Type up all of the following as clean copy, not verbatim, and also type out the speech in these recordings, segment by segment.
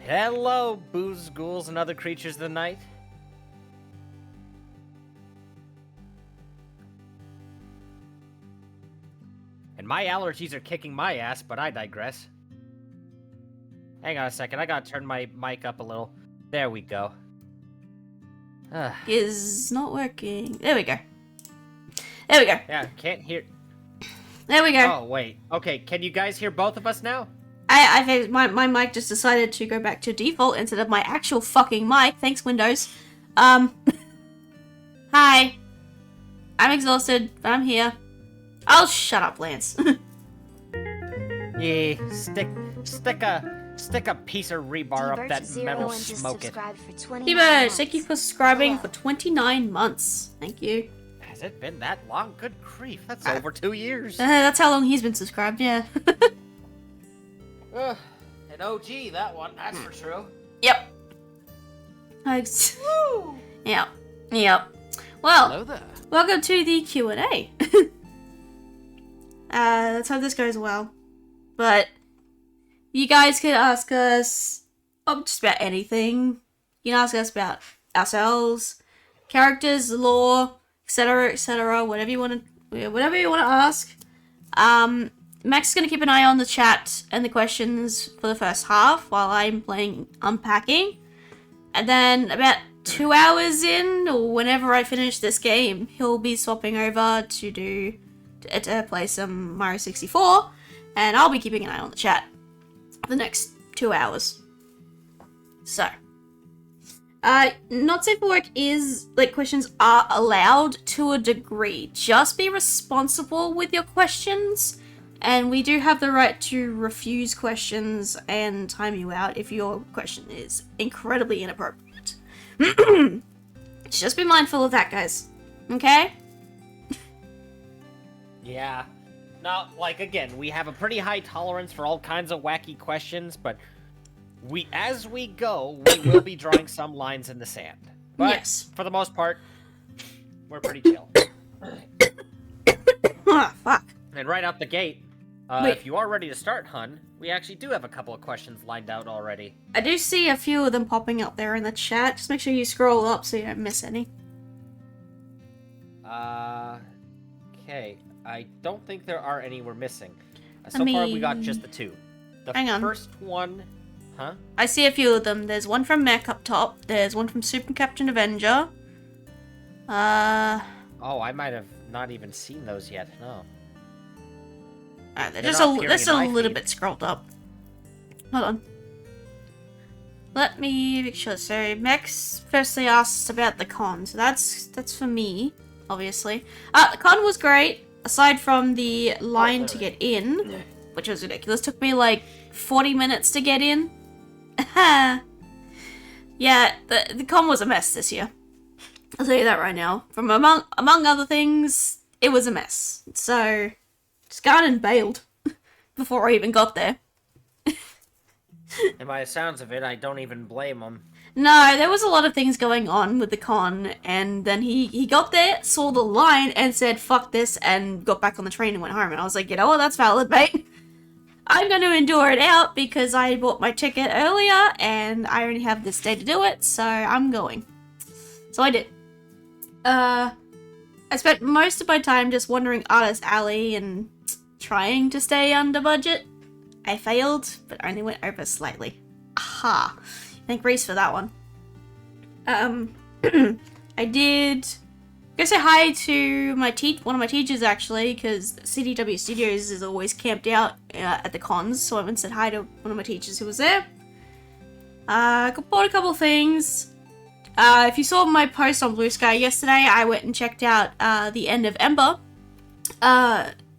Hello, booze, ghouls, and other creatures of the night. And my allergies are kicking my ass, but I digress. Hang on a second, I gotta turn my mic up a little. There we go. Is not working. There we go. There we go. Yeah, can't hear. There we go. Oh, wait. Okay, can you guys hear both of us now? I think my mic just decided to go back to default instead of my actual fucking mic. Thanks, Windows. Hi. I'm exhausted, but I'm here. Oh, shut up, Lance. Yeah, stick a piece of rebar up that metal, smoke it. T-Bird, thank you for subscribing for 29 months. Thank you. Has it been that long? Good grief, that's over 2 years. That's how long he's been subscribed, yeah. An OG, that one, that's for true. Yep. Yep. Yep. Well, Hello there. Welcome to the Q&A. Let's hope this goes well. But you guys can ask us just about anything. You can ask us about ourselves, characters, lore, etc., whatever you want to ask. Max is going to keep an eye on the chat and the questions for the first half while I'm playing Unpacking. And then about 2 hours in, or whenever I finish this game, he'll be swapping over to play some Mario 64, and I'll be keeping an eye on the chat for the next 2 hours. So, not safe for work is, questions are allowed to a degree. Just be responsible with your questions, and we do have the right to refuse questions and time you out if your question is incredibly inappropriate. Just be mindful of that, guys. Okay? Yeah. Now, again, we have a pretty high tolerance for all kinds of wacky questions, but as we go, we will be drawing some lines in the sand. But yes. For the most part, we're pretty chill. Ah, fuck. And right out the gate, if you are ready to start, hun, we actually do have a couple of questions lined out already. I do see a few of them popping up there in the chat. Just make sure you scroll up so you don't miss any. Okay. I don't think there are any we're missing. So I far, we got just the two. Hang on. First one... Huh? I see a few of them. There's one from Mech up top. There's one from Super Captain Avenger. Oh, I might have not even seen those yet. No. Alright, they're just a little bit scrolled up. Hold on. Let me make sure. So, Mex firstly asks about the con. So that's for me, obviously. The con was great. Aside from the line to get in, which was ridiculous. Took me 40 minutes to get in. Yeah, the con was a mess this year. I'll tell you that right now. From among other things, it was a mess. So, just gone and bailed before I even got there. And by the sounds of it, I don't even blame him. No, there was a lot of things going on with the con, and then he got there, saw the line, and said, fuck this, and got back on the train and went home. And I was like, you know what, that's valid, mate. I'm going to endure it out because I bought my ticket earlier, and I only have this day to do it, so I'm going. So I did. I spent most of my time just wandering Artist Alley and trying to stay under budget. I failed, but only went over slightly. Aha. Thank Reese for that one. I did go say hi to one of my teachers, actually, because CDW Studios is always camped out at the cons, so I went and said hi to one of my teachers who was there. Bought a couple things. If you saw my post on Blue Sky yesterday, I went and checked out the End of Ember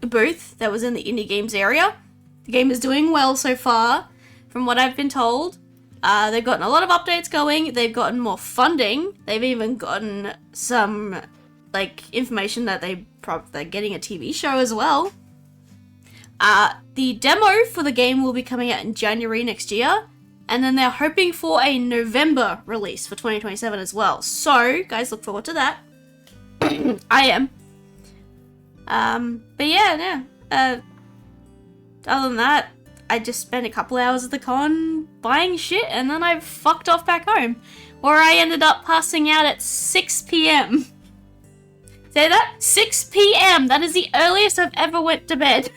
booth that was in the indie games area. The game is doing well so far, from what I've been told. They've gotten a lot of updates going. They've gotten more funding. They've even gotten some, information that they're getting a TV show as well. The demo for the game will be coming out in January next year. And then they're hoping for a November release for 2027 as well. So, guys, look forward to that. I am. But yeah, other than that, I just spent a couple hours at the con buying shit, and then I fucked off back home, where I ended up passing out at 6 p.m. Say that? 6 p.m. That is the earliest I've ever went to bed.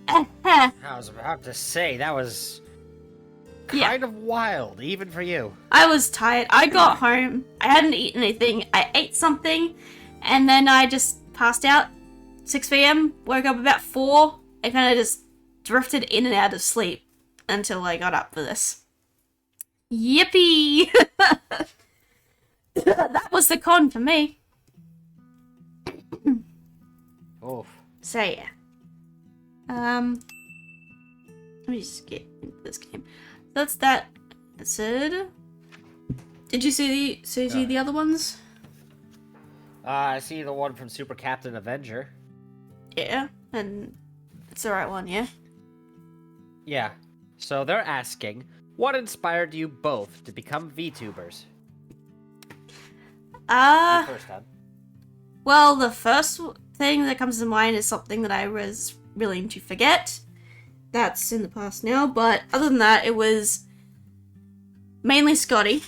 I was about to say, that was kind of wild, even for you. I was tired. I got home. I hadn't eaten anything. I ate something, and then I just passed out. 6 p.m. Woke up about 4. I kind of just drifted in and out of sleep until I got up for this. Yippee! That was the con for me. Oof. So yeah. Let me just get into this game. That's that. That's it. Did you see the other ones? I see the one from Super Captain Avenger. Yeah, and it's the right one, yeah? Yeah. So they're asking, what inspired you both to become VTubers? You first time. Well, the first thing that comes to mind is something that I was willing to forget. That's in the past now, but other than that, it was mainly Scotty,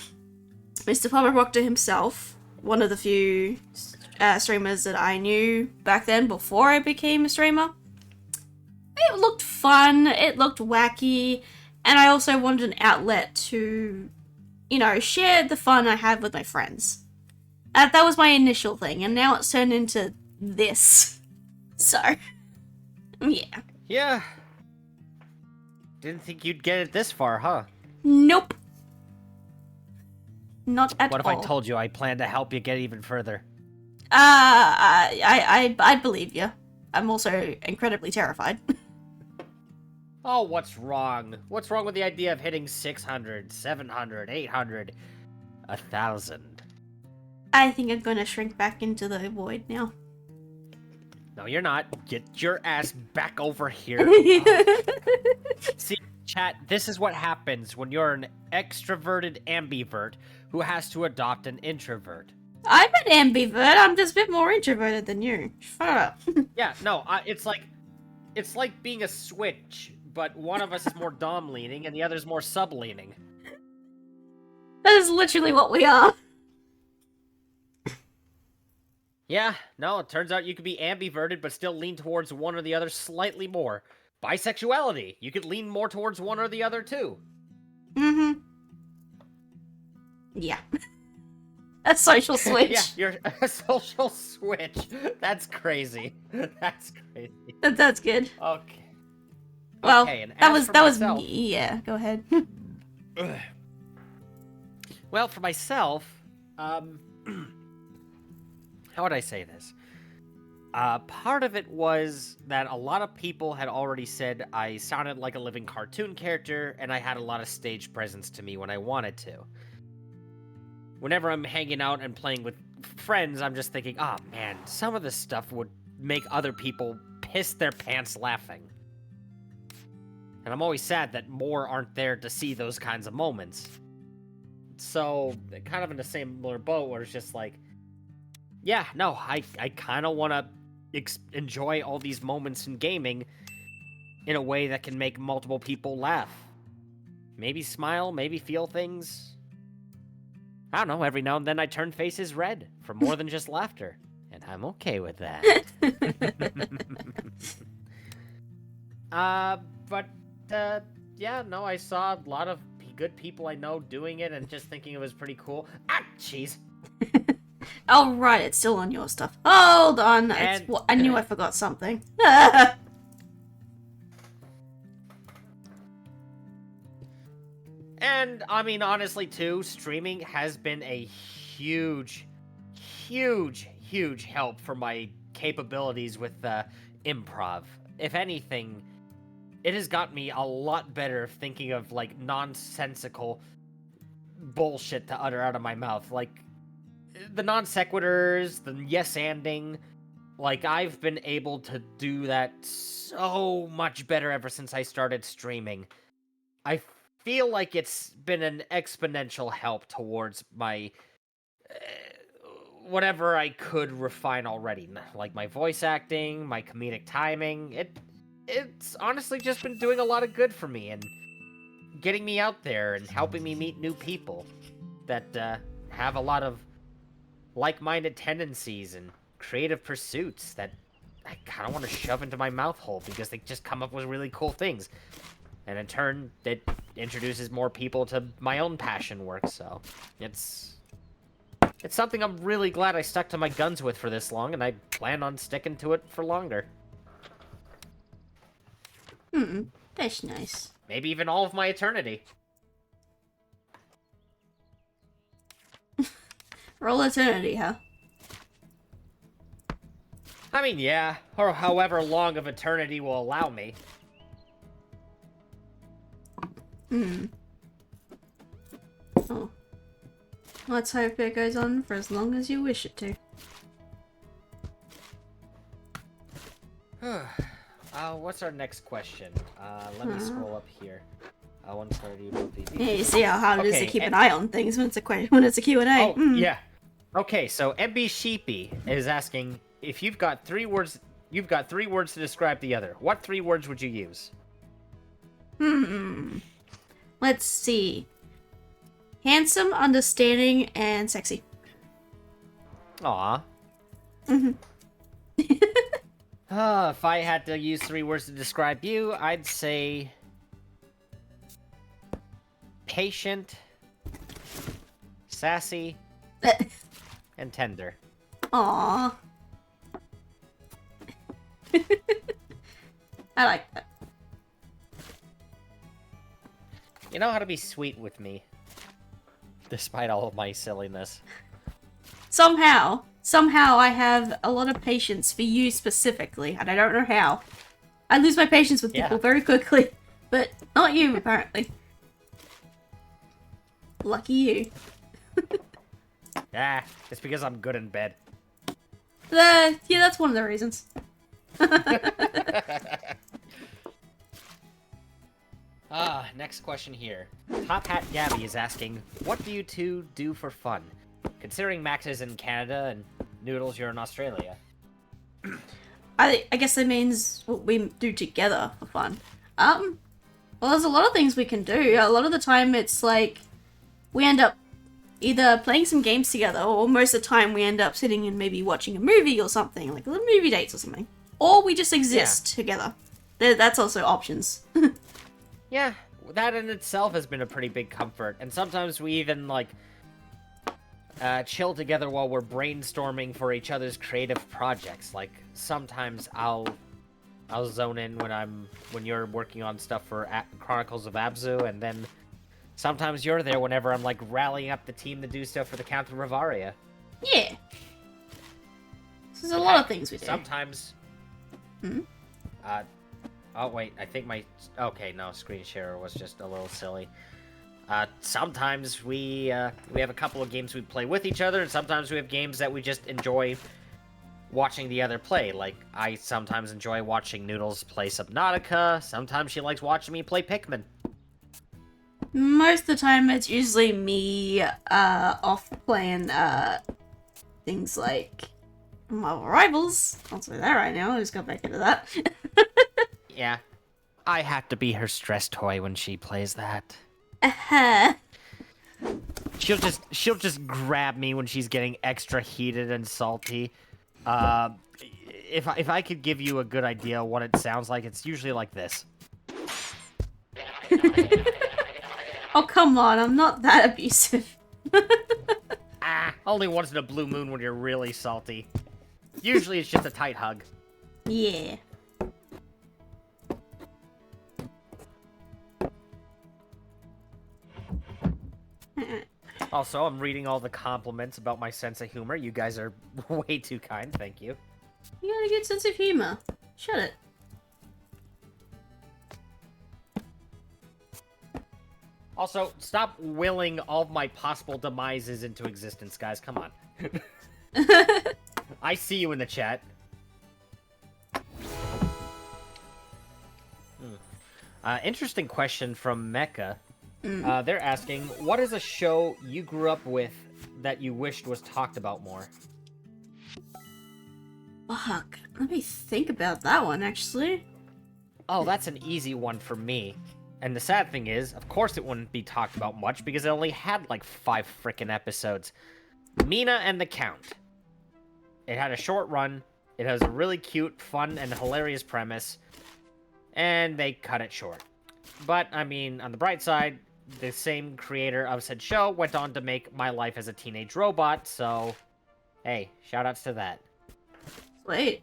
Mr. Palmer Proctor himself, one of the few streamers that I knew back then before I became a streamer. It looked fun, it looked wacky, and I also wanted an outlet to, share the fun I have with my friends. That was my initial thing, and now it's turned into this. So, yeah. Yeah. Didn't think you'd get it this far, huh? Nope. Not at all. What if I told you I plan to help you get even further? I believe you. I'm also incredibly terrified. Oh, what's wrong? What's wrong with the idea of hitting 600, 700, 800, 1,000? I think I'm gonna shrink back into the void now. No, you're not. Get your ass back over here. See, chat, this is what happens when you're an extroverted ambivert who has to adopt an introvert. I'm an ambivert. I'm just a bit more introverted than you. Shut up. Yeah, no, it's like being a switch, but one of us is more dom-leaning and the other's more sub-leaning. That is literally what we are. Yeah, no, it turns out you could be ambiverted but still lean towards one or the other slightly more. Bisexuality, you could lean more towards one or the other too. Mm-hmm. Yeah. A social switch. Yeah, you're a social switch. That's crazy. That's crazy. That's good. Okay. Well, okay, and that as was myself, me. Yeah, go ahead. Well, for myself, how would I say this? Part of it was that a lot of people had already said I sounded like a living cartoon character, and I had a lot of stage presence to me when I wanted to. Whenever I'm hanging out and playing with friends, I'm just thinking, oh man, some of this stuff would make other people piss their pants laughing. And I'm always sad that more aren't there to see those kinds of moments. So, kind of in the similar boat where it's just like, yeah, no, I kind of want to enjoy all these moments in gaming in a way that can make multiple people laugh. Maybe smile, maybe feel things. I don't know, every now and then I turn faces red for more than just laughter. And I'm okay with that. Yeah, no, I saw a lot of good people I know doing it and just thinking it was pretty cool. Ah, jeez. Oh, right, it's still on your stuff. Hold on. I knew I forgot something. And, I mean, honestly, too, streaming has been a huge, huge, huge help for my capabilities with improv. If anything, it has got me a lot better thinking of, like, nonsensical bullshit to utter out of my mouth. Like, the non sequiturs, the yes-anding. Like, I've been able to do that so much better ever since I started streaming. I feel like it's been an exponential help towards my whatever I could refine already, like my voice acting, my comedic timing. it's honestly just been doing a lot of good for me and getting me out there and helping me meet new people that have a lot of like-minded tendencies and creative pursuits that I kind of want to shove into my mouth hole because they just come up with really cool things. And in turn, it introduces more people to my own passion work, so it's something I'm really glad I stuck to my guns with for this long, and I plan on sticking to it for longer. That's nice. Maybe even all of my eternity. For all eternity, huh? I mean, yeah, or however long of eternity will allow me. Oh. Let's hope it goes on for as long as you wish it to. What's our next question? Let me scroll up here. 130. Yeah, you see how hard it is to Okay, keep an eye on things when it's a Q&A. Oh, yeah. Okay, so MB Sheepy is asking if you've got three words to describe the other. What 3 words would you use? Let's see. Handsome, understanding, and sexy. Aw. If I had to use 3 words to describe you, I'd say patient, sassy, and tender. Aww. I like that. You know how to be sweet with me, despite all of my silliness. Somehow I have a lot of patience for you specifically, and I don't know how. I lose my patience with people very quickly, but not you, apparently. Lucky you. It's because I'm good in bed. Yeah, that's one of the reasons. Next question here. Top Hat Gabby is asking, what do you two do for fun? Considering Max is in Canada and Noodles, you're in Australia. I guess that means what we do together for fun. Well, there's a lot of things we can do. A lot of the time it's like we end up either playing some games together, or most of the time we end up sitting and maybe watching a movie or something, like little movie dates or something. Or we just exist together. That's also options. Yeah, that in itself has been a pretty big comfort, and sometimes we even, like, chill together while we're brainstorming for each other's creative projects. Like, sometimes I'll zone in when you're working on stuff for Chronicles of Abzu, and then sometimes you're there whenever I'm, like, rallying up the team to do stuff for the Count of Rivaria. Yeah. There's a lot of things we do. Sometimes... oh, wait, I think my... Okay, no, screen share was just a little silly. Sometimes we have a couple of games we play with each other, and sometimes we have games that we just enjoy watching the other play. Like, I sometimes enjoy watching Noodles play Subnautica, sometimes she likes watching me play Pikmin. Most of the time it's usually me off playing things like Marvel Rivals. I'll say that right now, I just got back into that. Yeah. I have to be her stress toy when she plays that. She'll just grab me when she's getting extra heated and salty. If I could give you a good idea of what it sounds like, it's usually like this. Oh, come on, I'm not that abusive. Only once in a blue moon when you're really salty. Usually it's just a tight hug. Yeah. Also, I'm reading all the compliments about my sense of humor. You guys are way too kind, thank you. You got a good sense of humor. Shut it. Also, stop willing all of my possible demises into existence, guys. Come on. I see you in the chat. Interesting question from Mecca. They're asking, what is a show you grew up with that you wished was talked about more? Fuck. Let me think about that one, actually. Oh, that's an easy one for me. And the sad thing is, of course it wouldn't be talked about much because it only had like 5 frickin' episodes. Mina and the Count. It had a short run, it has a really cute, fun, and hilarious premise, and they cut it short. But, I mean, on the bright side, the same creator of said show went on to make My Life as a Teenage Robot, so hey, shoutouts to that. Wait.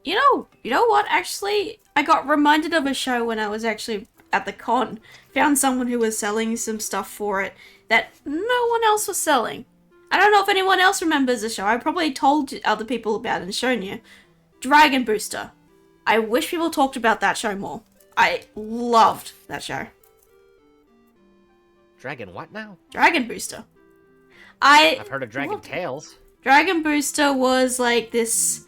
You know what? Actually, I got reminded of a show when I was actually at the con. Found someone who was selling some stuff for it that no one else was selling. I don't know if anyone else remembers the show. I probably told other people about it and shown you. Dragon Booster. I wish people talked about that show more. I loved that show. Dragon what now? Dragon Booster. I've heard of Dragon Tales. Dragon Booster was like this.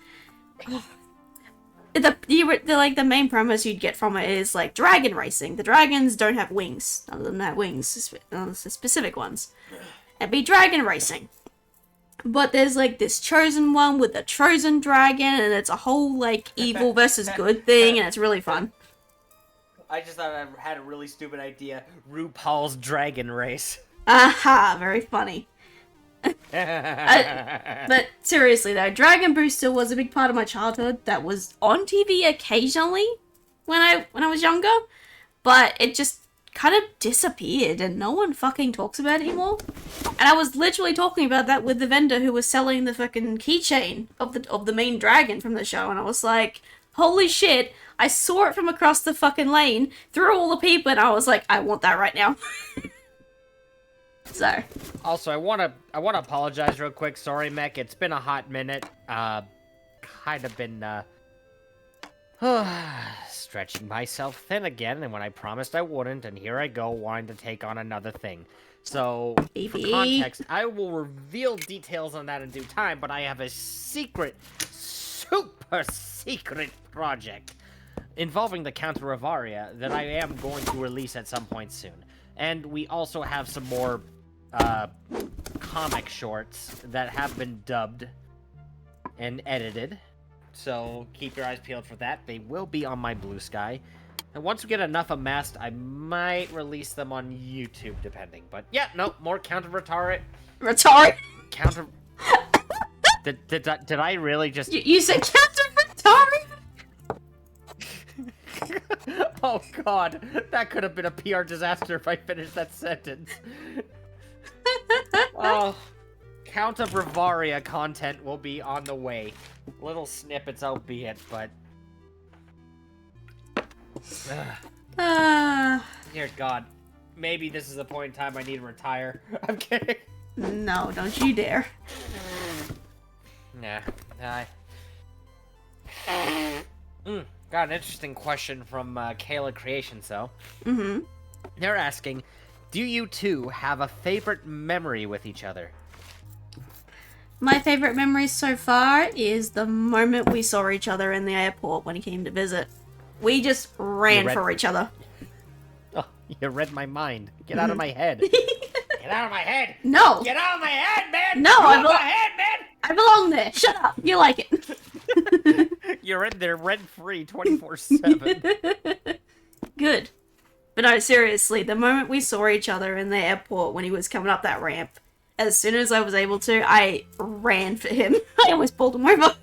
The main premise you'd get from it is like dragon racing. The dragons don't have wings. None of them have wings, specific ones. It'd be dragon racing. But there's like this chosen one with the chosen dragon, and it's a whole like evil versus good thing, and it's really fun. I just thought I had a really stupid idea. RuPaul's Dragon Race. Aha, very funny. But seriously though, Dragon Booster was a big part of my childhood that was on TV occasionally when I was younger, but it just kind of disappeared and no one fucking talks about it anymore. And I was literally talking about that with the vendor who was selling the fucking keychain of the main dragon from the show, and I was like, holy shit, I saw it from across the fucking lane through all the people, and I was like, I want that right now. So. Also, I wanna apologize real quick. Sorry, Mech. It's been a hot minute. Kind of been stretching myself thin again, and when I promised I wouldn't, and here I go wanting to take on another thing. So, for context, I will reveal details on that in due time, but I have a secret, super secret project involving the Count of Rivaria that I am going to release at some point soon. And we also have some more comic shorts that have been dubbed and edited. So keep your eyes peeled for that. They will be on my Blue Sky. And once we get enough amassed, I might release them on YouTube, depending. But yeah, no, more Count of Rivaria. Count of... did I really just... You said Count of Rivaria? Oh god, that could have been a PR disaster if I finished that sentence. Oh, Count of Rivaria content will be on the way. Little snippets albeit, but... Dear god, maybe this is the point in time I need to retire. I'm kidding. No, don't you dare. Nah, got an interesting question from Kayla Creation, so. Mm-hmm. They're asking, do you two have a favorite memory with each other? My favorite memory so far is the moment we saw each other in the airport when he came to visit. We just ran for each other. Oh, you read my mind. Get out of my head. Get out of my head! No! Get out of my head, man! No, my head, man! I belong there. Shut up. You like it. You're in there rent-free 24/7. Good. But no, seriously, the moment we saw each other in the airport when he was coming up that ramp, as soon as I was able to, I ran for him. I almost pulled him over.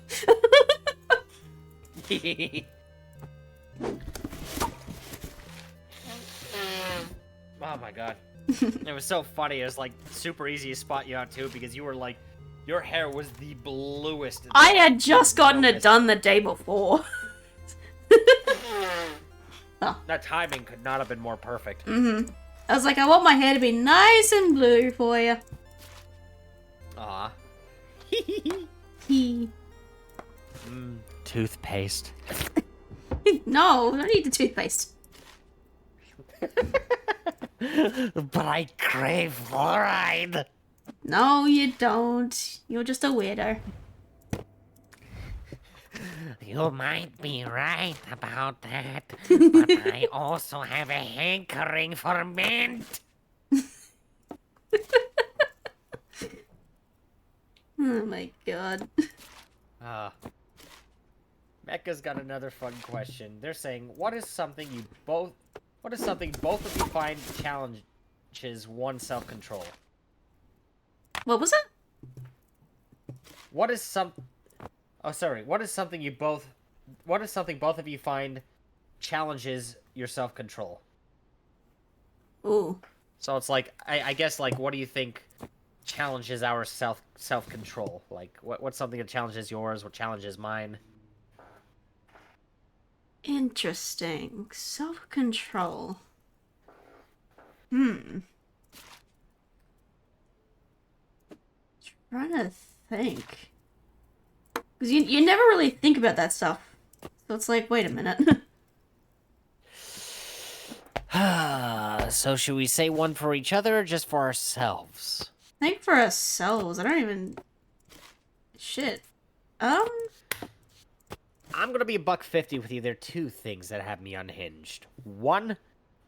Oh my god. It was so funny. It was like super easy to spot you out too because you were like, your hair was the bluest. I had just gotten it done the day before. Oh. That timing could not have been more perfect. Mm-hmm. I was like, I want my hair to be nice and blue for you. Aw. Toothpaste. No, I don't need the toothpaste. But I crave fluoride. No, you don't. You're just a weirdo. You might be right about that, but I also have a hankering for mint. Oh my god. Mecca's got another fun question. They're saying, what is something both of you find challenges one self-control? What was it? What is something both of you find challenges your self-control? Ooh. So it's like, I guess, like, what do you think challenges our self-control? Like, what's something that challenges yours? What challenges mine? Interesting. Self-control. Hmm. Trying to think. Because you never really think about that stuff. So it's like, wait a minute. So should we say one for each other or just for ourselves? Think for ourselves. I don't even... Shit. I'm gonna be $1.50 with you. There are two things that have me unhinged. One,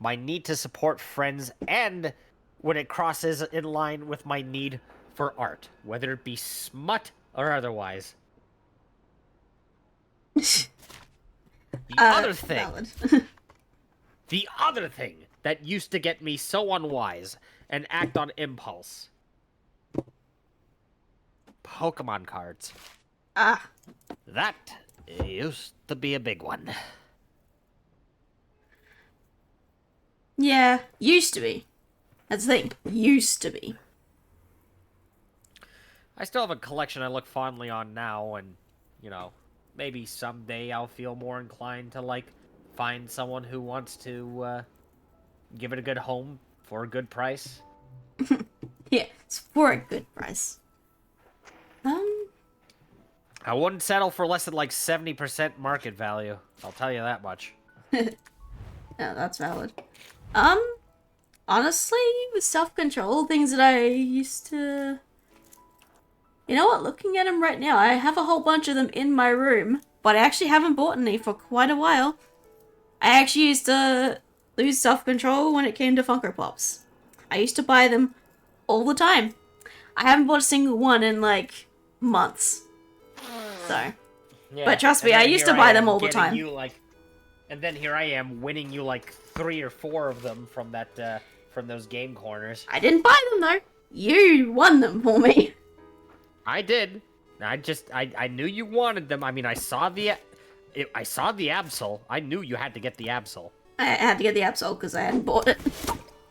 my need to support friends, and when it crosses in line with my need for art, whether it be smut or otherwise. The other thing... Valid. The other thing that used to get me so unwise and act on impulse. Pokemon cards. Ah. That used to be a big one. Yeah, used to be. That's the thing. Used to be. I still have a collection I look fondly on now, and, you know, maybe someday I'll feel more inclined to, like, find someone who wants to, give it a good home for a good price. Yeah, it's for a good price. I wouldn't settle for less than, like, 70% market value. I'll tell you that much. Yeah, that's valid. Honestly, with self-control, things that I used to... You know what, looking at them right now, I have a whole bunch of them in my room, but I actually haven't bought any for quite a while. I actually used to lose self-control when it came to Funko Pops. I used to buy them all the time. I haven't bought a single one in, like, months. So. Yeah, but trust me, I used to buy them all the time. And then here I am winning you, like, 3 or 4 of them from that, from those game corners. I didn't buy them, though. You won them for me. I did. I knew you wanted them. I mean, I saw the Absol. I knew you had to get the Absol. I had to get the Absol because I hadn't bought it.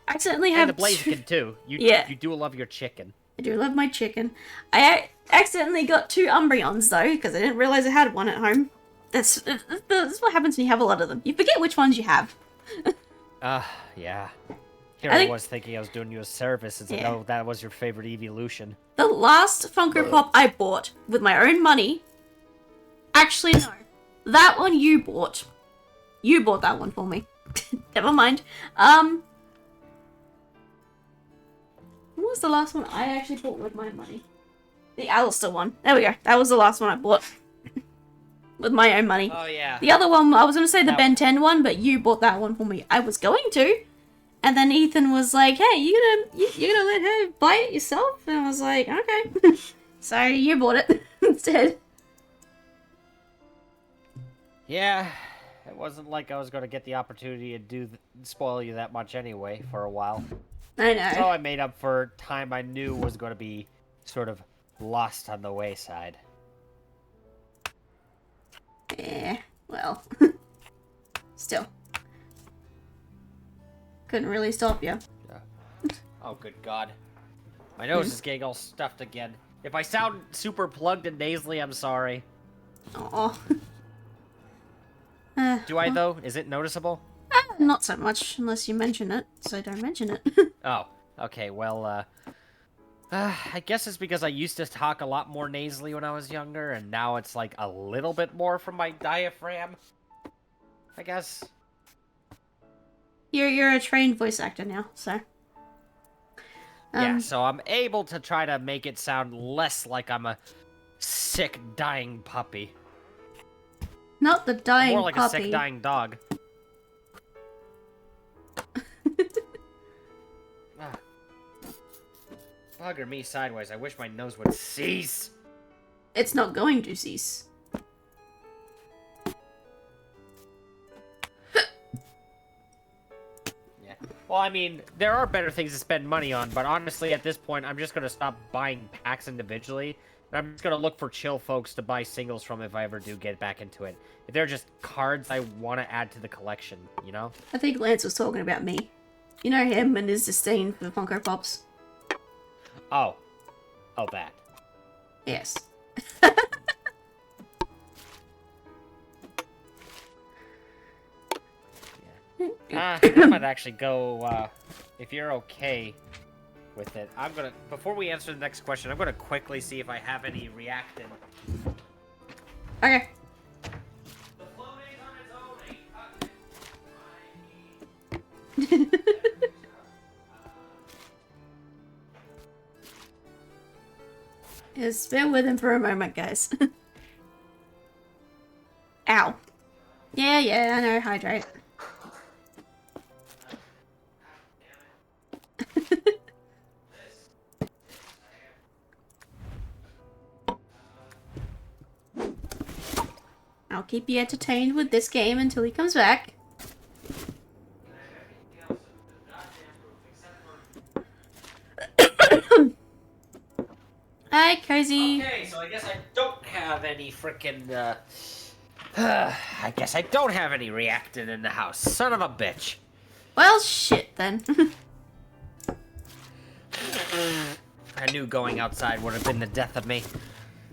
I accidentally have and the Blaziken too. Yeah. You do love your chicken. I do love my chicken. I accidentally got 2 Umbreons though because I didn't realize I had one at home. That's what happens when you have a lot of them. You forget which ones you have. Yeah. Here I was thinking I was doing you a service, and said, "Oh, that was your favorite evolution." The last Funko Pop I bought with my own money. Actually, no. That one you bought. You bought that one for me. Never mind. What was the last one I actually bought with my money? The Alistair one. There we go. That was the last one I bought. With my own money. Oh, yeah. The other one, I was going to say the Ben 10 one, but you bought that one for me. I was going to. And then Ethan was like, hey, you're gonna let her buy it yourself? And I was like, okay. So you bought it instead. Yeah, it wasn't like I was going to get the opportunity to spoil you that much anyway for a while. I know. So I made up for time I knew was going to be sort of lost on the wayside. Yeah, well. Still. Couldn't really stop you. Oh, good God. My nose is getting all stuffed again. If I sound super plugged and nasally, I'm sorry. Aw. Do I, though? Is it noticeable? Not so much, unless you mention it, so don't mention it. Oh, okay, well, I guess it's because I used to talk a lot more nasally when I was younger, and now it's, like, a little bit more from my diaphragm. I guess. You're a trained voice actor now, so. Yeah, so I'm able to try to make it sound less like I'm a sick, dying puppy. Not the dying More like puppy. a sick, dying dog. Bugger me sideways. I wish my nose would cease. It's not going to cease. Well, I mean, there are better things to spend money on, but honestly, at this point, I'm just gonna stop buying packs individually, and I'm just gonna look for chill folks to buy singles from if I ever do get back into it. If they're just cards I want to add to the collection, you know? I think Lance was talking about me. You know him and his disdain for Funko Pops? Oh. Oh, that. Yes. I might actually go, if you're okay with it. I'm gonna, before we answer the next question, I'm gonna quickly see if I have any reacting. Okay. The floating on its own ain't cutting it. Just bear with him for a moment, guys. Ow. Yeah, I know, hydrate. I'll keep you entertained with this game until he comes back. Hi, Cozy. Okay, so I guess I don't have any frickin', I guess I don't have any reacting in the house. Son of a bitch. Well, shit, then. I knew going outside would have been the death of me.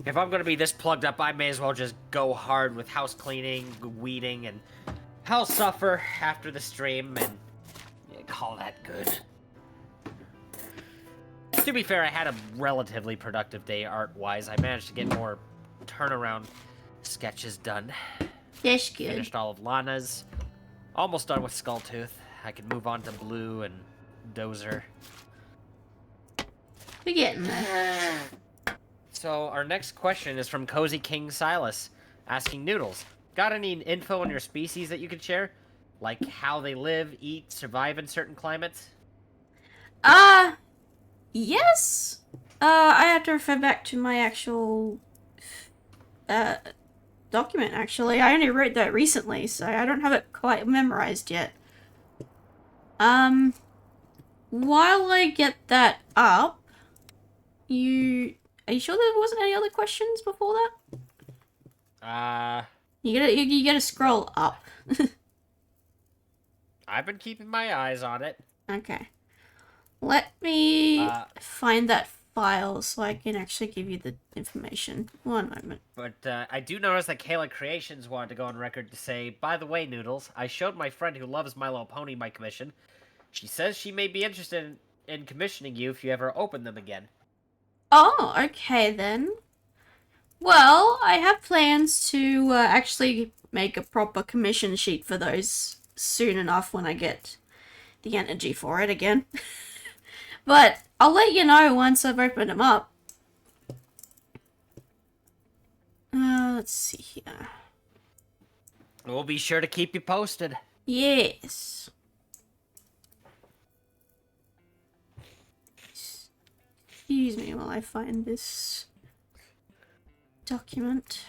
If I'm gonna be this plugged up, I may as well just go hard with house cleaning, weeding, and I'll suffer after the stream and call that good. To be fair, I had a relatively productive day art-wise. I managed to get more turnaround sketches done. Yes, good. Finished all of Lana's. Almost done with Skulltooth. I can move on to Blue and Dozer. We're getting there. So our next question is from Cozy King Silas, asking Noodles, got any info on your species that you could share? Like how they live, eat, survive in certain climates? Yes. I have to refer back to my actual document, actually. I only wrote that recently, so I don't have it quite memorized yet. While I get that up, are you sure there wasn't any other questions before that? You gotta scroll up. I've been keeping my eyes on it. Okay. Let me find that file so I can actually give you the information. One moment. But I do notice that Kayla Creations wanted to go on record to say, by the way, Noodles, I showed my friend who loves My Little Pony my commission. She says she may be interested in commissioning you if you ever open them again. Oh, okay then. Well, I have plans to actually make a proper commission sheet for those soon enough when I get the energy for it again. But I'll let you know once I've opened them up. Let's see here. We'll be sure to keep you posted. Yes. Excuse me while I find this document.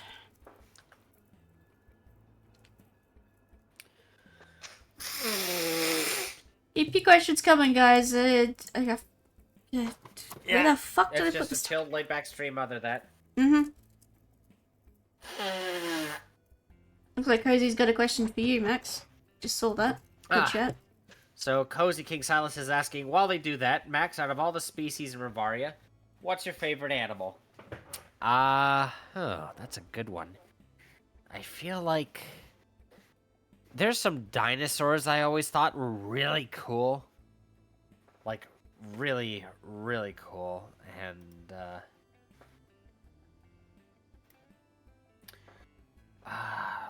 Keep your questions coming, guys. Where the fuck did I It's put just this? a chilled, laid-back stream other that. Looks like Cozy's got a question for you, Max. Just saw that. Good chat. So, Cozy King Silas is asking, while they do that, Max, out of all the species in Rivaria, what's your favorite animal? That's a good one. I feel like there's some dinosaurs I always thought were really cool. Like, really, really cool. And,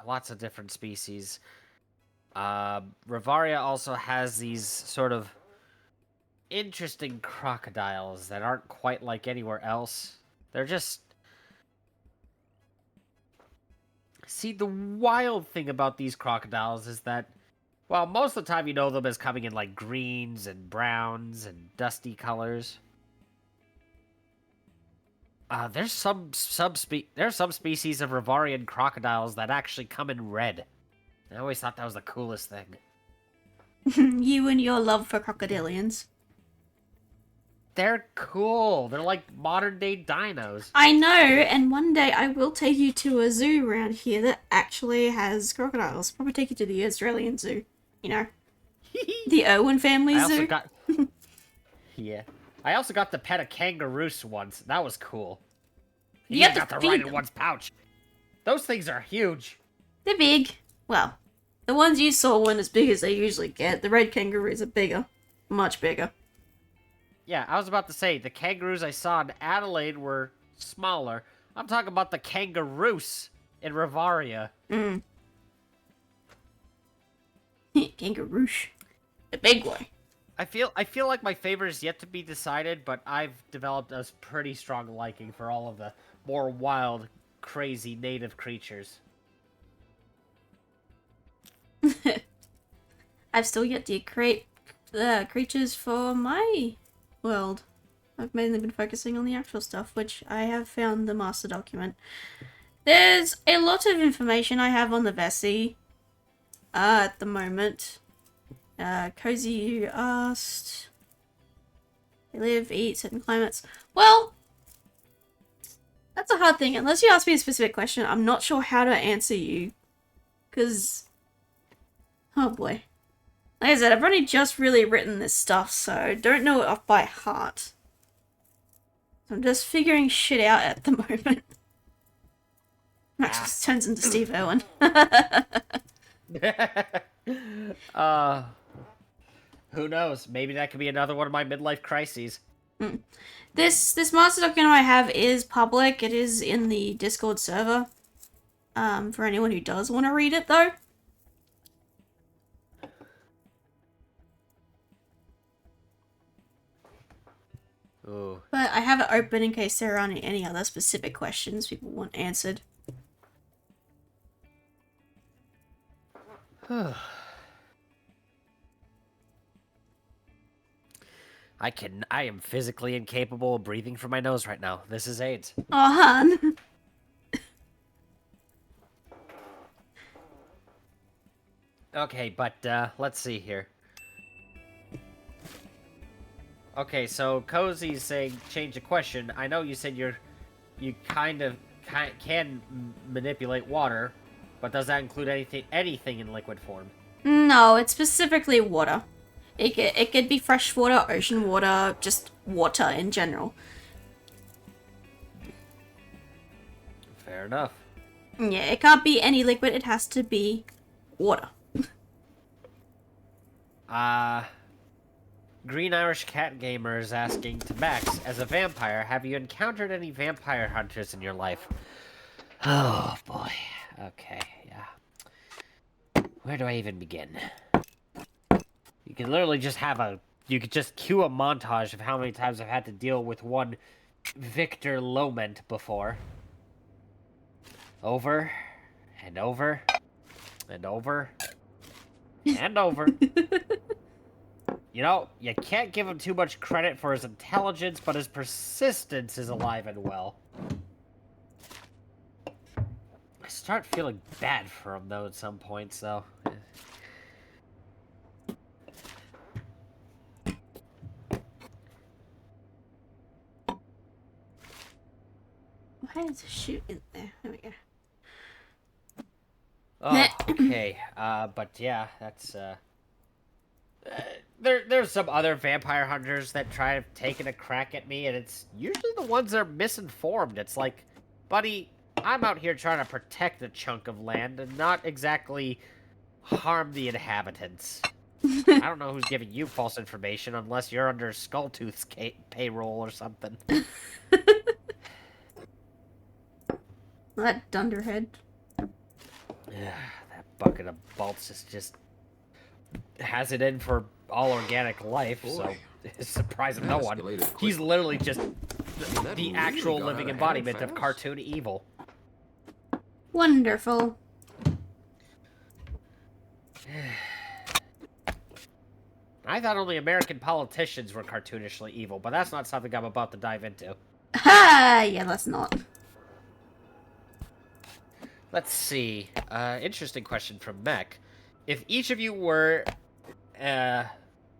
lots of different species. Rivaria also has these sort of interesting crocodiles that aren't quite like anywhere else. They're just... See, the wild thing about these crocodiles is that, well, most of the time you know them as coming in like greens and browns and dusty colors. There's some species of Rivarian crocodiles that actually come in red. I always thought that was the coolest thing. You and your love for crocodilians. They're cool. They're like modern day dinos. I know, and one day I will take you to a zoo around here that actually has crocodiles. Probably take you to the Australian zoo. You know, the Irwin family I also zoo. got yeah. I also got to pet a kangaroo once. That was cool. You have got to the feed right in them. one's pouch. Those things are huge. They're big. Well, the ones you saw weren't as big as they usually get. The red kangaroos are bigger. Much bigger. Yeah, I was about to say, the kangaroos I saw in Adelaide were smaller. I'm talking about the kangaroos in Rivaria. Mm. Kangaroosh. The big one. I feel like my favorite is yet to be decided, but I've developed a pretty strong liking for all of the more wild, crazy native creatures. I've still yet to create creatures for my world. I've mainly been focusing on the actual stuff, which I have found the master document. There's a lot of information I have on the Vessi at the moment. Cozy, you asked. They live, eat, certain climates. Well, that's a hard thing. Unless you ask me a specific question, I'm not sure how to answer you. Because, oh boy. Like I said, I've only just really written this stuff, so I don't know it off by heart. So I'm just figuring shit out at the moment. Max just turns into Steve Irwin. Who knows? Maybe that could be another one of my midlife crises. This master document I have is public. It is in the Discord server. For anyone who does want to read it, though. Ooh. But I have it open in case there are any other specific questions people want answered. I am physically incapable of breathing from my nose right now. This is AIDS. Oh, hun. Okay, but let's see here. Okay, so Cozy's saying change the question. I know you said you can manipulate water, but does that include anything in liquid form? No, it's specifically water. It could be fresh water, ocean water, just water in general. Fair enough. Yeah, it can't be any liquid. It has to be water. Green Irish Cat Gamer is asking to Max, as a vampire, have you encountered any vampire hunters in your life? Oh, boy. Okay, yeah. Where do I even begin? You could literally just you could just cue a montage of how many times I've had to deal with one Victor Loment before. Over, and over, and over, and over. You know, you can't give him too much credit for his intelligence, but his persistence is alive and well. I start feeling bad for him, though, at some points, though. Why is the shoot in there? There we go. Oh, okay. But yeah, that's, there's some other vampire hunters that try to take a crack at me, and it's usually the ones that are misinformed. It's like, buddy, I'm out here trying to protect a chunk of land and not exactly harm the inhabitants. I don't know who's giving you false information unless you're under Skulltooth's payroll or something. That dunderhead. That bucket of bolts is just has it in for all organic life, so it's surprising no one. He's literally just the actual living embodiment of cartoon evil. Wonderful. I thought only American politicians were cartoonishly evil, but that's not something I'm about to dive into. Ha! Yeah, let's not. Let's see. Interesting question from Mech. If each of you were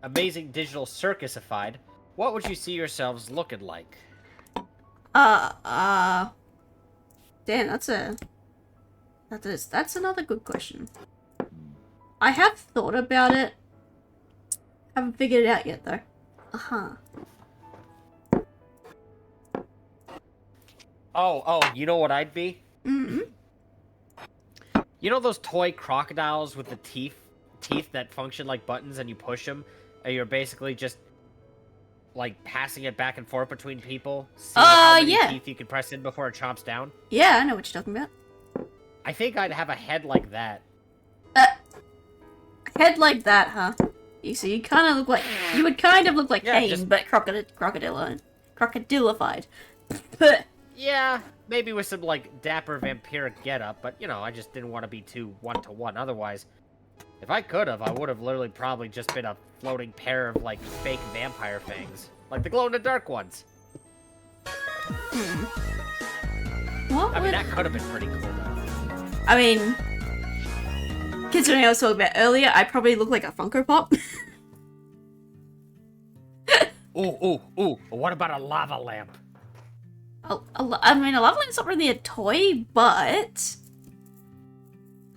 amazing digital circusified, what would you see yourselves looking like? Damn, that's another good question. I have thought about it. Haven't figured it out yet, though. Oh, you know what I'd be? Mm-hmm. You know those toy crocodiles with the teeth that function like buttons, and you push them, and you're basically just like passing it back and forth between people? See how many Yeah. teeth you can press in before it chomps down? Yeah, I know what you're talking about. I think I'd have a head like that. Head like that, huh? You see, you kind of look like... You would kind of look like Yeah, Kane, just- but crocodilified. Yeah, maybe with some like dapper vampiric getup, but you know, I just didn't want to be too one-to-one. Otherwise, if I could have, I would have literally probably just been a floating pair of like fake vampire fangs, like the glow-in-the-dark ones. What I mean, would... that could have been pretty cool, though. I mean... Considering I was talking about earlier, I probably look like a Funko Pop. Ooh. What about a lava lamp? I mean, a lava lamp's not really a toy, but...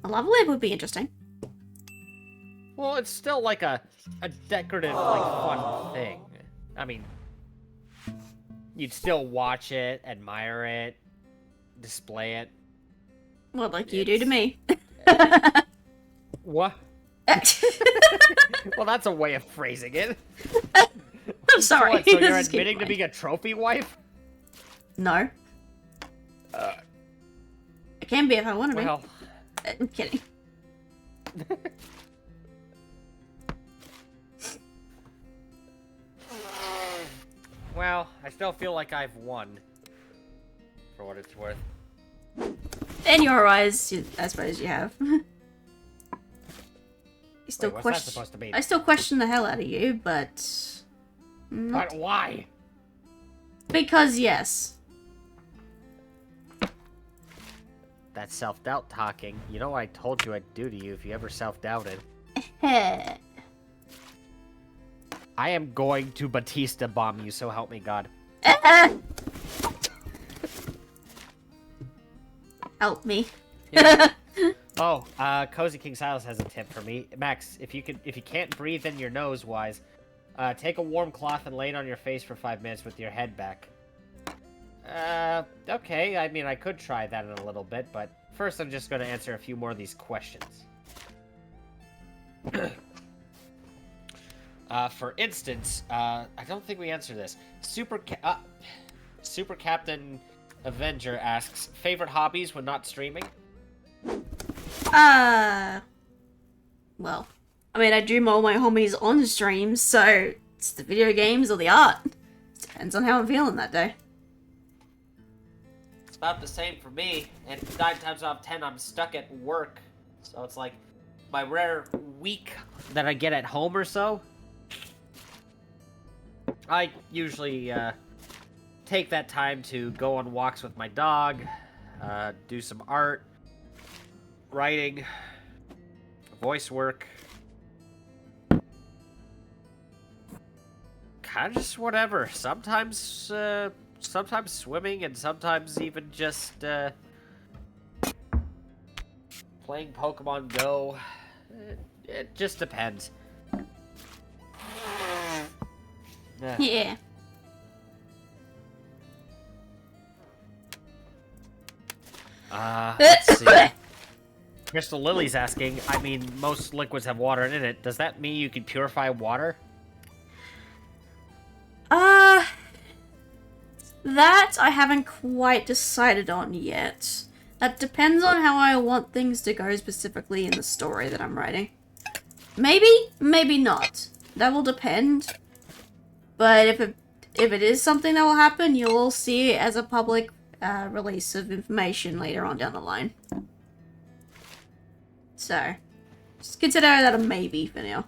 A lava lamp would be interesting. Well, it's still like a decorative, like, fun thing. I mean, you'd still watch it, admire it, display it. Well, like you do to me. What? Well, that's a way of phrasing it. I'm sorry. What, so you're This is admitting to getting being a trophy wife? No. I can be if I want to Well, be. I'm kidding. well, I still feel like I've won. For what it's worth. In your eyes, I suppose you have. You still Wait, what's that supposed to mean? I still question the hell out of you, but... But why? Because yes. That's self-doubt talking. You know what I told you I'd do to you if you ever self-doubted. Heh. I am going to Batista bomb you, so help me God. Help me. Yeah. Oh, Cozy King Silas has a tip for me. Max, if you can't breathe in your nose wise, take a warm cloth and lay it on your face for 5 minutes with your head back. Okay, I mean, I could try that in a little bit, but first I'm just gonna answer a few more of these questions. For instance, I don't think we answered this. Super Captain Avenger asks, favorite hobbies when not streaming? Well, I mean, I do all my hobbies on stream, so it's the video games or the art. Depends on how I'm feeling that day. It's about the same for me, and 9 times out of 10 I'm stuck at work. So it's like my rare week that I get at home or so. I usually take that time to go on walks with my dog, do some art, writing, voice work. Kind of just whatever. Sometimes swimming, and sometimes even just playing Pokemon Go. It just depends. Yeah. Let's see. Crystal Lily's asking, I mean, most liquids have water in it. Does that mean you can purify water? That I haven't quite decided on yet. That depends on how I want things to go specifically in the story that I'm writing. Maybe, maybe not. That will depend. But if it is something that will happen, you'll all see it as a public release of information later on down the line. So, just consider that a maybe for now.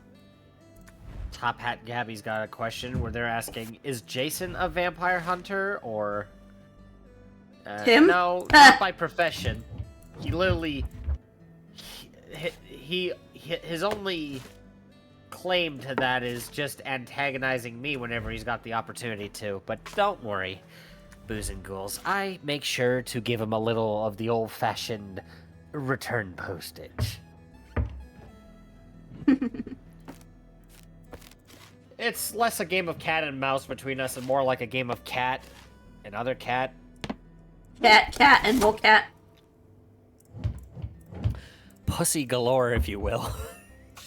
Top Hat Gabby's got a question where they're asking, is Jason a vampire hunter, or... Tim? No, not by profession. He literally... His only claim to that is just antagonizing me whenever he's got the opportunity to. But don't worry, Booze and Ghouls. I make sure to give him a little of the old-fashioned return postage. It's less a game of cat and mouse between us and more like a game of cat and other cat. Cat, and more cat. Pussy galore, if you will.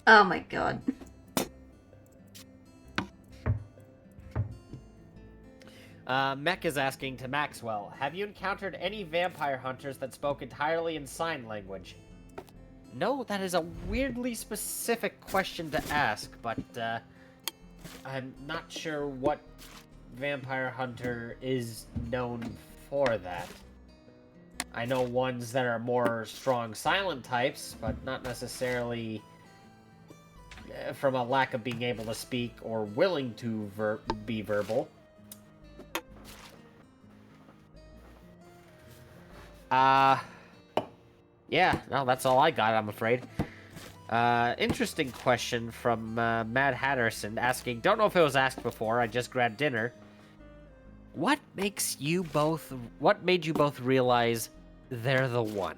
Oh my god. Mech is asking to Maxwell, have you encountered any vampire hunters that spoke entirely in sign language? No, that is a weirdly specific question to ask, but, I'm not sure what vampire hunter is known for that. I know ones that are more strong silent types, but not necessarily from a lack of being able to speak or willing to be verbal. Yeah, no, that's all I got, I'm afraid. Interesting question from Matt Hatterson asking, don't know if it was asked before, I just grabbed dinner. What made you both realize they're the one?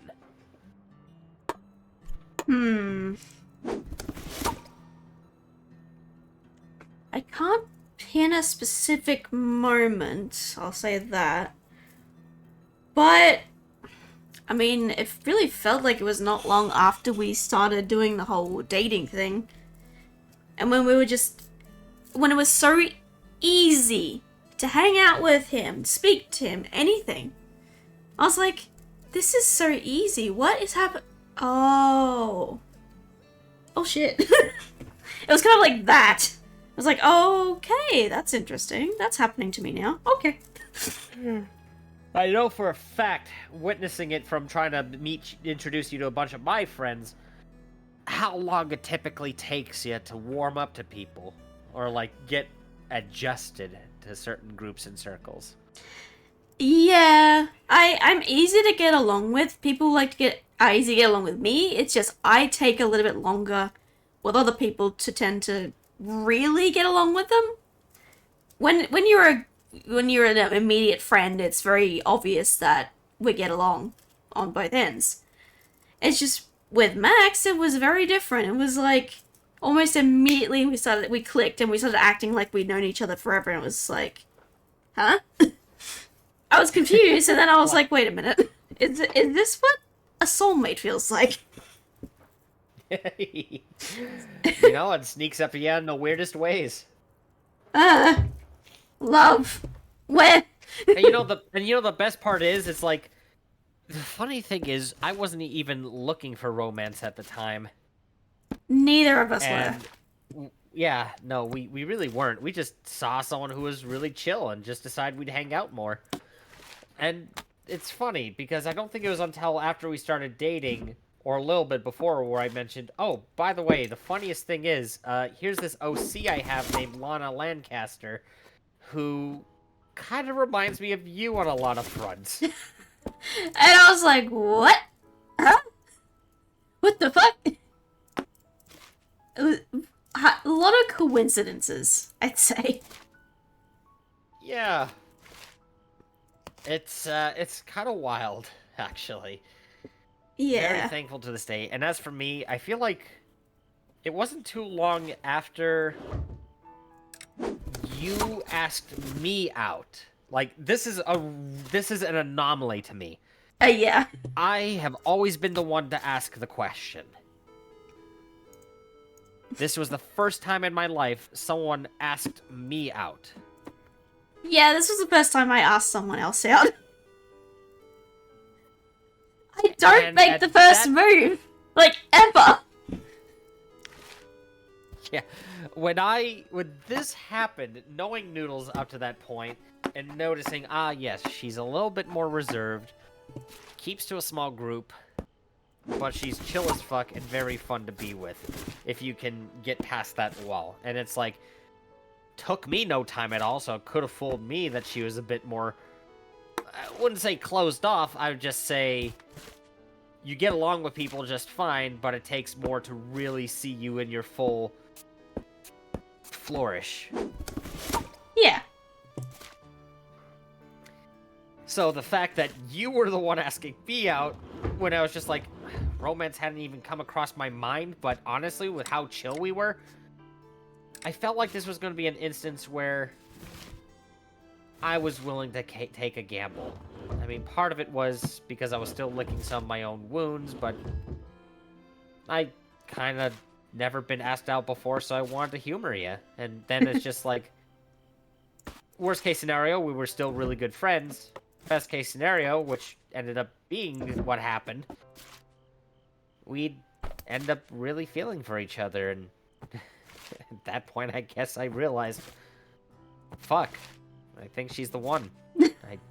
I can't pin a specific moment, I'll say that. But, I mean, it really felt like it was not long after we started doing the whole dating thing. And when it was so easy to hang out with him, speak to him, anything. I was like, this is so easy. What is happening? Oh shit. It was kind of like that. I was like, okay, that's interesting. That's happening to me now. Okay. I know for a fact, witnessing it from trying to introduce you to a bunch of my friends, how long it typically takes you to warm up to people, or like get adjusted to certain groups and circles. Yeah, I'm easy to get along with. People are easy to get along with me. It's just I take a little bit longer with other people to tend to really get along with them. When you're an immediate friend, it's very obvious that we get along on both ends. It's just with Max, it was very different. It was like almost immediately we clicked and we started acting like we'd known each other forever, and it was like, huh? I was confused, and then I was like, wait a minute. Is this what a soulmate feels like? You know, it sneaks up to you in the weirdest ways. Love. When? And you know the best part is, it's like, the funny thing is, I wasn't even looking for romance at the time. Neither of us were. Yeah, no, we really weren't. We just saw someone who was really chill and just decided we'd hang out more. And it's funny, because I don't think it was until after we started dating, or a little bit before, where I mentioned, oh, by the way, the funniest thing is, here's this OC I have named Lana Lancaster, who kind of reminds me of you on a lot of fronts. And I was like, what? Huh? What the fuck? It was a lot of coincidences, I'd say. Yeah. It's kind of wild, actually. Yeah. Very thankful to this day. And as for me, I feel like it wasn't too long after you asked me out. Like, this is an anomaly to me. Yeah. I have always been the one to ask the question. This was the first time in my life someone asked me out. Yeah, this was the first time I asked someone else out. I don't make the first move, like, ever. Yeah, when this happened, knowing Noodles up to that point, and noticing, yes, she's a little bit more reserved, keeps to a small group, but she's chill as fuck and very fun to be with, if you can get past that wall. And it's like, took me no time at all, so it could have fooled me that she was a bit more, I wouldn't say closed off, I would just say, you get along with people just fine, but it takes more to really see you in your full flourish. Yeah. So the fact that you were the one asking me out when I was just like, romance hadn't even come across my mind, but honestly, with how chill we were, I felt like this was going to be an instance where I was willing to take a gamble. I mean, part of it was because I was still licking some of my own wounds, but I kind of never been asked out before, so I wanted to humor you. And then it's just like, worst case scenario, we were still really good friends. Best case scenario, which ended up being what happened, we'd end up really feeling for each other, and at that point, I guess I realized, fuck, I think she's the one.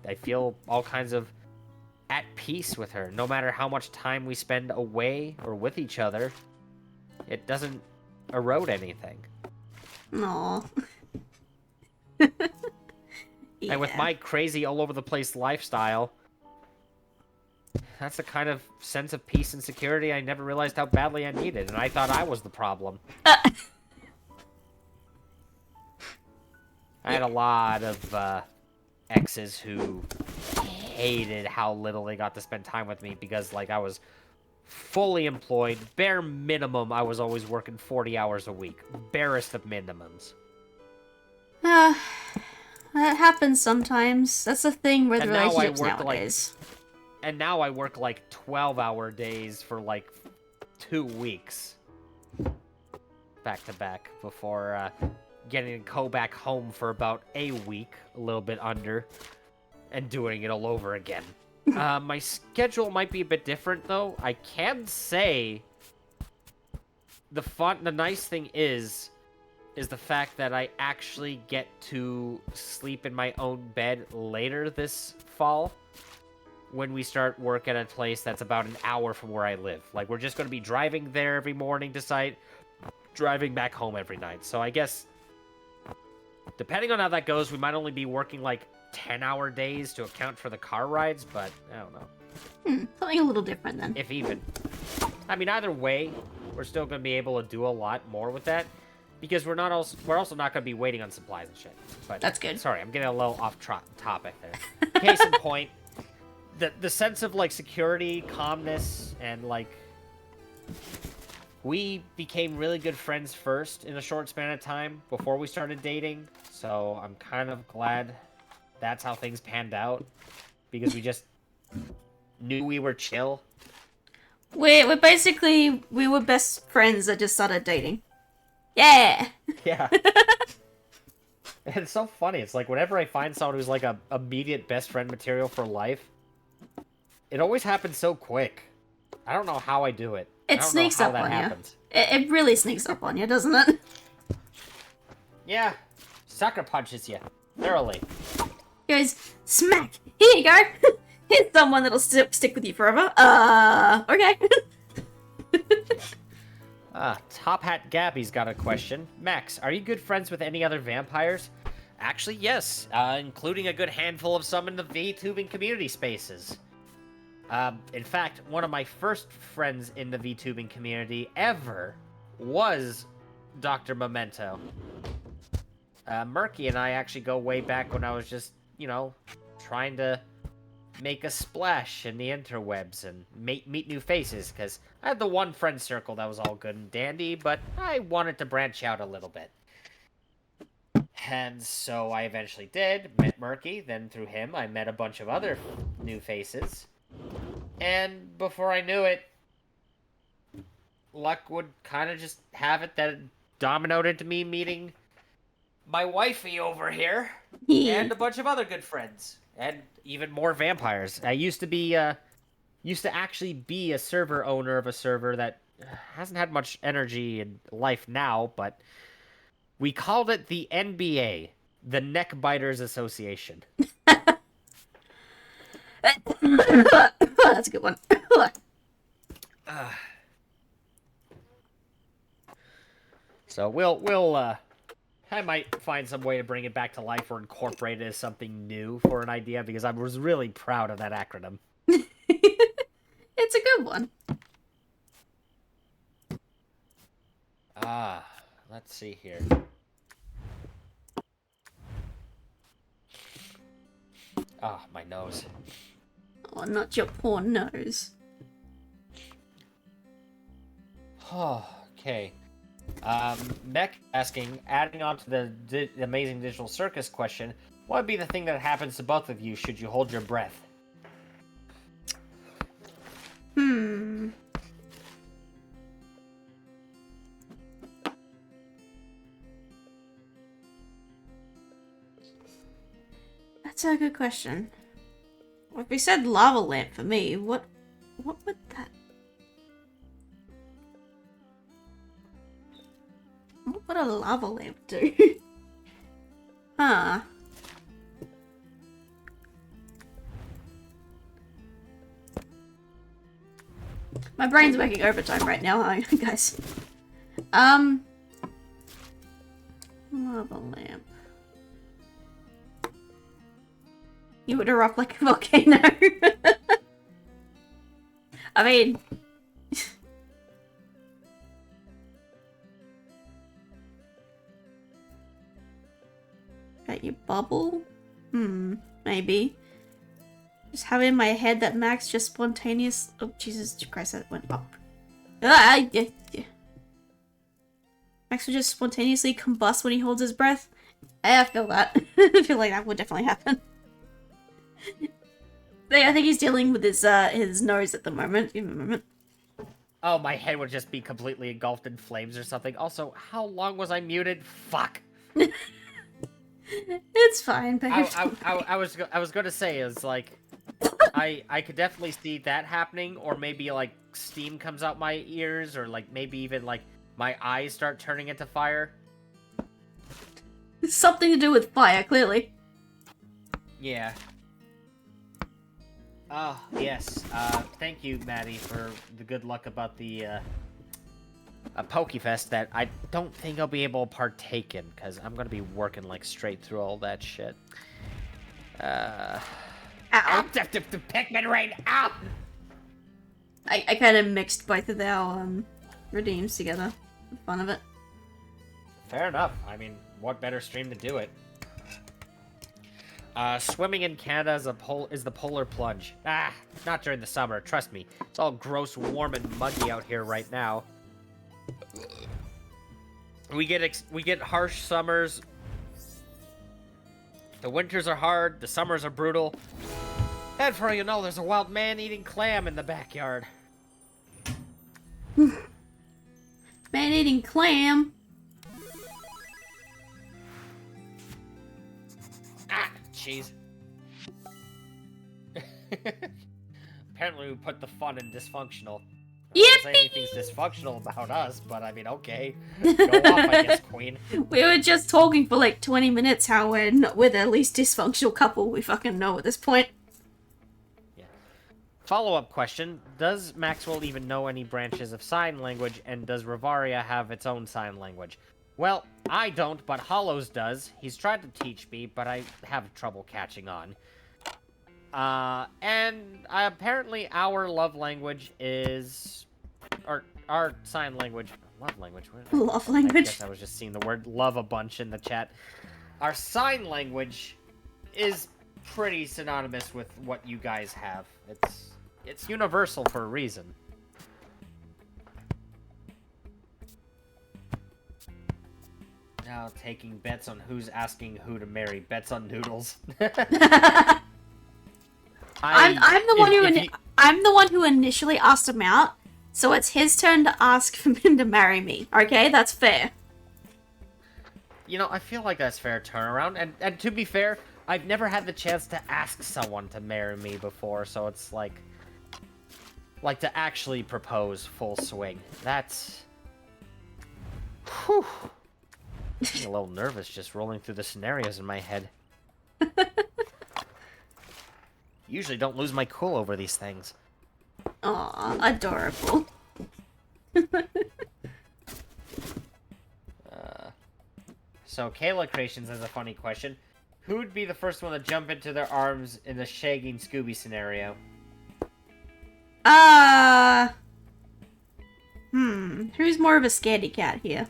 I feel all kinds of at peace with her. No matter how much time we spend away or with each other, it doesn't erode anything. Aw. Yeah. And with my crazy all over the place lifestyle, that's the kind of sense of peace and security I never realized how badly I needed, and I thought I was the problem. I had a lot of exes who hated how little they got to spend time with me because, like, I was fully employed. Bare minimum, I was always working 40 hours a week. Barest of minimums. That happens sometimes. That's the thing with And now I relationships work, nowadays. And now I work, like, 12-hour days for, like, 2 weeks. Back to back before, getting to go back home for about a week, a little bit under, and doing it all over again. My schedule might be a bit different, though. I can say the nice thing is the fact that I actually get to sleep in my own bed later this fall when we start work at a place that's about an hour from where I live. Like, we're just going to be driving there every morning to site, driving back home every night. So I guess, depending on how that goes, we might only be working, like, 10-hour days to account for the car rides, but I don't know. Something a little different then. If even. I mean, either way, we're still going to be able to do a lot more with that, because we're also not going to be waiting on supplies and shit. But that's good. Sorry, I'm getting a little off topic there. Case in point, the sense of, like, security, calmness, and, like, we became really good friends first in a short span of time before we started dating, so I'm kind of glad that's how things panned out, because we just knew we were chill. We were best friends that just started dating. Yeah! Yeah. And it's so funny. It's like, whenever I find someone who's, like, a immediate best friend material for life, it always happens so quick. I don't know how I do it. It sneaks up on you. It really sneaks up on you, doesn't it? Yeah. Sucker punches you. Thoroughly. Goes, smack! Here you go! Here's someone that'll stick with you forever. Okay. Top Hat Gabby's got a question. Max, are you good friends with any other vampires? Actually, yes, including a good handful of some in the VTubing community spaces. In fact, one of my first friends in the VTubing community ever was Dr. Memento. Murky and I actually go way back when I was just, you know, trying to make a splash in the interwebs and meet new faces, because I had the one friend circle that was all good and dandy, but I wanted to branch out a little bit. And so I eventually did, met Murky, then through him I met a bunch of other new faces. And before I knew it, luck would kind of just have it that it dominoed into me meeting my wifey over here, and a bunch of other good friends, and even more vampires. I used to actually be a server owner of a server that hasn't had much energy in life now, but we called it the NBA, the Neck Biters Association. That's a good one. So we'll I might find some way to bring it back to life or incorporate it as something new for an idea, because I was really proud of that acronym. It's a good one. Let's see here. Ah, my nose. Oh, not your poor nose. Okay. Mech asking, adding on to the Amazing Digital Circus question, what would be the thing that happens to both of you should you hold your breath? That's a good question. Well, if we said lava lamp for me, what would that... What would a lava lamp do? Huh. My brain's working overtime right now, guys. Lava lamp. You would erupt like a volcano. I mean... That you bubble? Maybe. Just have it in my head that Max just spontaneous... Oh, Jesus Christ, that went up. Yeah. Max would just spontaneously combust when he holds his breath. I feel that. I feel like that would definitely happen. I think he's dealing with his nose at the moment. Give him a moment. Oh, my head would just be completely engulfed in flames or something. Also, how long was I muted? Fuck. It's fine, babe. I was gonna say is like, I could definitely see that happening, or maybe like steam comes out my ears, or like maybe even like my eyes start turning into fire. It's something to do with fire, clearly. Yeah. Oh, yes. Thank you, Maddie, for the good luck about the Pokefest that I don't think I'll be able to partake in, because I'm going to be working, like, straight through all that shit. Ow. The Pikmin rain! Ow! I kind of mixed both of our redeems together. For the fun of it. Fair enough. I mean, what better stream to do it? Swimming in Canada is the polar plunge. Ah, not during the summer, trust me. It's all gross, warm, and muggy out here right now. We get harsh summers. The winters are hard, the summers are brutal. And for all you know, there's a wild man eating clam in the backyard. Man eating clam? Ah, jeez. Apparently we put the fun in dysfunctional. I don't say anything's dysfunctional about us, but I mean, okay. Go off, I guess, queen. We were just talking for like 20 minutes how we're the least dysfunctional couple we fucking know at this point. Yeah. Follow-up question. Does Maxwell even know any branches of sign language, and does Rivaria have its own sign language? Well, I don't, but Hollows does. He's tried to teach me, but I have trouble catching on. And apparently our love language is... Or our sign language... Love language? Love language? I guess I was just seeing the word love a bunch in the chat. Our sign language is pretty synonymous with what you guys have. It's universal for a reason. Now taking bets on who's asking who to marry. Bets on Noodles. I'm the one who initially asked him out, so it's his turn to ask for him to marry me. Okay, that's fair. You know, I feel like that's fair turnaround, and to be fair, I've never had the chance to ask someone to marry me before, so it's like to actually propose full swing. That's... Whew. I'm a little nervous just rolling through the scenarios in my head. Usually don't lose my cool over these things. Aw, adorable. So Kayla Creations has a funny question. Who'd be the first one to jump into their arms in the shagging Scooby scenario? Who's more of a scaredy cat here?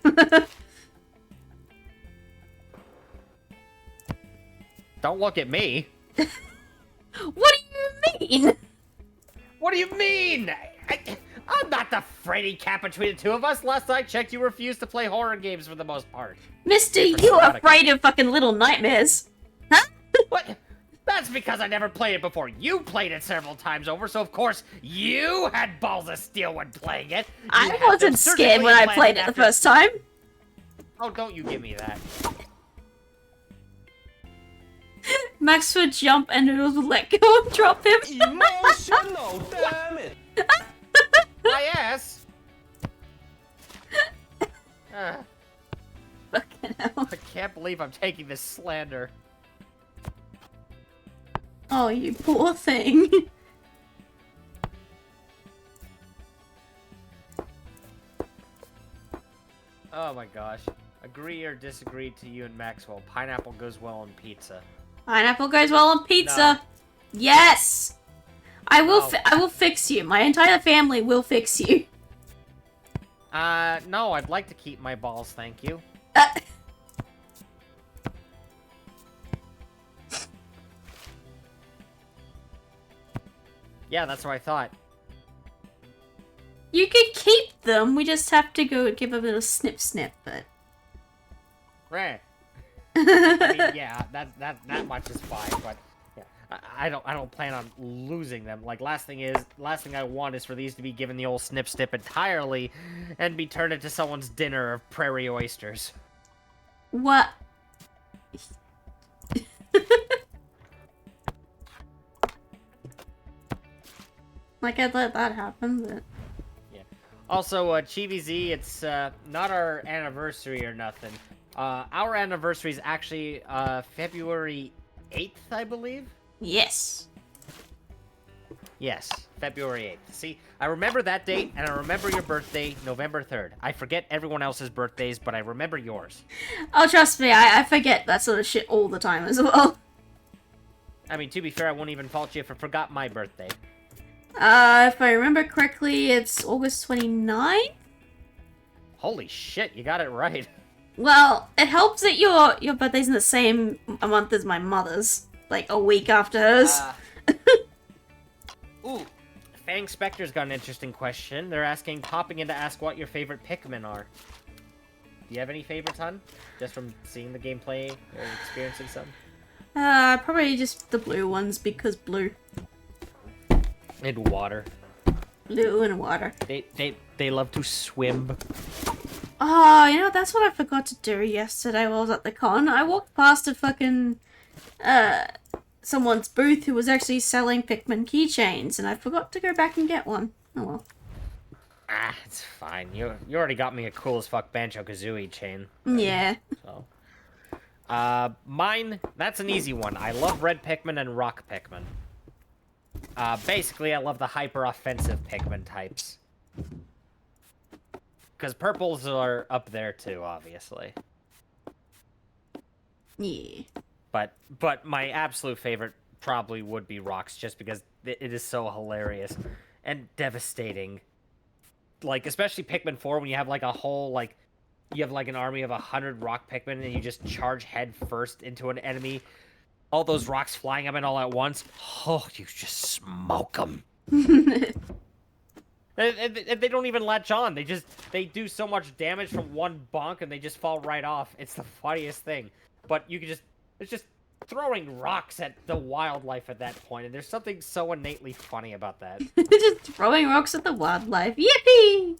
Don't look at me. What do you mean? What do you mean? I'm not the Freddy cat between the two of us. Last I checked, you refused to play horror games for the most part. Mister, Except for you are Subnautica. afraid of fucking Little Nightmares. Huh? What? That's because I never played it before. You played it several times over, so of course you had balls of steel when playing it. You I had wasn't them scared when surgically I played it the implanted first time. Oh, don't you give me that. Max would jump and Noodles would let go and drop him. Emotional, damn it! My ass. Fucking hell. I can't believe I'm taking this slander. Oh, you poor thing. Oh my gosh. Agree or disagree to you and Maxwell. Pineapple goes well on pizza. Pineapple goes well on pizza. No. Yes. I will. No. I will fix you. My entire family will fix you. No, I'd like to keep my balls, thank you. Yeah, that's what I thought. You could keep them. We just have to go give a little snip snip, but. Right. I mean, yeah, that much is fine, but yeah, I don't plan on losing them. Like last thing I want is for these to be given the old snip snip entirely, and be turned into someone's dinner of prairie oysters. What? Like I'd let that happen, but. Yeah. Also, Chibi Z, it's not our anniversary or nothing. Our anniversary is actually February 8th, I believe. Yes. Yes, February 8th. See, I remember that date, and I remember your birthday, November 3rd. I forget everyone else's birthdays, but I remember yours. Oh, trust me, I forget that sort of shit all the time as well. I mean, to be fair, I won't even fault you if I forgot my birthday. If I remember correctly, it's August 29th? Holy shit, you got it right. Well, it helps that your birthday's in the same month as my mother's. Like, a week after hers. Ooh, Fang Spectre's got an interesting question. They're popping in to ask what your favorite Pikmin are. Do you have any favorites, hon? Just from seeing the gameplay or experiencing some? Probably just the blue ones, because blue. And water. Blue and water. They love to swim. Oh, you know, that's what I forgot to do yesterday while I was at the con. I walked past a fucking, someone's booth who was actually selling Pikmin keychains, and I forgot to go back and get one. Oh well. Ah, it's fine. You already got me a cool as fuck Banjo-Kazooie chain. Yeah. So. Mine, that's an easy one. I love red Pikmin and rock Pikmin. Basically, I love the hyper-offensive Pikmin types. Because purples are up there too, obviously. Yeah. But my absolute favorite probably would be rocks, just because it is so hilarious and devastating. Like, especially Pikmin 4, when you have like a whole, like, you have like an army of 100 rock Pikmin and you just charge head first into an enemy. All those rocks flying up and all at once. Oh, you just smoke them. They don't even latch on. They do so much damage from one bonk and they just fall right off. It's the funniest thing. But it's just throwing rocks at the wildlife at that point, and there's something so innately funny about that. Just throwing rocks at the wildlife. Yippee!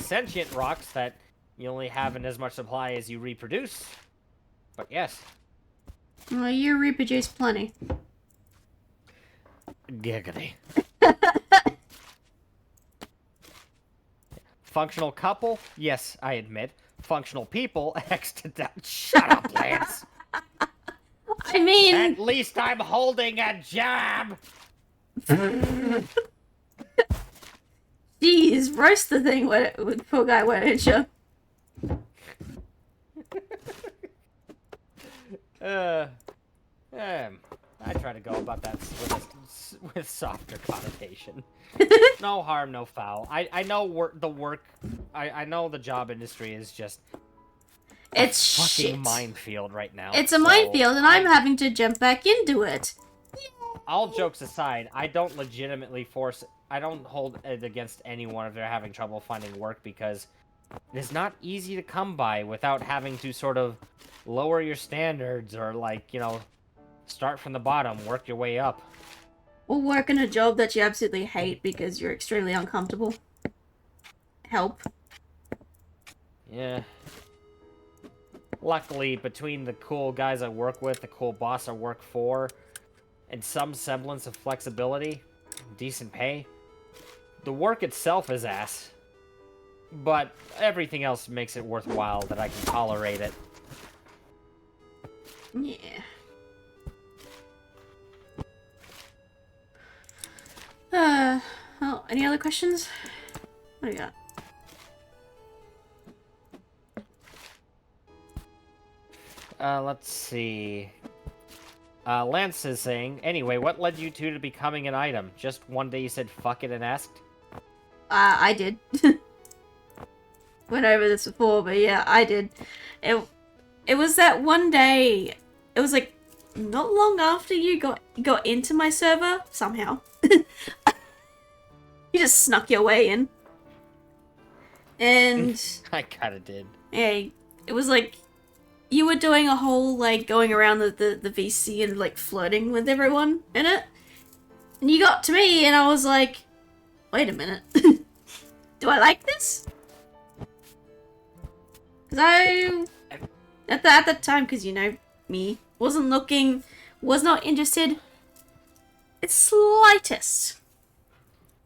Sentient rocks that you only have in as much supply as you reproduce. But yes. Well, you reproduce plenty. Giggity. Functional couple? Yes, I admit. Functional people? Shut up, Lance. I mean... At least I'm holding a job! Jeez, roast the thing with poor guy, why don't you? I try to go about that with softer connotation. No harm, no foul. I know I know the job industry is just It's fucking shit. minefield right now. It's a so minefield, and I'm having to jump back into it. All jokes aside, I don't legitimately I don't hold it against anyone if they're having trouble finding work, because it is not easy to come by without having to sort of lower your standards or, like, start from the bottom, work your way up. Or work in a job that you absolutely hate because you're extremely uncomfortable. Help. Yeah. Luckily, between the cool guys I work with, the cool boss I work for, and some semblance of flexibility, decent pay, the work itself is ass. But everything else makes it worthwhile that I can tolerate it. Yeah. Oh, any other questions? What do you got? Let's see. Lance is saying, anyway, what led you two to becoming an item? Just one day you said fuck it and asked? I did. Went over this before, but yeah, I did. It was that one day, it was like, not long after you got into my server, somehow. You just snuck your way in. And... I kinda did. Yeah, it was like, you were doing a whole, like, going around the VC and, like, flirting with everyone in it. And you got to me, and I was like, wait a minute. Do I like this? Because at that time, because, you know, me, wasn't looking, was not interested, it's slightest.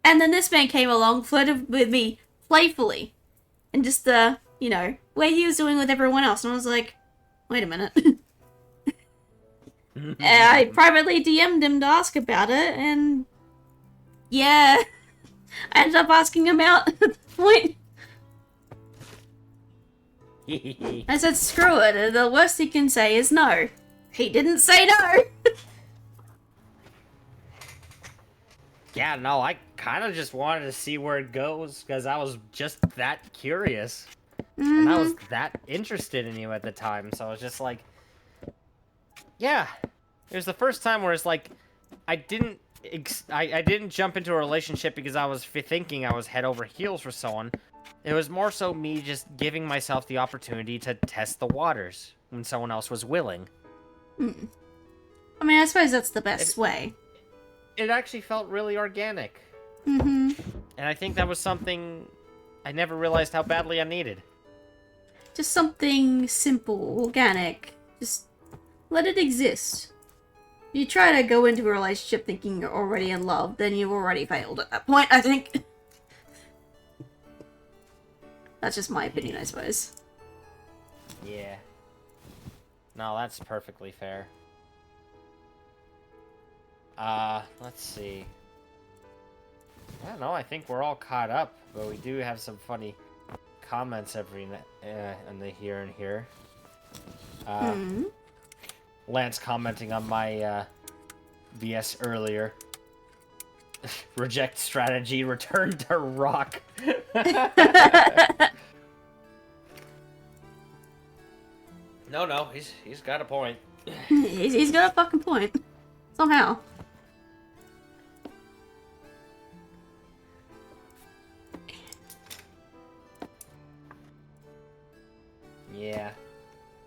And then this man came along, flirted with me playfully. And just, you know, where he was doing with everyone else. And I was like, wait a minute. And I privately DM'd him to ask about it, and yeah, I ended up asking him out at the point. I said, screw it, the worst he can say is no. He didn't say no. Yeah, no, I kind of just wanted to see where it goes, because I was just that curious. And I was that interested in you at the time, so I was just like, yeah. It was the first time where it's like, I didn't jump into a relationship because I was thinking I was head over heels for someone. It was more so me just giving myself the opportunity to test the waters when someone else was willing. I mean, I suppose that's the best way. It actually felt really organic. Mm-hmm. And I think that was something I never realized how badly I needed. Just something simple, organic. Just let it exist. If you try to go into a relationship thinking you're already in love, then you've already failed at that point, I think. That's just my opinion, I suppose. Yeah. No, that's perfectly fair. Let's see. I don't know, I think we're all caught up, but we do have some funny comments every in the here and here. Lance commenting on my BS earlier. Reject strategy, return to rock. No, he's got a point. He's got a fucking point. Somehow. Yeah.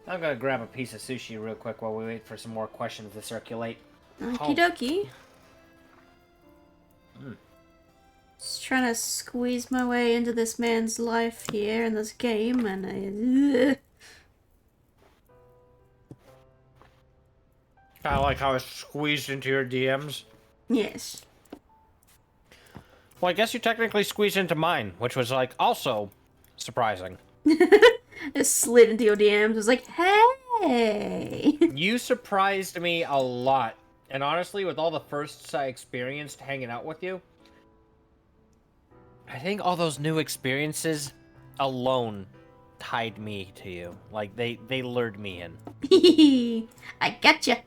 I'm gonna grab a piece of sushi real quick while we wait for some more questions to circulate. Okie dokie. Just trying to squeeze my way into this man's life here in this game, and I like how it's squeezed into your DMs. yes. Well, I guess you technically squeezed into mine, which was, like, also surprising. Just slid into your DMs. Was like, hey. You surprised me a lot. And honestly, with all the firsts I experienced hanging out with you, I think all those new experiences alone tied me to you. Like, they lured me in. I gotcha.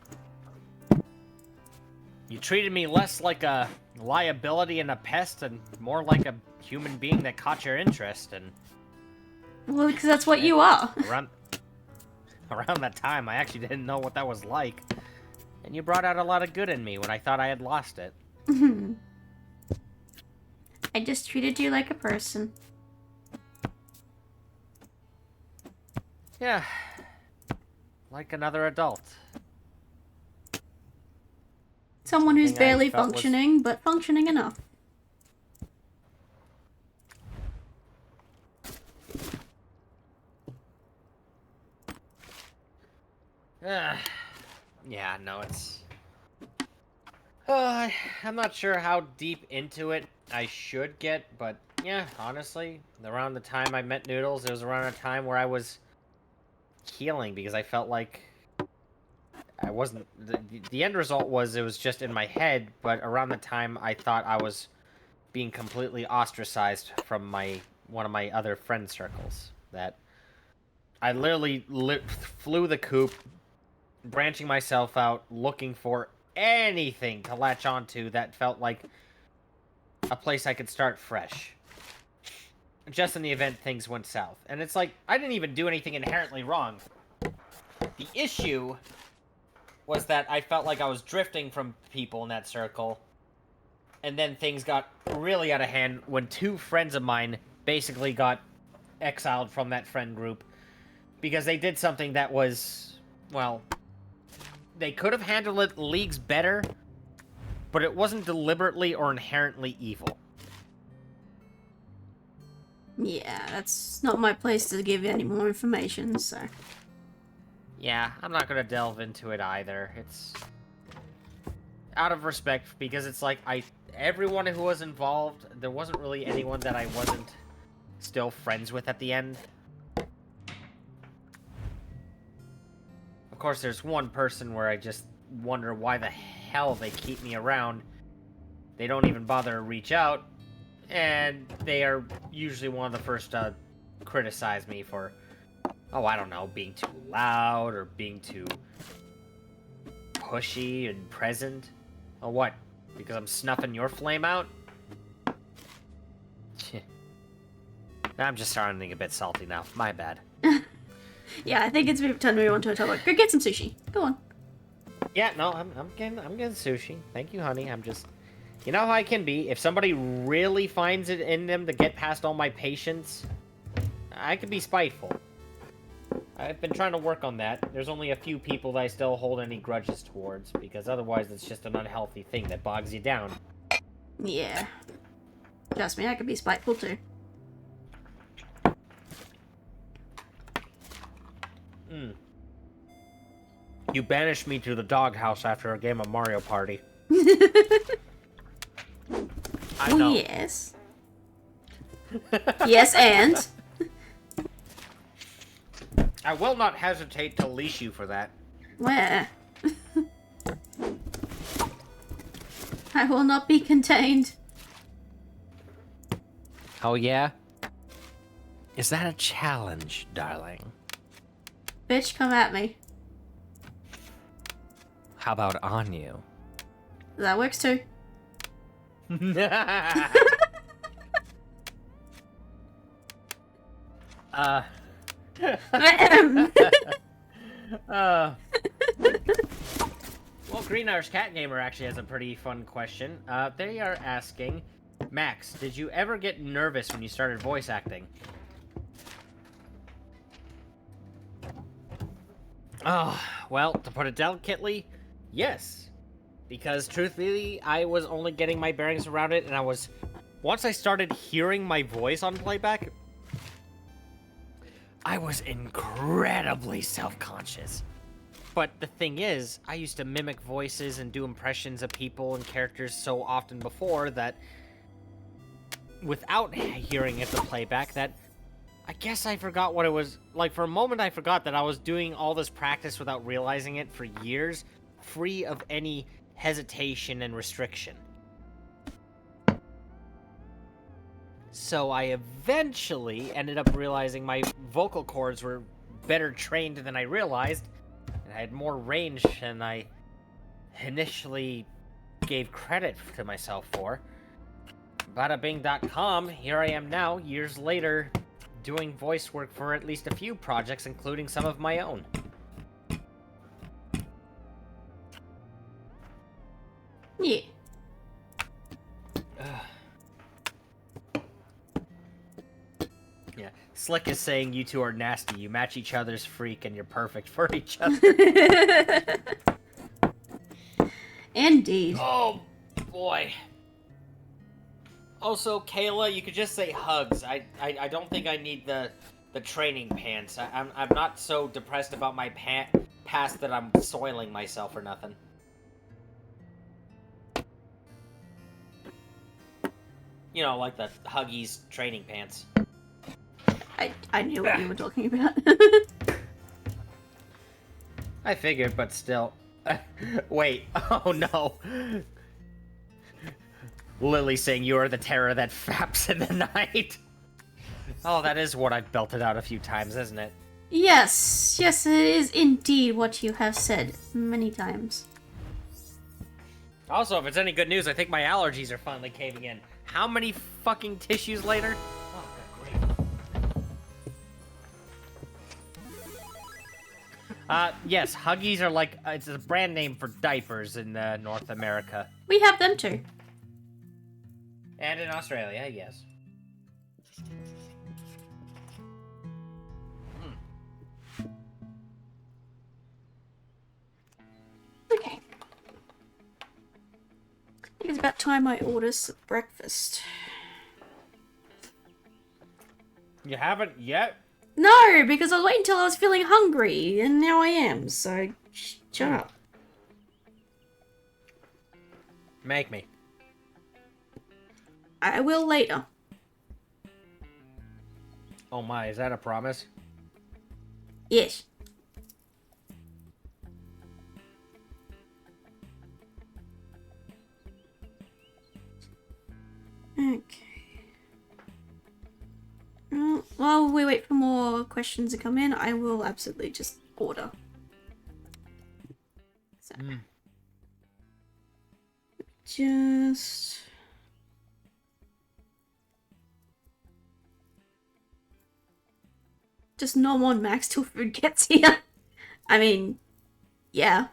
You treated me less like a liability and a pest and more like a human being that caught your interest, and Well, because that's what you are. around that time, I actually didn't know what that was like. And you brought out a lot of good in me when I thought I had lost it. I just treated you like a person. Yeah. Like another adult. Someone who's Something I barely felt was- functioning, but functioning enough. Yeah, no, it's... I'm not sure how deep into it I should get, but yeah, honestly, around the time I met Noodles, it was around a time where I was healing because I felt like I wasn't... The end result was it was just in my head, but around the time I thought I was being completely ostracized from one of my other friend circles, that I literally flew the coop, branching myself out, looking for anything to latch onto that felt like a place I could start fresh. Just in the event things went south. And it's like, I didn't even do anything inherently wrong. The issue was that I felt like I was drifting from people in that circle. And then things got really out of hand when two friends of mine basically got exiled from that friend group. Because they did something that was, well, they could have handled it leagues better, but it wasn't deliberately or inherently evil. Yeah, that's not my place to give you any more information, so... Yeah, I'm not gonna delve into it either. It's out of respect, because it's like, everyone who was involved, there wasn't really anyone that I wasn't still friends with at the end. Of course, there's one person where I just wonder why the hell they keep me around. They don't even bother to reach out, and they are usually one of the first to criticize me for, oh, I don't know, being too loud or being too pushy and present. Oh, what? Because I'm snuffing your flame out? I'm just starting a bit salty now. My bad. Yeah, I think it's time to move on to a topic. Go get some sushi. Go on. Yeah, no, I'm getting sushi. Thank you, honey. I'm just, you know how I can be. If somebody really finds it in them to get past all my patience, I could be spiteful. I've been trying to work on that. There's only a few people that I still hold any grudges towards, because otherwise it's just an unhealthy thing that bogs you down. Yeah. Trust me, I could be spiteful too. You banished me to the doghouse after a game of Mario Party. I know. Yes. Yes, and? I will not hesitate to leash you for that. Where? I will not be contained. Oh, yeah? Is that a challenge, darling? Bitch, come at me. How about on you? That works too. Well, Green Irish Cat Gamer actually has a pretty fun question. They are asking, Max, did you ever get nervous when you started voice acting? Oh, well, to put it delicately, yes. Because, truthfully, I was only getting my bearings around it, and once I started hearing my voice on playback, I was incredibly self-conscious. But the thing is, I used to mimic voices and do impressions of people and characters so often before that, without hearing it to playback, that I guess I forgot what it was. Like, for a moment, I forgot that I was doing all this practice without realizing it for years, free of any hesitation and restriction. So I eventually ended up realizing my vocal cords were better trained than I realized, and I had more range than I initially gave credit to myself for. Badabing.com, here I am now, years later, doing voice work for at least a few projects, including some of my own. Yeah, Slick is saying you two are nasty. You match each other's freak, and you're perfect for each other. Indeed. Oh, boy. Also, Kayla, you could just say hugs. I don't think I need the training pants. I'm not so depressed about my past that I'm soiling myself or nothing. You know, like the Huggies training pants. I knew what you were talking about. I figured, but still. Wait, oh no. Lily saying you are the terror that faps in the night. Oh, that is what I've belted out a few times, isn't it? Yes, it is indeed what you have said many times. Also, if it's any good news, I think my allergies are finally caving in. How many fucking tissues later? Oh, great. Yes, Huggies are like, it's a brand name for diapers in North America. We have them too. And in Australia, yes. Okay. I think it's about time I order some breakfast. You haven't yet? No, because I was waiting until I was feeling hungry, and now I am, so shut up. Make me. I will later. Oh my, is that a promise? Yes. Okay. While we wait for more questions to come in, I will absolutely just order. So. Just nom on Max till food gets here. I mean, yeah.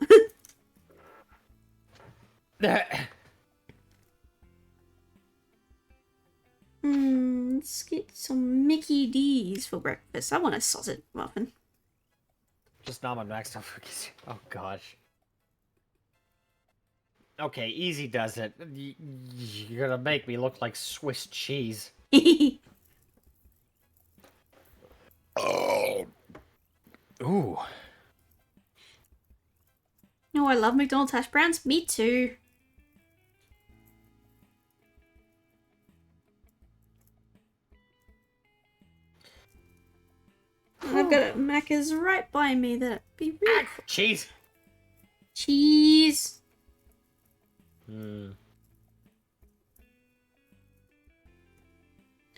Let's get some Mickey D's for breakfast. I want a sausage muffin. Just nom on Max. Oh gosh. Okay, easy does it. You're gonna make me look like Swiss cheese. Oh. Ooh. Oh, I love McDonald's hash browns. Me too. I've got a Macca's right by me. That'd be really cool. Cheese. Cheese.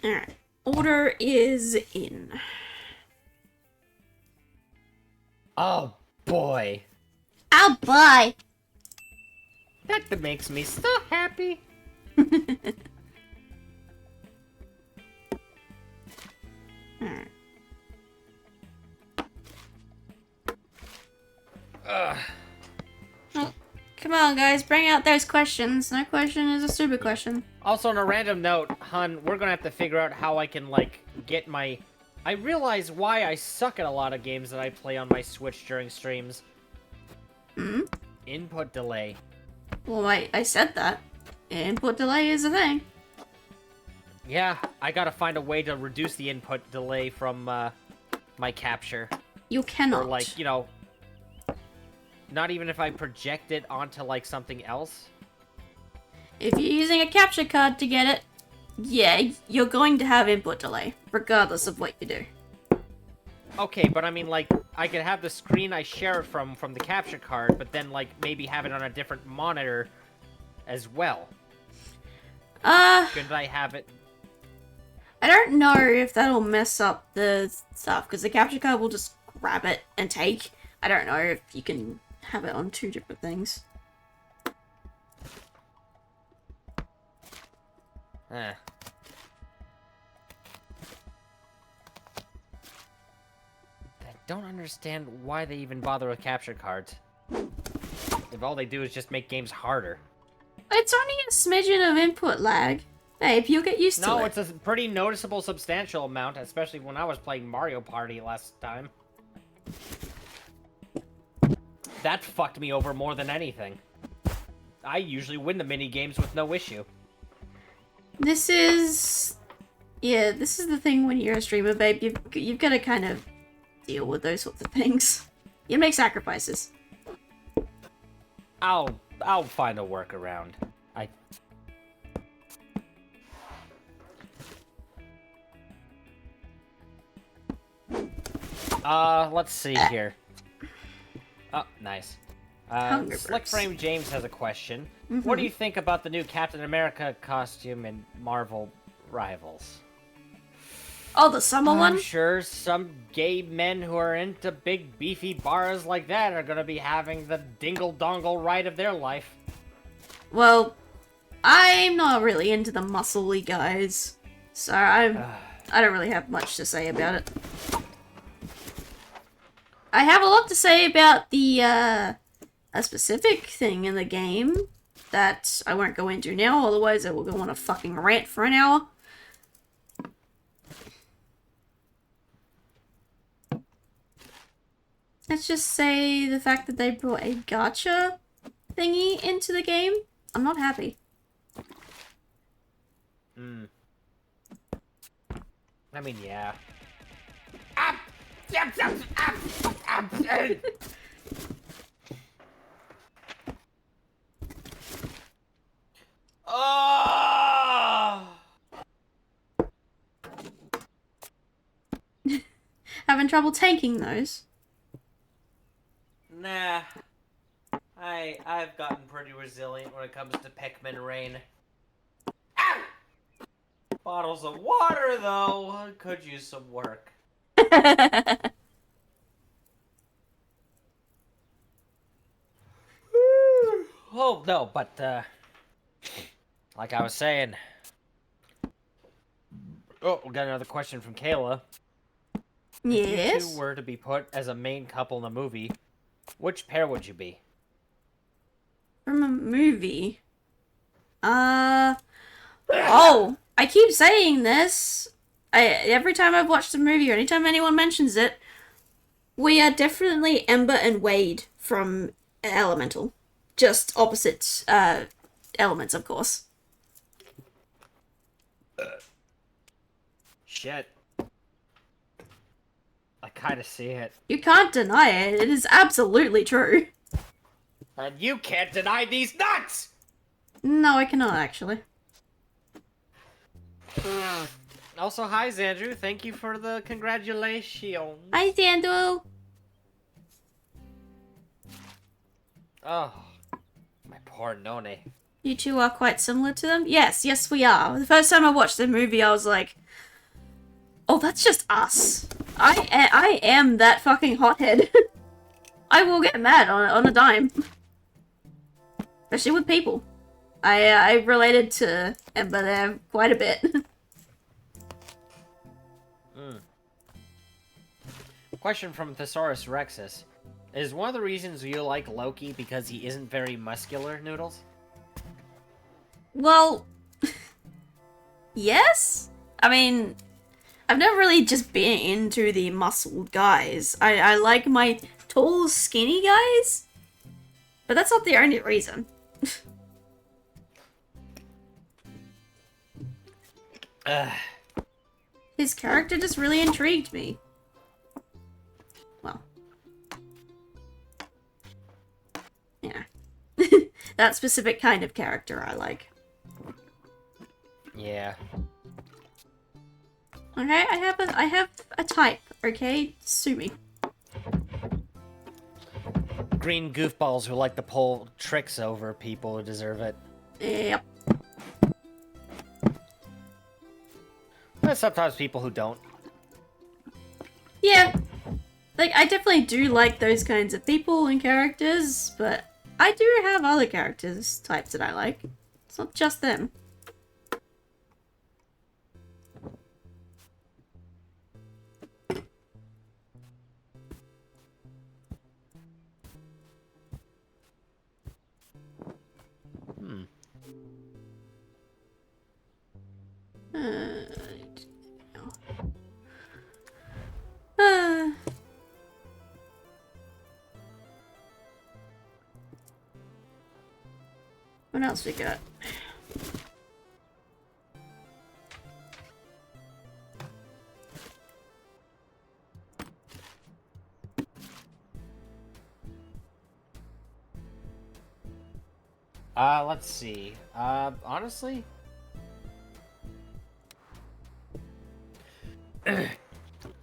Alright. Order is in. Oh boy. Oh boy. That makes me so happy. Alright. Well, come on, guys, bring out those questions. No question is a stupid question. Also, on a random note, hun, we're gonna have to figure out how I can, like, get my... I realize why I suck at a lot of games that I play on my Switch during streams. Input delay. Well, I said that. Input delay is a thing. Yeah, I gotta find a way to reduce the input delay from, my capture. You cannot. Or, like, you know... Not even if I project it onto, like, something else? If you're using a capture card to get it, yeah, you're going to have input delay, regardless of what you do. Okay, but I mean, like, I could have the screen I share it from the capture card, but then, like, maybe have it on a different monitor as well. Couldn't I have it? I don't know if that'll mess up the stuff, because the capture card will just grab it and take. I don't know if you can have it on two different things. I don't understand why they even bother with capture cards. If all they do is just make games harder. It's only a smidgen of input lag. Babe, you'll get used to No, it. it's a pretty noticeable, substantial amount, especially when I was playing Mario Party last time. That fucked me over more than anything. I usually win the mini games with no issue. This is the thing when you're a streamer, babe. You've got to kind of deal with those sorts of things. You make sacrifices. I'll find a workaround. Let's see here. Oh, nice. Slick Frame James has a question. What do you think about the new Captain America costume in Marvel Rivals? Oh, the summer one? I'm sure some gay men who are into big beefy bars like that are gonna be having the dingle-dongle ride of their life. Well, I'm not really into the muscly guys, so I don't really have much to say about it. I have a lot to say about the a specific thing in the game that I won't go into now, otherwise I will go on a fucking rant for an hour. Let's just say the fact that they brought a gacha thingy into the game, I'm not happy. I mean, yeah. Oh! Having trouble tanking those? Nah. I've gotten pretty resilient when it comes to Pikmin rain. Ah! Bottles of water, though, could use some work. Oh, no, but, like I was saying... Oh, we got another question from Kayla. If you Yes? two were to be put as a main couple in a movie, which pair would you be? From a movie? Oh, I keep saying this. Every time I've watched a movie or anytime anyone mentions it, we are definitely Ember and Wade from Elemental. Just opposite, elements, of course. Shit. I kinda see it. You can't deny it. It is absolutely true. And you can't deny these nuts! No, I cannot, actually. Also, hi, Xandru. Thank you for the congratulations. Hi, Xandu. Oh, my poor None. You two are quite similar to them? Yes, we are. The first time I watched the movie, I was like, oh, that's just us. I am that fucking hothead. I will get mad on a dime. Especially with people. I related to Ember there quite a bit. Question from Thesaurus Rexus. Is one of the reasons you like Loki because he isn't very muscular, Noodles? Well, yes? I mean, I've never really just been into the muscled guys. I like my tall, skinny guys. But that's not the only reason. His character just really intrigued me. Well. Yeah. That specific kind of character I like. Yeah. Okay, I have a type, okay? Sue me. Green goofballs who like to pull tricks over people who deserve it. Yep. There's sometimes people who don't. Yeah. Like, I definitely do like those kinds of people and characters, but I do have other characters types that I like. It's not just them. Uh, uh, what else we got? Let's see. Honestly?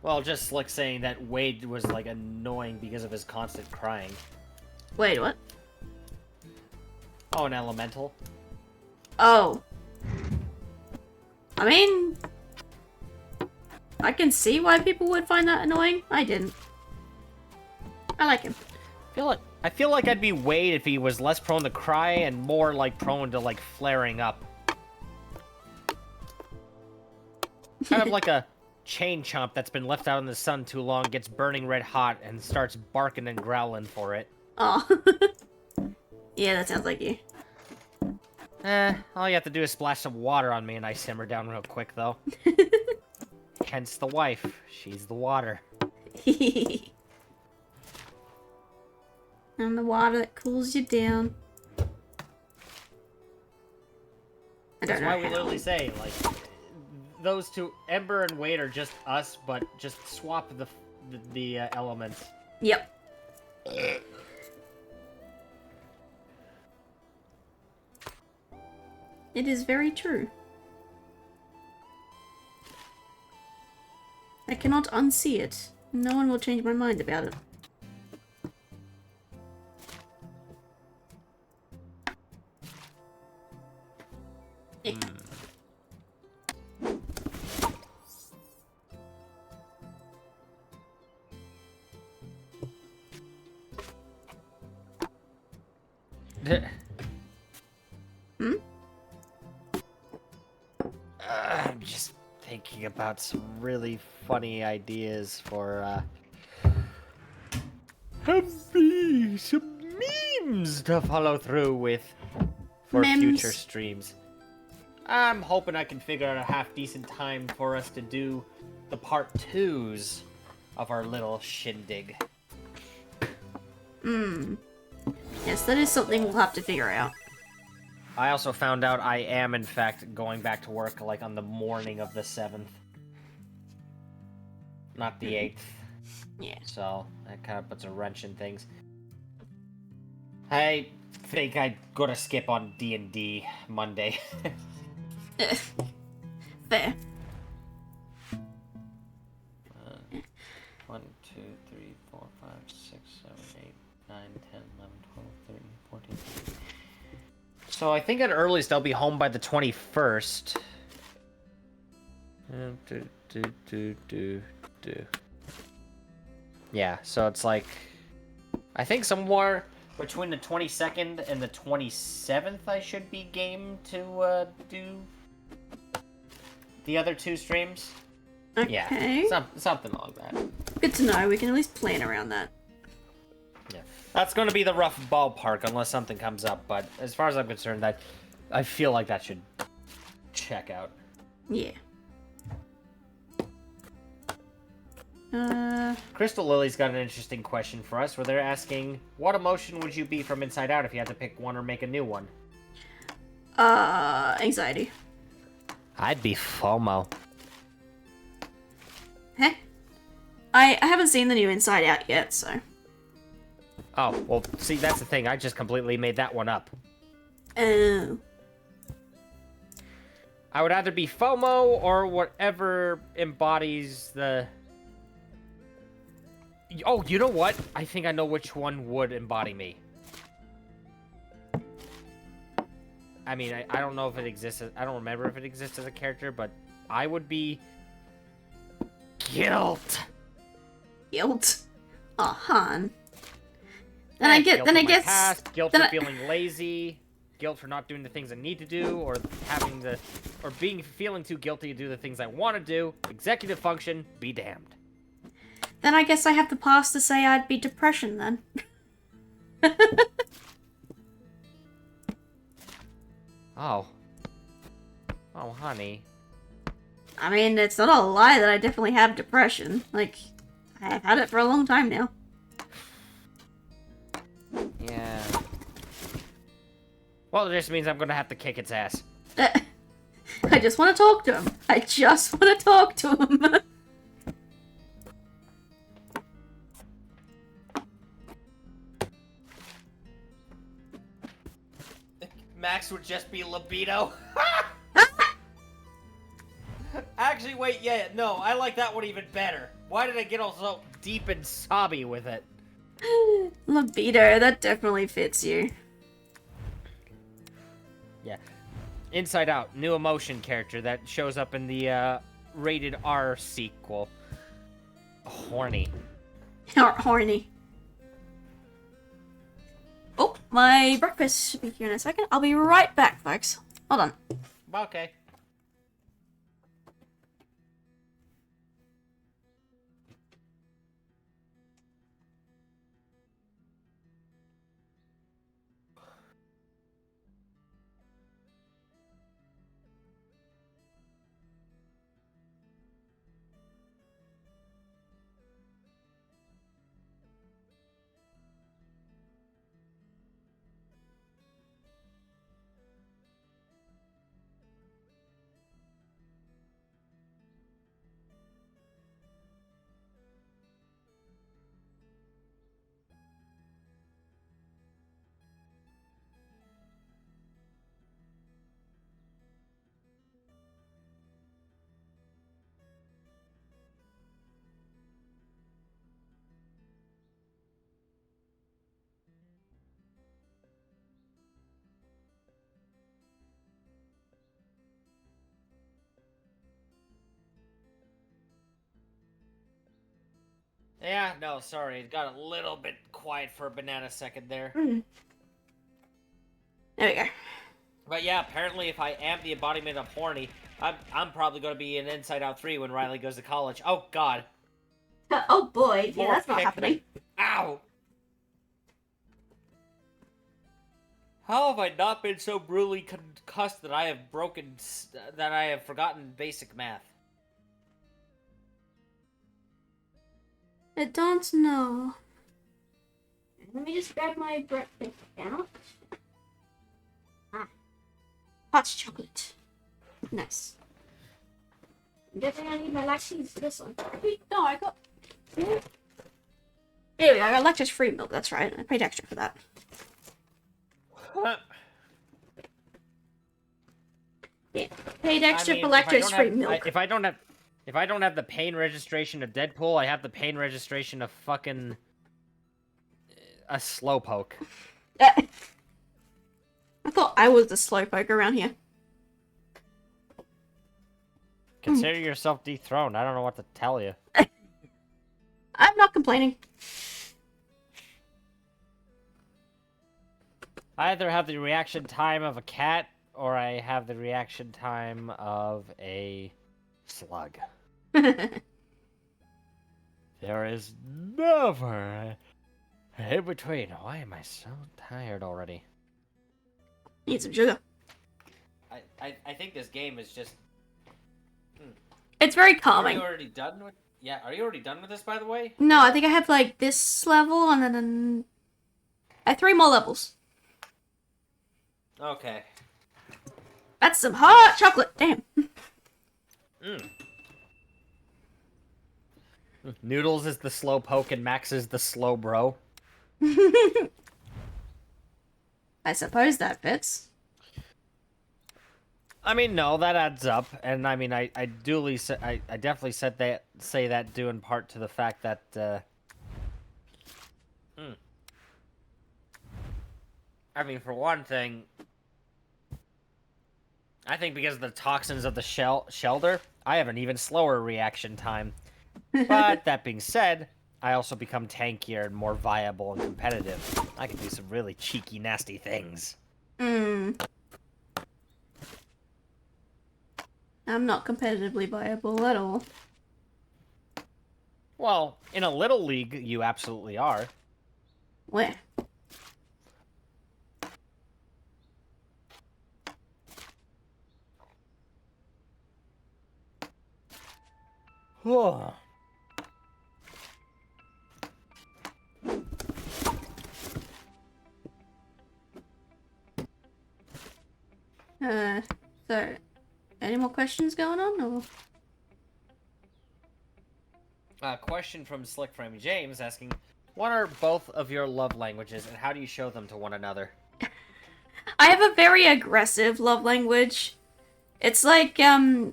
Well, just like saying that Wade was like annoying because of his constant crying. Wait, what? Oh, an elemental? Oh. I mean, I can see why people would find that annoying. I didn't. I like him. I feel like I'd be Wade if he was less prone to cry and more like prone to like flaring up. Kind of like a chain chomp that's been left out in the sun too long, gets burning red hot, and starts barking and growling for it. Oh. Yeah, that sounds like you. All you have to do is splash some water on me and I simmer down real quick, though. Hence the wife. She's the water. And the water that cools you down. I don't That's know why we how. literally say, like, those two, Ember and Wade, are just us, but just swap the elements. Yep. It is very true. I cannot unsee it. No one will change my mind about it. Hmm? I'm just thinking about some really funny ideas for, maybe some memes to follow through with for Memes. future streams. I'm hoping I can figure out a half-decent time for us to do the part 2s of our little shindig. Yes, that is something we'll have to figure out. I also found out I am, in fact, going back to work, like, on the morning of the 7th. Not the 8th. Yeah. So, that kind of puts a wrench in things. I think I'd go to skip on D&D Monday. Fair. 1, 2, 3, 4, 5, 6, 7, 8, 9, 10, 11, 12, 13, 14. So I think at earliest I'll be home by the 21st. Yeah, so it's like, I think somewhere between the 22nd and the 27th I should be game to do the other 2 streams. Okay. Yeah, something like that. Good to know. We can at least plan around that. Yeah, that's going to be the rough ballpark unless something comes up. But as far as I'm concerned, I feel like that should check out. Yeah. Crystal Lily's got an interesting question for us, where they're asking, what emotion would you be from Inside Out if you had to pick one or make a new one? Anxiety. I'd be FOMO. Heh? I haven't seen the new Inside Out yet, so. Oh, well, see, that's the thing. I just completely made that one up. Oh. I would either be FOMO or whatever embodies the... Oh, you know what? I think I know which one would embody me. I mean, I don't know if it exists. I don't remember if it exists as a character, but I would be... Guilt. Guilt? Oh, hon. Then I guess. Past, guilt for feeling lazy, guilt for not doing the things I need to do, or feeling too guilty to do the things I want to do. Executive function, be damned. Then I guess I have the pass to say I'd be depression then. Oh. Oh, honey. I mean, it's not a lie that I definitely have depression. Like, I've had it for a long time now. Yeah. Well, it just means I'm gonna have to kick its ass. I just want to talk to him. I just want to talk to him. Max would just be libido. Actually, wait, yeah, no, I like that one even better. Why did I get all so deep and sobby with it? Libido, that definitely fits you. Yeah. Inside Out, new emotion character that shows up in the rated R sequel. Horny. Horny. Oh, my breakfast should be here in a second. I'll be right back, folks. Hold on. Okay. Yeah, no, sorry. It got a little bit quiet for a banana second there. There we go. But yeah, apparently if I am the embodiment of horny, I'm probably going to be in Inside Out 3 when Riley goes to college. Oh, God. Oh boy, yeah, More that's not kick happening. me. Ow! How have I not been so brutally concussed that I have that I have forgotten basic math? I don't know. Let me just grab my breakfast sandwich. Hot chocolate. Nice. I'm guessing I need my lactose for this one. Wait, no, I got... Here we go, I got lactose-free milk, that's right. I paid extra for that. Yeah, paid extra for lactose-free milk. If I don't have the pain registration of Deadpool, I have the pain registration of fucking a slowpoke. I thought I was the slowpoke around here. Consider yourself dethroned. I don't know what to tell you. I'm not complaining. I either have the reaction time of a cat, or I have the reaction time of a slug. There is never in between. Why am I so tired already? Need some sugar. I think this game is just... It's very Are calming. you already done with... Yeah, are you already done with this, by the way? No, I think I have like this level and then I have 3 more levels. Okay. That's some hot chocolate. Damn. Noodles is the slow poke and Max is the slow bro. I suppose that fits. I mean, no, that adds up, and I mean, I definitely say that due in part to the fact that, I mean, for one thing, I think because of the toxins of the shelter, I have an even slower reaction time. But that being said, I also become tankier and more viable and competitive. I can do some really cheeky, nasty things. I'm not competitively viable at all. Well, in a little league, you absolutely are. Where? Oh. So, any more questions going on, or? A question from Slick Frame James asking, what are both of your love languages and how do you show them to one another? I have a very aggressive love language. It's like how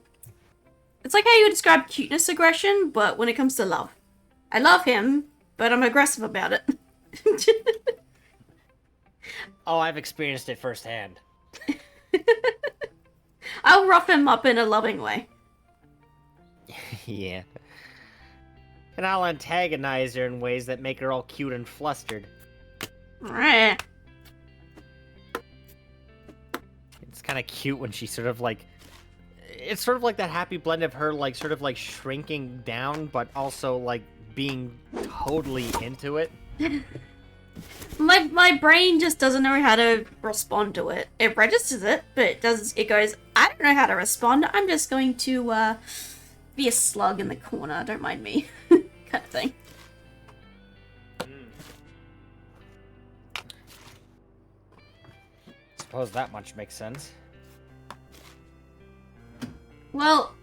you describe cuteness aggression, but when it comes to love. I love him, but I'm aggressive about it. Oh, I've experienced it firsthand. I'll rough him up in a loving way. Yeah. And I'll antagonize her in ways that make her all cute and flustered. Meh. It's kind of cute when she sort of like... It's sort of like that happy blend of her, like, sort of like shrinking down, but also, like, being totally into it. My brain just doesn't know how to respond to it. It registers it, but it goes, I don't know how to respond. I'm just going to be a slug in the corner. Don't mind me. Kind of thing. Suppose that much makes sense. Well,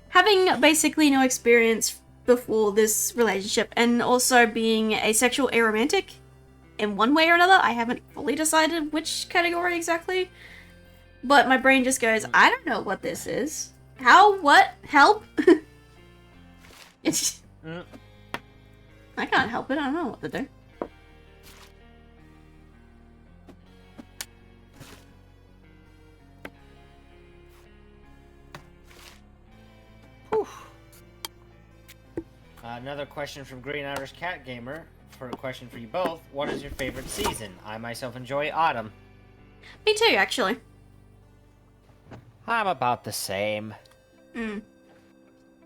having basically no experience before this relationship, and also being asexual aromantic in one way or another, I haven't fully decided which category exactly. But my brain just goes, I don't know what this is. How? What? Help? It's... I can't help it. I don't know what to do. Whew. Another question from Green Irish Cat Gamer. For a question for you both, what is your favorite season? I myself enjoy autumn. Me too, actually. I'm about the same. Mm.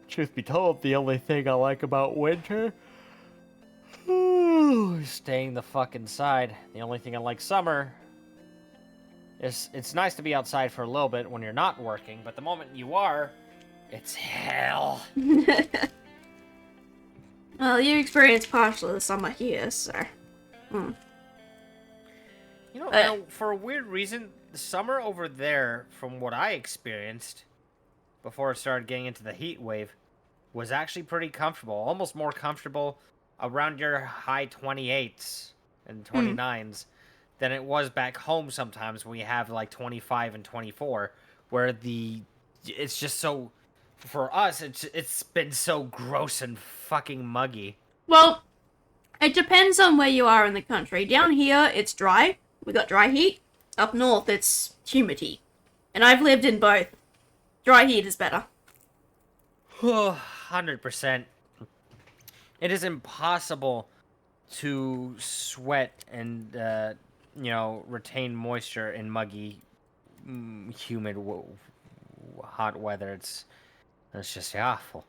Truth be told, the only thing I like about winter is staying the fuck inside. The only thing I like summer is it's nice to be outside for a little bit when you're not working, but the moment you are, it's hell. Well, you experienced partially the summer here, so... You know, for a weird reason, the summer over there, from what I experienced before it started getting into the heat wave, was actually pretty comfortable. Almost more comfortable around your high 28s and 29s than it was back home sometimes when you have like 25 and 24, where it's just so... For us, it's been so gross and fucking muggy. Well, it depends on where you are in the country. Down here, it's dry. We got dry heat. Up north, it's humid heat. And I've lived in both. Dry heat is better. 100%. It is impossible to sweat and, retain moisture in muggy, humid, hot weather. It's just awful.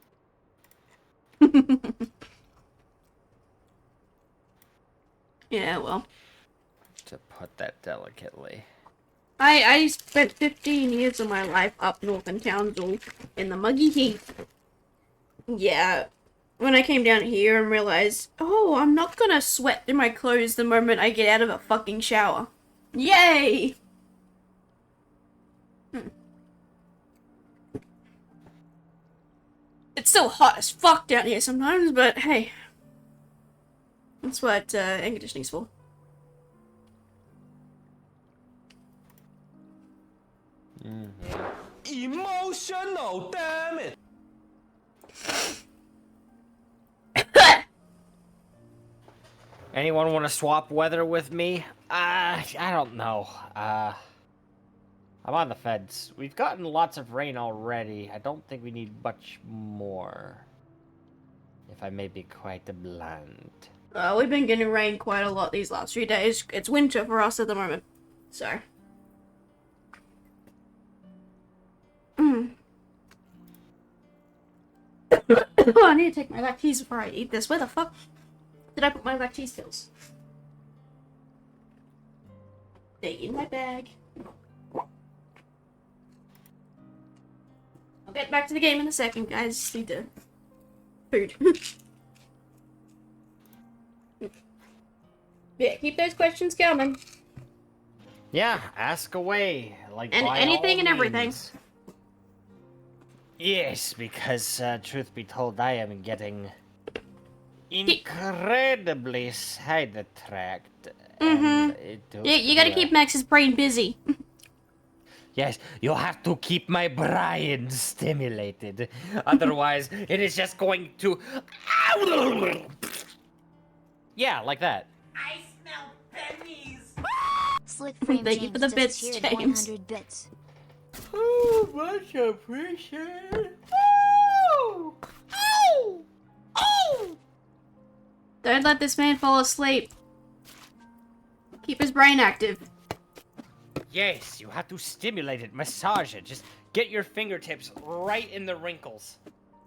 Yeah, well. To put that delicately. I spent 15 years of my life up north in Townsville in the muggy heat. Yeah. When I came down here and realized, oh, I'm not gonna sweat in my clothes the moment I get out of a fucking shower. Yay! It's still hot as fuck down here sometimes, but hey. That's what air conditioning's for. Emotional, damn it! Anyone want to swap weather with me? I don't know. I'm on the fence. We've gotten lots of rain already. I don't think we need much more. If I may be quite blunt. We've been getting rain quite a lot these last few days. It's winter for us at the moment. So. Oh, I need to take my lactase before I eat this. Where the fuck did I put my lactase pills? They in my bag. Oh, get back to the game in a second, guys. Just need to... food. Yeah, keep those questions coming. Yeah, ask away. Like, And by anything all and everything. means. Yes, because, truth be told, I am getting incredibly sidetracked. And Yeah, you gotta keep Max's brain busy. Yes, you have to keep my brain stimulated. Otherwise, it is just going to... Yeah, like that. I smell pennies. Slick Frame Thank you for the James bits, just tiered James. 100 bits. Oh, much appreciated. Oh! Oh! Oh! Don't let this man fall asleep. Keep his brain active. Yes, you have to stimulate it, massage it. Just get your fingertips right in the wrinkles.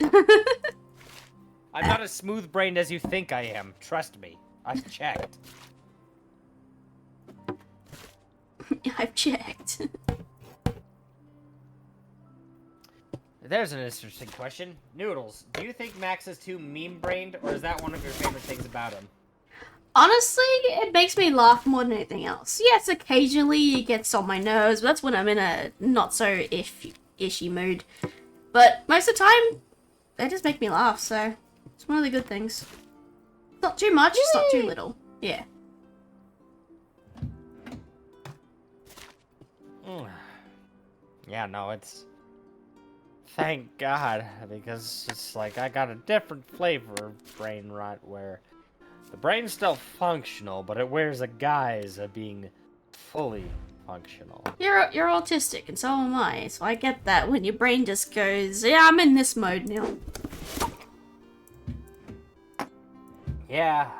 I'm not as smooth-brained as you think I am. Trust me. I've checked. I've checked. There's an interesting question. Noodles, do you think Max is too meme-brained, or is that one of your favorite things about him? Honestly, it makes me laugh more than anything else. Yes, occasionally it gets on my nerves, but that's when I'm in a not-so-ishy mood. But most of the time, they just make me laugh, so it's one of the good things. It's not too much, it's not too little. Yeah. Yeah, no, it's... Thank God, because it's like I got a different flavor of brain rot where the brain's still functional, but it wears a guise of being fully functional. You're autistic, and so am I, so I get that when your brain just goes, yeah, I'm in this mode now. Yeah.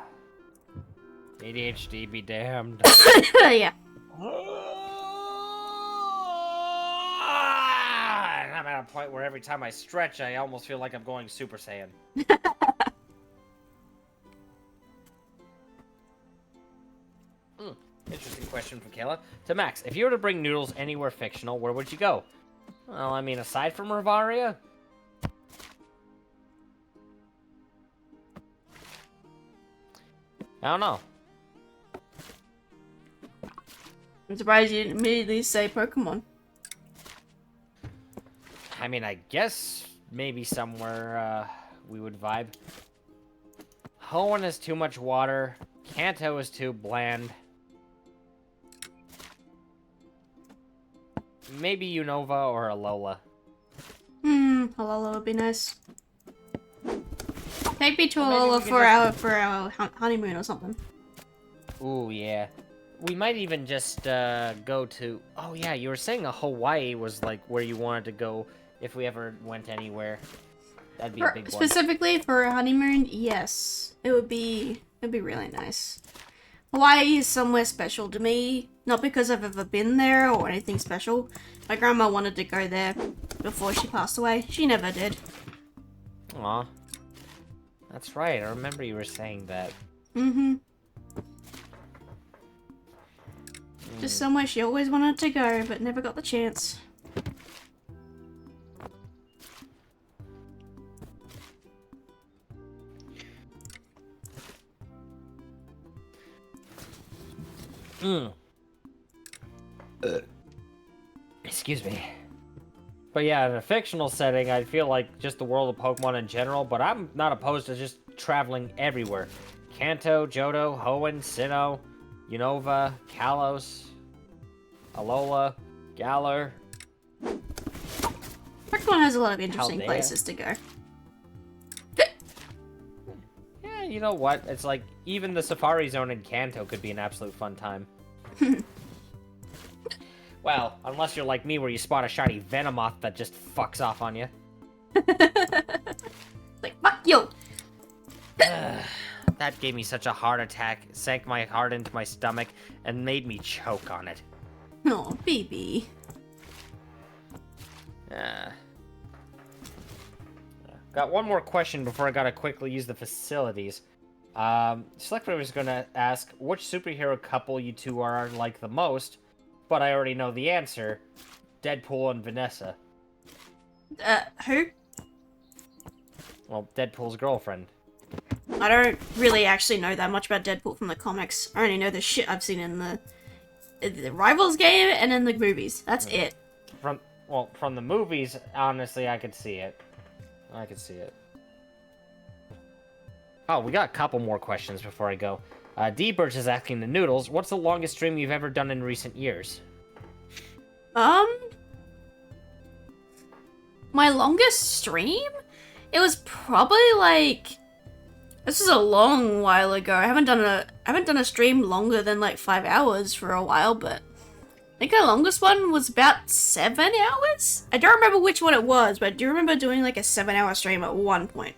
ADHD be damned. Yeah. And I'm at a point where every time I stretch, I almost feel like I'm going Super Saiyan. Interesting question from Kayla. To Max, if you were to bring Noodles anywhere fictional, where would you go? Well, I mean, aside from Rivaria? I don't know. I'm surprised you didn't immediately say Pokemon. I mean, I guess maybe somewhere we would vibe. Hoenn is too much water. Kanto is too bland. Maybe Unova or Alola. Alola would be nice. Take me to Or maybe Alola we could for our honeymoon or something. Ooh, yeah. We might even just go to... Oh, yeah, you were saying Hawaii was, like, where you wanted to go if we ever went anywhere. That'd be a big one. Specifically for a honeymoon, yes. It'd be really nice. Hawaii is somewhere special to me. Not because I've ever been there or anything special. My grandma wanted to go there before she passed away. She never did. Aw. That's right, I remember you were saying that. Just somewhere she always wanted to go, but never got the chance. Excuse me. But yeah, in a fictional setting, I feel like just the world of Pokemon in general, but I'm not opposed to just traveling everywhere. Kanto, Johto, Hoenn, Sinnoh, Unova, Kalos, Alola, Galar. Pokemon has a lot of interesting Paldea. places to go. Yeah, you know what? It's like, even the Safari Zone in Kanto could be an absolute fun time. Well, unless you're like me where you spot a shiny Venomoth that just fucks off on you. Like, fuck you! That gave me such a heart attack, sank my heart into my stomach, and made me choke on it. Oh, baby. Got one more question before I gotta quickly use the facilities. Selector was gonna ask which superhero couple you two are like the most, but I already know the answer. Deadpool and Vanessa. Who? Well, Deadpool's girlfriend. I don't really actually know that much about Deadpool from the comics. I only know the shit I've seen in the Rivals game and in the movies. That's it. From the movies, honestly, I could see it. I could see it. Oh, we got a couple more questions before I go. D-Birch is asking the Noodles, what's the longest stream you've ever done in recent years? My longest stream? It was probably like... This is a long while ago. I haven't done a stream longer than like 5 hours for a while, but I think the longest one was about 7 hours? I don't remember which one it was, but I do remember doing like a 7-hour stream at one point.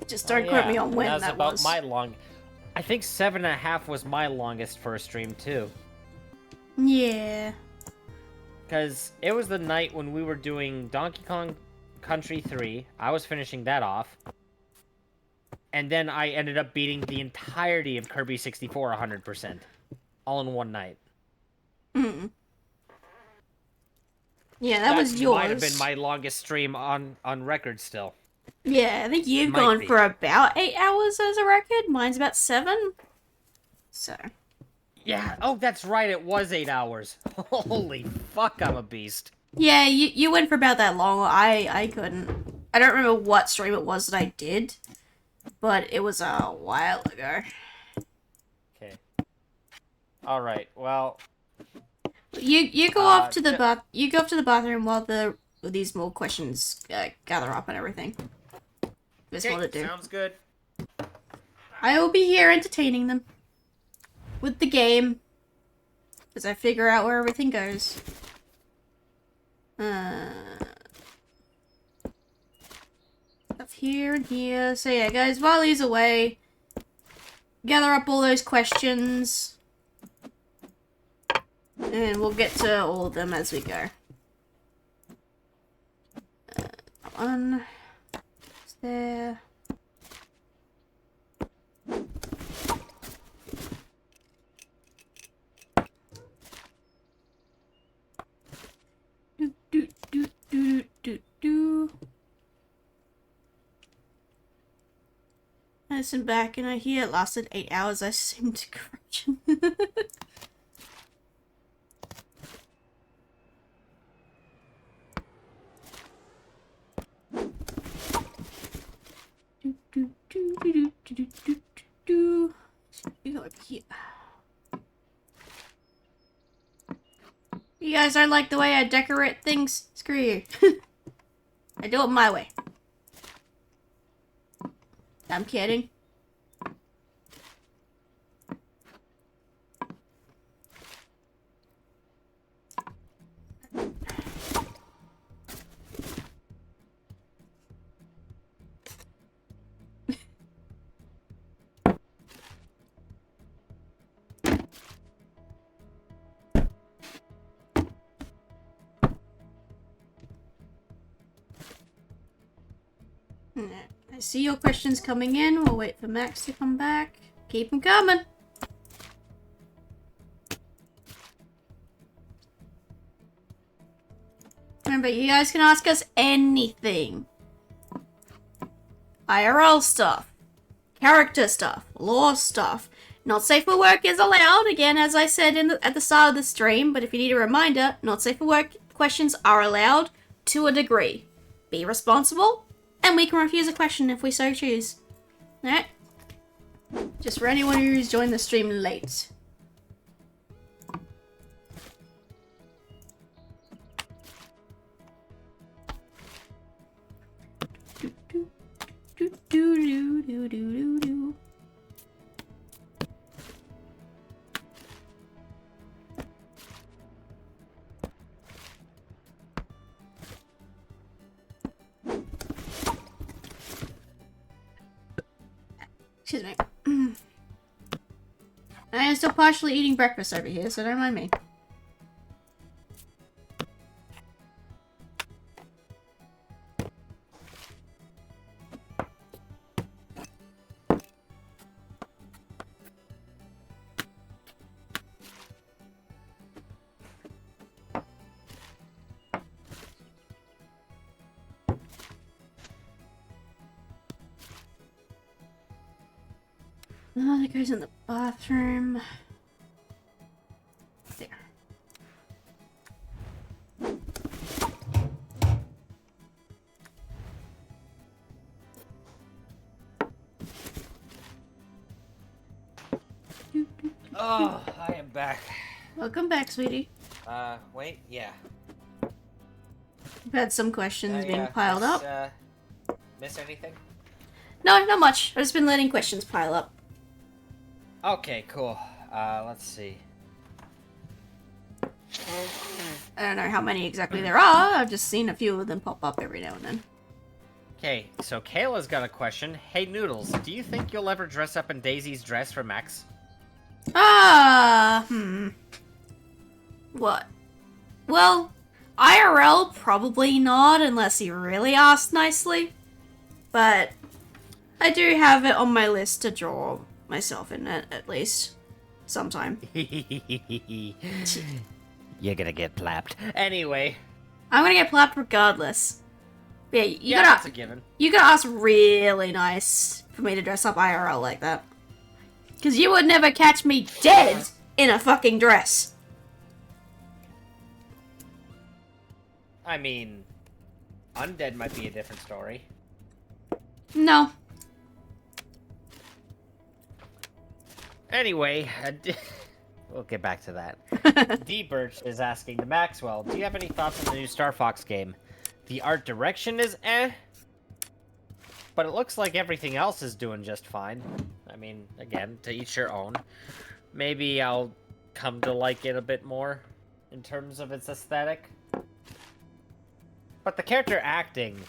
Just don't quote me on when that was. I think 7.5 was my longest for a stream too. Yeah. Because it was the night when we were doing Donkey Kong Country 3. I was finishing that off. And then I ended up beating the entirety of Kirby 64 100%. All in one night. Mm. Yeah, that was yours. Might have been my longest stream on record still. Yeah, I think you've gone for about 8 hours as a record. Mine's about 7. So... Yeah, oh, that's right, it was 8 hours. Holy fuck, I'm a beast. Yeah, you went for about that long. I couldn't. I don't remember what stream it was that I did, but it was a while ago. Okay. Alright, well... You go off to the you go off to the bathroom while these more questions gather up and everything. There's more to do. Sounds good. I will be here entertaining them with the game as I figure out where everything goes. Up here and here. So yeah, guys, while he's away, gather up all those questions, and we'll get to all of them as we go. One. Is there... I listened back and I hear it lasted 8 hours. I seem to correction. You go up here. You guys don't like the way I decorate things? Screw you. I do it my way. I'm kidding. I see your questions coming in. We'll wait for Max to come back. Keep them coming. Remember, you guys can ask us anything. IRL stuff. Character stuff. Lore stuff. Not safe for work is allowed, again, as I said at the start of the stream, but if you need a reminder, not safe for work questions are allowed to a degree. Be responsible, and we can refuse a question if we so choose. Alright? Just for anyone who's joined the stream late. Excuse me. I am still partially eating breakfast over here, so don't mind me. Oh, that goes in the bathroom. There. Oh, I am back. Welcome back, sweetie. Wait, yeah. We've had some questions being I, piled up. Miss anything? No, not much. I've just been letting questions pile up. Okay, cool. Let's see. I don't know how many exactly there are. I've just seen a few of them pop up every now and then. Okay, so Kayla's got a question. Hey, Noodles, do you think you'll ever dress up in Daisy's dress for Max? What? Well, IRL probably not unless he really asked nicely. But I do have it on my list to draw myself in it, at least. Sometime. You're gonna get plapped. Anyway. I'm gonna get plapped regardless. Yeah, That's a given. You gotta ask really nice for me to dress up IRL like that. Cause you would never catch me dead in a fucking dress. I mean, undead might be a different story. No. Anyway, we'll get back to that. D Birch is asking to Maxwell, do you have any thoughts on the new Star Fox game? The art direction is but it looks like everything else is doing just fine. I mean, again, to each your own. Maybe I'll come to like it a bit more in terms of its aesthetic. But the character acting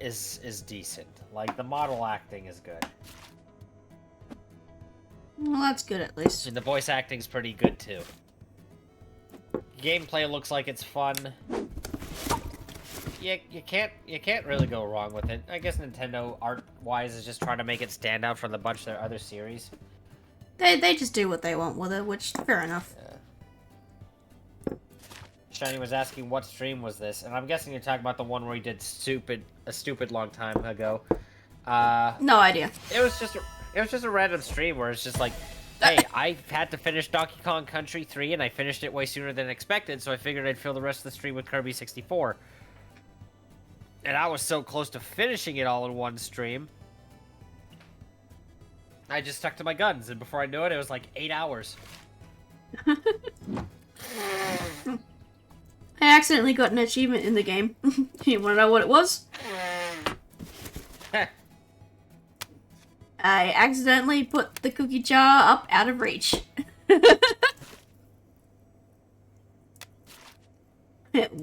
is decent. Like, the model acting is good. Well, that's good at least. And the voice acting's pretty good too. Gameplay looks like it's fun. You can't really go wrong with it. I guess Nintendo art-wise is just trying to make it stand out from the bunch of their other series. They just do what they want with it, which fair enough. Yeah. Shiny was asking what stream was this, and I'm guessing you're talking about the one where he did a stupid long time ago. No idea. It was just a random stream where it's just like, hey, I had to finish Donkey Kong Country 3, and I finished it way sooner than expected, so I figured I'd fill the rest of the stream with Kirby 64. And I was so close to finishing it all in one stream. I just stuck to my guns, and before I knew it, it was like 8 hours. I accidentally got an achievement in the game. You wanna know what it was? I accidentally put the cookie jar up out of reach.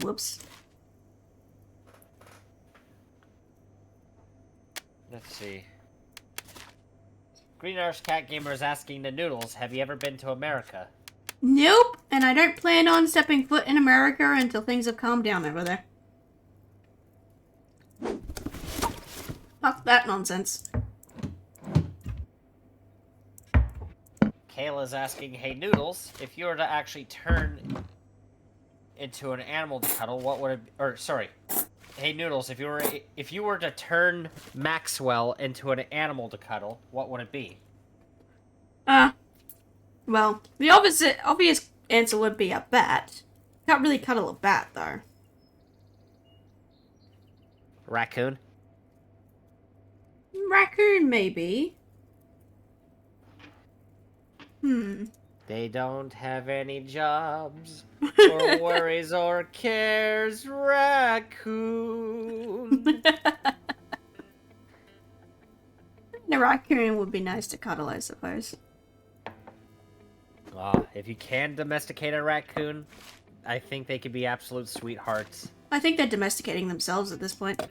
Whoops. Let's see. Green Irish Cat Gamer is asking the Noodles, have you ever been to America? Nope, and I don't plan on stepping foot in America until things have calmed down over there. Fuck that nonsense. Kayla's asking, hey Noodles, if you were to actually turn into an animal to cuddle, what would it... Or, sorry. Hey Noodles, if you were to turn Maxwell into an animal to cuddle, what would it be? Well, the obvious answer would be a bat. Can't really cuddle a bat, though. Raccoon? Raccoon, maybe. They don't have any jobs, or worries or cares, raccoon. The raccoon would be nice to cuddle, I suppose. If you can domesticate a raccoon, I think they could be absolute sweethearts. I think they're domesticating themselves at this point.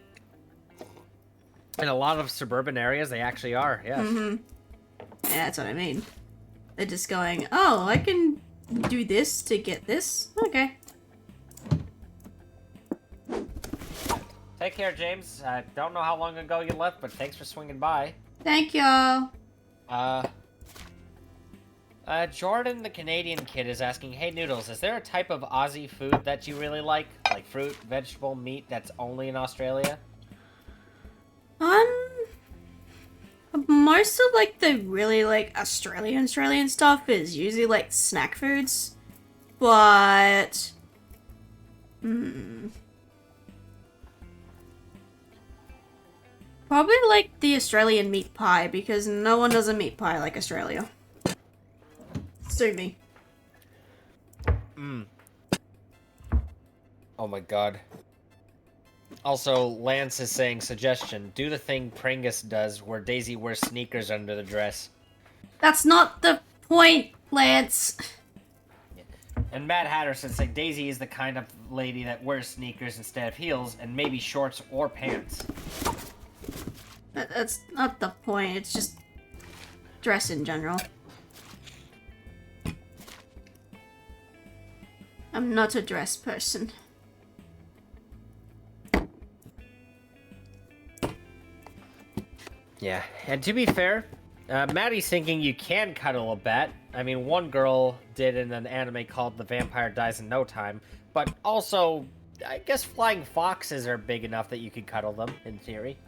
In a lot of suburban areas, they actually are, yes. Yeah, that's what I mean. They're just going, oh, I can do this to get this? Okay. Take care, James. I don't know how long ago you left, but thanks for swinging by. Thank y'all. Jordan, the Canadian kid, is asking, hey, Noodles, is there a type of Aussie food that you really like? Like fruit, vegetable, meat that's only in Australia? most of like the really like Australian stuff is usually like snack foods, but probably like the Australian meat pie because no one does a meat pie like Australia. Sue me. Oh my god. Also, Lance is saying, suggestion, do the thing Pringus does where Daisy wears sneakers under the dress. That's not the point, Lance. And Matt Hatterson saying Daisy is the kind of lady that wears sneakers instead of heels, and maybe shorts or pants. That's not the point, it's just dress in general. I'm not a dress person. Yeah, and to be fair, Maddie's thinking you can cuddle a bat. I mean, one girl did in an anime called The Vampire Dies in No Time, but also, I guess flying foxes are big enough that you could cuddle them, in theory.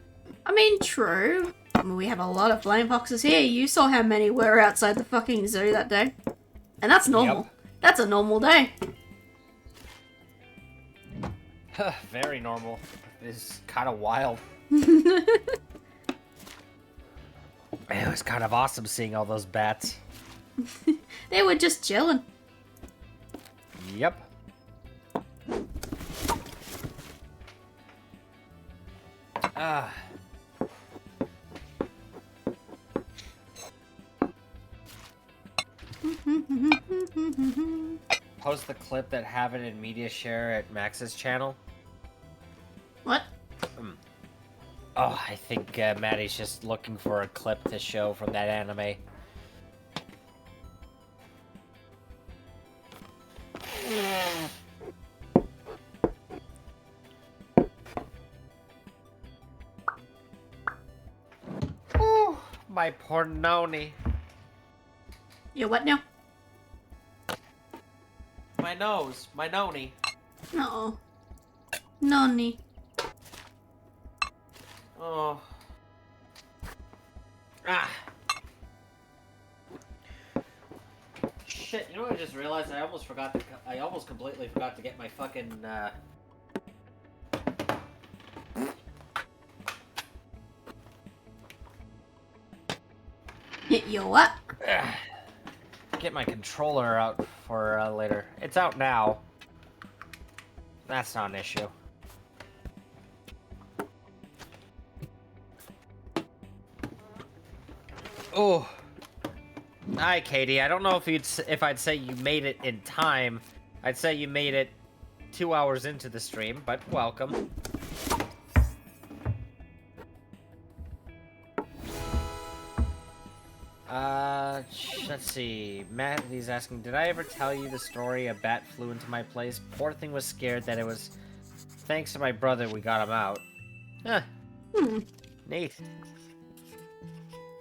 I mean, true. I mean, we have a lot of flying foxes here. You saw how many were outside the fucking zoo that day. And that's normal. Yep. That's a normal day. Very normal. It's kind of wild. It was kind of awesome seeing all those bats. They were just chilling. Yep. Post the clip that have it in media share at Max's channel. What? Oh, I think Maddie's just looking for a clip to show from that anime. Ooh, my poor noni. You what now? My nose, my noni. No. Noni. Oh. Ah. Shit, you know what I just realized? I almost completely forgot to get my fucking, You what? get my controller out for, later. It's out now. That's not an issue. Oh. Hi, Katie. I don't know if I'd say you made it in time. I'd say you made it 2 hours into the stream, but welcome. Let's see. Matt, he's asking, did I ever tell you the story a bat flew into my place? Poor thing was scared that it was thanks to my brother we got him out. Huh. Neat.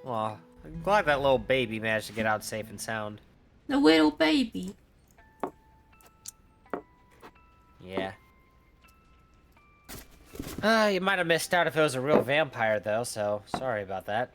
Aw, I'm glad that little baby managed to get out safe and sound. The little baby. Yeah. You might have missed out if it was a real vampire, though, so sorry about that.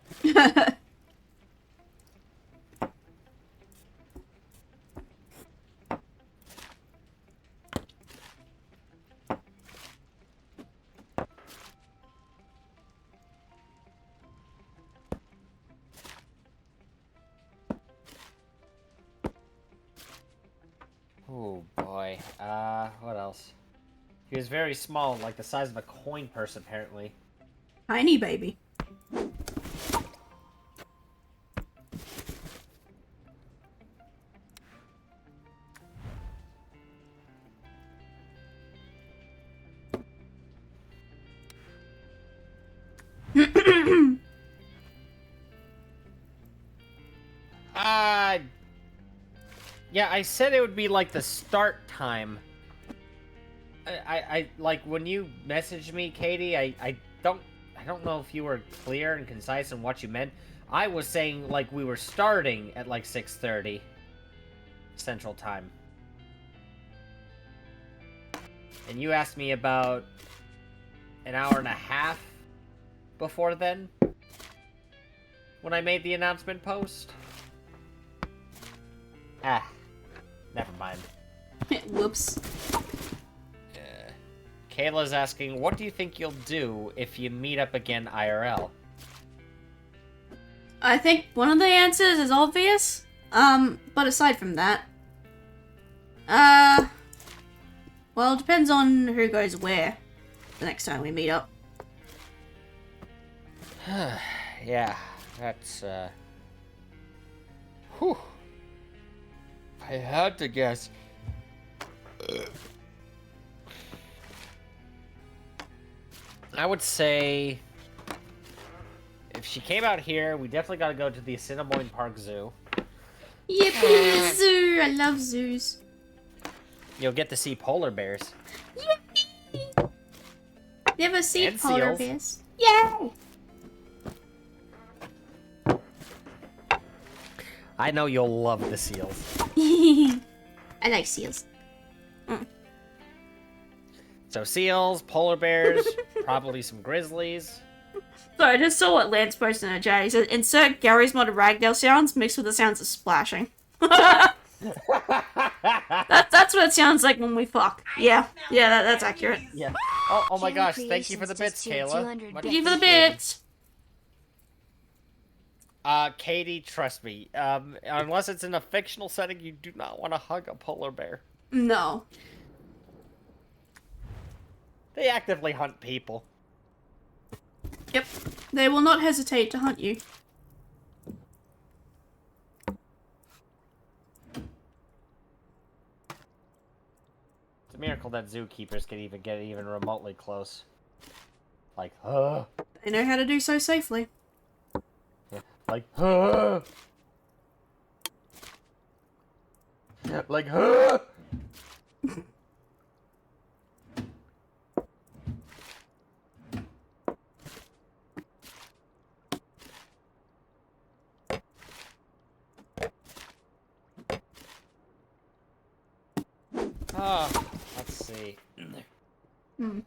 Oh boy. What else? He was very small, like the size of a coin purse, apparently. Tiny baby. Yeah, I said it would be like the start time. I like when you messaged me, Katie. I don't know if you were clear and concise in what you meant. I was saying like we were starting at like 6:30 Central Time, and you asked me about an hour and a half before then. when I made the announcement post? Ah, never mind. Whoops. Kayla's asking, what do you think you'll do if you meet up again IRL? I think one of the answers is obvious. But aside from that, well, it depends on who goes where the next time we meet up. Yeah, that's, whew. I had to guess. I would say, if she came out here, we definitely gotta go to the Assiniboine Park Zoo. Yippee, zoo! I love zoos. You'll get to see polar bears. Yippee! Never seen And polar seals. bears. Yay! I know you'll love the seals. I like seals. So seals, polar bears, probably some grizzlies. Sorry, I just saw what Lance posted in the chat. He said, insert Gary's mod of Ragdoll sounds mixed with the sounds of splashing. That's what it sounds like when we fuck. Yeah, that's accurate. Yeah. Oh my gosh, thank you for the bits, Kayla. Thank you for the bits. Katie, trust me. Unless it's in a fictional setting, you do not want to hug a polar bear. No. They actively hunt people. Yep. They will not hesitate to hunt you. It's a miracle that zookeepers can even get even remotely close. Like, They know how to do so safely. yeah, like, like, let's see. Hmm.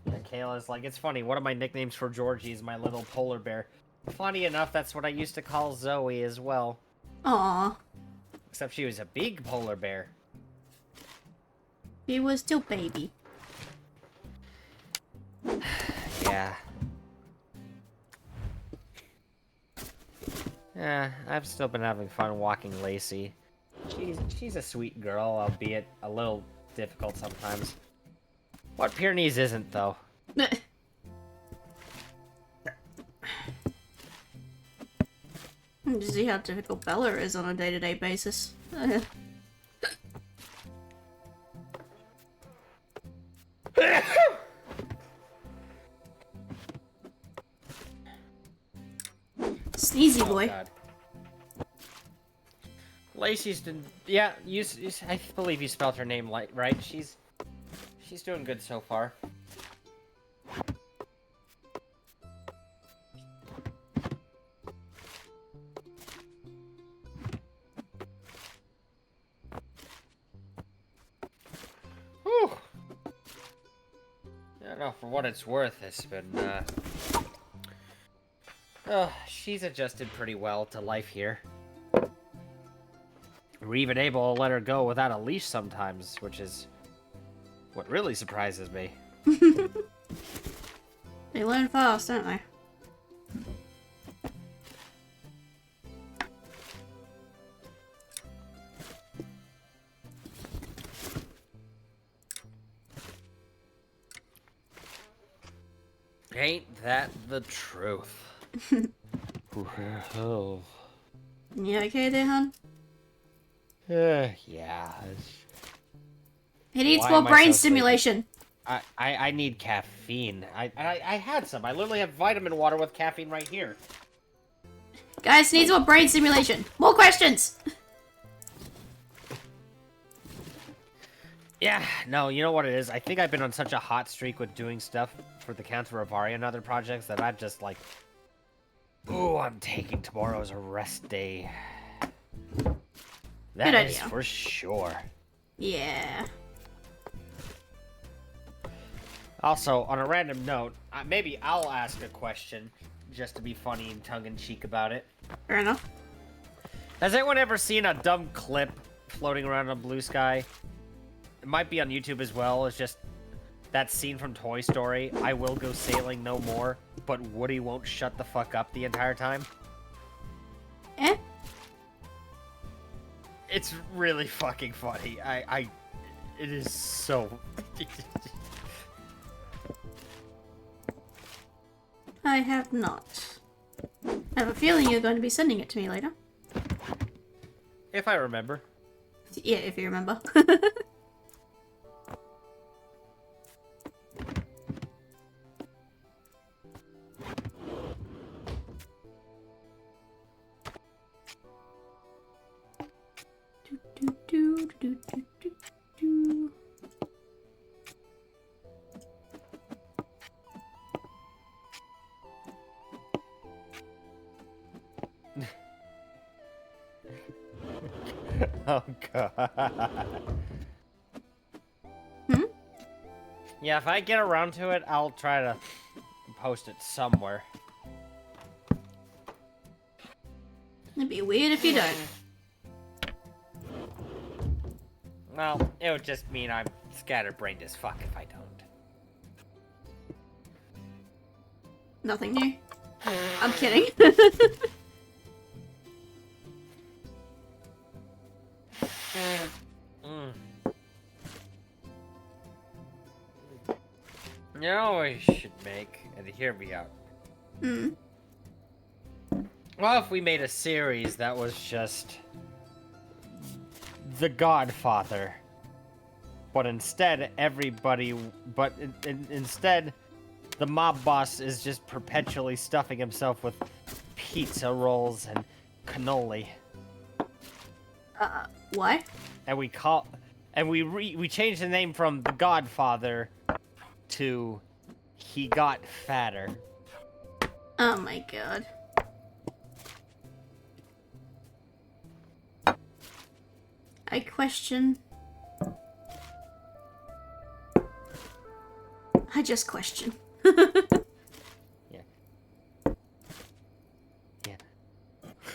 Yeah, Kayla's like, it's funny, one of my nicknames for Georgie is my little polar bear. Funny enough, that's what I used to call Zoe as well. Aww. Except she was a big polar bear. He was still baby. Yeah. Yeah, I've still been having fun walking Lacey. She's a sweet girl, albeit a little difficult sometimes. What Pyrenees isn't, though? To see how difficult Bella is on a day-to-day basis. Sneezy boy. God. Lacey's done. Yeah, I believe you spelled her name right. She's doing good so far. Whew. I don't know, for what it's worth, it's been, she's adjusted pretty well to life here. We're even able to let her go without a leash sometimes, which is what really surprises me. They learn fast, don't they? Ain't that the truth? Oh. You okay there, hon? Yeah. He needs Why more am I brain so stimulation. I need caffeine. I had some. I literally have vitamin water with caffeine right here. Guys, needs more brain stimulation. More questions! Yeah, no, you know what it is? I think I've been on such a hot streak with doing stuff for the Count of Rivaria and other projects that I'm just like, ooh, I'm taking tomorrow as a rest day. That Good is idea. for sure. Yeah. Also, on a random note, maybe I'll ask a question just to be funny and tongue-in-cheek about it. Fair enough. Has anyone ever seen a dumb clip floating around on Blue Sky? It might be on YouTube as well. It's just that scene from Toy Story. I will go sailing no more, but Woody won't shut the fuck up the entire time. Eh? It's really fucking funny. It is so... I have not. I have a feeling you're going to be sending it to me later. If I remember. Yeah, if you remember. Oh god. Hmm? Yeah, if I get around to it, I'll try to post it somewhere. It'd be weird if you don't. Well, it would just mean I'm scatterbrained as fuck if I don't. Nothing new. I'm kidding. You know what we should make, and hear me out. Hmm. Well, if we made a series that was just The Godfather, but instead instead the mob boss is just perpetually stuffing himself with pizza rolls and cannoli. Why? And we changed the name from The Godfather to He Got Fatter. Oh my god. I question. I just question. Yeah. Yeah.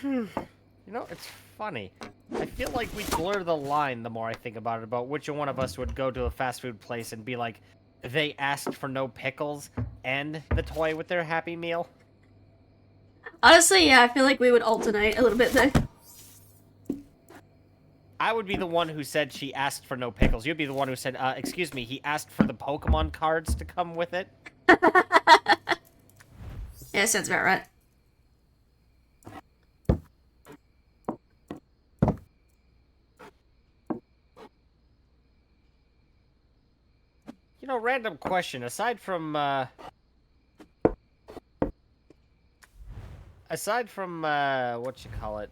You know, it's funny. I feel like we blur the line the more I think about it, about which one of us would go to a fast food place and be like, they asked for no pickles and the toy with their Happy Meal. Honestly, yeah, I feel like we would alternate a little bit though. I would be the one who said she asked for no pickles. You'd be the one who said, excuse me, he asked for the Pokemon cards to come with it. Yeah, sounds about right. You know, random question. Aside from what you call it?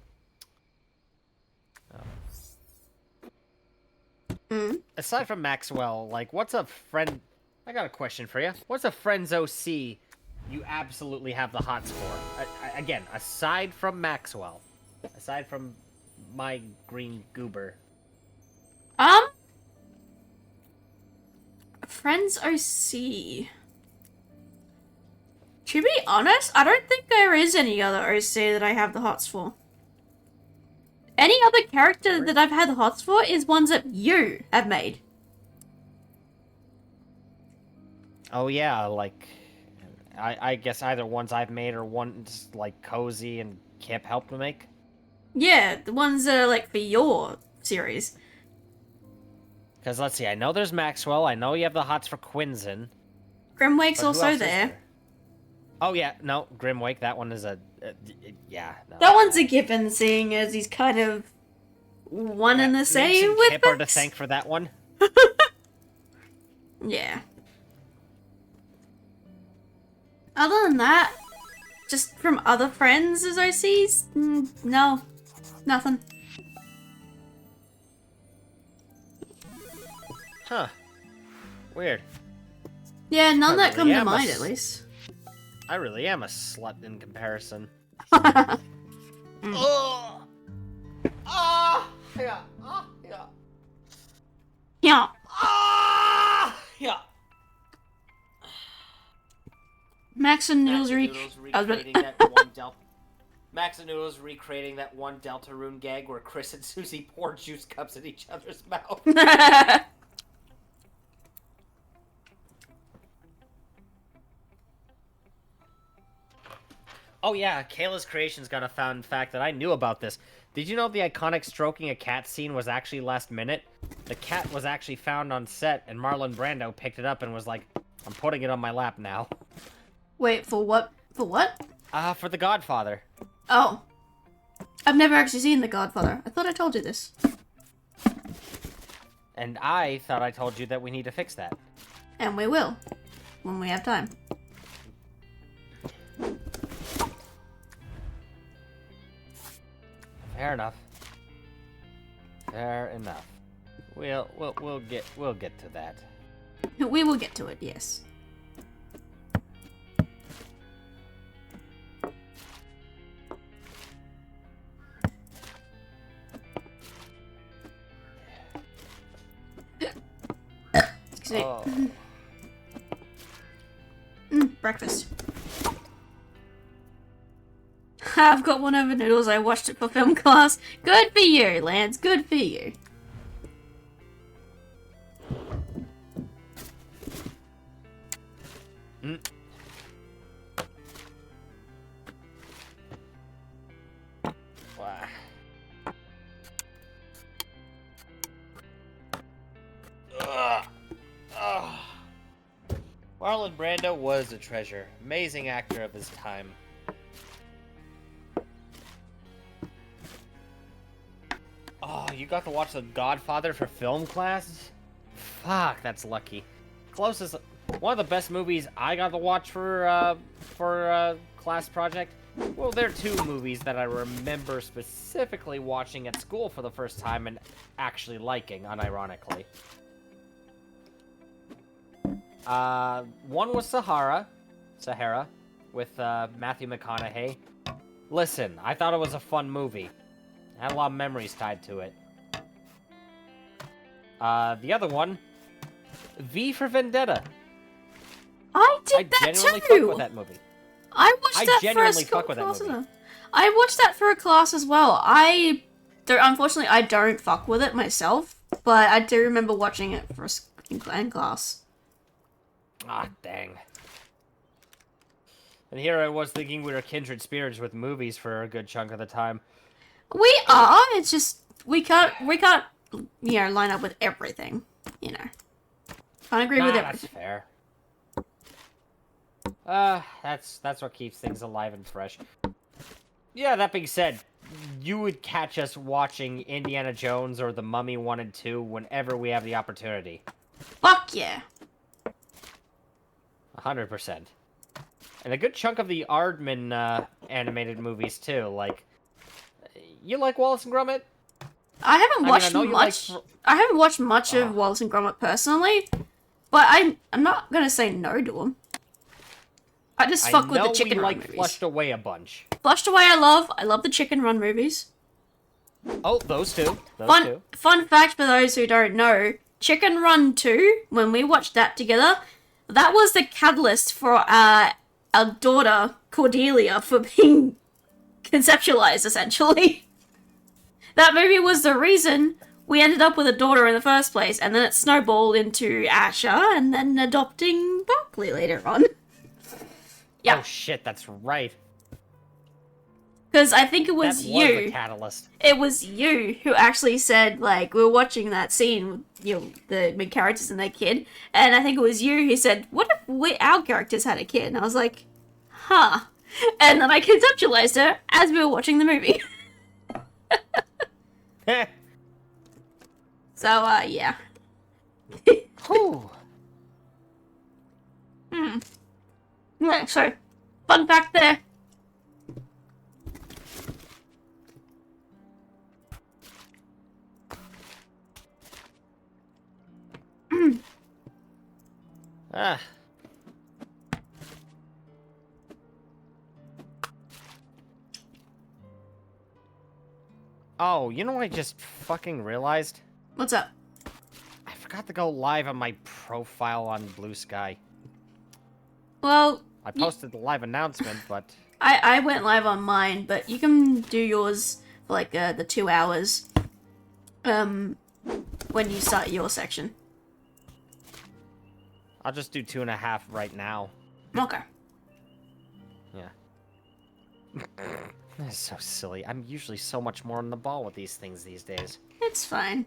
Aside from Maxwell, like, what's a friend... I got a question for you. What's a friend's OC you absolutely have the hots for? Again, aside from Maxwell. Aside from my green goober. Friends OC. To be honest, I don't think there is any other OC that I have the hots for. Any other character that I've had the hots for is ones that you have made. Oh yeah, like... I guess either ones I've made or ones, like, Cozy and Kip helped me make? Yeah, the ones that are, like, for your series. Because, let's see, I know there's Maxwell, I know you have the hots for Quinzen. Grimwake's but who also else is there. Oh yeah, no, Grimwake, that one is yeah. No. That one's a given, seeing as he's kind of one and the Max same and with Kip are to Max. thank for that one. Yeah. Other than that, just from other friends as OCs, no, nothing. Huh. Weird. Yeah, none that come really to am mind at least. I really am a slut in comparison. Mm. Oh! Ah! Yeah. Ah! Yeah. Yeah. Ah! Yeah. Max and Max Noodles and re- Noodles I was recreating about- that one Max and Noodles recreating that one Deltarune gag where Chris and Susie pour juice cups in each other's mouth. Oh yeah, Kayla's Creations got a fun fact that I knew about this. Did you know the iconic stroking a cat scene was actually last minute? The cat was actually found on set, and Marlon Brando picked it up and was like, I'm putting it on my lap now. Wait, for what? For what? For The Godfather. Oh. I've never actually seen The Godfather. I thought I told you this. And I thought I told you that we need to fix that. And we will. When we have time. Fair enough. Fair enough. We'll get to that. We will get to it, yes. Excuse me. Oh. Breakfast. I've got one over Noodles. I watched it for film class. Good for you, Lance. Good for you. Mm. Wow. Ugh. Ugh. Marlon Brando was a treasure. Amazing actor of his time. Oh, you got to watch The Godfather for film class? Fuck, that's lucky. Closest, one of the best movies I got to watch for class project. Well, there are two movies that I remember specifically watching at school for the first time and actually liking, unironically. One was Sahara, with Matthew McConaughey. Listen, I thought it was a fun movie. I had a lot of memories tied to it. The other one, V for Vendetta. I did that genuinely too. fuck with that movie. I watched I that genuinely for a fuck with that class. movie. I watched that for a class as well. Unfortunately, I don't fuck with it myself, but I do remember watching it for in class. Ah, dang. And here I was thinking we were kindred spirits with movies for a good chunk of the time. We are. It's just we can't line up with everything. Can't agree with That's everything. fair. That's what keeps things alive and fresh. Yeah, that being said, you would catch us watching Indiana Jones or The Mummy 1 and 2 whenever we have the opportunity. Fuck yeah. 100%. And a good chunk of the Aardman animated movies too. Like, you like Wallace and Gromit? I haven't watched I know you much. like... I haven't watched much of Wallace and Gromit personally, but I'm not gonna say no to them. I just fuck with the Chicken Run movies. Flushed Away a bunch. Flushed Away, I love the Chicken Run movies. Oh, those two. Fun fact for those who don't know, Chicken Run 2, when we watched that together, that was the catalyst for our daughter, Cordelia, for being conceptualized, essentially. That movie was the reason we ended up with a daughter in the first place, and then it snowballed into Asher, and then adopting Barkley later on. Yeah. Oh shit, that's right. Because I think it was that you. Was the catalyst. It was you who actually said, like, we were watching that scene with the main characters and their kid, and I think it was you who said, what if our characters had a kid? And I was like, huh. And then I conceptualized her as we were watching the movie. So, yeah. Yeah, so, fun fact there. Ah. Oh, you know what I just fucking realized? What's up? I forgot to go live on my profile on Blue Sky. Well, I posted the live announcement, but I went live on mine, but you can do yours for like the 2 hours. When you start your section. I'll just do 2.5 right now. Okay. Yeah. That's so silly. I'm usually so much more on the ball with these things these days. It's fine.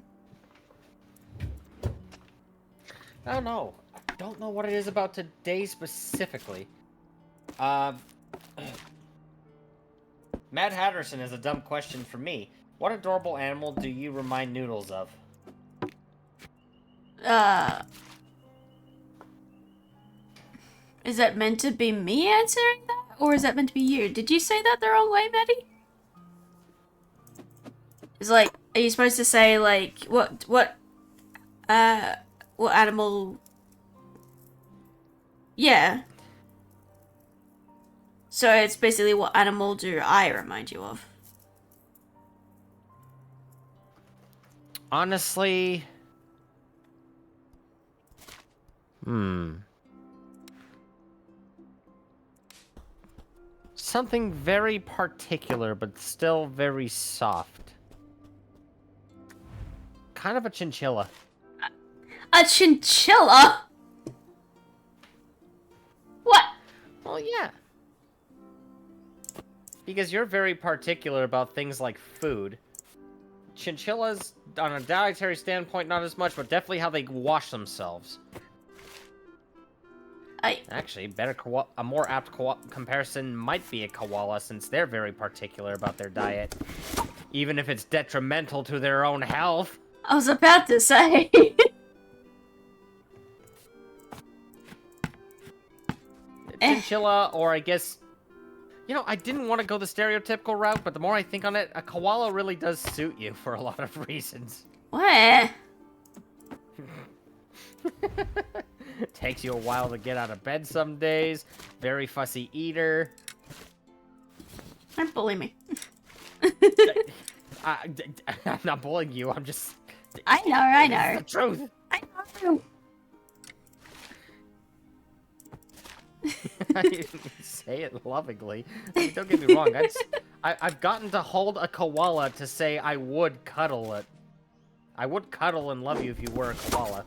I don't know. I don't know what it is about today specifically. Matt Hatterson has a dumb question for me. What adorable animal do you remind Noodles of? Is that meant to be me answering that? Or is that meant to be you? Did you say that the wrong way, Maddie? It's like, are you supposed to say, like, what animal... Yeah. So it's basically, what animal do I remind you of? Honestly... Something very particular, but still very soft. Kind of a chinchilla. A chinchilla? What? Well, yeah. Because you're very particular about things like food. Chinchillas, on a dietary standpoint, not as much, but definitely how they wash themselves. Actually, a more apt comparison might be a koala, since they're very particular about their diet. Even if it's detrimental to their own health. I was about to say. Chinchilla, or I guess... You know, I didn't want to go the stereotypical route, but the more I think on it, a koala really does suit you for a lot of reasons. What? Takes you a while to get out of bed some days. Very fussy eater. Don't bully me. I'm not bullying you, I'm just... I know. It's the truth. I know. I didn't say it lovingly. I mean, don't get me wrong. I've gotten to hold a koala to say I would cuddle it. I would cuddle and love you if you were a koala.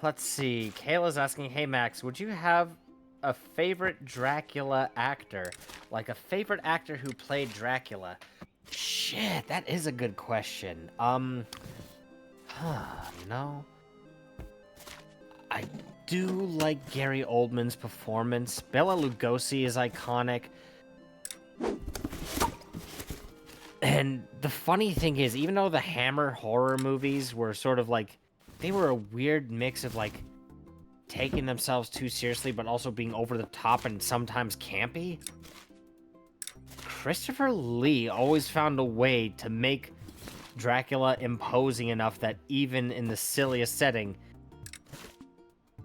Let's see. Kayla's asking, hey Max, would you have a favorite Dracula actor? Like a favorite actor who played Dracula? Shit, that is a good question. No. I do like Gary Oldman's performance. Bela Lugosi is iconic. And the funny thing is, even though the Hammer horror movies were sort of like, they were a weird mix of like taking themselves too seriously, but also being over the top and sometimes campy, Christopher Lee always found a way to make Dracula imposing enough that even in the silliest setting,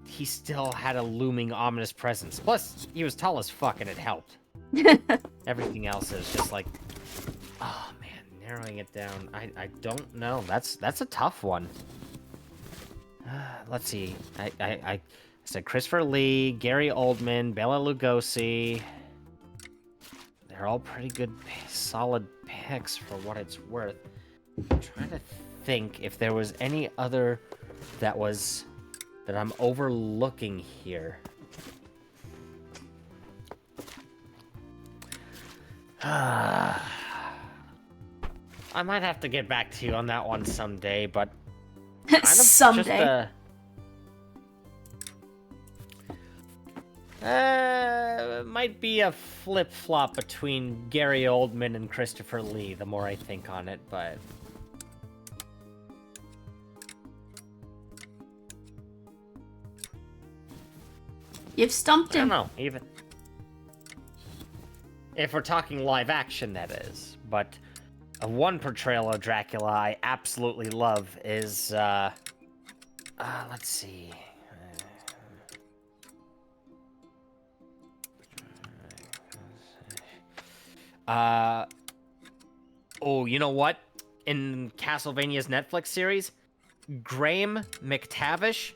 he still had a looming ominous presence. Plus, he was tall as fuck and it helped. Everything else is just like, oh man, narrowing it down. I don't know. That's a tough one. Let's see. I said Christopher Lee, Gary Oldman, Bela Lugosi. They're all pretty good, solid picks for what it's worth. I'm trying to think if there was any other that I'm overlooking here. I might have to get back to you on that one someday, but kind of Someday. Might be a flip-flop between Gary Oldman and Christopher Lee, the more I think on it, but... You've stumped I don't him. know, even... If we're talking live action, that is. But one portrayal of Dracula I absolutely love is, let's see... oh, you know what? in Castlevania's Netflix series, Graham McTavish.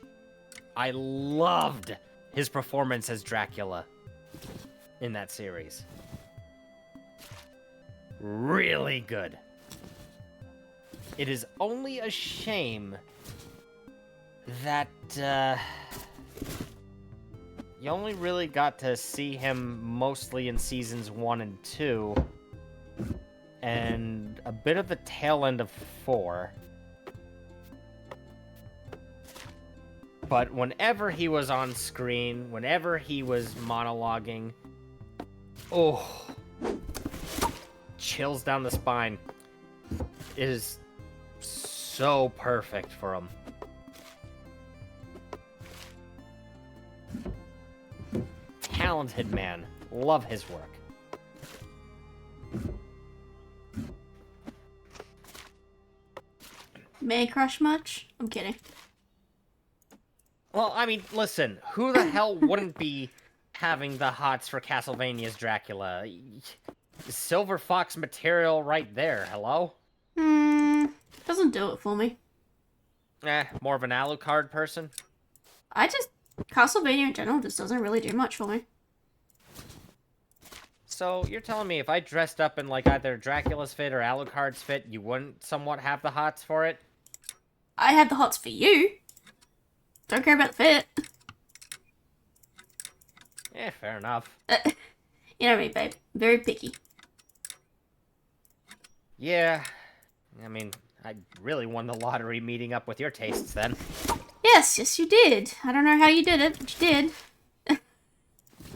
I loved his performance as Dracula in that series. Really good. It is only a shame that you only really got to see him mostly in seasons 1 and 2, and a bit of the tail end of 4. But whenever he was on screen, whenever he was monologuing, oh, chills down the spine. It is so perfect for him. Talented man. Love his work. Man crush much? I'm kidding. Well, I mean, listen, who the hell wouldn't be having the hots for Castlevania's Dracula? Silver Fox material right there, hello? Doesn't do it for me. More of an Alucard person? Castlevania in general just doesn't really do much for me. So, you're telling me if I dressed up in, like, either Dracula's fit or Alucard's fit, you wouldn't somewhat have the hots for it? I have the hots for you. Don't care about the fit. Fair enough. You know me, babe. Very picky. Yeah. I mean, I really won the lottery meeting up with your tastes then. Yes, you did. I don't know how you did it, but you did.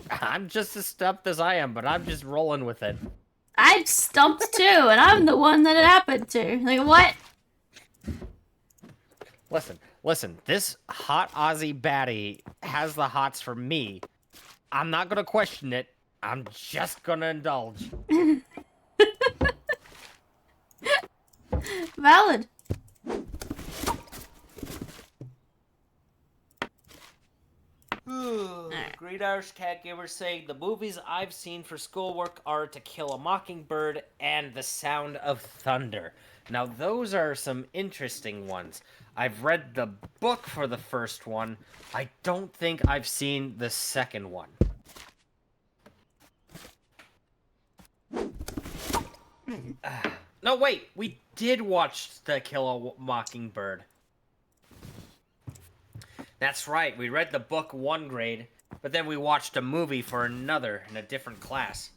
I'm just as stumped as I am, but I'm just rolling with it. I'm stumped too, and I'm the one that it happened to. Like, what? Listen, this hot Aussie baddie has the hots for me. I'm not gonna question it. I'm just gonna indulge. Valid. Great Irish Cat Gamer saying the movies I've seen for schoolwork are To Kill a Mockingbird And The Sound of Thunder. Now, those are some interesting ones. I've read the book for the first one. I don't think I've seen the second one. No, wait, we did watch To Kill a Mockingbird. That's right, we read the book one grade, but then we watched a movie for another in a different class.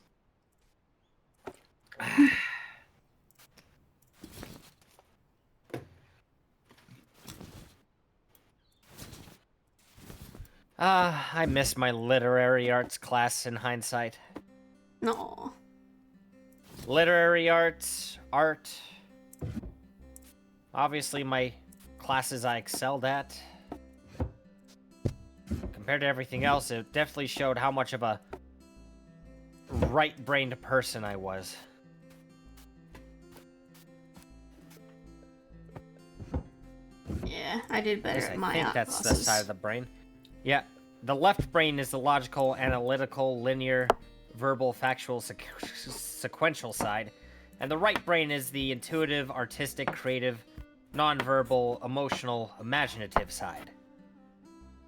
I miss my literary arts class in hindsight. No. Literary arts, art. Obviously my classes I excelled at. Compared to everything else, it definitely showed how much of a right-brained person I was. Yeah, I did better at my I think art that's classes. the side of the brain. Yeah, the left brain is the logical, analytical, linear, verbal, factual, sequential side. And the right brain is the intuitive, artistic, creative, nonverbal, emotional, imaginative side.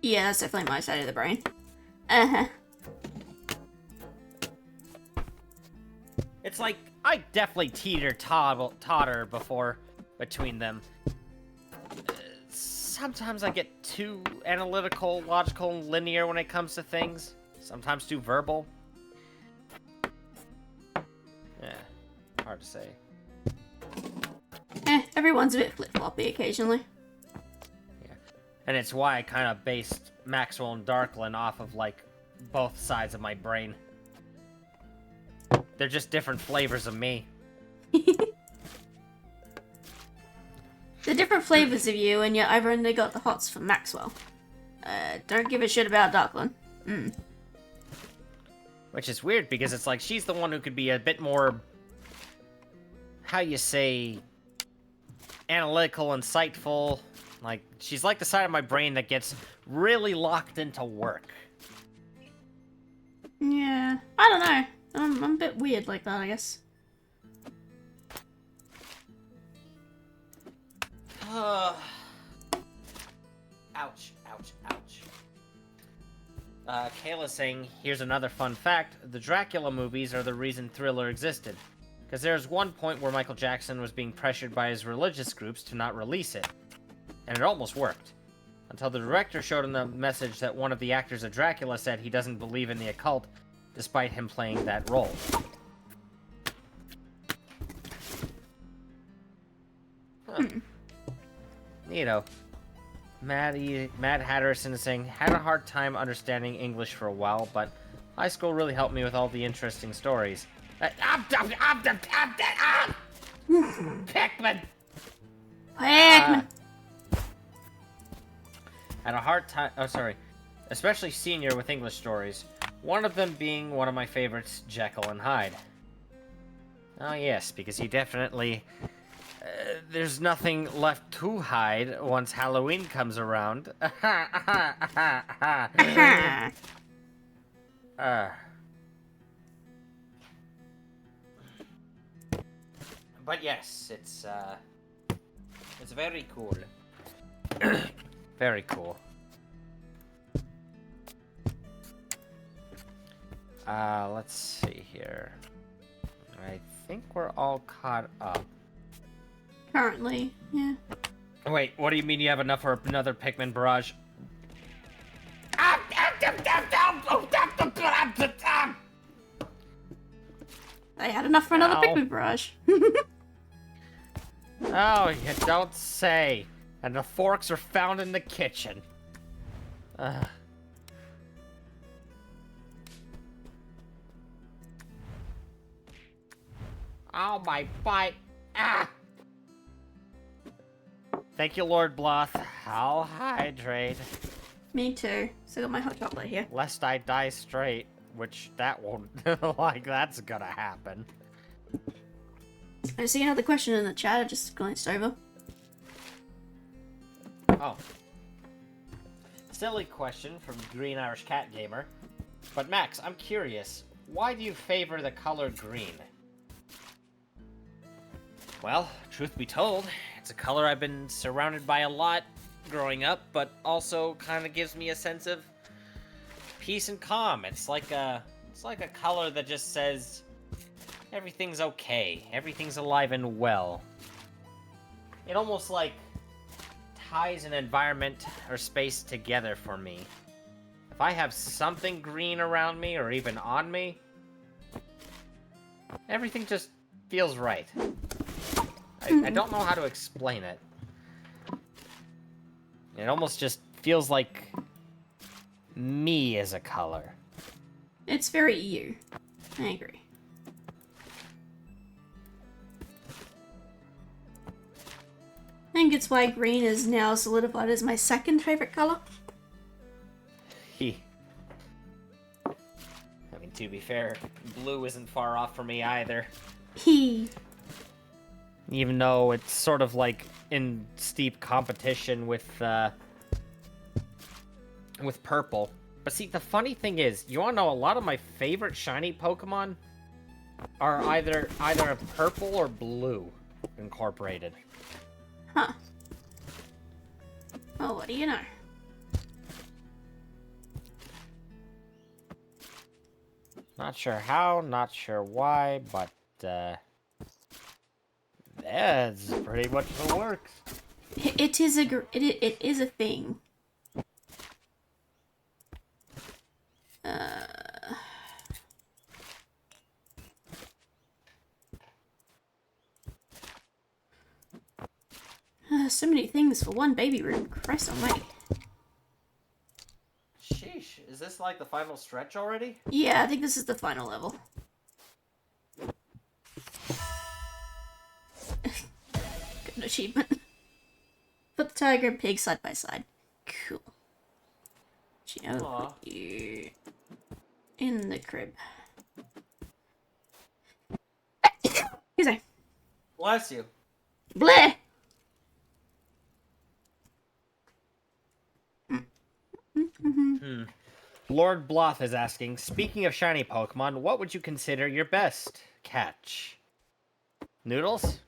Yeah, that's definitely my side of the brain. Uh-huh. It's like, I definitely totter before between them. Sometimes I get too analytical, logical, and linear when it comes to things. Sometimes too verbal. Hard to say. Everyone's a bit flip-floppy occasionally. Yeah. And it's why I kind of based Maxwell and Darkland off of, like, both sides of my brain. They're just different flavors of me. The different flavors of you, and yet I've only got the hots for Maxwell. Don't give a shit about Darkland. Which is weird, because it's like, she's the one who could be a bit more, how you say, analytical, insightful. Like, she's like the side of my brain that gets really locked into work. Yeah, I don't know. I'm a bit weird like that, I guess. Ouch, ouch, ouch. Kayla's saying, here's another fun fact. The Dracula movies are the reason Thriller existed. Because there's one point where Michael Jackson was being pressured by his religious groups to not release it. And it almost worked. Until the director showed him the message that one of the actors of Dracula said he doesn't believe in the occult, despite him playing that role. Huh. Neato. Mad Hatterson is saying, had a hard time understanding English for a while, but high school really helped me with all the interesting stories. Pikmin! Pikmin! Had a hard time, especially senior with English stories. One of them being one of my favorites, Jekyll and Hyde. Oh yes, because he definitely... there's nothing left to hide once Halloween comes around. But yes, it's very cool. Very cool. Let's see here. I think we're all caught up. Currently, yeah. Wait, what do you mean you have enough for another Pikmin barrage? I had enough for another Ow. Pikmin barrage. Oh, you don't say. And the forks are found in the kitchen. Oh, my butt. Ah! Thank you, Lord Bloth. I'll hydrate. Me too. Still got my hot chocolate here. Lest I die straight, which that won't, like, that's gonna happen. I see another question in the chat. I just glanced over. Oh. Silly question from Green Irish Cat Gamer. But Max, I'm curious. Why do you favor the color green? Well, truth be told, it's a color I've been surrounded by a lot growing up, but also kind of gives me a sense of peace and calm. It's like a color that just says everything's okay, everything's alive and well. It almost like ties an environment or space together for me. If I have something green around me or even on me, everything just feels right. I don't know how to explain it. It almost just feels like me as a color. It's very you. I agree. I think it's why green is now solidified as my second favorite color. I mean, to be fair, blue isn't far off for me either. He. Even though it's sort of like in steep competition with purple. But see, the funny thing is, you wanna know, a lot of my favorite shiny Pokemon are either purple or blue incorporated. Huh. Well, what do you know? Not sure how, not sure why, but that's pretty much the works. It is a thing. So many things for one baby room. Christ almighty. Sheesh, is this like the final stretch already? Yeah, I think this is the final level. Good achievement. Put the tiger and pig side by side. Cool. You know, put you in the crib. Excuse me. Bless you. Bleh! Lord Bloth is asking, speaking of shiny Pokemon, what would you consider your best catch? Noodles?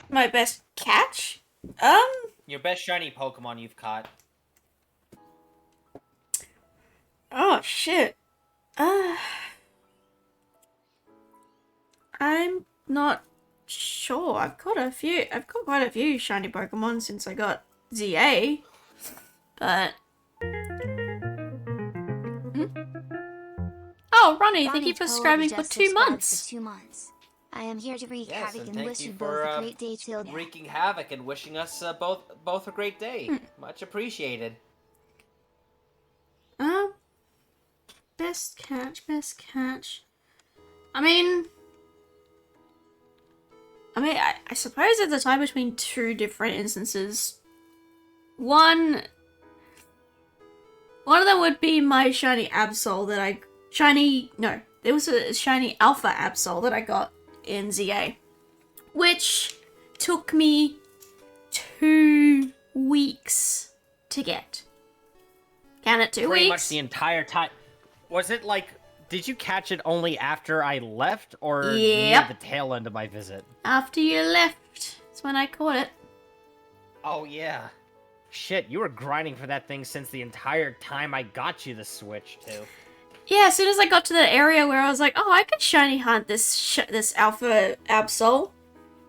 My best catch? Your best shiny Pokemon you've caught. Oh shit. I'm not sure. I've got quite a few shiny Pokemon since I got ZA. But Oh, Ronnie, thank you for subscribing for 2 months. I am here to wreak Yes, havoc and and thank wish you you both for a great day till wreaking havoc and wishing us both a great day. Much appreciated. Best catch. I mean, I suppose it's a tie between two different instances. One of them would be my shiny Absol that there was a shiny Alpha Absol that I got in ZA, which took me 2 weeks to get. Can it 2 Pretty weeks? much the entire time. Was it like, did you catch it only after I left, or near the tail end of my visit? After you left, that's when I caught it. Oh yeah. Shit, you were grinding for that thing since the entire time I got you the Switch, too. Yeah, as soon as I got to the area where I was like, oh, I could shiny hunt this Alpha Absol.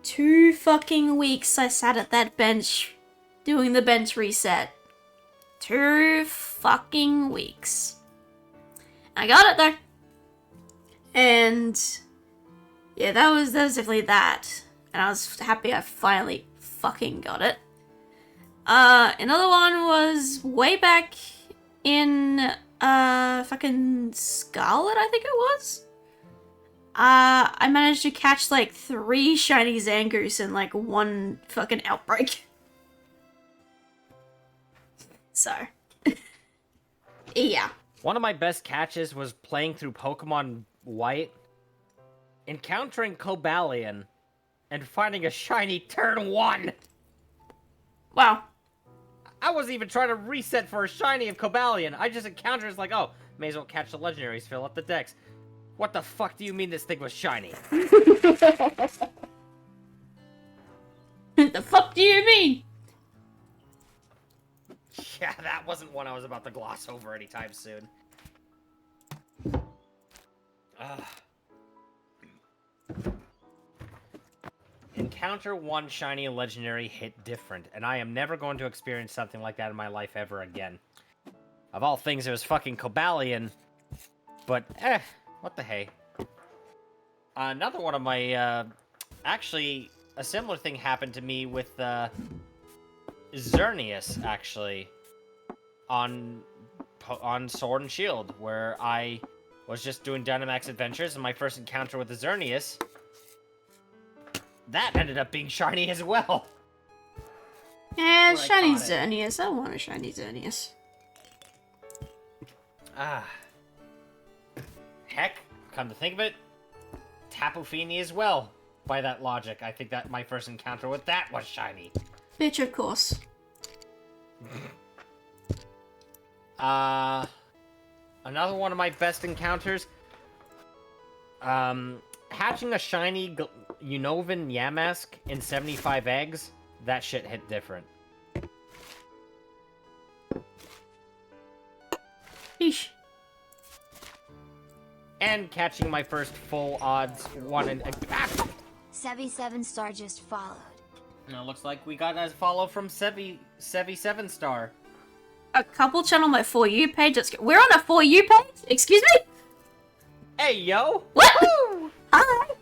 2 fucking weeks I sat at that bench doing the bench reset. 2 fucking weeks. I got it though. And yeah, that was definitely that. And I was happy I finally fucking got it. Another one was way back in fucking Scarlet, I think it was. I managed to catch like 3 shiny Zangoose in like 1 fucking outbreak. So, yeah. One of my best catches was playing through Pokemon White, encountering Cobalion, and finding a shiny turn 1! Wow. I wasn't even trying to reset for a shiny of Cobalion. I just encountered it's like, oh, may as well catch the legendaries, fill up the decks. What the fuck do you mean this thing was shiny? The fuck do you mean? Yeah, that wasn't one I was about to gloss over anytime soon. Encounter 1 shiny and legendary hit different, and I am never going to experience something like that in my life ever again. Of all things, it was fucking Cobalion, but what the hey. Another one of my, actually, a similar thing happened to me with, Xerneas, actually, on Sword and Shield, where I was just doing Dynamax Adventures, and my first encounter with the Xerneas, that ended up being shiny as well. Yeah, shiny Xerneas. I want a shiny Xerneas. Heck, come to think of it, Tapu Fini as well. By that logic, I think that my first encounter with that was shiny. Bitch, of course. Another one of my best encounters, hatching a shiny Unovan Yamask in 75 eggs, that shit hit different. Eesh. And catching my first full odds one in... 77 just followed. Now looks like we got a follow from Sevi 7-star. A couple channel my For You page. We're on a For You page? Excuse me? Hey, yo! What? Woo! Hi!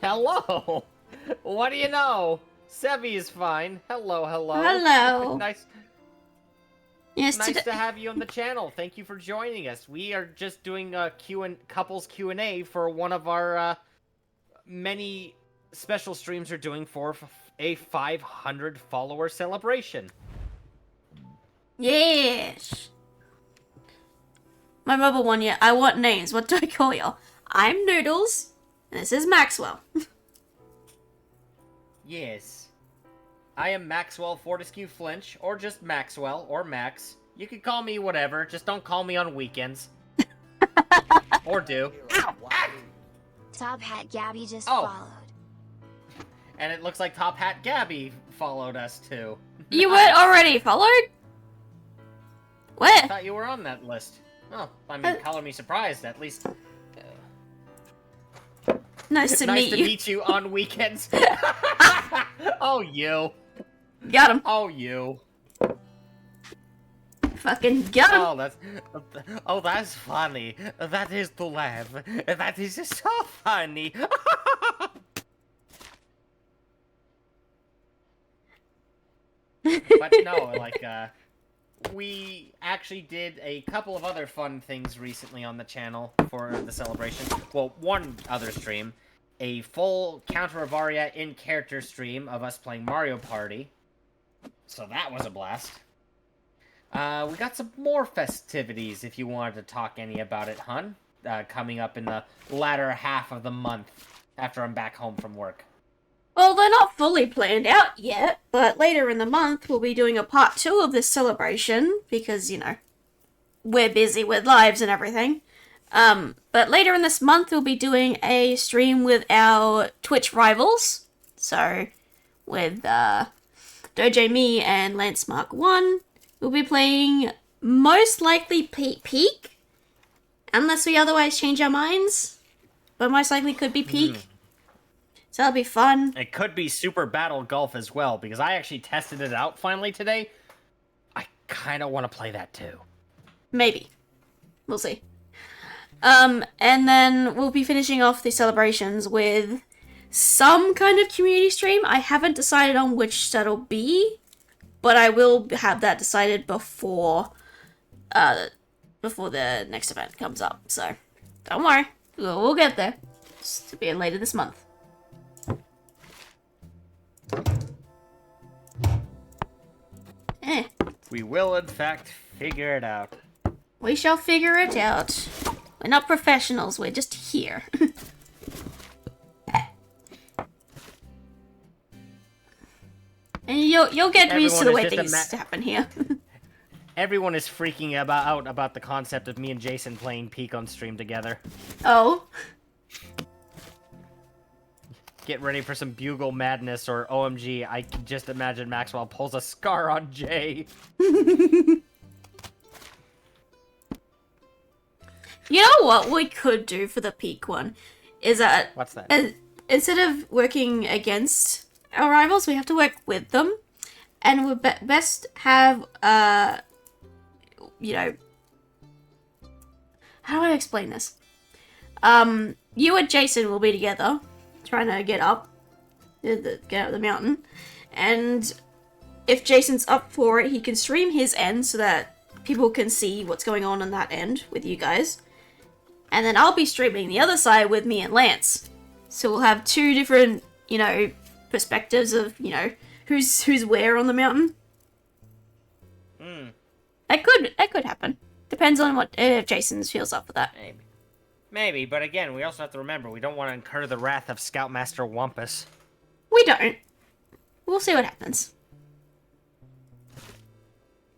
Hello! What do you know? Sevi is fine. Hello. Hello. Nice Yes, to have you on the channel. Thank you for joining us. We are just doing a couples Q&A for one of our many special streams we're doing for a 500 follower celebration. Yes. My mobile one, yeah. I want names. What do I call y'all? I'm Noodles, and this is Maxwell. Yes. I am Maxwell Fortescue Flinch, or just Maxwell, or Max. You can call me whatever, just don't call me on weekends. Or do. Ow! Top Hat Gabby just Oh. followed. And it looks like Top Hat Gabby followed us too. You weren't already followed? I Where? thought you were on that list. Oh, I mean, color me surprised. At least. Nice to nice meet to you. meet you on weekends. Oh, you. Got him. Oh, you. Fucking got him. Oh, that's funny. That is to laugh. That is so funny. But no, like, we actually did a couple of other fun things recently on the channel for the celebration. Well, one other stream. A full Counter of Aria in-character stream of us playing Mario Party. So that was a blast. We got some more festivities, if you wanted to talk any about it, hun. Coming up in the latter half of the month, after I'm back home from work. Well, they're not fully planned out yet, but later in the month we'll be doing a part 2 of this celebration, because, you know, we're busy with lives and everything. But later in this month we'll be doing a stream with our Twitch rivals. So, with, Dojo Me and Lance Mark 1, we'll be playing most likely Peak, unless we otherwise change our minds. But most likely could be Peak. So that'll be fun. It could be Super Battle Golf as well, because I actually tested it out finally today. I kind of want to play that too. Maybe. We'll see. And then we'll be finishing off the celebrations with some kind of community stream. I haven't decided on which that'll be, but I will have that decided before the next event comes up. So don't worry, we'll get there. Just be later this month. We will, in fact, figure it out. We shall figure it out. We're not professionals, we're just here. And you'll get used to the way things happen here. Everyone is freaking out about the concept of me and Jason playing Peak on stream together. Oh. Get ready for some Bugle madness or OMG, I can just imagine Maxwell pulls a scar on Jay. You know what we could do for the Peak one? Is that... What's that? Instead of working against our rivals, we have to work with them. And we best have, you know... How do I explain this? You and Jason will be together, trying to get up the mountain. And if Jason's up for it, he can stream his end so that people can see what's going on that end with you guys. And then I'll be streaming the other side with me and Lance. So we'll have two different, you know, perspectives of, you know, who's where on the mountain. That could happen. Depends on what if Jason feels up for that. Maybe, but again, we also have to remember, we don't want to incur the wrath of Scoutmaster Wumpus. We don't. We'll see what happens.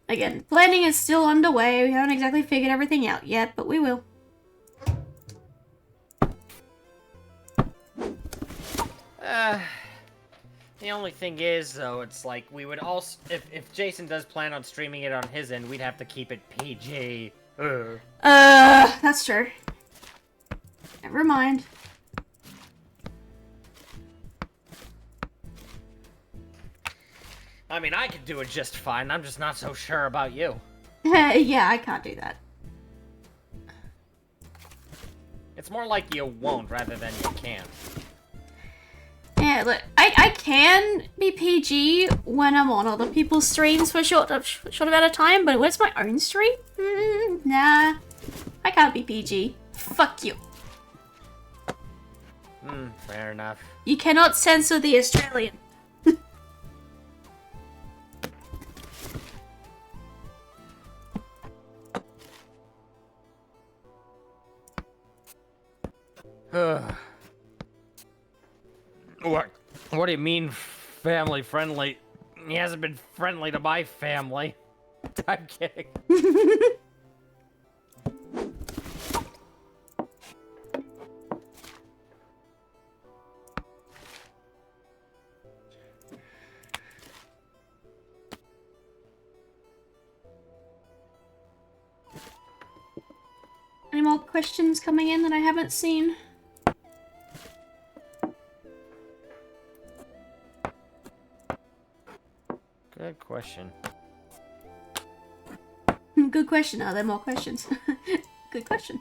Again, planning is still underway. We haven't exactly figured everything out yet, but we will. The only thing is, though, it's like, we would also... If Jason does plan on streaming it on his end, we'd have to keep it PG. That's true. Never mind. I mean, I could do it just fine. I'm just not so sure about you. Yeah, I can't do that. It's more like you won't rather than you can't. Yeah, look, I can be PG when I'm on other people's streams for a short amount of time, but when it's my own stream, nah, I can't be PG. Fuck you. Fair enough. You cannot censor the Australian. What do you mean, family friendly? He hasn't been friendly to my family. I'm kidding. questions coming in that I haven't seen? Good question. Good question. Are there more questions? Good question.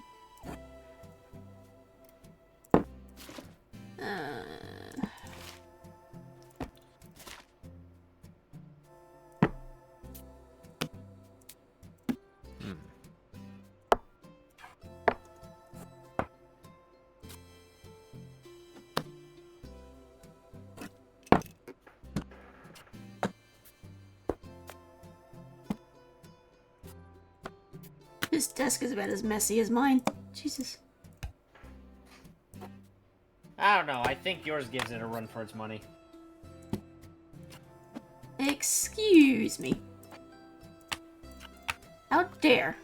This desk is about as messy as mine. Jesus. I don't know. I think yours gives it a run for its money. Excuse me. How dare.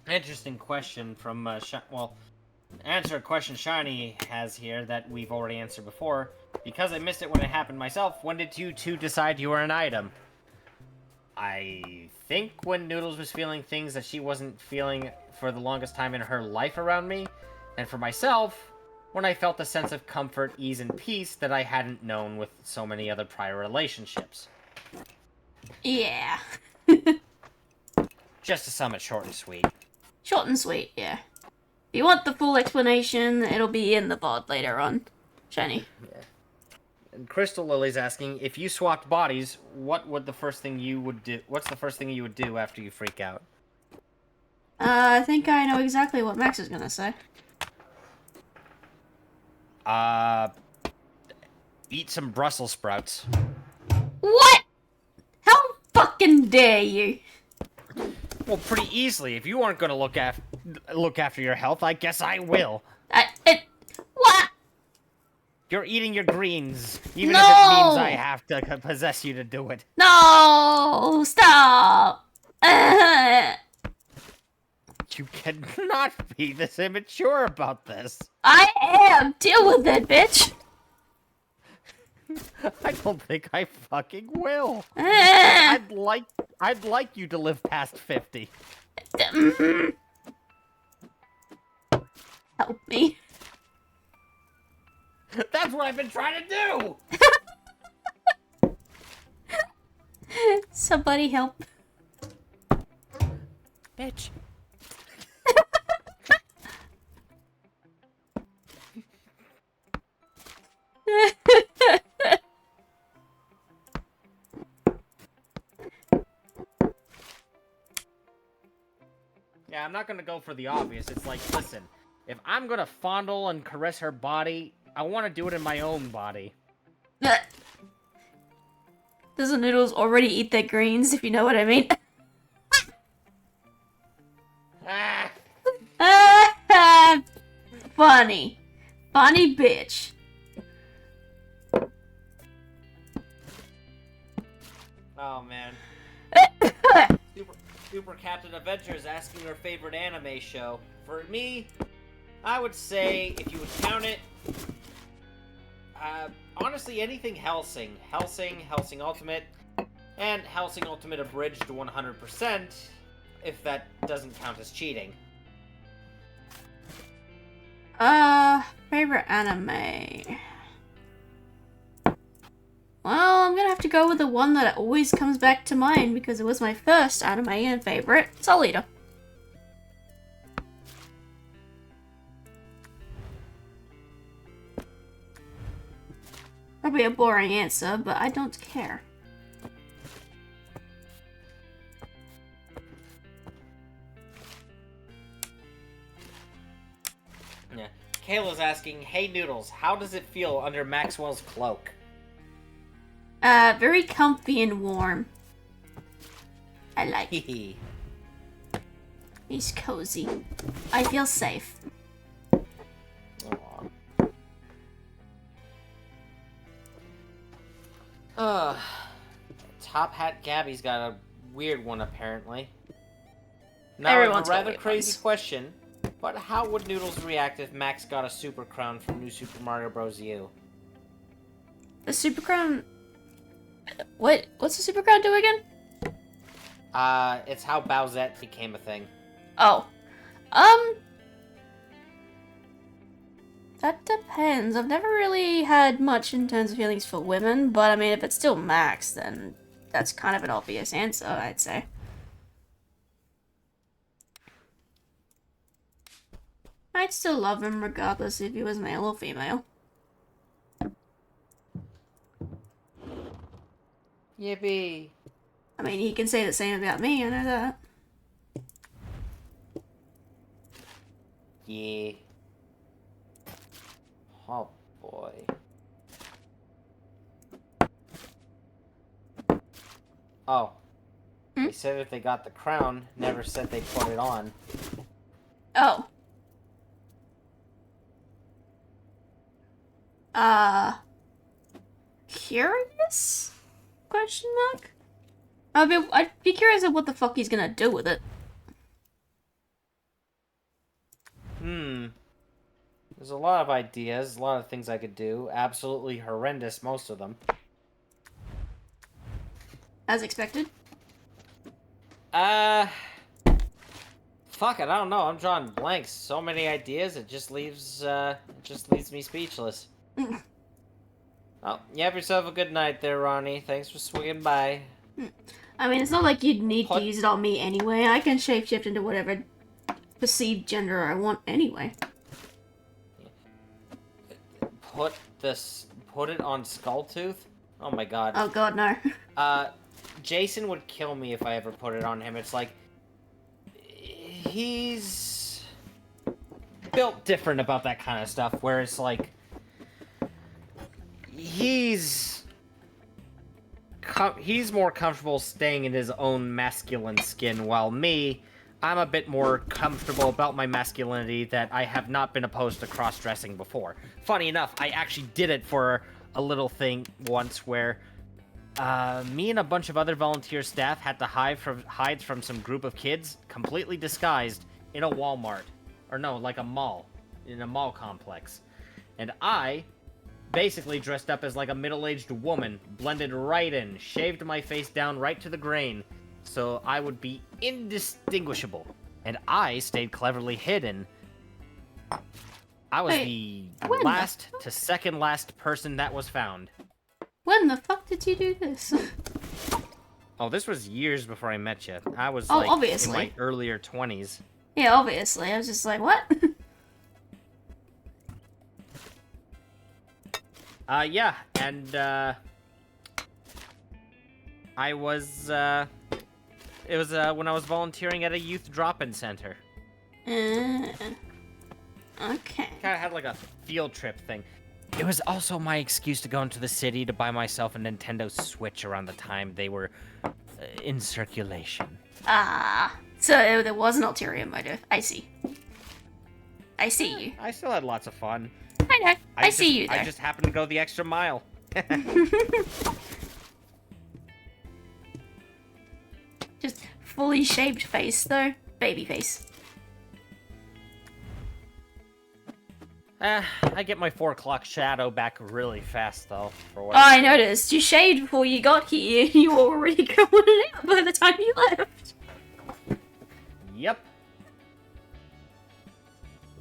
Interesting question from, answer a question Shiny has here that we've already answered before. Because I missed it when it happened myself, when did you two decide you were an item? I think when Noodles was feeling things that she wasn't feeling for the longest time in her life around me. And for myself, when I felt a sense of comfort, ease, and peace that I hadn't known with so many other prior relationships. Yeah. Just to sum it short and sweet. Short and sweet, yeah. If you want the full explanation, it'll be in the VOD later on. Shiny. Yeah. And Crystal Lily's asking, if you swapped bodies, what's the first thing you would do after you freak out? I think I know exactly what Max is gonna say. Eat some Brussels sprouts. What? How fucking dare you? Well, pretty easily. If you aren't gonna look after your health, I guess I will. What? You're eating your greens, even No! if it means I have to possess you to do it. No! Stop! You cannot be this immature about this. I am! Deal with it, bitch! I don't think I fucking will. Eh. I'd like you to live past 50. Help me. That's what I've been trying to do! Somebody help. Bitch. Yeah, I'm not gonna go for the obvious. It's like, listen, if I'm gonna fondle and caress her body, I want to do it in my own body. Doesn't Noodles already eat their greens, if you know what I mean? Ah! Funny. Funny bitch. Oh man. Super Captain Adventure is asking her favorite anime show. For me, I would say, if you would count it, honestly, anything Hellsing. Hellsing Ultimate, and Hellsing Ultimate Abridged 100%, if that doesn't count as cheating. Favorite anime. Well, I'm gonna have to go with the one that always comes back to mind because it was my first anime and favorite, Soul Eater. Probably a boring answer, but I don't care. Yeah. Kayla's asking, hey Noodles, how does it feel under Maxwell's cloak? Very comfy and warm. I like it. Hehe. He's cozy. I feel safe. Top Hat Gabby's got a weird one apparently. Now, Everyone's a got rather weird crazy ones. question, but how would Noodles react if Max got a super crown from New Super Mario Bros. U? The Super Crown... What's the Super Crown do again? It's how Bowsette became a thing. Oh. That depends. I've never really had much in terms of feelings for women, but I mean, if it's still Max, then that's kind of an obvious answer, I'd say. I'd still love him regardless if he was male or female. Yippee. I mean, he can say the same about me, I know that. Yeah. Oh, boy. Oh. They said if they got the crown, never said they put it on. Oh. Curious? Question mark? I'd be curious of what the fuck he's gonna do with it. There's a lot of ideas, a lot of things I could do. Absolutely horrendous, most of them. As expected. Fuck it, I don't know. I'm drawing blanks. So many ideas, it just leaves me speechless. Well, you have yourself a good night there, Ronnie. Thanks for swinging by. I mean, it's not like you'd need to use it on me anyway. I can shapeshift into whatever perceived gender I want anyway. Put it on Skulltooth? Oh my god. Oh god, no. Jason would kill me if I ever put it on him. It's like, he's built different about that kind of stuff, where it's like, he's more comfortable staying in his own masculine skin, while me, I'm a bit more comfortable about my masculinity that I have not been opposed to cross-dressing before. Funny enough, I actually did it for a little thing once where me and a bunch of other volunteer staff had to hide from some group of kids, completely disguised, in a Walmart. Or no, like a mall. In a mall complex. And I basically dressed up as like a middle-aged woman, blended right in, shaved my face down right to the grain, so I would be indistinguishable. And I stayed cleverly hidden. I was the last to second last person that was found. When the fuck did you do this? Oh, this was years before I met you. I was obviously. in my earlier 20s. Yeah, obviously. I was just like, what? Yeah, and I was, it was, when I was volunteering at a youth drop-in center. Okay. Kinda had like a field trip thing. It was also my excuse to go into the city to buy myself a Nintendo Switch around the time they were in circulation. So there was an ulterior motive. I see. I see you. I still had lots of fun. I know. I see you there. I just happened to go the extra mile. Just fully shaped face, though. Baby face. I get my 4 o'clock shadow back really fast, though. For what I noticed. You shaved before you got here. You were already going it out by the time you left. Yep.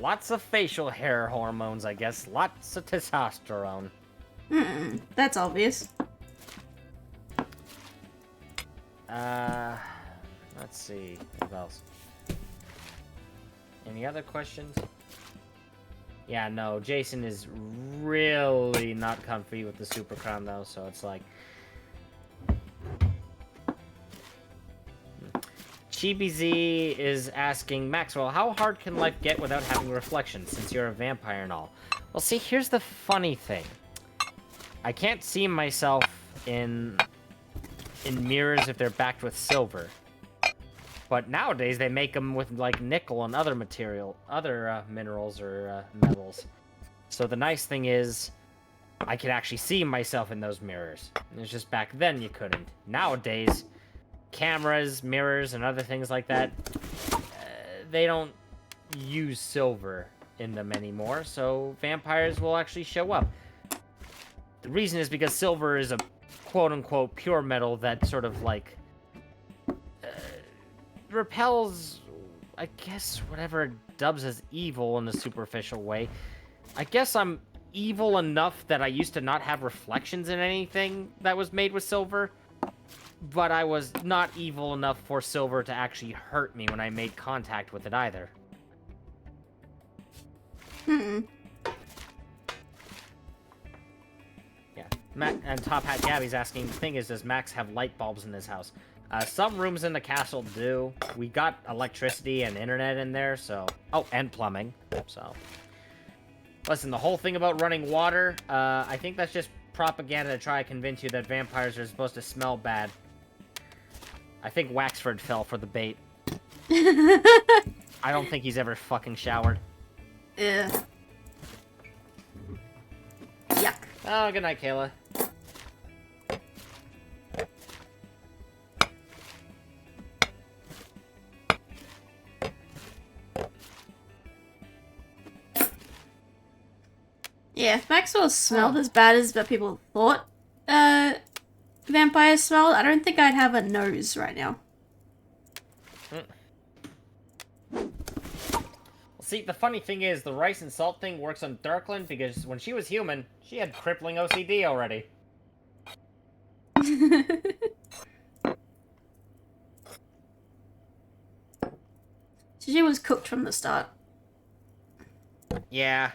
Lots of facial hair hormones, I guess. Lots of testosterone. That's obvious. Let's see. What else? Any other questions? Yeah, no, Jason is really not comfy with the Super Crown, though, so it's like... ChibiZ is asking, Maxwell, how hard can life get without having reflections, since you're a vampire and all? Well, see, here's the funny thing. I can't see myself in mirrors if they're backed with silver. But nowadays, they make them with, like, nickel and other minerals or metals. So the nice thing is, I can actually see myself in those mirrors. It's just back then you couldn't. Nowadays, cameras, mirrors, and other things like that, they don't use silver in them anymore, so vampires will actually show up. The reason is because silver is a quote-unquote pure metal that sort of, like, repels, I guess, whatever it dubs as evil in a superficial way. I guess I'm evil enough that I used to not have reflections in anything that was made with silver, but I was not evil enough for silver to actually hurt me when I made contact with it either. Hmm. Yeah. And Top Hat Gabby's asking, the thing is, does Max have light bulbs in his house? Some rooms in the castle do. We got electricity and internet in there, so... Oh, and plumbing, so... Listen, the whole thing about running water, I think that's just propaganda to try to convince you that vampires are supposed to smell bad. I think Waxford fell for the bait. I don't think he's ever fucking showered. Ugh. Yuck. Oh, good night, Kayla. Yeah, if Maxwell smelled as bad as what people thought vampires smelled, I don't think I'd have a nose right now. See, the funny thing is, the rice and salt thing works on Darkland because when she was human, she had crippling OCD already. She was cooked from the start. Yeah.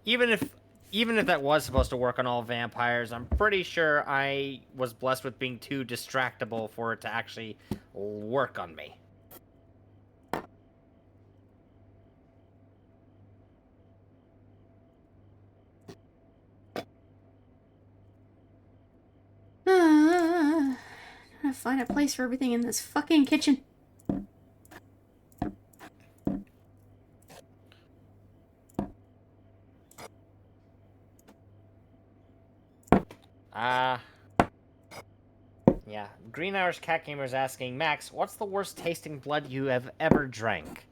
Even if that was supposed to work on all vampires, I'm pretty sure I was blessed with being too distractible for it to actually work on me. Trying to find a place for everything in this fucking kitchen. Yeah. Green Irish Cat Gamer's asking, Max, what's the worst tasting blood you have ever drank?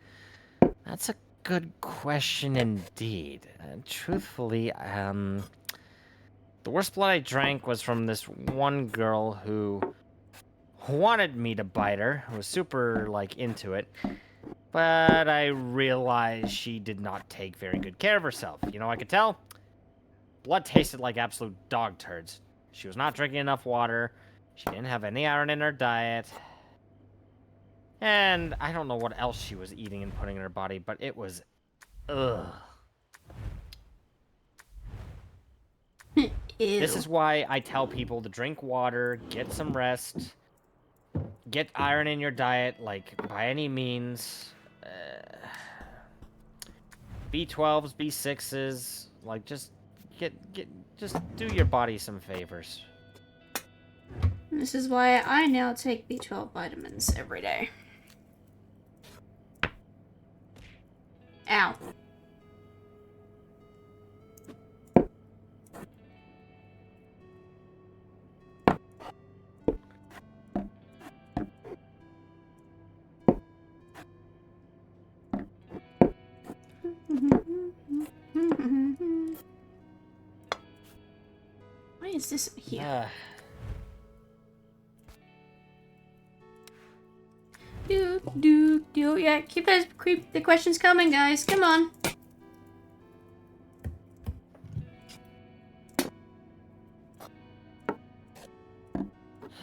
That's a good question indeed. Truthfully, the worst blood I drank was from this one girl who wanted me to bite her, who was super, like, into it. But I realized she did not take very good care of herself. You know, I could tell. Blood tasted like absolute dog turds. She was not drinking enough water. She didn't have any iron in her diet. And I don't know what else she was eating and putting in her body, but it was... ugh. Ew. This is why I tell people to drink water, get some rest, get iron in your diet, like, by any means. B12s, B6s, like, just do your body some favors. This is why I now take B12 vitamins every day. Ow. Why is this here? Yeah, keep the questions coming, guys. Come on.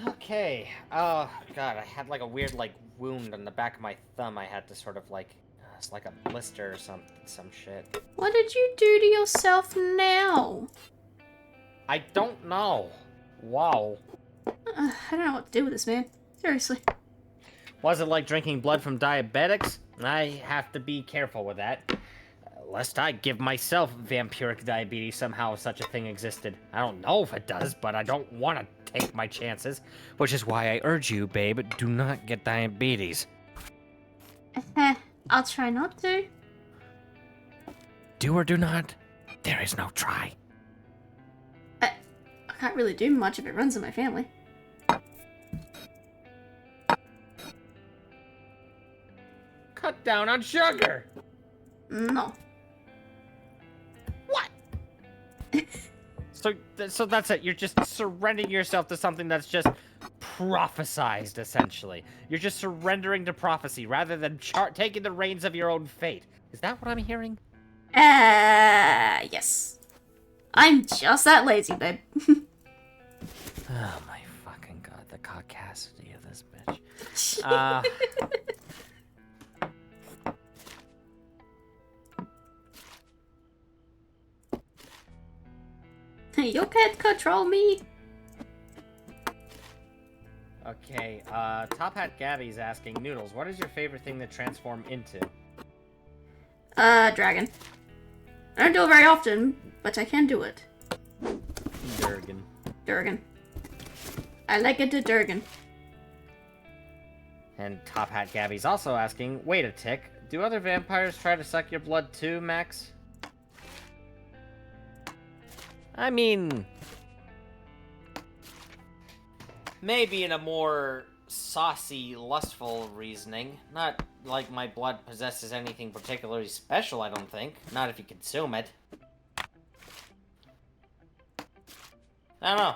Okay. Oh, God, I had, like, a weird, like, wound on the back of my thumb. I had to sort of, like, it's like a blister or some shit. What did you do to yourself now? I don't know. Wow. I don't know what to do with this, man. Seriously. Was it like drinking blood from diabetics? I have to be careful with that. Lest I give myself vampiric diabetes somehow if such a thing existed. I don't know if it does, but I don't want to take my chances. Which is why I urge you, babe, do not get diabetes. I'll try not to. Do or do not, there is no try. I can't really do much if it runs in my family. Cut down on sugar! No. What? So that's it. You're just surrendering yourself to something that's just prophesized, essentially. You're just surrendering to prophecy rather than taking the reins of your own fate. Is that what I'm hearing? Yes. I'm just that lazy, babe. Oh my fucking god, the caucasity of this bitch. You can't control me. Okay, Top Hat Gabby's asking, Noodles, what is your favorite thing to transform into? Dragon. I don't do it very often, but I can do it. Durgan. Durgan. I like it to Durgan. And Top Hat Gabby's also asking, wait a tick, do other vampires try to suck your blood too, Max? I mean, maybe in a more saucy, lustful reasoning. Not like my blood possesses anything particularly special, I don't think. Not if you consume it. I don't know.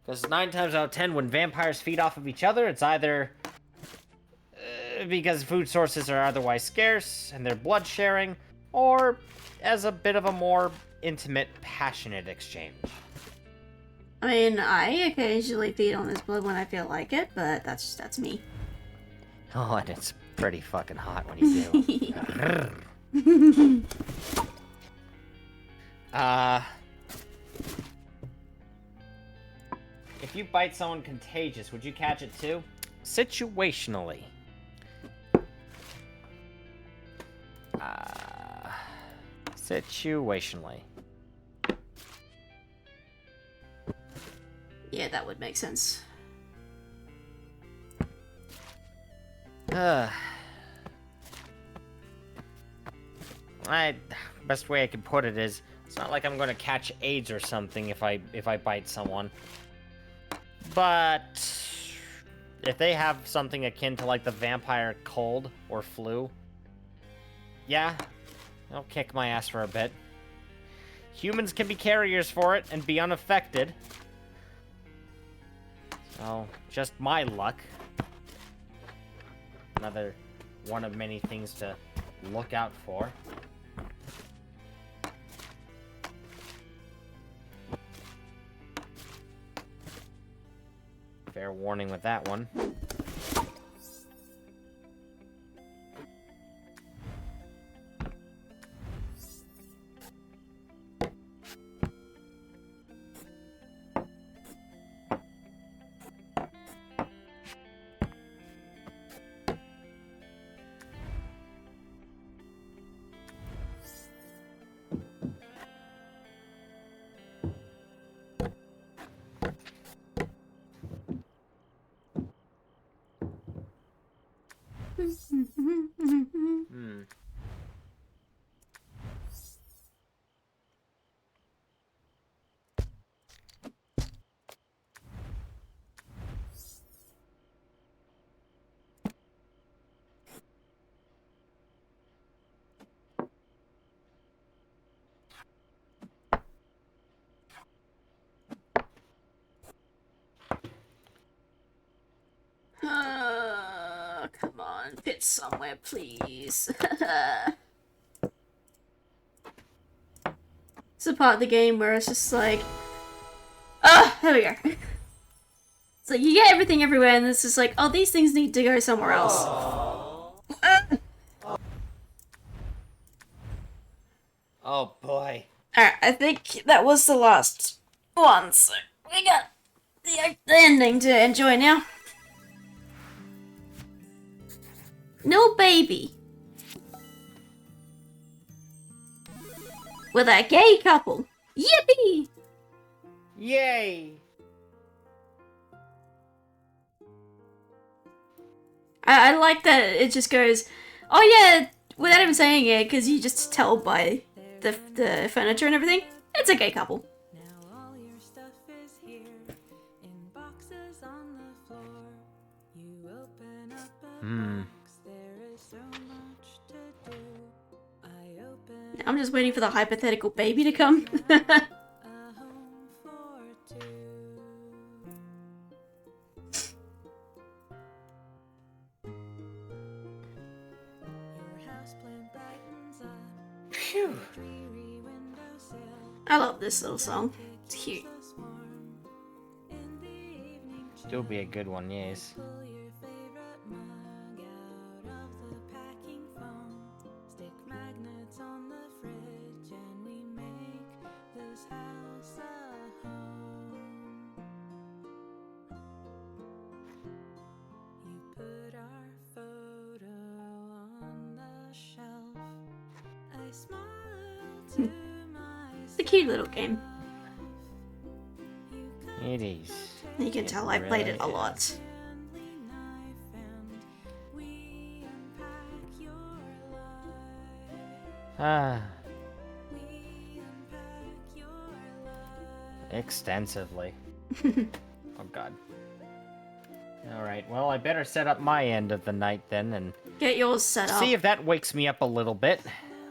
Because 9 times out of 10, when vampires feed off of each other, it's either because food sources are otherwise scarce and they're blood sharing, or as a bit of a more intimate, passionate exchange. I mean, I occasionally feed on his blood when I feel like it, but that's me. Oh, and it's pretty fucking hot when you do. If you bite someone contagious, would you catch it too? Situationally. Situationally. Yeah, that would make sense. Best way I can put it is, it's not like I'm gonna catch AIDS or something if I bite someone. But if they have something akin to like the vampire cold or flu, yeah, they'll kick my ass for a bit. Humans can be carriers for it and be unaffected. So, just my luck. Another one of many things to look out for. Fair warning with that one. Come on, fit somewhere, please. It's a part of the game where it's just like, there we go. It's like you get everything everywhere, and it's just like, oh, these things need to go somewhere else. Oh boy. Alright, I think that was the last one, so we got the ending to enjoy now. No baby. With a gay couple. Yippee! Yay! I like that it just goes, oh yeah, without even saying it, because you just tell by the furniture and everything, it's a gay couple. Now all your stuff is here in boxes on the floor. You open up a box, there is so much to do. I open I'm just waiting for the hypothetical baby to come. A home for two. Your houseplant brightens up Phew. a dreary windowsill. I love this little song. It's cute. Us warm in the evening chill. Still be a good one, yes. Pull your favorite mug out of the packing foam. Stick magnets on the fridge and we make this house a home. You put our photo on the shelf. I smile to myself. It's a cute little game. You cut It is. You can tell I played it a really lot. friendly knife and we unpack your life. Ah, We unpack your life. extensively. Oh god. Alright, well, I better set up my end of the night then and Get yours set up. see if that wakes me up a little bit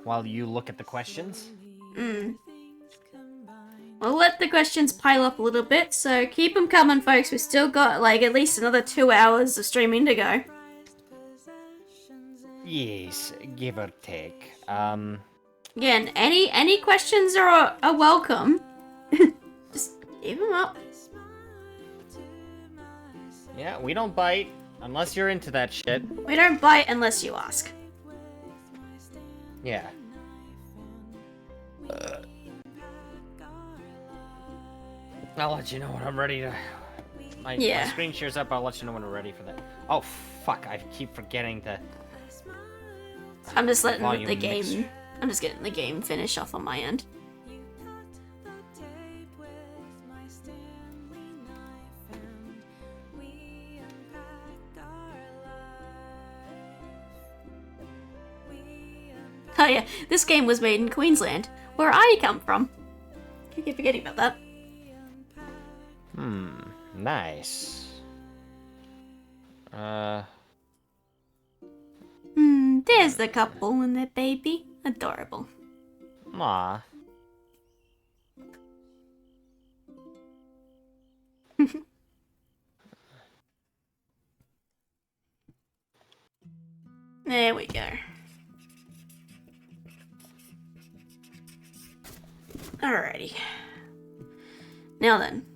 while you look at the questions. Mm. Things combine. We'll let the questions pile up a little bit, so keep them coming, folks. We've still got, like, at least another 2 hours of streaming to go. Prized possessions in Yes, give or take. Again, any questions are welcome. Just keep them up. smile to myself Yeah, we don't bite unless you're into that shit. We don't bite unless you ask. with my stand Yeah. knife and we unpack our life. I'll let you know when I'm ready to. My Yeah. screen shares up. I'll let you know when we're ready for that. Oh fuck! I keep forgetting to. I smile to I'm just letting Volume the game. mixer. I'm just getting the game finished off on my end. you cut the tape with my Stanley knife and we unpack our life. We unpack Oh yeah, this game was made in Queensland, where I come from. I keep forgetting about that. Nice. There's the couple and their baby. Adorable. Aw. There we go. Alrighty. Now then.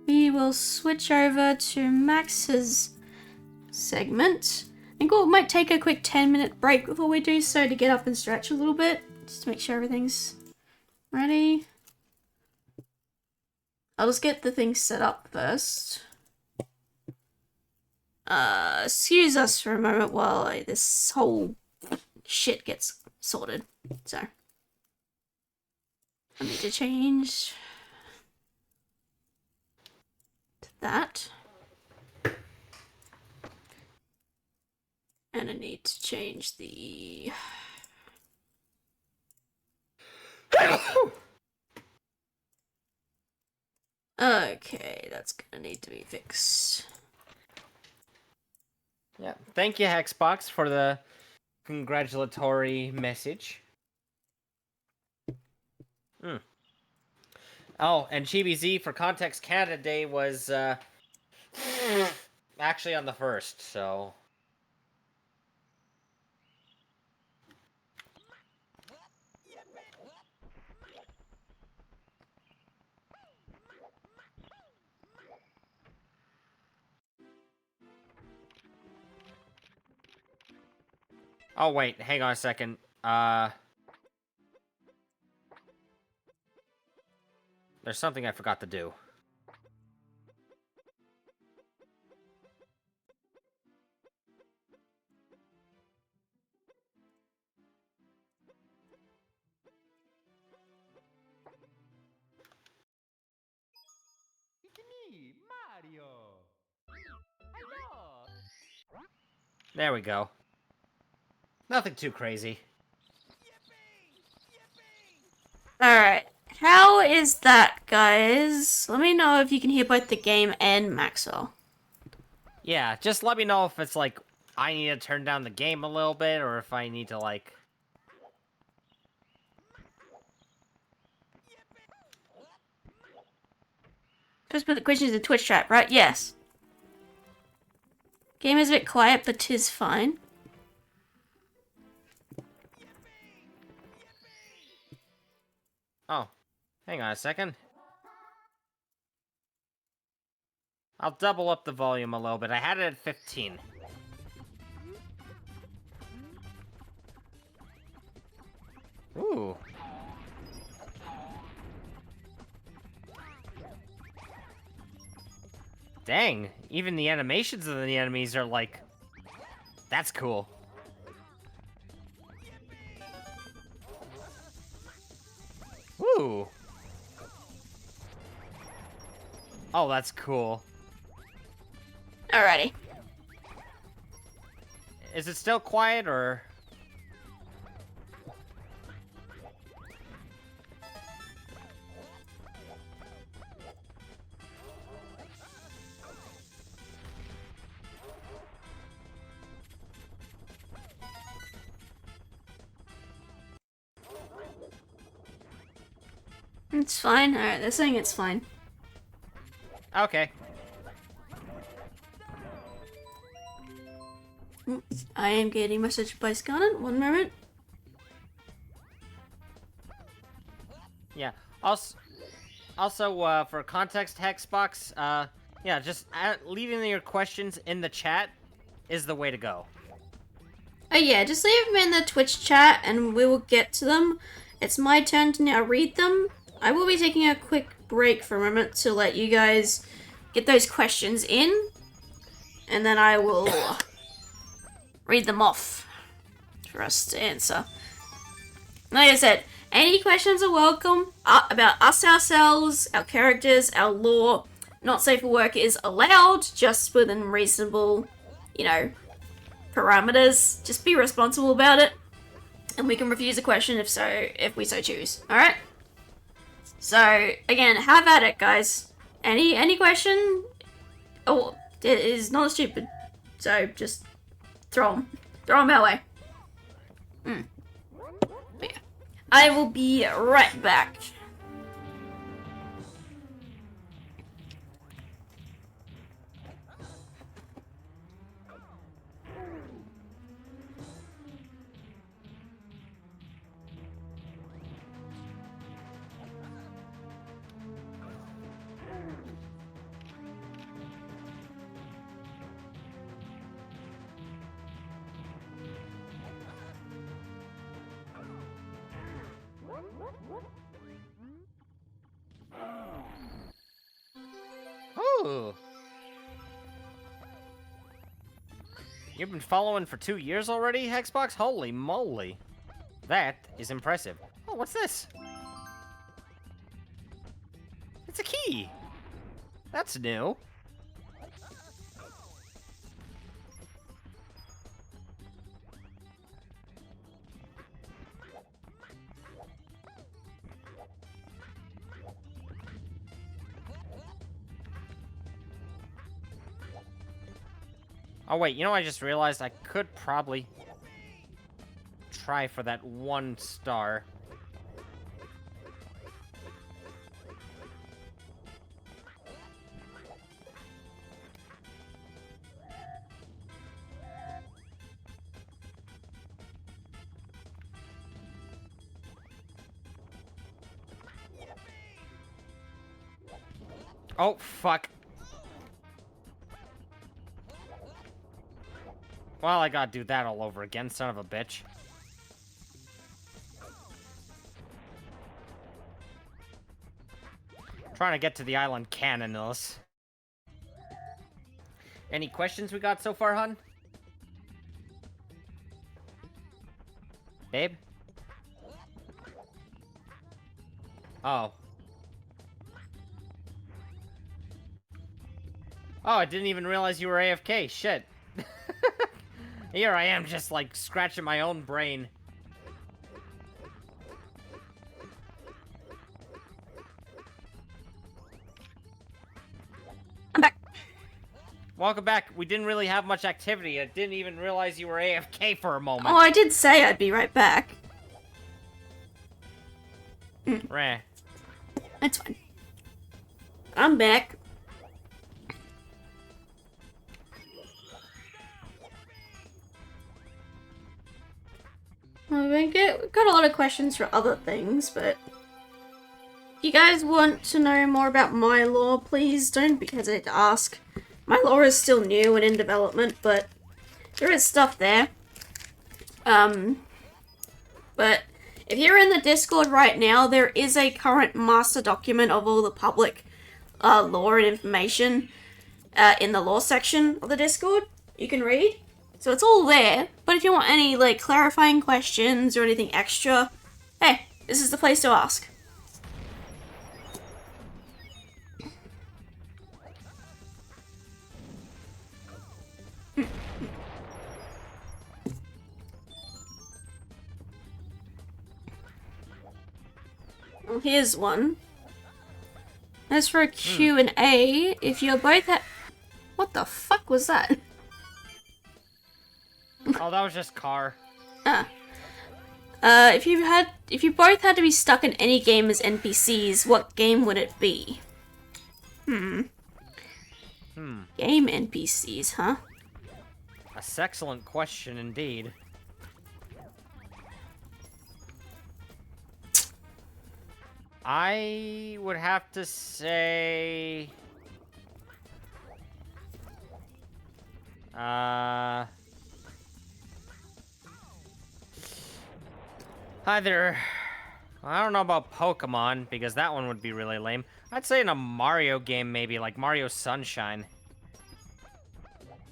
We will switch over to Max's segment. I think we might take a quick 10-minute break before we do so to get up and stretch a little bit. Just to make sure everything's ready. I'll just get the thing set up first. Excuse us for a moment while this whole shit gets sorted. So, I need to change to that. And I need to change the... Okay, that's gonna need to be fixed. Yeah. Thank you, Hexbox, for the congratulatory message. Oh, and Chibi Z for context, Canada Day was actually on the 1st, so. Oh wait, hang on a second. There's something I forgot to do. There we go. Nothing too crazy. Alright, how is that, guys? Let me know if you can hear both the game and Maxwell. Yeah, just let me know if it's like I need to turn down the game a little bit or if I need to like Supposed to put the questions in the Twitch chat, right? Yes. Game is a bit quiet, but 'tis fine. Oh, hang on a second. I'll double up the volume a little bit. I had it at 15. Ooh. Dang, even the animations of the enemies are like... That's cool. Ooh. Oh, that's cool. Alrighty. Is it still quiet, or...? It's fine. Alright, they're saying it's fine. Okay. I am getting message by Scarlet. One moment. Yeah. Also, for context, Hexbox, yeah, just leaving your questions in the chat is the way to go. Oh yeah, just leave them in the Twitch chat and we will get to them. It's my turn to now read them. I will be taking a quick break for a moment to let you guys get those questions in. And then I will read them off for us to answer. Like I said, any questions are welcome about us ourselves, our characters, our lore. Not safe for work is allowed, just within reasonable, parameters. Just be responsible about it. And we can refuse a question if we so choose. Alright? So, again, have at it, guys. Any question? Oh, it is not stupid. So, just throw them. Throw them our way. But yeah. I will be right back. Ooh. You've been following for 2 years already, Hexbox? Holy moly. That is impressive. Oh, what's this? It's a key. That's new. Oh wait, I just realized I could probably try for that 1 star. Oh, fuck. Well, I gotta do that all over again, son of a bitch. Trying to get to the island cannonless. Any questions we got so far, hun? Babe? Oh. Oh, I didn't even realize you were AFK. Shit. Here I am, just, like, scratching my own brain. I'm back. Welcome back. We didn't really have much activity. I didn't even realize you were AFK for a moment. Oh, I did say I'd be right back. Reh. That's fine. I'm back. Well, we've got a lot of questions for other things, but if you guys want to know more about my lore, please don't hesitate to ask. My lore is still new and in development, but there is stuff there. But if you're in the Discord right now, there is a current master document of all the public lore and information in the lore section of the Discord you can read. So it's all there, but if you want any like clarifying questions or anything extra, hey, this is the place to ask. Well, here's one. As for a Q&A, if you're both what the fuck was that? Oh, that was just car. If you both had to be stuck in any game as NPCs, what game would it be? Game NPCs, huh? That's an excellent question indeed. I would have to say... Either... I don't know about Pokemon, because that one would be really lame. I'd say in a Mario game, maybe, like Mario Sunshine.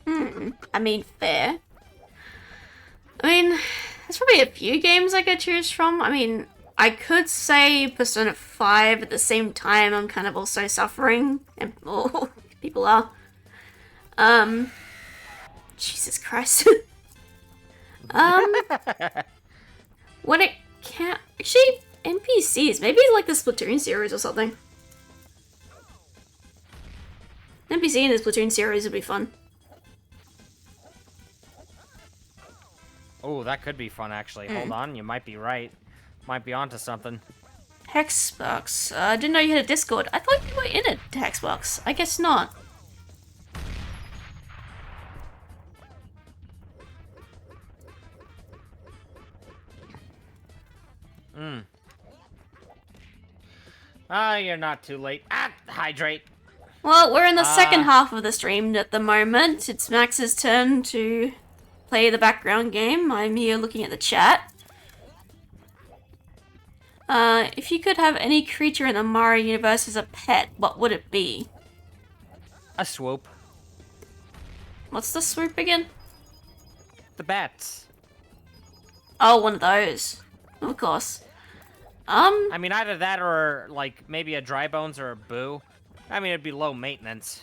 I mean, fair. I mean, there's probably a few games I could choose from. I mean, I could say Persona 5 at the same time. I'm kind of also suffering, and people are. Jesus Christ. When it can't actually NPCs, maybe like the Splatoon series or something. NPC in the Splatoon series would be fun. Oh, that could be fun, actually. Hold on, you might be right. Might be onto something. Hexbox. I didn't know you had a Discord. I thought you were in a Hexbox. I guess not. You're not too late. Hydrate. Well, we're in the second half of the stream at the moment. It's Max's turn to play the background game. I'm here looking at the chat. If you could have any creature in the Mario universe as a pet, what would it be? A swoop. What's the swoop again? The bats. Oh, one of those. Of course. I mean, either that or, like, maybe a dry bones or a boo. I mean, it'd be low maintenance.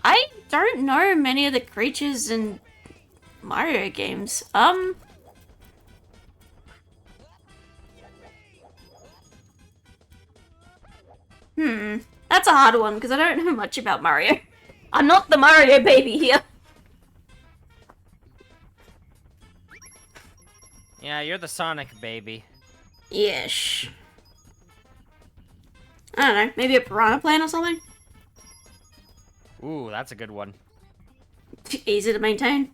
I don't know many of the creatures in Mario games. That's a hard one, because I don't know much about Mario. I'm not the Mario baby here. Yeah, you're the Sonic baby. Yes. I don't know, maybe a piranha plant or something? Ooh, that's a good one. Easy to maintain.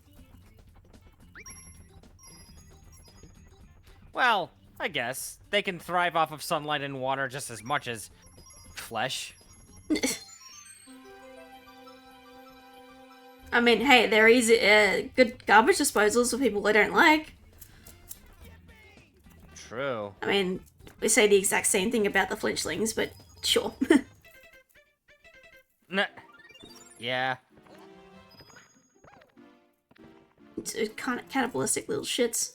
Well, I guess. They can thrive off of sunlight and water just as much as flesh. I mean, hey, they're easy, good garbage disposals for people they don't like. True. I mean, we say the exact same thing about the flinchlings, but sure. Nah. Yeah. It's kind of cannibalistic little shits.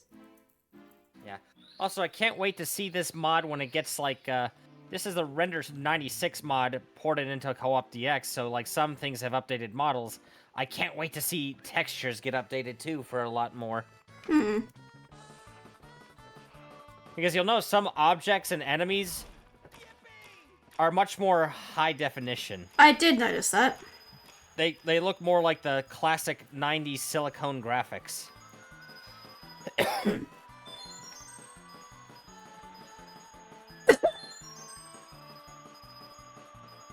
Yeah. Also, I can't wait to see this mod when it gets, like, this is the Renders 96 mod ported into Co-op DX, so, like, some things have updated models. I can't wait to see textures get updated, too, for a lot more. Because you'll know some objects and enemies are much more high definition. I did notice that. They look more like the classic 90s silicone graphics.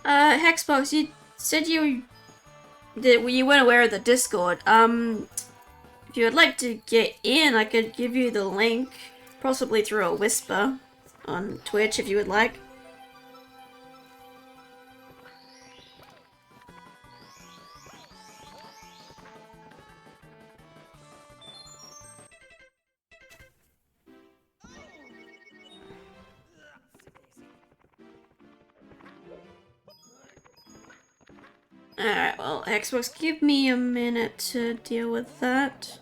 Hexbox, you said you weren't aware of the Discord. If If you would like to get in, I could give you the link, possibly through a whisper on Twitch if you would like. Alright, well, Xbox, give me a minute to deal with that.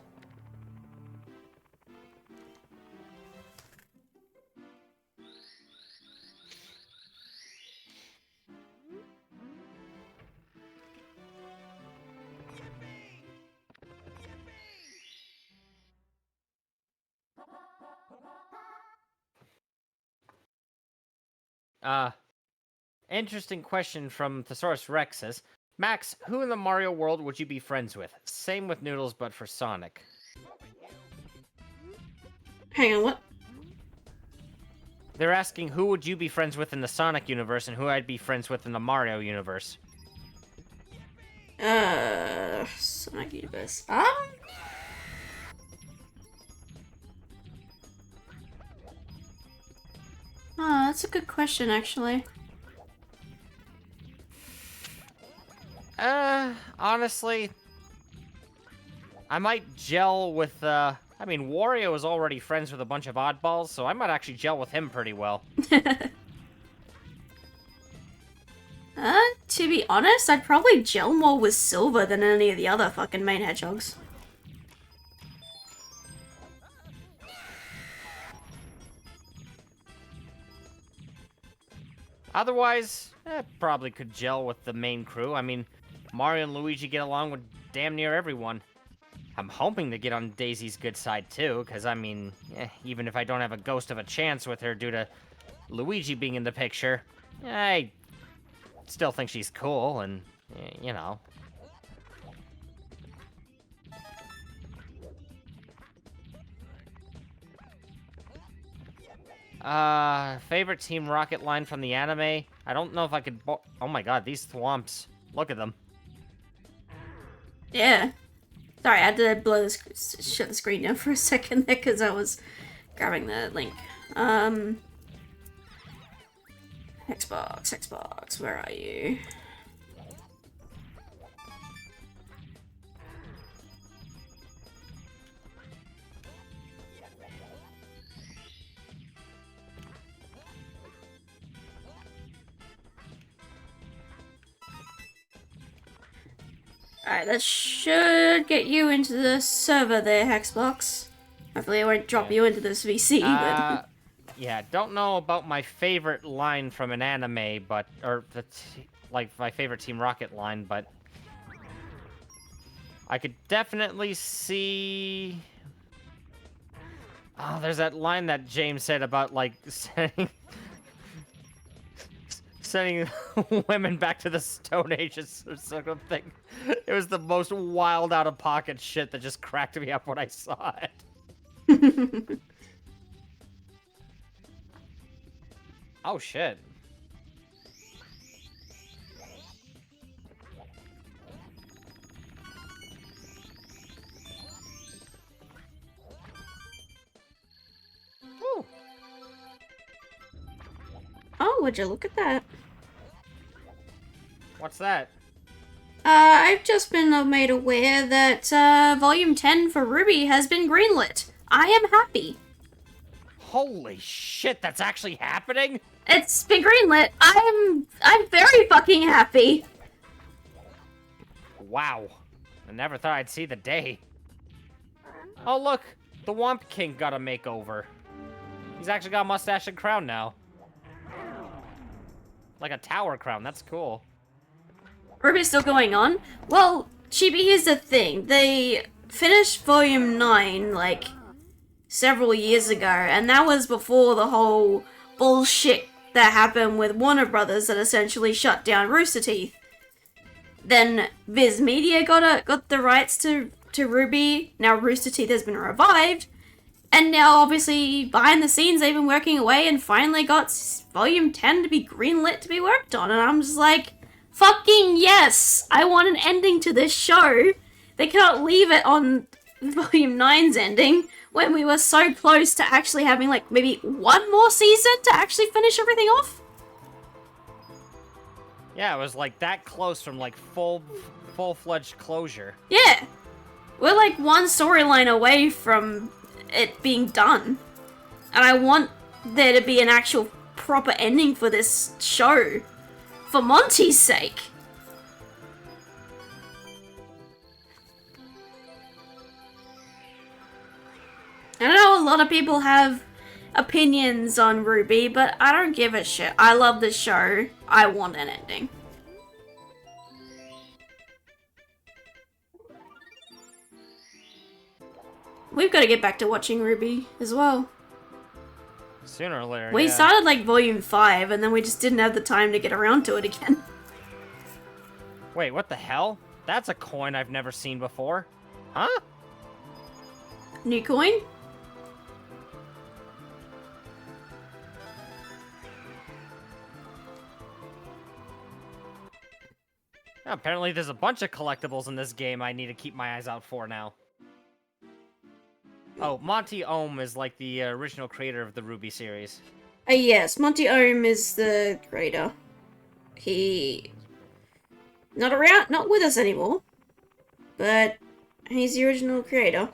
Interesting question from Thesaurus Rex says, Max, who in the Mario world would you be friends with? Same with Noodles, but for Sonic. Hang on, what? They're asking who would you be friends with in the Sonic universe and who I'd be friends with in the Mario universe. Sonic Universe. Oh, that's a good question, actually. Honestly, I might gel with, I mean, Wario is already friends with a bunch of oddballs, so I might actually gel with him pretty well. To be honest, I'd probably gel more with Silver than any of the other fucking main hedgehogs. Otherwise, probably could gel with the main crew. I mean, Mario and Luigi get along with damn near everyone. I'm hoping to get on Daisy's good side too, because I mean, even if I don't have a ghost of a chance with her due to Luigi being in the picture, I still think she's cool, and, you know. Favorite Team Rocket line from the anime? I don't know if I could oh my god, these thwomps. Look at them. Yeah. Sorry, I had to blow the shut the screen down for a second there because I was grabbing the link. Xbox, where are you? Alright, that should get you into the server there, Xbox. Hopefully it won't drop you into this VC, but... Yeah, don't know about my favorite line from an anime, but... Or, like, my favorite Team Rocket line, but... I could definitely see... Oh, there's that line that James said about, like, sending women back to the Stone Ages or something. It was the most wild out-of-pocket shit that just cracked me up when I saw it. Oh, shit. Woo. Oh, would you look at that? What's that? I've just been made aware that, Volume 10 for Ruby has been greenlit. I am happy. Holy shit, that's actually happening? It's been greenlit. I'm very fucking happy. Wow. I never thought I'd see the day. Oh, look. The Womp King got a makeover. He's actually got a mustache and crown now. Like a tower crown. That's cool. Ruby's still going on? Well, Chibi, here's the thing. They finished Volume 9, like, several years ago, and that was before the whole bullshit that happened with Warner Brothers that essentially shut down Rooster Teeth. Then Viz Media got the rights to Ruby. Now Rooster Teeth has been revived, and now obviously behind the scenes they've been working away and finally got Volume 10 to be greenlit to be worked on, and I'm just like, fucking yes! I want an ending to this show. They cannot leave it on Volume 9's ending when we were so close to actually having, like, maybe one more season to actually finish everything off? Yeah, it was like that close from like full-fledged closure. Yeah. We're like one storyline away from it being done. And I want there to be an actual proper ending for this show. For Monty's sake. I know a lot of people have opinions on Ruby, but I don't give a shit. I love this show. I want an ending. We've got to get back to watching Ruby as well. Sooner or later, We yeah. started like volume 5 and then we just didn't have the time to get around to it again. Wait, what the hell? That's a coin I've never seen before. Huh? New coin? Apparently there's a bunch of collectibles in this game I need to keep my eyes out for now. Oh, Monty Ohm is like the original creator of the Ruby series. Yes, Monty Ohm is the creator. He... not around, not with us anymore. But he's the original creator.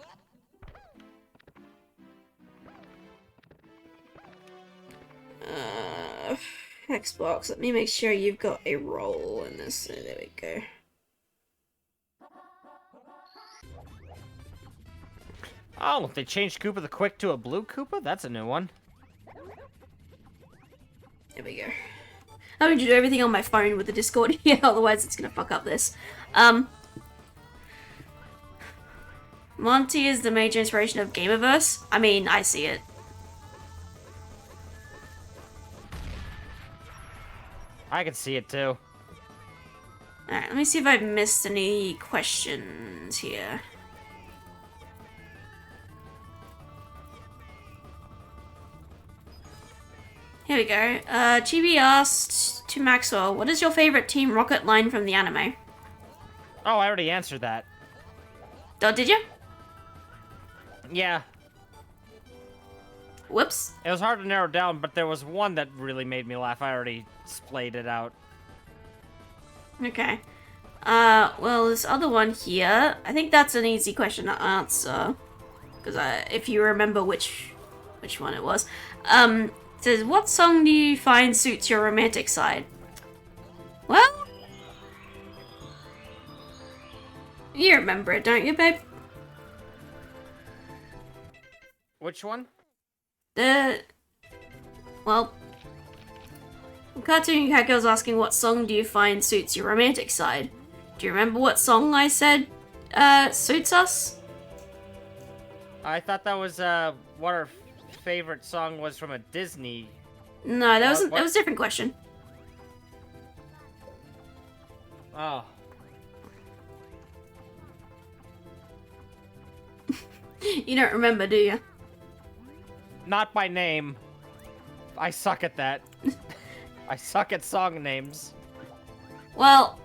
Xbox, let me make sure you've got a role in this. So there we go. Oh, they changed Koopa the Quick to a blue Koopa? That's a new one. There we go. I'm going to do everything on my phone with the Discord here, otherwise it's going to fuck up this. Monty is the major inspiration of Gamerverse. I mean, I see it. I can see it too. Alright, let me see if I've missed any questions here. Here we go. Chibi asked to Maxwell, what is your favorite Team Rocket line from the anime? Oh, I already answered that. Oh, did you? Yeah, Whoops. it was hard to narrow down, but there was one that really made me laugh. I already splayed it out. Okay. Well, this other one here, I think that's an easy question to answer. Because if you remember which one it was. It says, what song do you find suits your romantic side? Well, you remember it, don't you, babe? Which one? Well, Cartoon Cat Girl's asking what song do you find suits your romantic side? Do you remember what song I said, suits us? I thought that was, what our favorite song was from a Disney. No, that What- was a different question. Oh. You don't remember, do you? Not by name. I suck at that. I suck at song names. Well,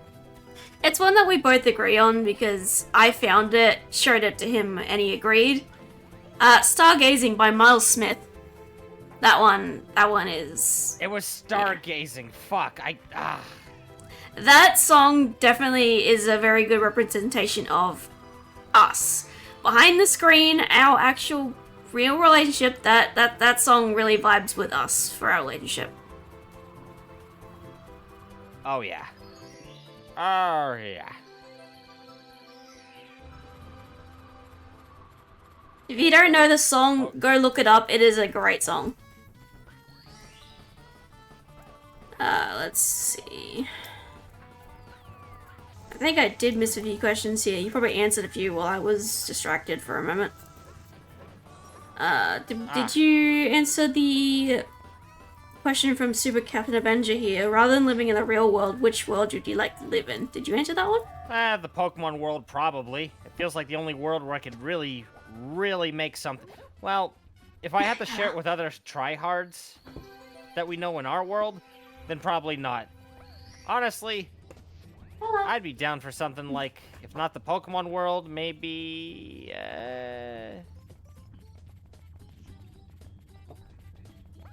it's one that we both agree on because I found it, showed it to him, and he agreed. Stargazing by Miles Smith. That one is... It was stargazing. Fuck. That song definitely is a very good representation of us. Behind the screen, our actual real relationship, that song really vibes with us for our relationship. Oh, yeah. Oh, yeah. If you don't know the song, go look it up. It is a great song. Let's see. I think I did miss a few questions here. You probably answered a few while I was distracted for a moment. Did you answer the question from Super Captain Avenger here? Rather than living in the real world, which world would you like to live in? Did you answer that one? The Pokemon world, probably. It feels like the only world where I could really, really make something. Well, if I had to share it with other tryhards that we know in our world, then probably not. Honestly, I'd be down for something like, if not the Pokemon world, maybe, I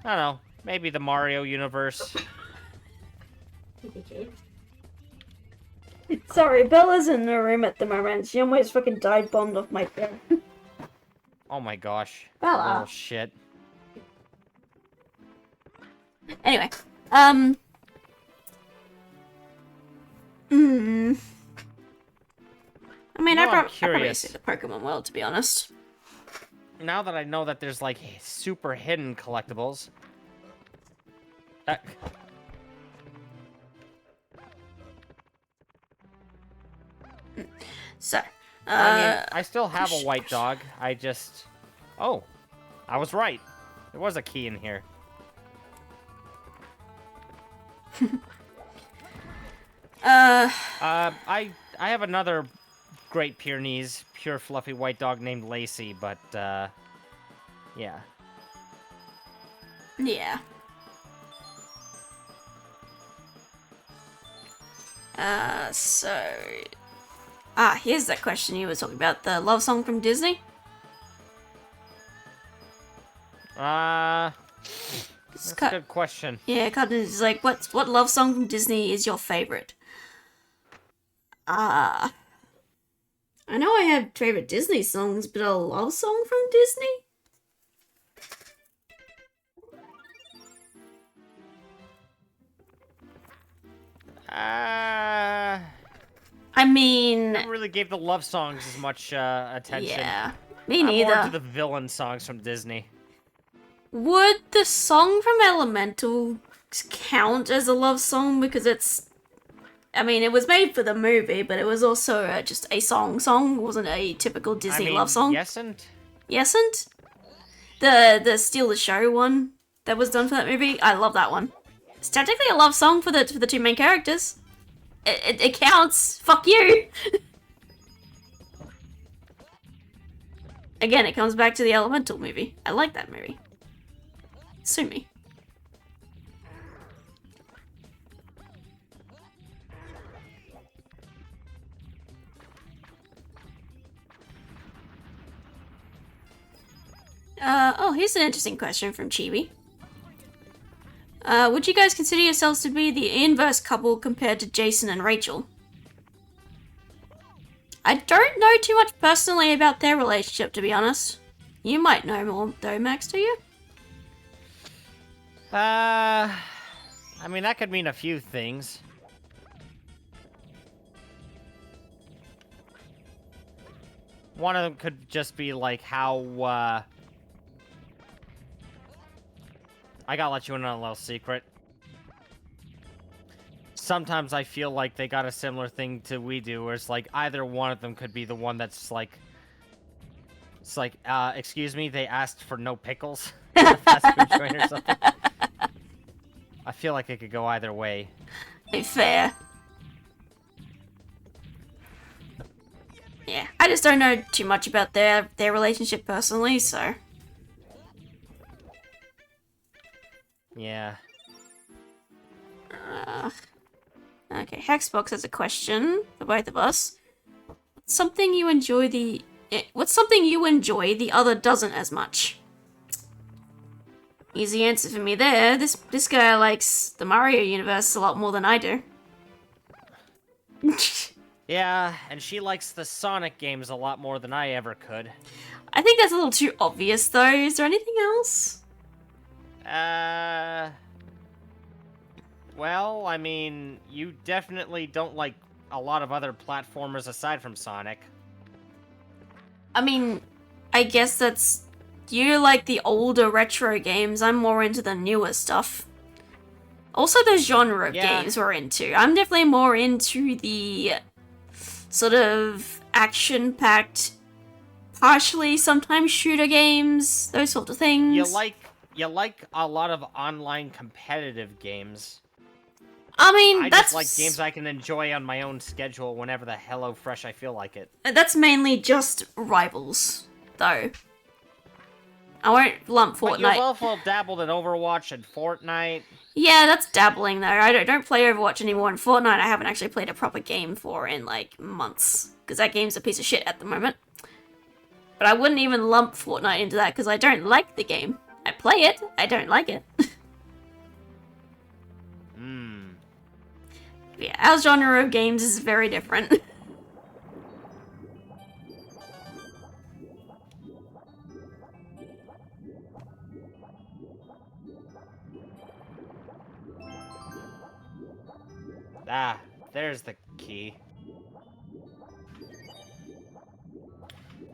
don't know, maybe the Mario universe. Sorry, Bella's in the room at the moment. She almost fucking died bombed off my bed. Oh my gosh. Bella. Oh shit. Anyway, I mean, No, I'd I'm probably curious. say the Pokemon world, to be honest. Now that I know that there's like super hidden collectibles. So, I mean, I still have a white dog. I just... Oh, I was right. There was a key in here. I have another Great Pyrenees, pure fluffy white dog named Lacey, but, yeah. Yeah. Here's that question you were talking about, the love song from Disney. That's a good question. Yeah, Cotton's like, what love song from Disney is your favorite? I know I have favorite Disney songs, but a love song from Disney? I mean, Never really gave the love songs as much attention. yeah, me I'm neither. more into the villain songs from Disney. Would the song from Elemental count as a love song? Because it's... I mean, it was made for the movie, but it was also just a song. It wasn't a typical Disney love song. Yesn't? Yesn't? The Steal the Show one that was done for that movie? I love that one. It's technically a love song for the two main characters. It counts. Fuck you! Again, it comes back to the Elemental movie. I like that movie. Sue me. Here's an interesting question from Chibi. Would you guys consider yourselves to be the inverse couple compared to Jason and Rachel? I don't know too much personally about their relationship, to be honest. You might know more though, Max, do you? I mean, that could mean a few things. One of them could just be like how, I gotta let you in on a little secret. Sometimes I feel like they got a similar thing to we do, where it's like either one of them could be the one that's like... It's like, excuse me, they asked for no pickles? Fast food joint or something. I feel like it could go either way. Fair. Yeah, I just don't know too much about their relationship personally, so... Yeah. Okay, Hexbox has a question for both of us. What's something you enjoy the other doesn't as much? Easy answer for me there. This guy likes the Mario universe a lot more than I do. Yeah, and she likes the Sonic games a lot more than I ever could. I think that's a little too obvious, though. Is there anything else? Well, I mean, you definitely don't like a lot of other platformers aside from Sonic. I mean, I guess that's... You like the older retro games, I'm more into the newer stuff. Also the genre of games we're into. I'm definitely more into the sort of action-packed, partially sometimes shooter games, those sort of things. You like a lot of online competitive games. I mean, I that's... just like games I can enjoy on my own schedule whenever the hello fresh I feel like it. That's mainly just Rivals, though. I won't lump But Fortnite. you've also dabbled in Overwatch and Fortnite. Yeah, that's dabbling though. I don't play Overwatch anymore, and Fortnite I haven't actually played a proper game for in like months because that game's a piece of shit at the moment. But I wouldn't even lump Fortnite into that because I don't like the game. I play it, I don't like it. Yeah, our genre of games is very different. Ah, there's the key.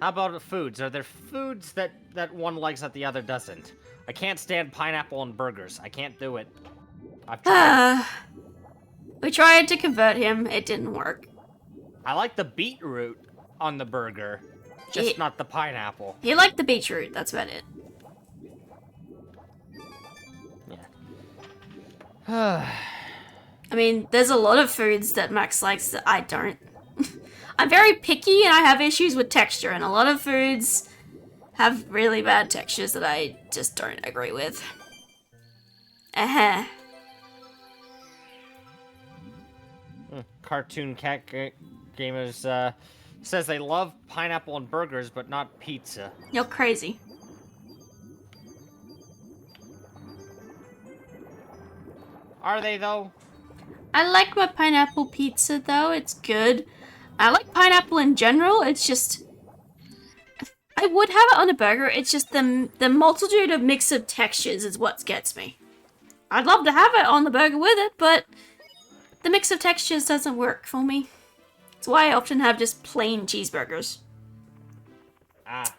How about the foods? Are there foods that one likes that the other doesn't? I can't stand pineapple on burgers. I can't do it. I've tried. We tried to convert him, it didn't work. I like the beetroot on the burger, just not the pineapple. He liked the beetroot, that's about it. Yeah. I mean, there's a lot of foods that Max likes that I don't. I'm very picky and I have issues with texture, and a lot of foods have really bad textures that I just don't agree with. Cartoon Cat Gamers says they love pineapple on burgers, but not pizza. You're crazy. Are they, though? I like my pineapple pizza though, it's good. I like pineapple in general, it's just... I would have it on a burger, it's just the multitude of mix of textures is what gets me. I'd love to have it on the burger with it, but the mix of textures doesn't work for me. That's why I often have just plain cheeseburgers. Ah.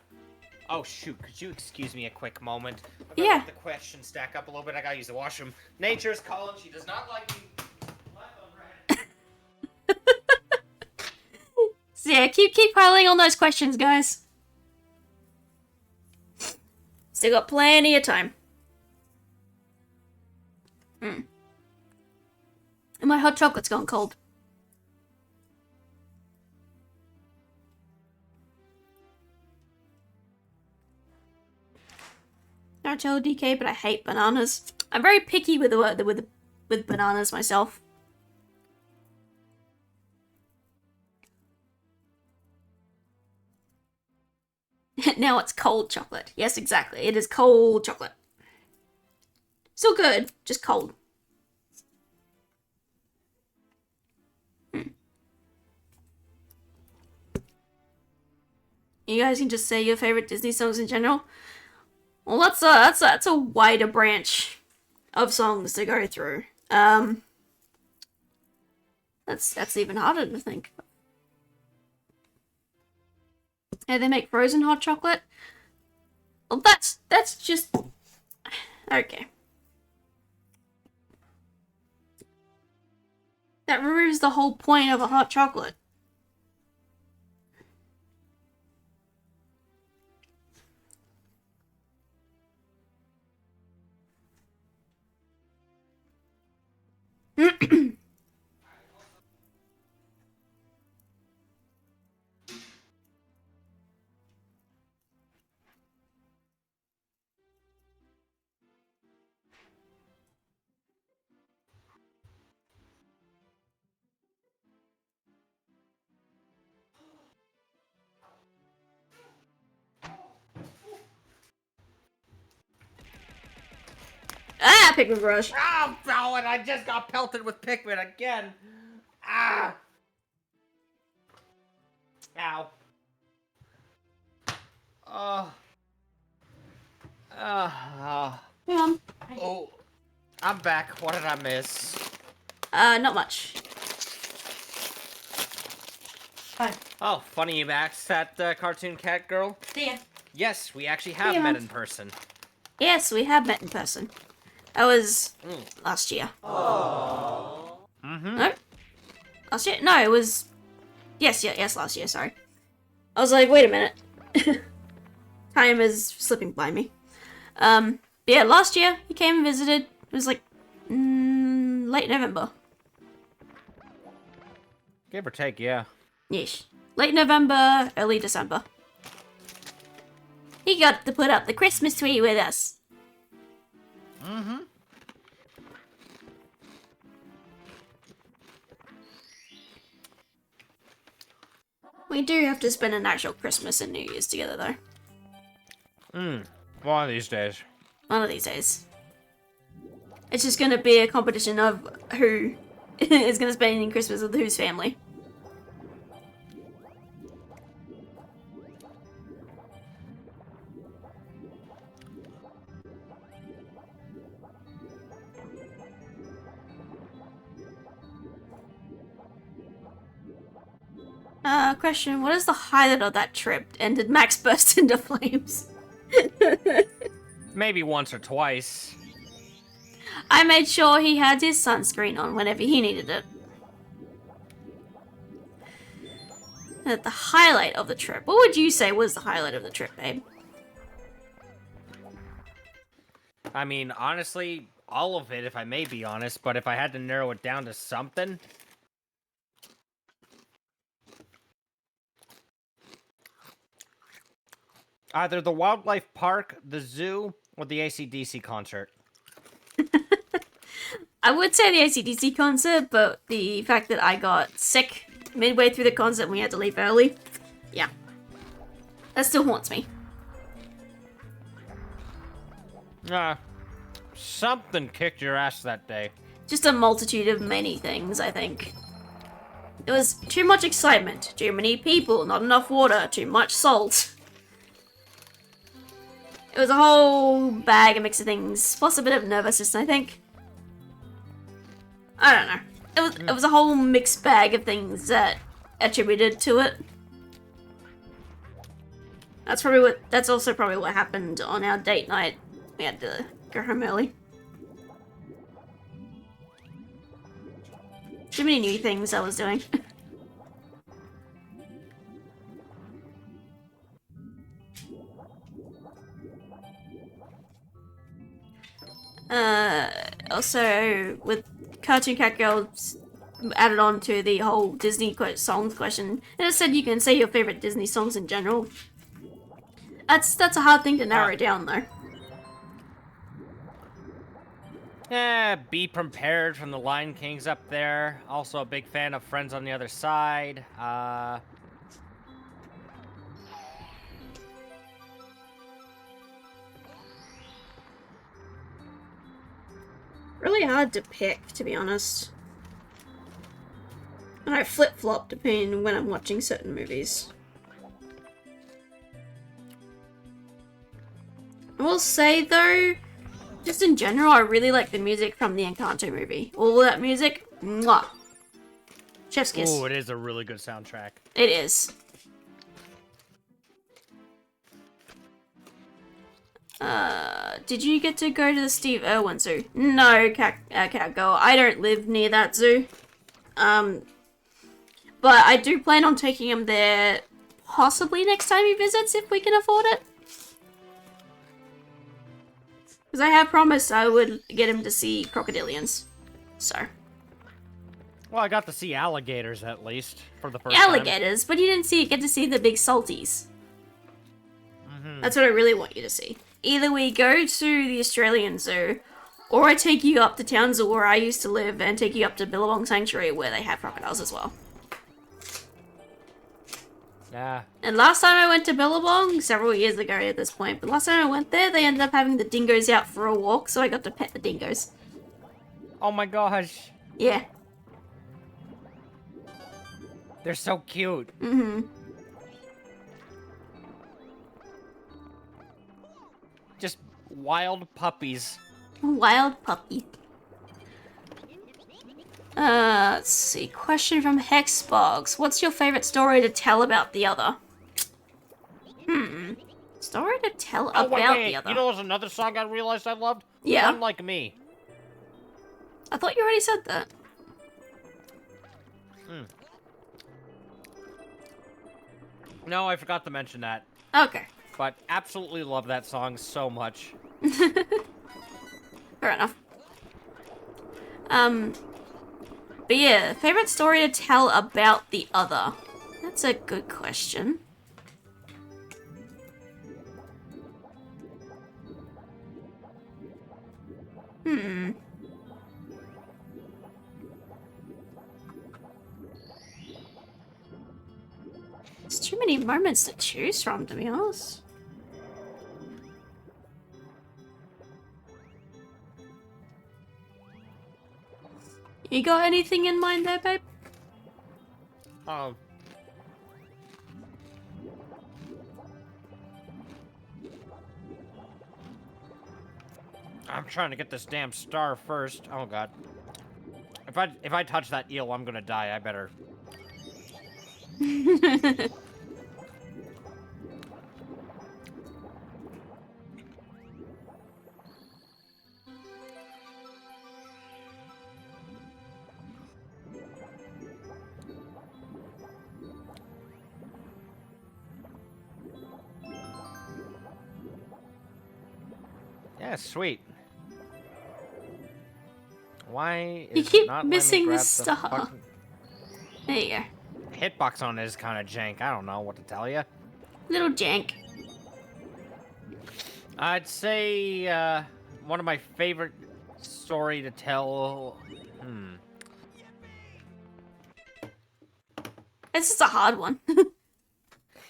Oh, shoot. Could you excuse me a quick moment? Yeah. Let the questions stack up a little bit. I gotta use the washroom. Nature's calling. She does not like me. So yeah, keep piling on those questions, guys. Still got plenty of time. And my hot chocolate's gone cold. Don't tell DK, but I hate bananas. I'm very picky with with bananas myself. Now it's cold chocolate. Yes, exactly. It is cold chocolate. Still good, just cold. You guys can just say your favorite Disney songs in general. Well, that's a wider branch of songs to go through. That's even harder to think. Hey, they make frozen hot chocolate. Well, that's just okay. That removes the whole point of a hot chocolate. Ah, Pikmin brush. Oh, no, and I just got pelted with Pikmin again. Ah. Ow. Oh. Hang on. Oh. I'm back. What did I miss? Not much. Fine. Oh, funny you asked that cartoon cat girl. See ya. Yes, we actually have Yeah. met in person. Yes, we have met in person. That was last year. Mm-hmm. No? Last year? No, it was... Yes, last year, sorry. I was like, wait a minute. Time is slipping by me. But yeah, last year, he came and visited. It was like, late November. Give or take, yeah. Yeesh. Late November, early December. He got to put up the Christmas tree with us. Mm-hmm. We do have to spend an actual Christmas and New Year's together, though. One of these days. One of these days. It's just gonna be a competition of who is gonna spend Christmas with whose family. Question, what is the highlight of that trip? And did Max burst into flames? Maybe once or twice. I made sure he had his sunscreen on whenever he needed it. The highlight of the trip. What would you say was the highlight of the trip, babe? I mean, honestly, all of it, if I may be honest, but if I had to narrow it down to something... either the wildlife park, the zoo, or the AC/DC concert. I would say the AC/DC concert, but the fact that I got sick midway through the concert and we had to leave early, yeah. That still haunts me. Something kicked your ass that day. Just a multitude of many things, I think. There was too much excitement, too many people, not enough water, too much salt. It was a whole bag, a mix of things, plus a bit of nervousness, I think. I don't know. It was a whole mixed bag of things that attributed to it. That's also probably what happened on our date night. We had to go home early. Too many new things I was doing. Also, with Cartoon Cat Girls added on to the whole Disney songs question, and it said you can say your favorite Disney songs in general. That's a hard thing to narrow down, though. Be Prepared from the Lion King's up there. Also a big fan of Friends on the Other Side. Really hard to pick, to be honest. And I flip-flop depending when I'm watching certain movies. I will say, though, just in general, I really like the music from the Encanto movie. All that music, mwah. Chef's kiss. Oh, it is a really good soundtrack. It is. Did you get to go to the Steve Irwin Zoo? No, Cat Girl. I don't live near that zoo. But I do plan on taking him there possibly next time he visits if we can afford it. Because I have promised I would get him to see crocodilians. So. Well, I got to see alligators at least for the first time. Alligators, but you didn't get to see the big salties. That's what I really want you to see. Either we go to the Australian Zoo, or I take you up to Townsville where I used to live and take you up to Billabong Sanctuary where they have crocodiles as well. Yeah. And last time I went to Billabong, several years ago at this point, but last time I went there, they ended up having the dingoes out for a walk, so I got to pet the dingoes. Oh my gosh. Yeah. They're so cute. Mm-hmm. Just wild puppies. Wild puppy. Let's see. Question from Hexbox. What's your favorite story to tell about the other? Story to tell about the other. You know, there's another song I realized I loved? Yeah. Unlike Me. I thought you already said that. No, I forgot to mention that. Okay. But absolutely love that song so much. Fair enough. But yeah, favorite story to tell about the other. That's a good question. Hmm. There's too many moments to choose from, to be honest. You got anything in mind there, babe? Um, I'm trying to get this damn star first. Oh god. If I touch that eel, I'm gonna die. I better. Yeah, sweet. Why is You keep it not missing letting me the grab star. fucking... There you go. Hitbox on it is kind of jank. I don't know what to tell you. Little jank. I'd say one of my favorite story to tell. This is a hard one.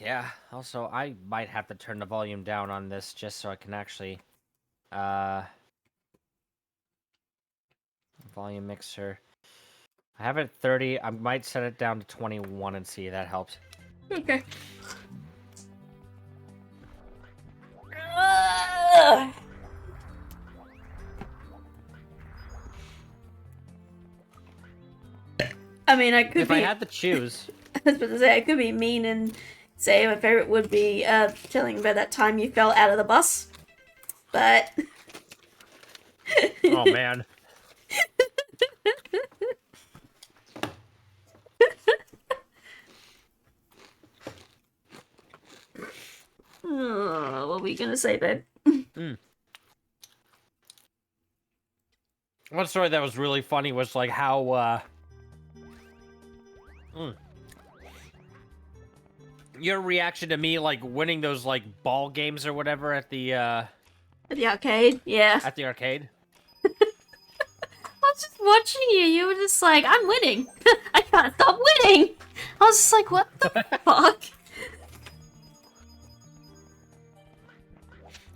Yeah. Also, I might have to turn the volume down on this just so I can actually volume mixer. I have it at 30. I might set it down to 21 and see if that helps. Okay. I mean, I could If be. I had to choose, I was about to say, I could be mean and say my favorite would be telling about that time you fell out of the bus. But. oh man. Oh, what were you gonna say, babe? One story that was really funny was like how your reaction to me like winning those like ball games or whatever at the At the arcade? Yeah. arcade. I was just watching you. You were just like, I'm winning. I can't stop winning. I was just like, what the fuck?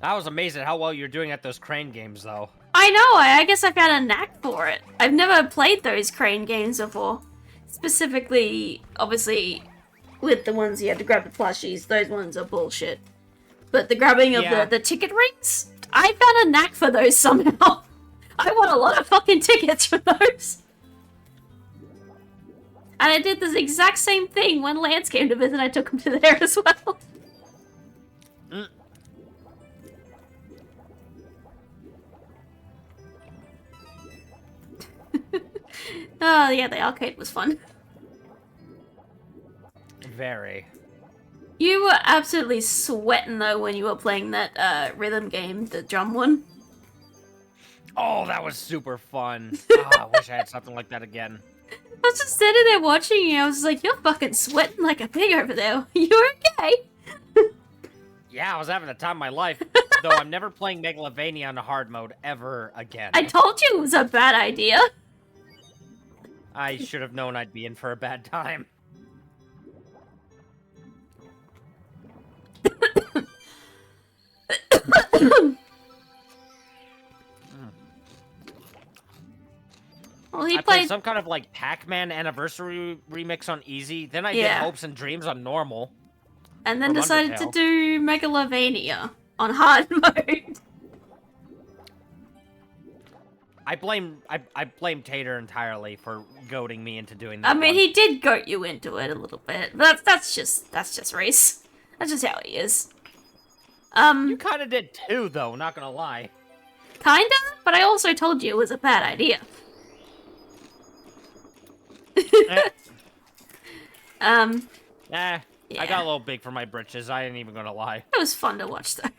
I was amazed at how well you're doing at those crane games though. I know. I guess I found a knack for it. I've never played those crane games before. Specifically, obviously, with the ones you have to grab the plushies. Those ones are bullshit. But the grabbing of Yeah. the ticket rings, I found a knack for those somehow. I won a lot of fucking tickets for those. And I did this exact same thing when Lance came to visit. I took him to there as well. Oh, yeah, the arcade was fun. Very. You were absolutely sweating, though, when you were playing that rhythm game, the drum one. Oh, that was super fun. Oh, I wish I had something like that again. I was just sitting there watching you. I was like, you're fucking sweating like a pig over there. You okay? Yeah, I was having the time of my life. Though I'm never playing Megalovania on the hard mode ever again. I told you it was a bad idea. I should have known I'd be in for a bad time. Well, he I played played... some kind of like Pac-Man anniversary remix on easy. Then I did Yeah. Hopes and Dreams on normal. And then from decided to Undertale. do Megalovania on hard mode. I blame Tater entirely for goading me into doing that. I mean, one. he did goat you into it a little bit. But that's just race. That's just how he is. You kind of did too, though. Not gonna lie. Kinda, but I also told you it was a bad idea. Eh, Yeah. I got a little big for my britches. I ain't even gonna lie. It was fun to watch, though.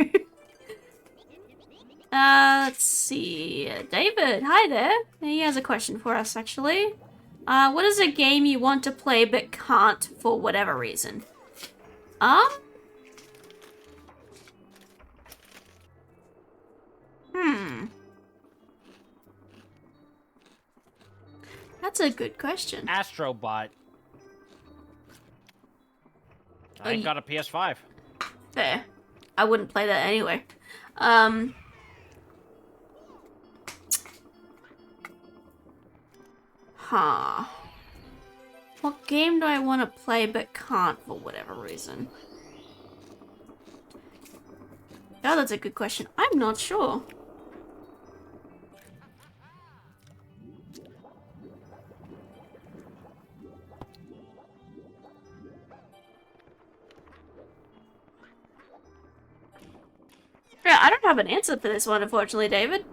Let's see. David, hi there. He has a question for us, actually. What is a game you want to play but can't for whatever reason? That's a good question. Astrobot. I ain't got a PS5. Fair. I wouldn't play that anyway. Huh. What game do I want to play but can't for whatever reason? Oh, that's a good question. I'm not sure. Yeah, I don't have an answer for this one, unfortunately, David.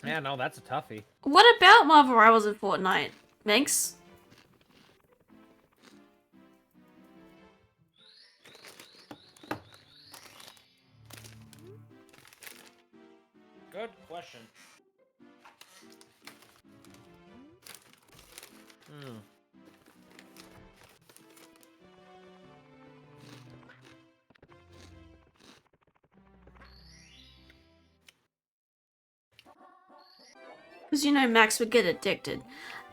Yeah, no, that's a toughie. What about Marvel Rivals in Fortnite? Minx? Good question. Because you know Max would get addicted.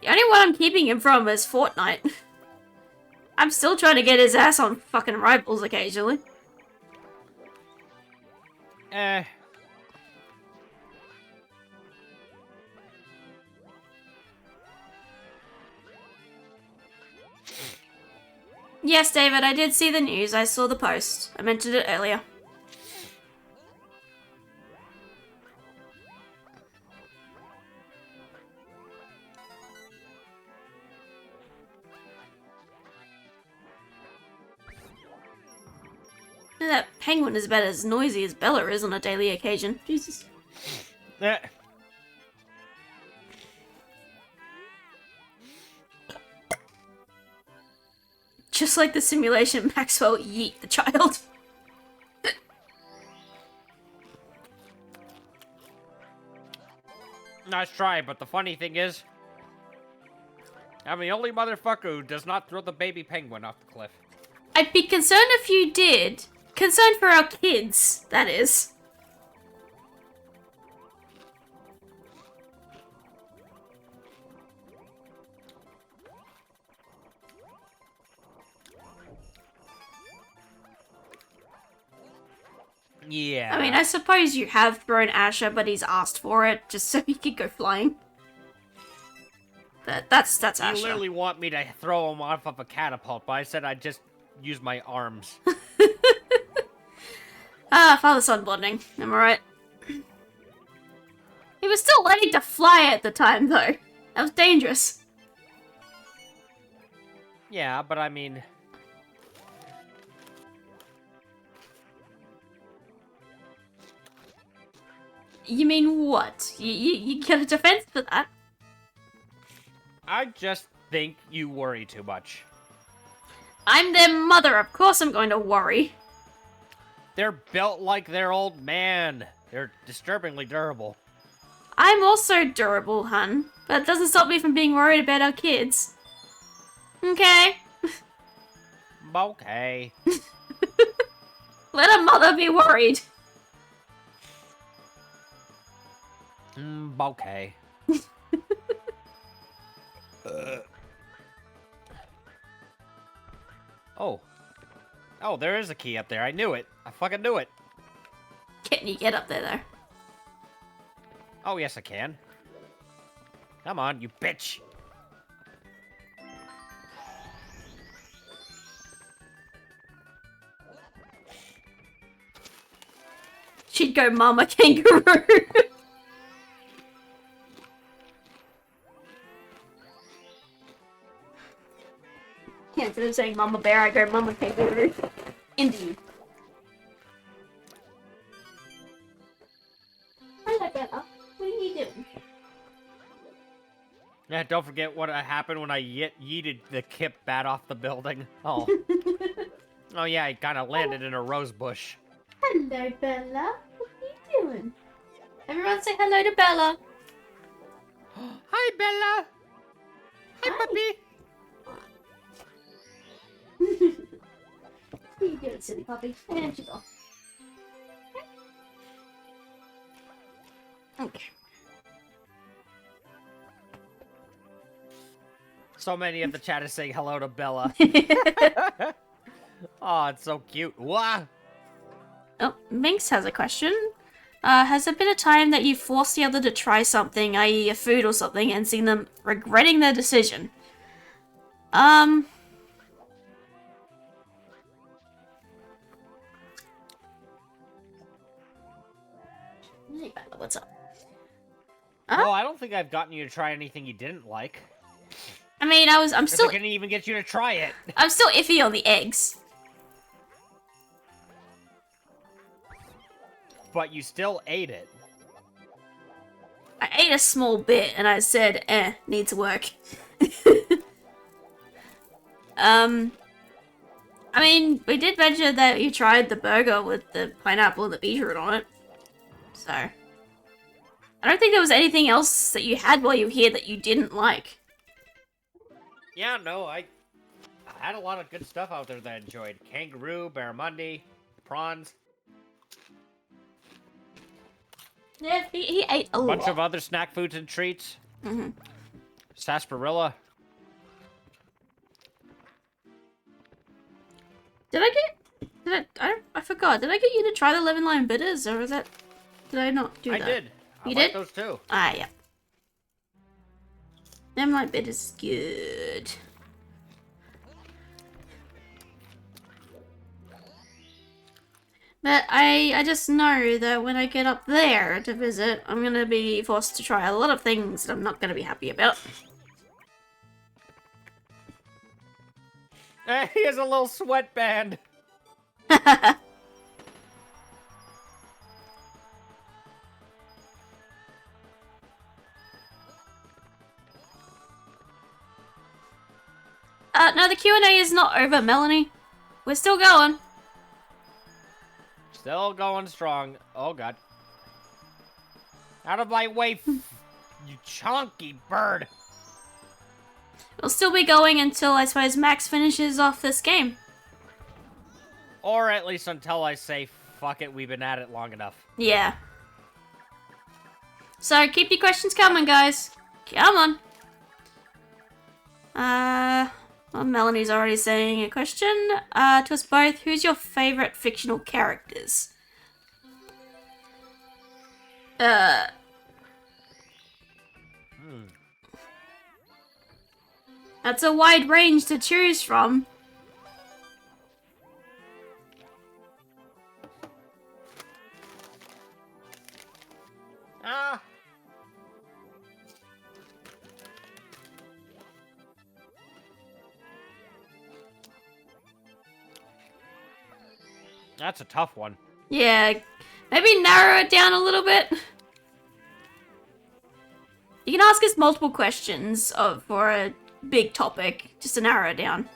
The only one I'm keeping him from is Fortnite. I'm still trying to get his ass on fucking Rivals occasionally. Eh. Yes, David, I did see the news. I saw the post. I mentioned it earlier. That penguin is about as noisy as Bella is on a daily occasion. Jesus. Eh. Just like the simulation, Maxwell yeet the child. Nice try, but the funny thing is, I'm the only motherfucker who does not throw the baby penguin off the cliff. I'd be concerned if you did. Concerned for our kids, that is. Yeah. I mean, I suppose you have thrown Asher, but he's asked for it just so he could go flying. That's You Asher. literally want me to throw him off of a catapult, but I said I'd just use my arms. Father-son bonding. Am I right? He was still learning to fly at the time, though. That was dangerous. Yeah, but I mean... You mean what? You get a defense for that? I just think you worry too much. I'm their mother, of course I'm going to worry. They're built like their old man. They're disturbingly durable. I'm also durable, hun. But it doesn't stop me from being worried about our kids. Okay? Okay. Let a mother be worried. Okay. Oh. Oh, there is a key up there. I knew it. I fucking knew it. Can you get up there, though? Oh, yes, I can. Come on, you bitch. She'd go mama kangaroo. Yeah, instead of saying mama bear, I go mama kangaroo. Indeed. Hello, Bella. What are you doing? Yeah, don't forget what happened when I yeeted the Kip bat off the building. Oh. Oh, yeah, I kind of landed in a rose bush. Hello, Bella. What are you doing? Everyone say hello to Bella. Hi, Bella. Hi, puppy. What are you doing, silly puppy? And she's off. Okay. So many of the chat is saying hello to Bella. Oh, it's so cute. Wah! Oh, Minx has a question. Has there been a time that you forced the other to try something, i.e. a food or something, and seen them regretting their decision? Hey, Bella, what's up? Oh, I don't think I've gotten you to try anything you didn't like. I mean, I'm still I couldn't even get you to try it. I'm still iffy on the eggs. But you still ate it. I ate a small bit and I said, needs work. I mean, we did mention that you tried the burger with the pineapple and the beetroot on it. So, I don't think there was anything else that you had while you were here that you didn't like. Yeah, no, I had a lot of good stuff out there that I enjoyed. Kangaroo, barramundi, prawns. Yeah, he ate a Bunch lot. of other snack foods and treats. Mm-hmm. Sarsaparilla. I forgot. Did I get you to try the lemon lime bitters, or was that? Did I not do I that? did. I You like did? those too. Ah, yeah. Lemon lime bitters is good. But I just know that when I get up there to visit, I'm gonna be forced to try a lot of things that I'm not gonna be happy about. He has a little sweatband. No, the Q&A is not over, Melanie. We're still going. Still going strong. Oh, God. Out of my way, you chunky bird. We'll still be going until, I suppose, Max finishes off this game. Or at least until I say, fuck it, we've been at it long enough. Yeah. So, keep your questions coming, guys. Come on. Well, Melanie's already saying a question. To us both, who's your favorite fictional characters? That's a wide range to choose from. Ah. That's a tough one. Yeah, maybe narrow it down a little bit. You can ask us multiple questions for a big topic, just to narrow it down.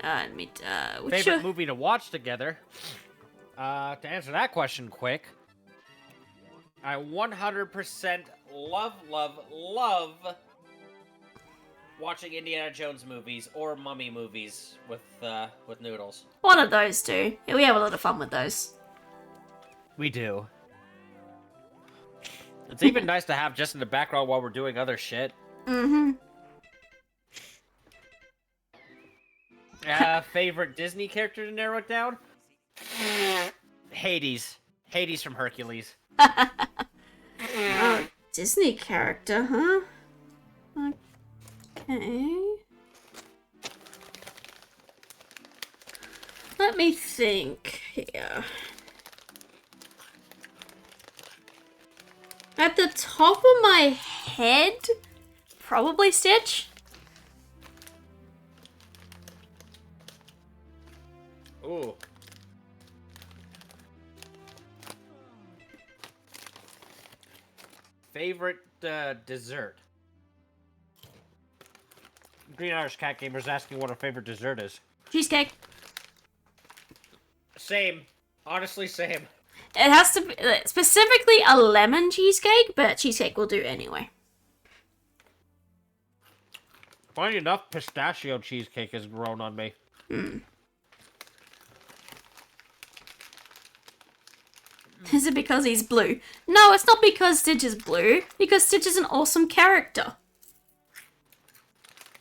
Favorite movie to watch together? To answer that question quick, I 100% love watching Indiana Jones movies or Mummy movies with Noodles. One of those two. Yeah, we have a lot of fun with those. We do. It's even nice to have just in the background while we're doing other shit. Mm-hmm. Favorite Disney character to narrow it down? Hades. Hades from Hercules. Disney character, huh? Okay. Let me think here. At the top of my head, probably Stitch. Ooh. Favorite dessert? Green Irish Cat Gamer's asking what our favorite dessert is. Cheesecake. Same. Honestly, same. It has to be specifically a lemon cheesecake, but cheesecake will do anyway. Funny enough, pistachio cheesecake has grown on me. Is it because he's blue? No, it's not because Stitch is blue. Because Stitch is an awesome character.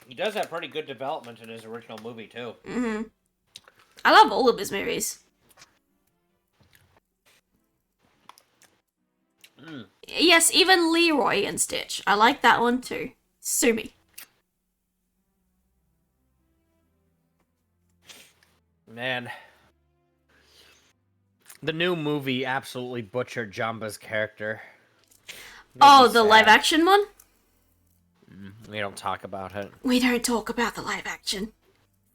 He does have pretty good development in his original movie, too. Mm-hmm. I love all of his movies. Yes, even Leroy and Stitch. I like that one too. Sue me. Man. The new movie absolutely butchered Jamba's character. Oh, the live action one? We don't talk about it. We don't talk about the live action.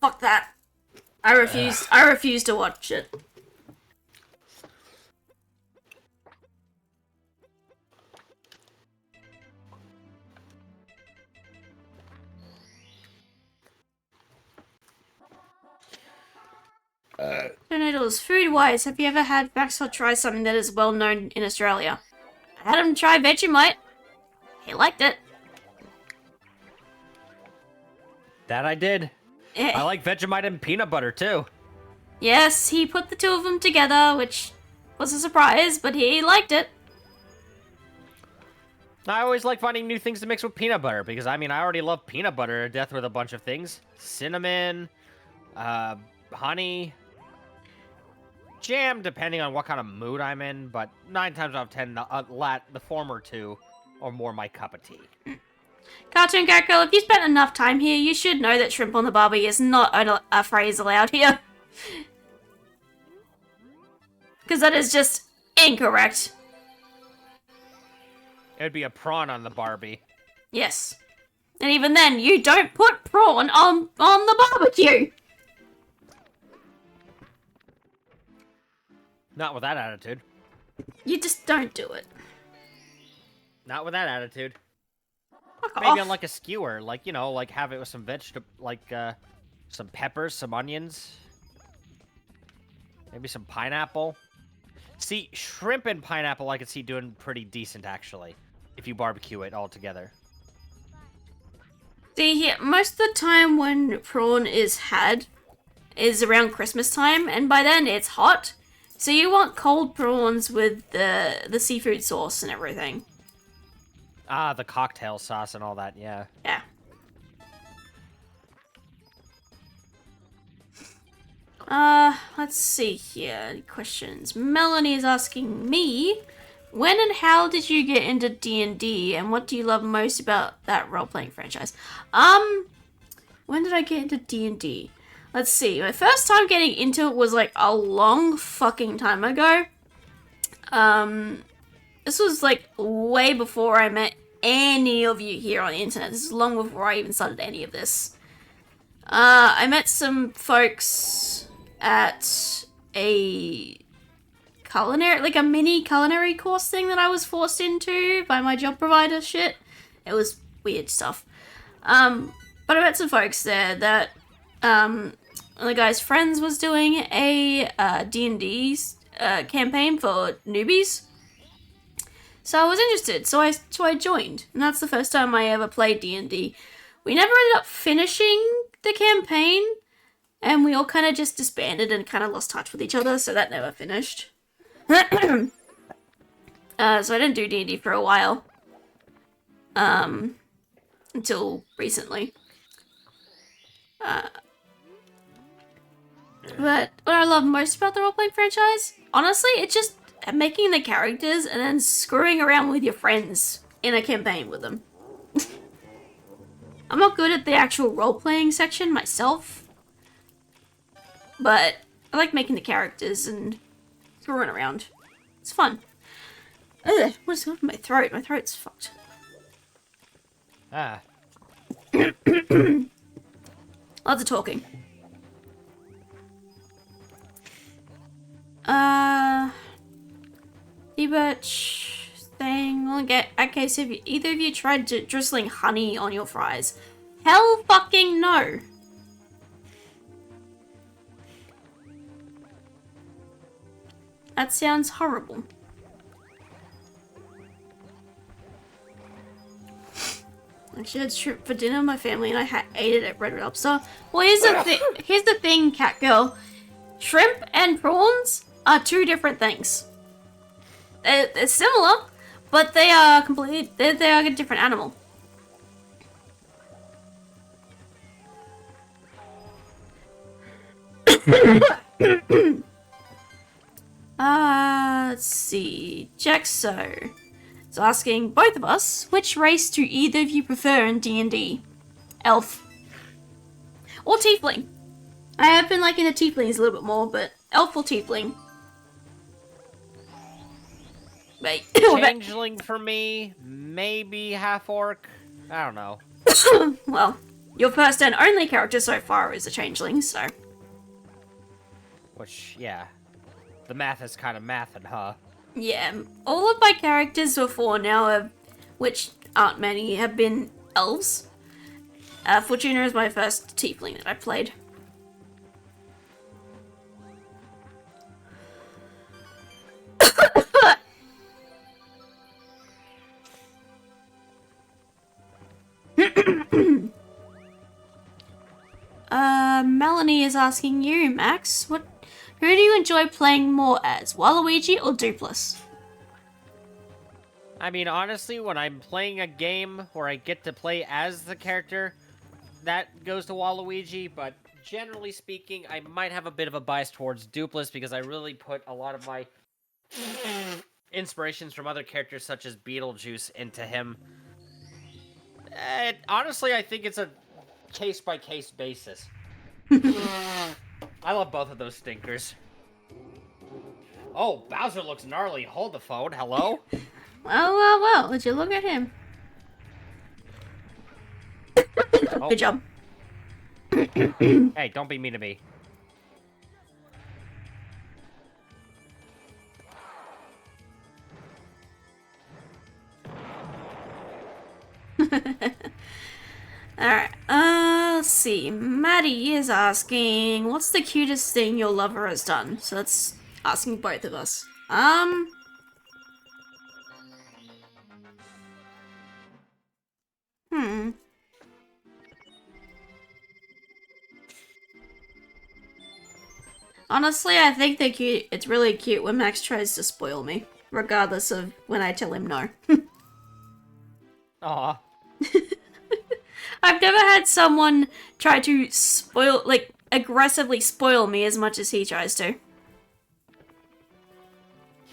Fuck that. I refuse to watch it. So Noodles, food-wise, have you ever had Maxwell try something that is well known in Australia? I had him try Vegemite. He liked it. That I did. I like Vegemite and peanut butter, too. Yes, he put the two of them together, which was a surprise, but he liked it. I always like finding new things to mix with peanut butter, because, I mean, I already love peanut butter to death with a bunch of things. Cinnamon, honey, jam, depending on what kind of mood I'm in, but 9 times out of 10, the former two are more my cup of tea. Cartoon character, if you spent enough time here, you should know that shrimp on the barbie is not a phrase allowed here. Because that is just incorrect. It would be a prawn on the Barbie. Yes. And even then, you don't put prawn on the barbecue. Not with that attitude. You just don't do it. Not with that attitude. Fuck Maybe off. on like a skewer, like, you know, like have it with some vegetable, like some peppers, some onions, maybe some pineapple. See, shrimp and pineapple I could see doing pretty decent actually, if you barbecue it all together. See, here, most of the time when prawn is had is around Christmas time, and by then it's hot. So you want cold prawns with the seafood sauce and everything. Ah, the cocktail sauce and all that, yeah. Yeah. Let's see here. Any questions? Melanie is asking me, when and how did you get into D&D, and what do you love most about that role-playing franchise? When did I get into D&D? Let's see. My first time getting into it was like a long fucking time ago. This was like way before I met any of you here on the internet. This is long before I even started any of this. I met some folks at a culinary, like a mini culinary course thing that I was forced into by my job provider shit. It was weird stuff. But I met some folks there that, one of the guy's friends was doing a D&D campaign for newbies. So I was interested, so I joined, and that's the first time I ever played D&D. We never ended up finishing the campaign, and we all kind of just disbanded and kind of lost touch with each other, so that never finished. So I didn't do D&D for a while. Until recently. But what I love most about the role-playing franchise, honestly, it's just making the characters and then screwing around with your friends in a campaign with them. I'm not good at the actual role-playing section myself, but I like making the characters and screwing around. It's fun. Ugh, what is going on with my throat? My throat's fucked. Ah. Lots of talking. Ebert thing. Okay, so have either of you tried drizzling honey on your fries? Hell fucking no. That sounds horrible. Actually, I had shrimp for dinner. My family and I ate it at Red Lobster. Well, here's the thing, cat girl. Shrimp and prawns are two different things. They're similar, but they are completely. They are a different animal. Let's see. Jaxo is asking both of us, which race do either of you prefer in D&D? Elf. Or tiefling. I have been liking the tieflings a little bit more, but elf or tiefling? Wait. Changeling for me, maybe half orc. I don't know. Well, your first and only character so far is a changeling, so. Which, yeah. The math is kind of mathin', huh? Yeah, all of my characters before now have, which aren't many, have been elves. Fortuna is my first tiefling that I played. Melanie is asking you, Max, who do you enjoy playing more as, Waluigi or Dupless? I mean, honestly, when I'm playing a game where I get to play as the character, that goes to Waluigi, but generally speaking, I might have a bit of a bias towards Dupless because I really put a lot of my inspirations from other characters such as Beetlejuice into him. Honestly, I think it's a case-by-case basis. I love both of those stinkers. Oh, Bowser looks gnarly. Hold the phone. Hello? Well, would you look at him? Oh. Good job. Hey, don't be mean to me. Alright, let's see. Maddie is asking, what's the cutest thing your lover has done? So that's asking both of us. Honestly, I think they're cute. It's really cute when Max tries to spoil me, regardless of when I tell him no. Aw. I've never had someone try to spoil, like, aggressively spoil me as much as he tries to.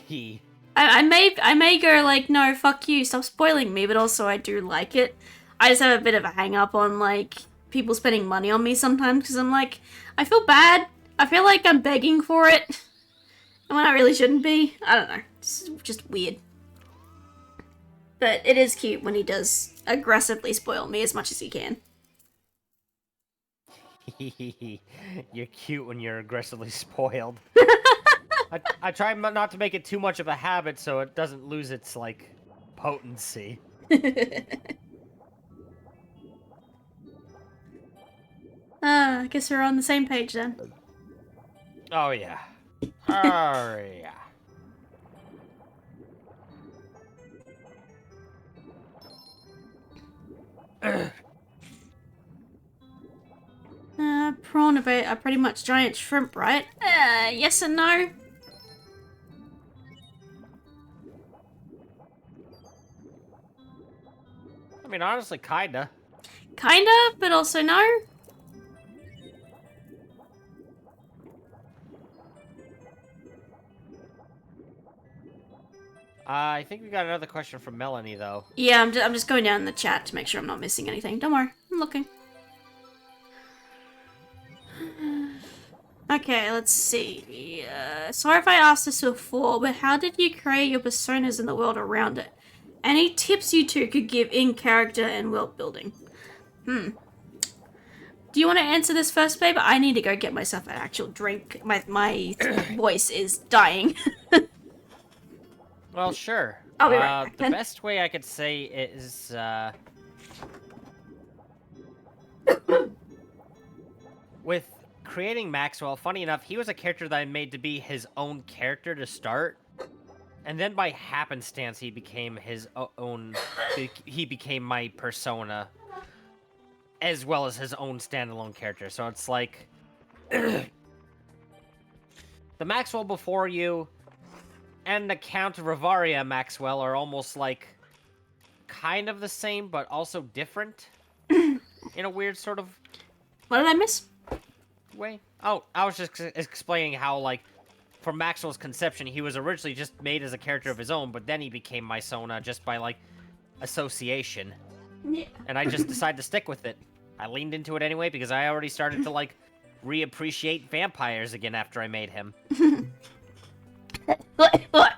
He. I may go like, no, fuck you, stop spoiling me, but also I do like it. I just have a bit of a hang up on, like, people spending money on me sometimes, because I'm like, I feel bad. I feel like I'm begging for it. When I really shouldn't be. I don't know. It's just weird. But it is cute when he does aggressively spoil me as much as he can. You're cute when you're aggressively spoiled. I try not to make it too much of a habit so it doesn't lose its, like, potency. I guess we're on the same page then. Oh, yeah. Oh, yeah. Prawn are pretty much giant shrimp, right? Yes and no. I mean, honestly, kinda. Kinda, but also no. I think we got another question from Melanie, though. Yeah, I'm just going down in the chat to make sure I'm not missing anything. Don't worry, I'm looking. Okay, let's see. Sorry if I asked this before, but how did you create your personas in the world around it? Any tips you two could give in character and world building? Do you want to answer this first, babe? I need to go get myself an actual drink. My voice is dying. Well, sure. I'll be right back, The then. best way I could say is, with creating Maxwell, funny enough, he was a character that I made to be his own character to start. And then by happenstance, he became his own... He became my persona. As well as his own standalone character. So it's like... the Maxwell before you... and the Count of Rivaria, Maxwell, are almost like kind of the same, but also different in a weird sort of What did I miss? way. Oh, I was just explaining how, like, for Maxwell's conception, he was originally just made as a character of his own, but then he became Mysona just by, like, association. Yeah. And I just decided to stick with it. I leaned into it anyway because I already started to, like, reappreciate vampires again after I made him. What?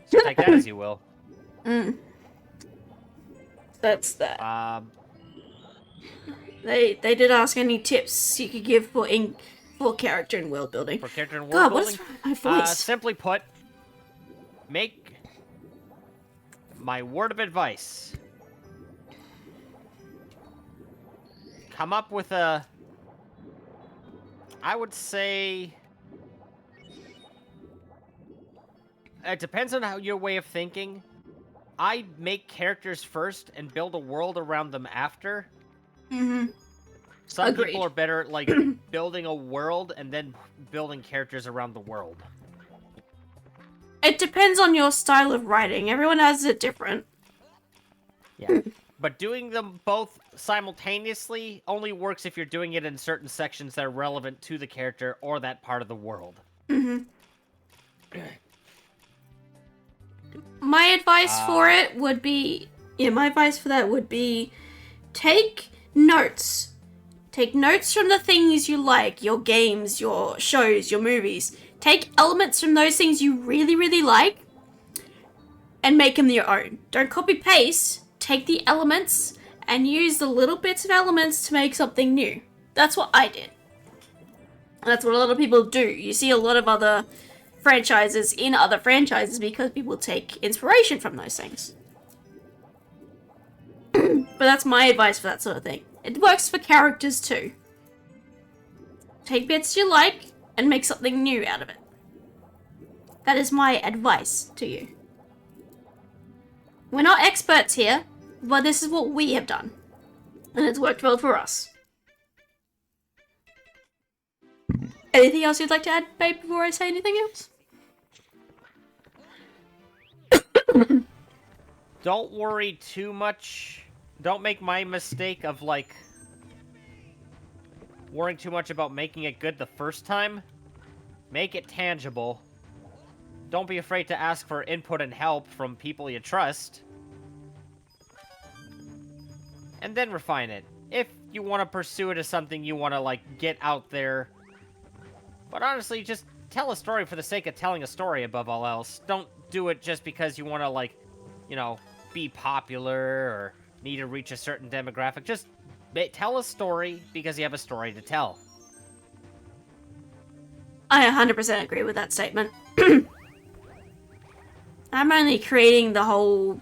So take that as you will. That's that. They did ask any tips you could give for character and world building. For character and world God, building, what is wrong with my voice? simply put, make my word of advice. Come up with a, I would say, it depends on how your way of thinking. I make characters first and build a world around them after. Some Agreed. people are better at, like, building a world and then building characters around the world. It depends on your style of writing. Everyone has it different. Yeah. But doing them both simultaneously only works if you're doing it in certain sections that are relevant to the character or that part of the world. My advice for it would be, my advice for that would be, take notes. Take notes from the things you like, your games, your shows, your movies. Take elements from those things you really, really like and make them your own. Don't copy paste. Take the elements and use the little bits of elements to make something new. That's what I did. That's what a lot of people do. You see a lot of other franchises in other franchises because people take inspiration from those things. But that's my advice for that sort of thing. It works for characters too. Take bits you like and make something new out of it. That is my advice to you. We're not experts here, but this is what we have done. And it's worked well for us. Anything else you'd like to add, babe, before I say anything else? Don't worry too much. Don't make my mistake of, like, worrying too much about making it good the first time. Make it tangible. Don't be afraid to ask for input and help from people you trust. And then refine it. If you want to pursue it as something you want to, like, get out there. But honestly, just tell a story for the sake of telling a story above all else. Don't do it just because you want to, like, you know, be popular or need to reach a certain demographic. Just tell a story because you have a story to tell. I 100% agree with that statement. I'm only creating the whole,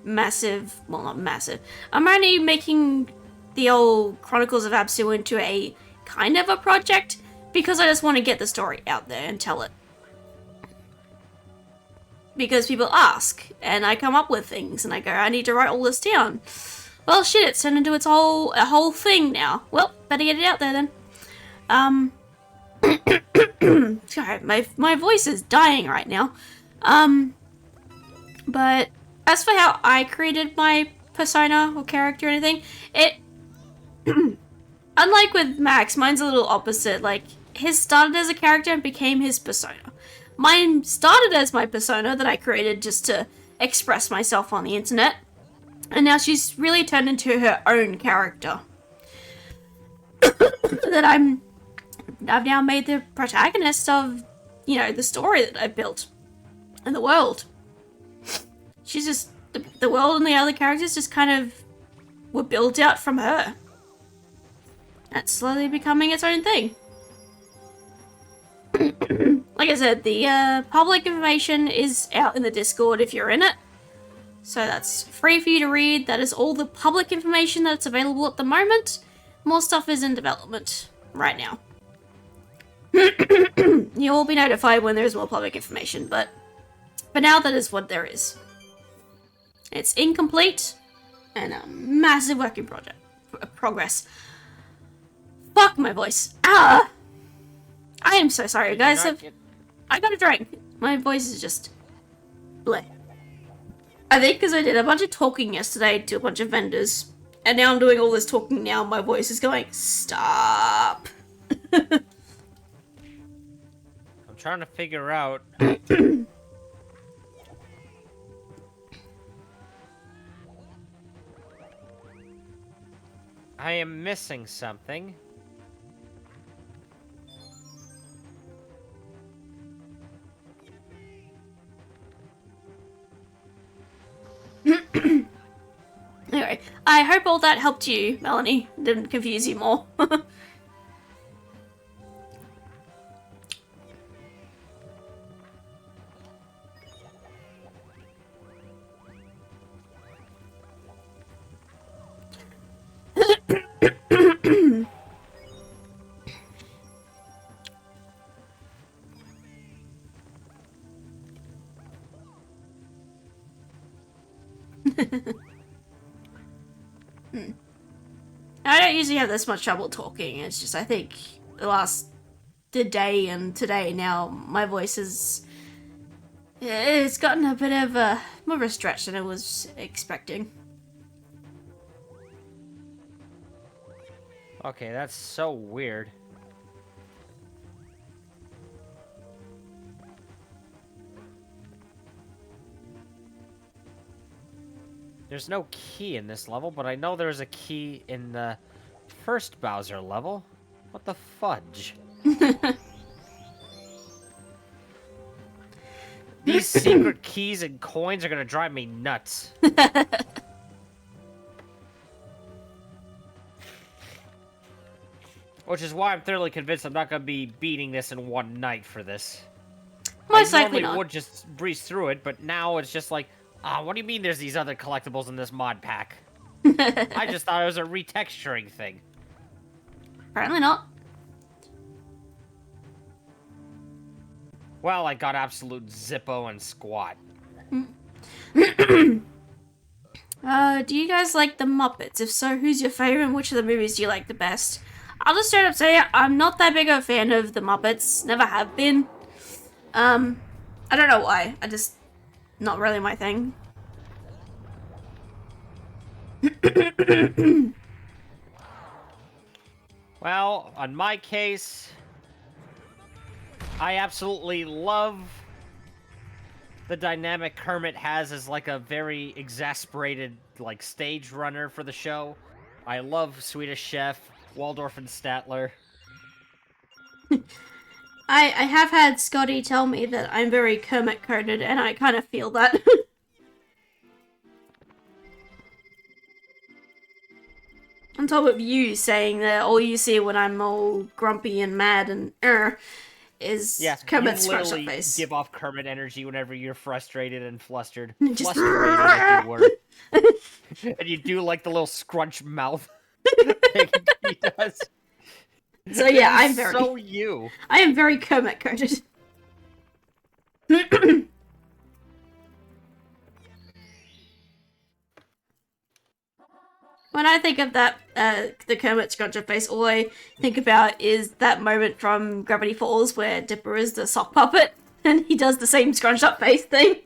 massive... Well, not massive. I'm only making the old Chronicles of Absu into a kind of a project because I just want to get the story out there and tell it. Because people ask, and I come up with things, and I go, I need to write all this down. Well, shit, it's turned into a whole thing now. Well, better get it out there then. Sorry, my voice is dying right now. But as for how I created my persona or character or anything, unlike with Max, mine's a little opposite. Like, his started as a character and became his persona. Mine started as my persona that I created just to express myself on the internet. And now she's really turned into her own character. That I've now made the protagonist of, the story that I built. And the world. She's just, the world and the other characters just kind of were built out from her. That's slowly becoming its own thing. Like I said, the public information is out in the Discord if you're in it. So that's free for you to read. That is all the public information that's available at the moment. More stuff is in development right now. You'll all be notified when there's more public information, but for now that is what there is. It's incomplete and a massive work in progress. Fuck my voice. I am so sorry, guys. I got a drink. My voice is just bleh. I think because I did a bunch of talking yesterday to a bunch of vendors, and now I'm doing all this talking now, my voice is going, stop. I'm trying to figure out. I am missing something. Anyway, I hope all that helped you, Melanie. Didn't confuse you more. I don't usually have this much trouble talking. It's just I think the day and today now my voice it's gotten a bit of more of a stretch than I was expecting. Okay, that's so weird. There's no key in this level, but I know there's a key in the first Bowser level. What the fudge? These secret keys and coins are gonna drive me nuts. Which is why I'm thoroughly convinced I'm not gonna be beating this in one night for this. Most I likely normally not. would just breeze through it, but now it's just like, what do you mean there's these other collectibles in this mod pack? I just thought it was a retexturing thing. Apparently not. Well, I got absolute Zippo and Squat. Do you guys like the Muppets? If so, who's your favorite and which of the movies do you like the best? I'll just straight up say I'm not that big of a fan of the Muppets. Never have been. I don't know why. Not really my thing. Well, on my case, I absolutely love the dynamic Kermit has as like a very exasperated like stage runner for the show. I love Swedish Chef, Waldorf and Statler. I have had Scotty tell me that I'm very Kermit coded, and I kind of feel that. On top of you saying that all you see when I'm all grumpy and mad and is Yeah, Kermit's you scrunched up literally face. give off Kermit energy whenever you're frustrated and flustered. Just- Frustrated, if you were. And you do like the little scrunch mouth thing he does. So yeah, I'm It's very so you. I am very Kermit coded. When I think of that, the Kermit scrunch up face, all I think about is that moment from Gravity Falls where Dipper is the sock puppet and he does the same scrunched up face thing.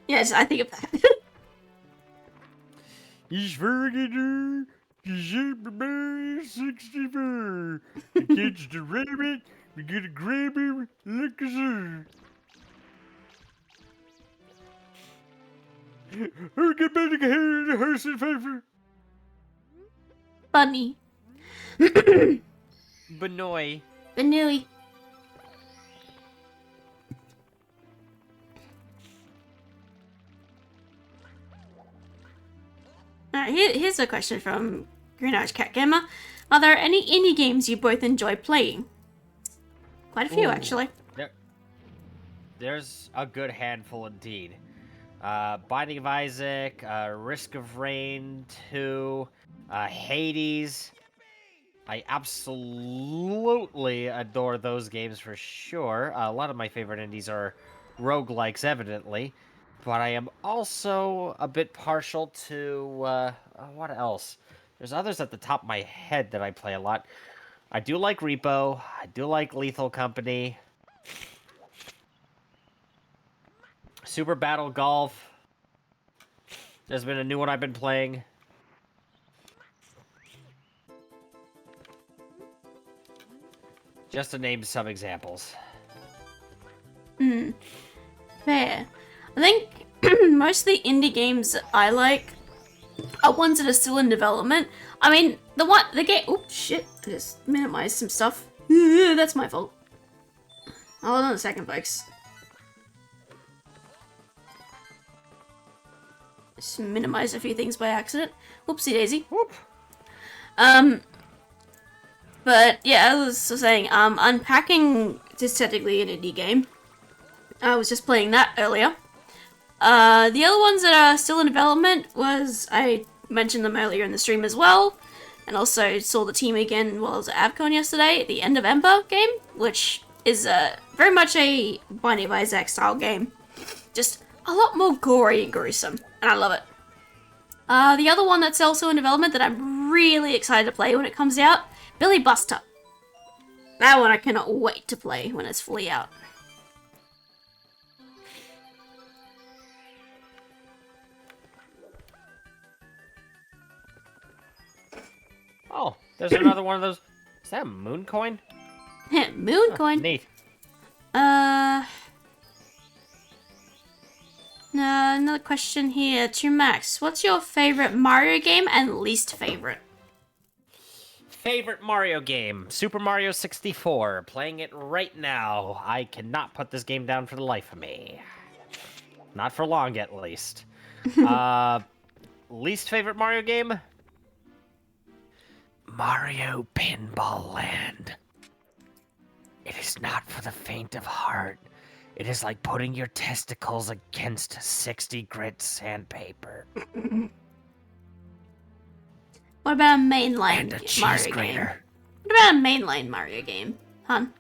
Yes, I think of that. He's forgetting December 64. To catch the rabbit, we gotta grab him like a sir. Who get better hair in the horse and pfeffer? Bunny. Benoy. Banui. Here's a question from Green Eyes Cat Gamer. Are there any indie games you both enjoy playing? Quite a few, Ooh. actually. There's a good handful indeed. Binding of Isaac, Risk of Rain 2, Hades. I absolutely adore those games for sure. A lot of my favorite indies are roguelikes, evidently. But I am also a bit partial to, what else? There's others at the top of my head that I play a lot. I do like Repo. I do like Lethal Company. Super Battle Golf. There's been a new one I've been playing. Just to name some examples. Fair. I think most of the indie games that I like are ones that are still in development. I mean, the game. Oh shit! I just minimized some stuff. That's my fault. Hold on a second, folks. Just minimized a few things by accident. Whoopsie daisy. Whoop. But yeah, I was saying, Unpacking is technically an indie game. I was just playing that earlier. The other ones that are still in development I mentioned them earlier in the stream as well, and also saw the team again while I was at AvCon yesterday, the End of Ember game, which is very much a Binding of Isaac style game. Just a lot more gory and gruesome, and I love it. The other one that's also in development that I'm really excited to play when it comes out, Billy Buster. That one I cannot wait to play when it's fully out. Oh, there's another one of those. Is that a moon coin? Moon coin. Neat. Another question here to Max. What's your favorite Mario game and least favorite? Favorite Mario game? Super Mario 64. Playing it right now. I cannot put this game down for the life of me. Not for long, at least. Least favorite Mario game? Mario Pinball Land. It is not for the faint of heart. It is like putting your testicles against 60 grit sandpaper. What about a mainline And a cheese Mario game? grater. What about a mainline Mario game, hun?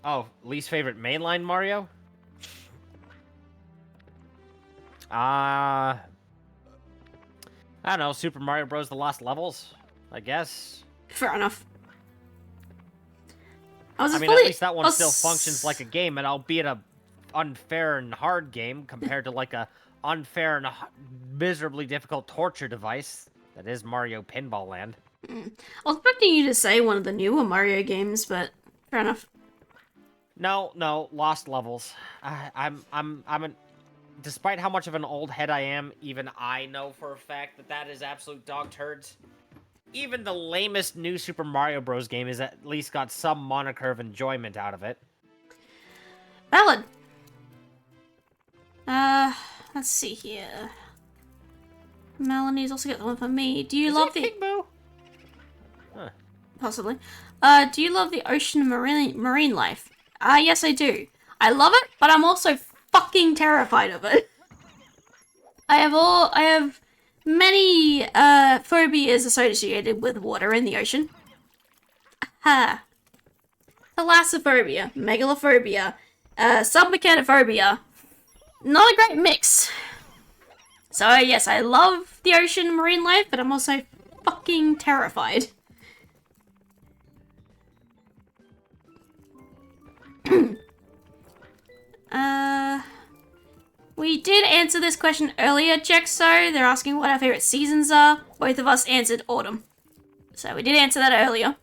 Oh, least favorite mainline Mario? I don't know, Super Mario Bros. The Lost Levels, I guess. Fair enough. I mean, at least that one still functions like a game, and albeit a unfair and hard game compared to like a unfair and miserably difficult torture device that is Mario Pinball Land. I was expecting you to say one of the newer Mario games, but fair enough. No, Lost Levels. Despite how much of an old head I am, even I know for a fact that is absolute dog turds. Even the lamest new Super Mario Bros. Game has at least got some moniker of enjoyment out of it. Valid. Let's see here. Melanie's also got the one for me. Do you love the... King Boo? Huh. Possibly. Do you love the ocean and marine life? Yes I do. I love it, but I'm also fucking terrified of it. I have many phobias associated with water in the ocean. Thalassophobia, megalophobia, submechanophobia. Not a great mix. So yes, I love the ocean and marine life, but I'm also fucking terrified. We did answer this question earlier, Jexo. They're asking what our favorite seasons are. Both of us answered autumn. So we did answer that earlier.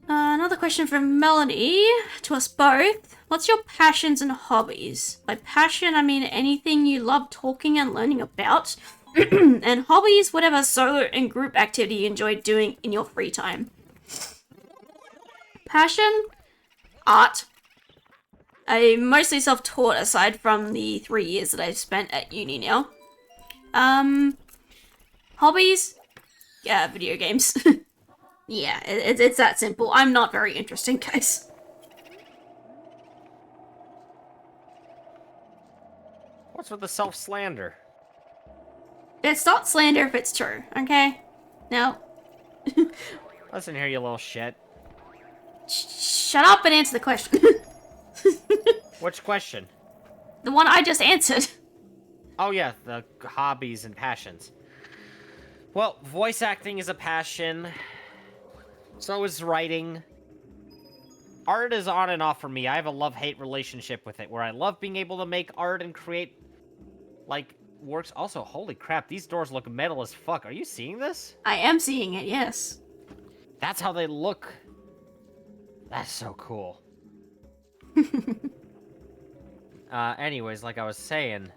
Another question from Melanie to us both. What's your passions and hobbies? By passion, I mean anything you love talking and learning about. And hobbies, whatever solo and group activity you enjoy doing in your free time. Passion? Art. I'm mostly self-taught aside from the 3 years that I've spent at uni now. Hobbies? Yeah, video games. Yeah, it's that simple. I'm not very interesting, guys. What's with the self-slander? It's not slander if it's true, okay? No. Listen here, you little shit. Shut up and answer the question. Which question? The one I just answered. Oh yeah, the hobbies and passions. Well, voice acting is a passion. So is writing. Art is on and off for me. I have a love-hate relationship with it, where I love being able to make art and create, like, works. Also, holy crap, these doors look metal as fuck. Are you seeing this? I am seeing it, yes. That's how they look. That's so cool. Anyways, like I was saying...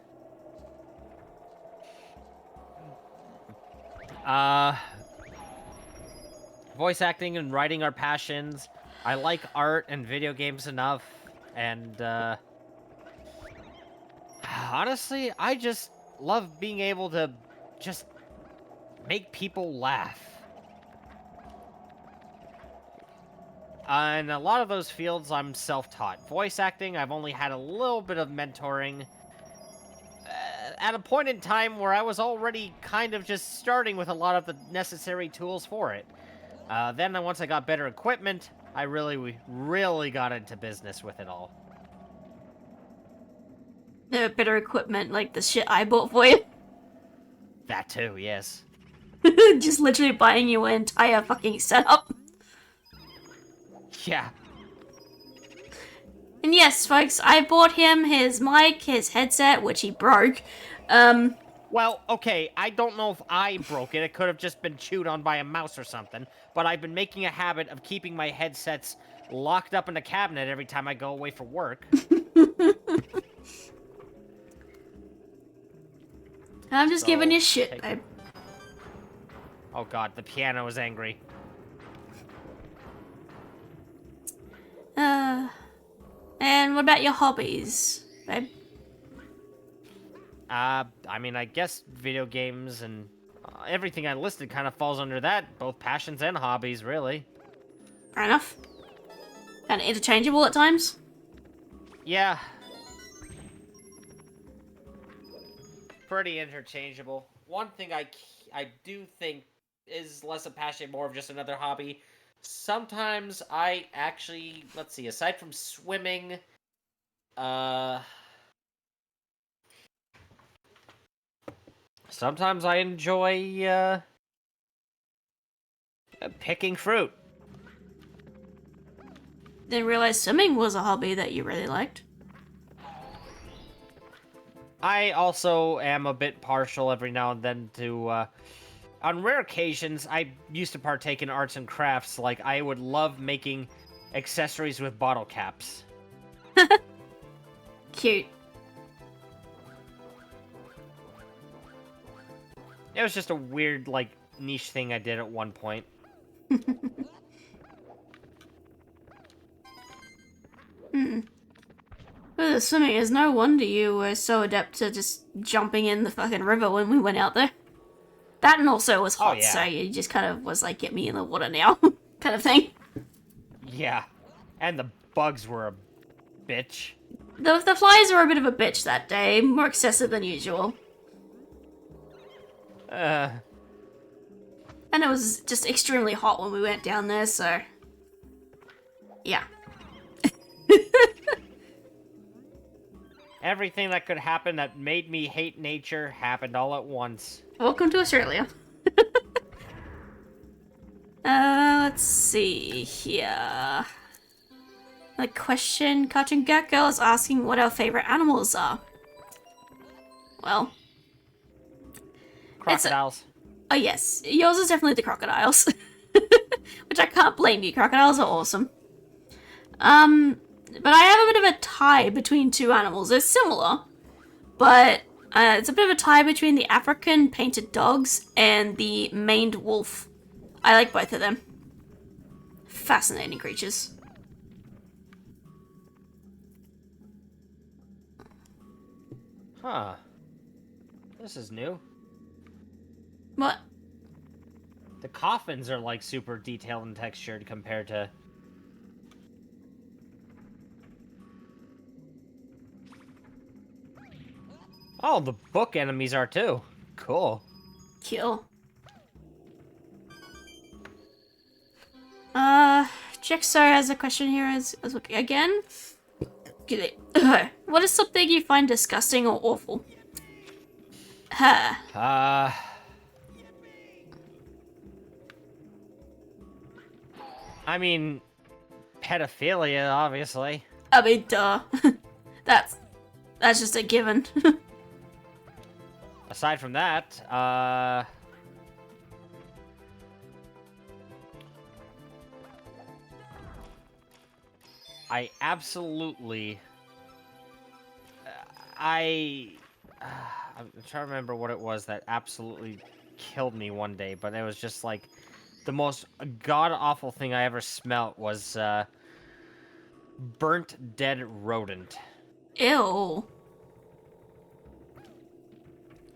voice acting and writing are passions. I like art and video games enough, and, honestly, I just love being able to just make people laugh. In a lot of those fields, I'm self-taught. Voice acting, I've only had a little bit of mentoring. At a point in time where I was already kind of just starting with a lot of the necessary tools for it. Then once I got better equipment, I really got into business with it all. Better equipment, like the shit I bought for you. That too, yes. Just literally buying you an entire fucking setup. Yeah. And yes, folks, I bought him his mic, his headset, which he broke. Well, okay, I don't know if I broke it. It could have just been chewed on by a mouse or something. But I've been making a habit of keeping my headsets locked up in a cabinet every time I go away for work. I'm just So, giving you shit, take- babe. Oh god, the piano is angry. And what about your hobbies, babe? I mean, I guess video games and everything I listed kind of falls under that. Both passions and hobbies, really. Fair enough. And interchangeable at times? Yeah. Pretty interchangeable. One thing I do think is less a passion, more of just another hobby. Sometimes I actually, let's see, aside from swimming, sometimes I enjoy, picking fruit. Didn't realize swimming was a hobby that you really liked. I also am a bit partial every now and then to, on rare occasions, I used to partake in arts and crafts. Like, I would love making accessories with bottle caps. Cute. It was just a weird, like, niche thing I did at one point. Well, the swimming is no wonder you were so adept to just jumping in the fucking river when we went out there. That and also it was hot, yeah. so you just kind of was like, get me in the water now, kind of thing. Yeah. And the bugs were a bitch. The flies were a bit of a bitch that day, more excessive than usual. And it was just extremely hot when we went down there, so... yeah. Everything that could happen that made me hate nature happened all at once. Welcome to Australia. Let's see here. The question Cartoon Cat Girl is asking what our favorite animals are. Well, Crocodiles. oh yes, yours is definitely the crocodiles. Which I can't blame you, crocodiles are awesome. But I have a bit of a tie between two animals. They're similar, but it's a bit of a tie between the African painted dogs and the maned wolf. I like both of them. Fascinating creatures. Huh. This is new. What? The coffins are, like, super detailed and textured compared to... Oh, the book enemies are too. Cool. Kill. Jexo has a question here again. What is something you find disgusting or awful? Huh. I mean, pedophilia, obviously. I mean, duh. That's just a given. Aside from that, I absolutely, I, I'm trying to remember what it was that absolutely killed me one day, but it was just like the most god-awful thing I ever smelt was, burnt dead rodent. Ew.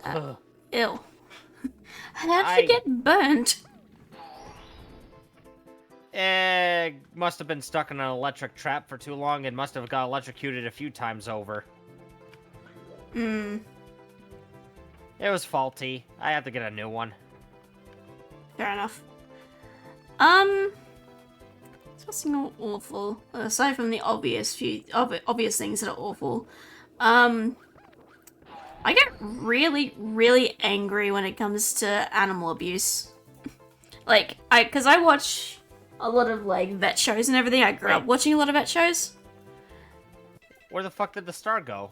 Ugh. Ew. How did it get burnt? Must have been stuck in an electric trap for too long and must have got electrocuted a few times over. Hmm. It was faulty. I had to get a new one. Fair enough. Something awful aside from the obvious things that are awful. I get really, really angry when it comes to animal abuse. Like, because I watch a lot of, like, vet shows and everything. I grew up watching a lot of vet shows. Where the fuck did the star go?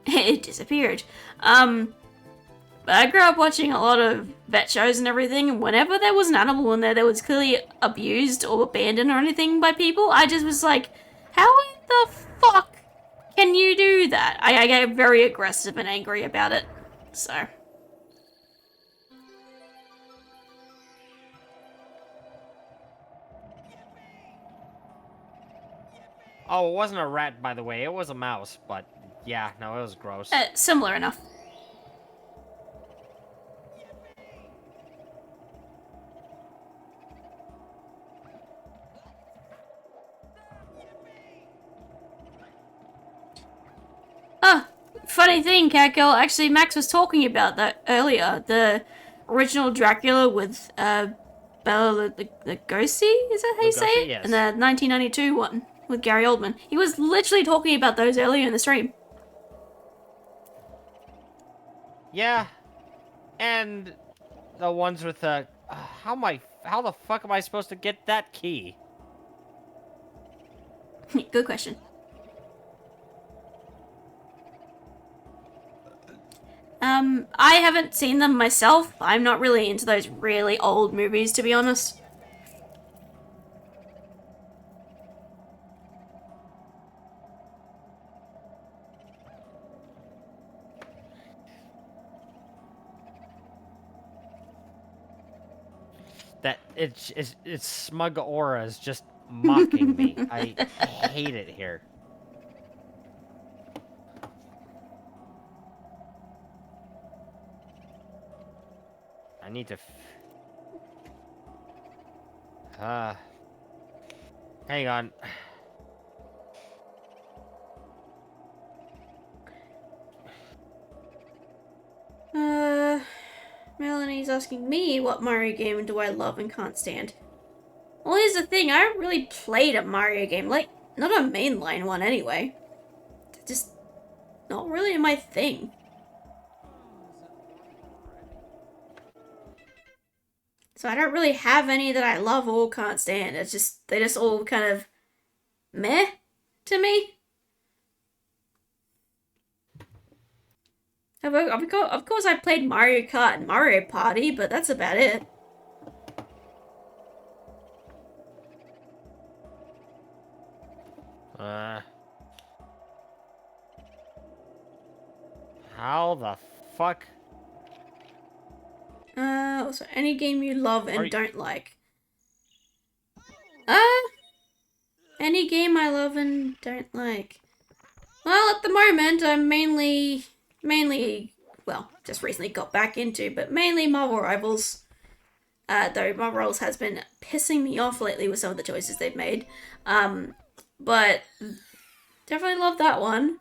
It disappeared. But I grew up watching a lot of vet shows and everything, and whenever there was an animal in there that was clearly abused or abandoned or anything by people, I just was like, how in the fuck can you do that? I get very aggressive and angry about it. So. Oh, it wasn't a rat, by the way. It was a mouse, but yeah, no, it was gross. Similar enough. Oh, funny thing, Cat Girl. Actually, Max was talking about that earlier. The original Dracula with Bela Lugosi, is that how you say it? Yes. And the 1992 one with Gary Oldman. He was literally talking about those earlier in the stream. Yeah, and the ones with the how the fuck am I supposed to get that key? Good question. I haven't seen them myself. I'm not really into those really old movies, to be honest. That its smug aura is just mocking me. I hate it here. I need to. Hang on. Melanie's asking me what Mario game do I love and can't stand. Well, here's the thing, I haven't really played a Mario game, like, not a mainline one anyway. Just not really my thing. So I don't really have any that I love or can't stand. It's just, they just all kind of meh to me. Of course I played Mario Kart and Mario Party, but that's about it. How the fuck? Also, any game you love and don't like. Any game I love and don't like. Well, at the moment, I'm mainly, well, just recently got back into, but mainly Marvel Rivals. Though Marvel Rivals has been pissing me off lately with some of the choices they've made. But definitely love that one.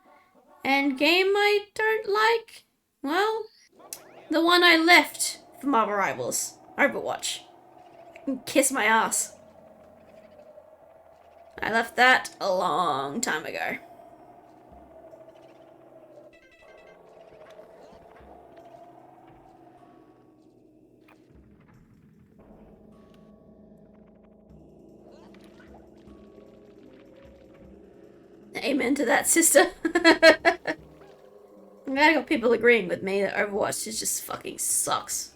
And game I don't like, well, the one I left for Marvel Rivals, Overwatch. I can kiss my ass. I left that a long time ago. Amen to that, sister. I'm glad I got people agreeing with me that Overwatch is just fucking sucks.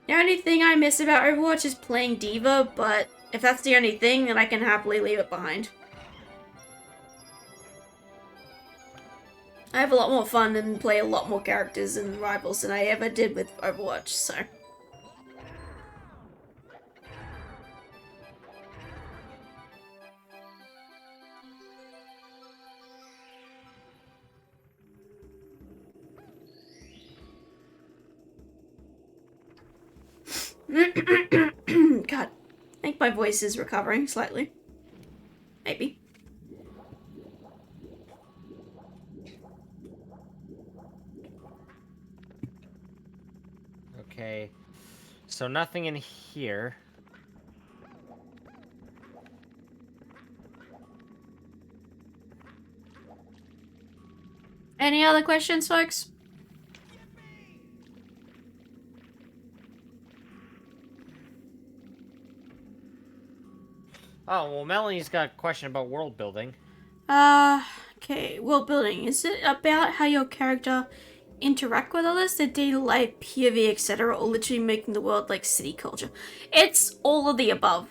The only thing I miss about Overwatch is playing Diva, but if that's the only thing, then I can happily leave it behind. I have a lot more fun and play a lot more characters and rivals than I ever did with Overwatch, so... God, I think my voice is recovering slightly. Maybe. Okay, so nothing in here. Any other questions, folks? Oh, well, Melanie's got a question about world building. Okay, world building. Is it about how your character interact with others, their daily life, POV, etc., or literally making the world like city culture? It's all of the above.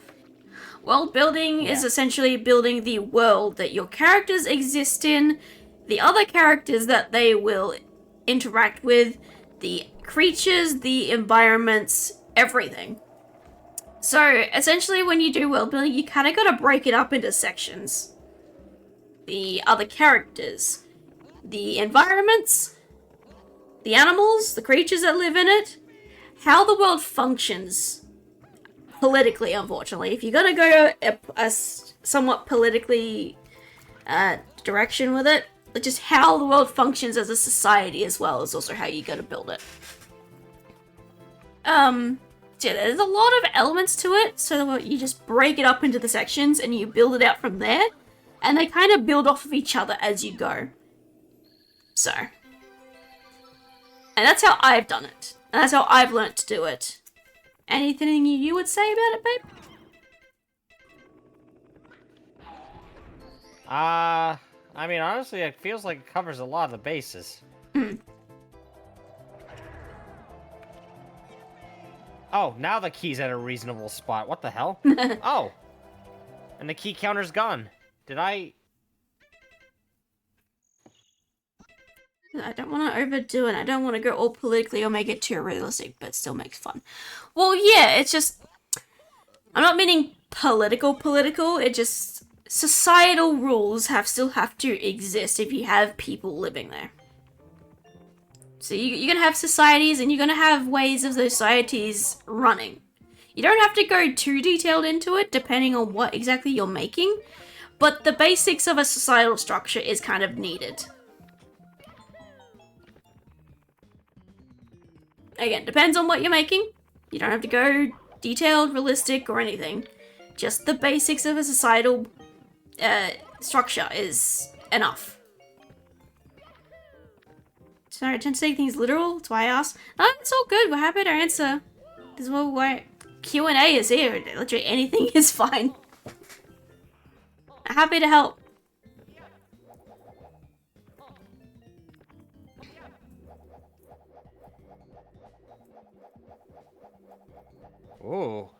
World building is essentially building the world that your characters exist in, the other characters that they will interact with, the creatures, the environments, everything. So, essentially, when you do world building, you kind of gotta break it up into sections. The other characters, the environments, the animals, the creatures that live in it, how the world functions politically, unfortunately. If you're gonna go a somewhat politically direction with it, just how the world functions as a society as well is also how you gotta build it. Yeah, there's a lot of elements to it, so that you just break it up into the sections and you build it out from there, and they kind of build off of each other as you go. So. And that's how I've done it. And that's how I've learnt to do it. Anything you would say about it, babe? I mean, honestly, it feels like it covers a lot of the bases. Oh, now the key's at a reasonable spot. What the hell? Oh! And the key counter's gone. Did I don't want to overdo it. I don't want to go all politically or make it too realistic, but still makes fun. Well, yeah, it's just... I'm not meaning political. It just... Societal rules still have to exist if you have people living there. So you're going to have societies, and you're going to have ways of those societies running. You don't have to go too detailed into it, depending on what exactly you're making, but the basics of a societal structure is kind of needed. Again, depends on what you're making. You don't have to go detailed, realistic, or anything. Just the basics of a societal structure is enough. Sorry, I tend to take things literal. That's why I asked. No, it's all good. We're happy to answer. This is why Q&A is here. Literally anything is fine. Happy to help. Ooh.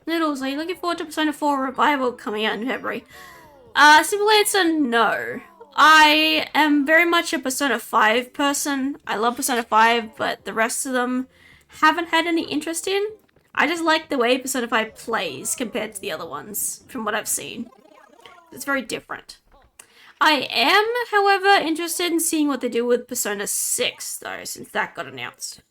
Noodles, are you looking forward to Persona 4 Revival coming out in February? Simple answer, no. I am very much a Persona 5 person. I love Persona 5, but the rest of them haven't had any interest in. I just like the way Persona 5 plays compared to the other ones, from what I've seen. It's very different. I am, however, interested in seeing what they do with Persona 6, though, since that got announced.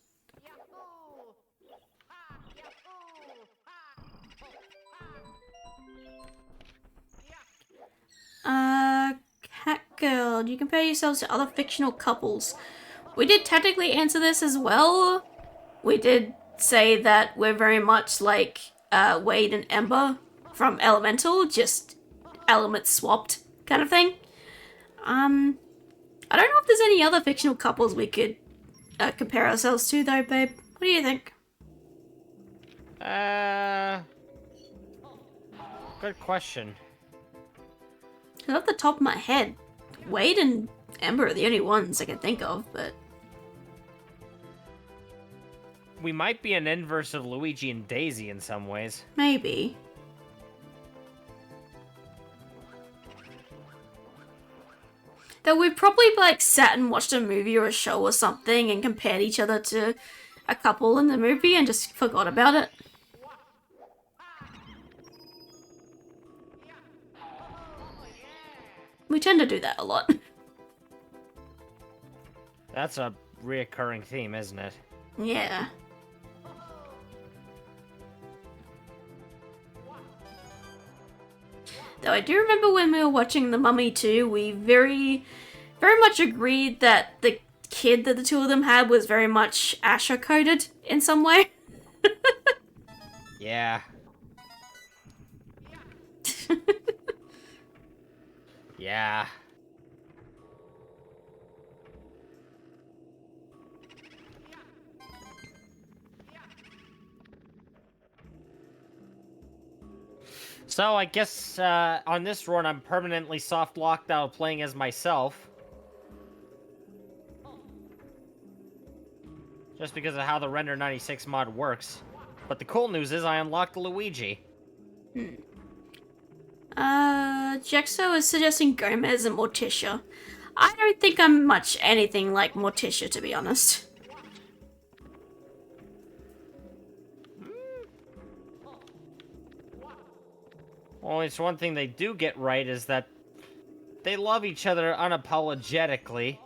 Cat Girl, do you compare yourselves to other fictional couples? We did technically answer this as well. We did say that we're very much like Wade and Ember from Elemental, just elements swapped kind of thing. I don't know if there's any other fictional couples we could compare ourselves to though, babe. What do you think? Good question. Off the top of my head, Wade and Ember are the only ones I can think of, but We might be an inverse of Luigi and Daisy in some ways. maybe. Though we've probably like sat and watched a movie or a show or something and compared each other to a couple in the movie and just forgot about it. We tend to do that a lot. That's a reoccurring theme, isn't it? Yeah. Though I do remember when we were watching The Mummy 2, we very much agreed that the kid that the two of them had was very much Asher coded in some way. Yeah. Yeah. So I guess on this run I'm permanently soft locked out of playing as myself. Just because of how the Render 96 mod works. But the cool news is I unlocked Luigi. Jexo is suggesting Gomez and Morticia. I don't think I'm much anything like Morticia, to be honest. Well, it's one thing they do get right is that they love each other unapologetically.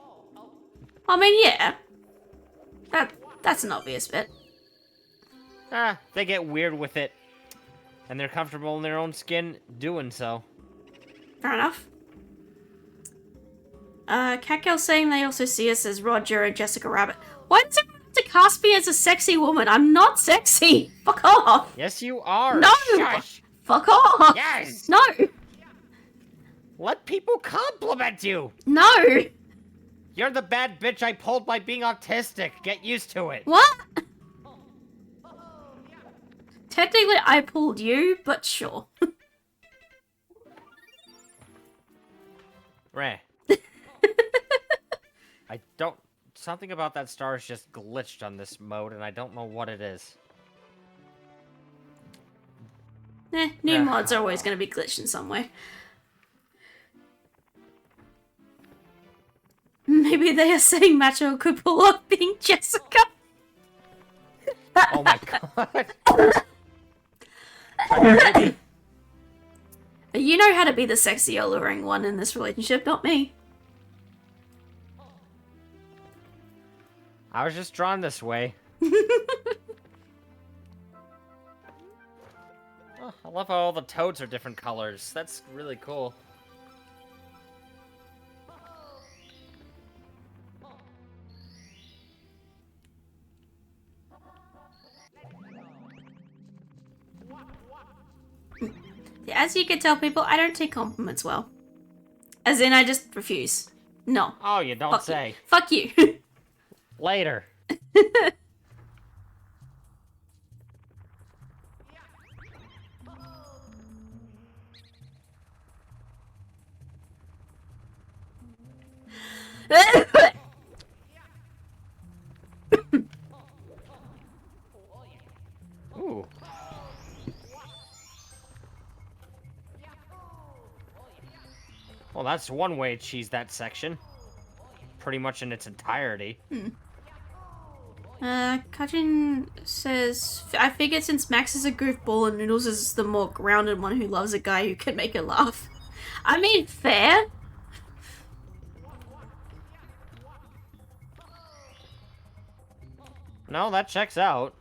I mean, yeah. That's an obvious bit. They get weird with it. And they're comfortable in their own skin doing so. Fair enough. Catgirl saying they also see us as Roger and Jessica Rabbit. Why does everyone have to cast me as a sexy woman? I'm not sexy. Fuck off. Yes, you are. No. Shush. Fuck off. Yes. No. Let people compliment you. No. You're the bad bitch I pulled by being autistic. Get used to it. What? Technically, I pulled you, but sure. Reh. I don't... Something about that star is just glitched on this mode, and I don't know what it is. New mods are always going to be glitched in some way. Maybe they are saying Macho could pull off being Jessica. Oh my god. You know how to be the sexy, alluring one in this relationship, not me. I was just drawn this way. Oh, I love how all the toads are different colors. That's really cool. As you can tell, people, I don't take compliments well. As in, I just refuse. No. Oh, you don't Fuck say. You. Fuck you. Later. Ooh. Well, that's one way to cheese that section. Pretty much in its entirety. Kajin says, I figured since Max is a goofball and Noodles is the more grounded one who loves a guy who can make her laugh. I mean, fair. No, that checks out.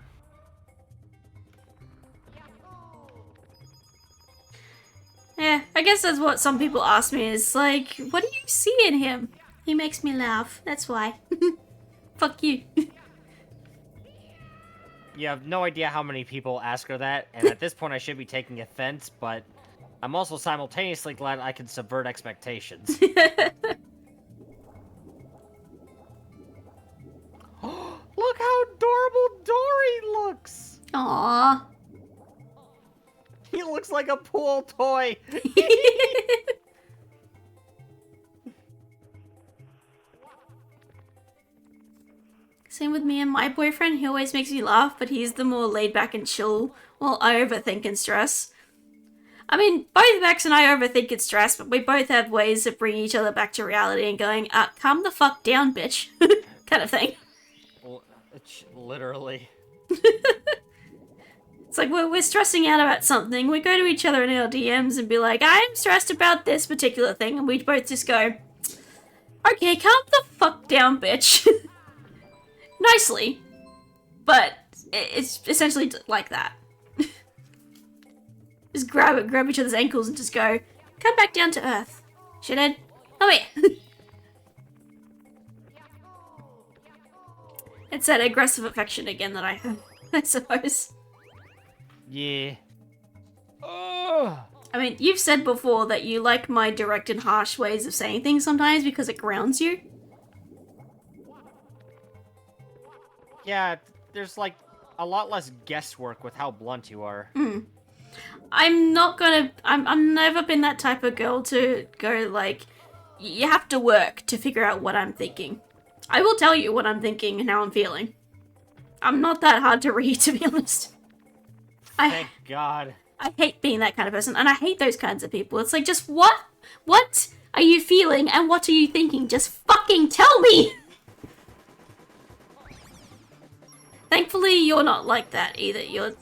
Yeah, I guess that's what some people ask me is like, what do you see in him? He makes me laugh, that's why. Fuck you. You have no idea how many people ask her that, and at this point I should be taking offense, but I'm also simultaneously glad I can subvert expectations. Look how adorable Dory looks! Aww. like a pool toy. Same with me and my boyfriend. He always makes me laugh, but he's the more laid back and chill, while I overthink and stress. I mean, both Max and I overthink and stress, but we both have ways of bringing each other back to reality and going, calm the fuck down, bitch. Kind of thing. Literally. It's like we're stressing out about something, we go to each other in our DMs and be like, I'm stressed about this particular thing, and we both just go, okay, calm the fuck down, bitch. Nicely. But it's essentially like that. Just grab each other's ankles and just go, come back down to earth. Shithead. Come here. It's that aggressive affection again that I have, I suppose. Yeah. Oh. I mean, you've said before that you like my direct and harsh ways of saying things sometimes because it grounds you. Yeah, there's like a lot less guesswork with how blunt you are. I'm never been that type of girl to go like, you have to work to figure out what I'm thinking. I will tell you what I'm thinking and how I'm feeling. I'm not that hard to read, to be honest. Thank God. I hate being that kind of person, and I hate those kinds of people. It's like, just what are you feeling and what are you thinking? Just fucking tell me! Thankfully, you're not like that either.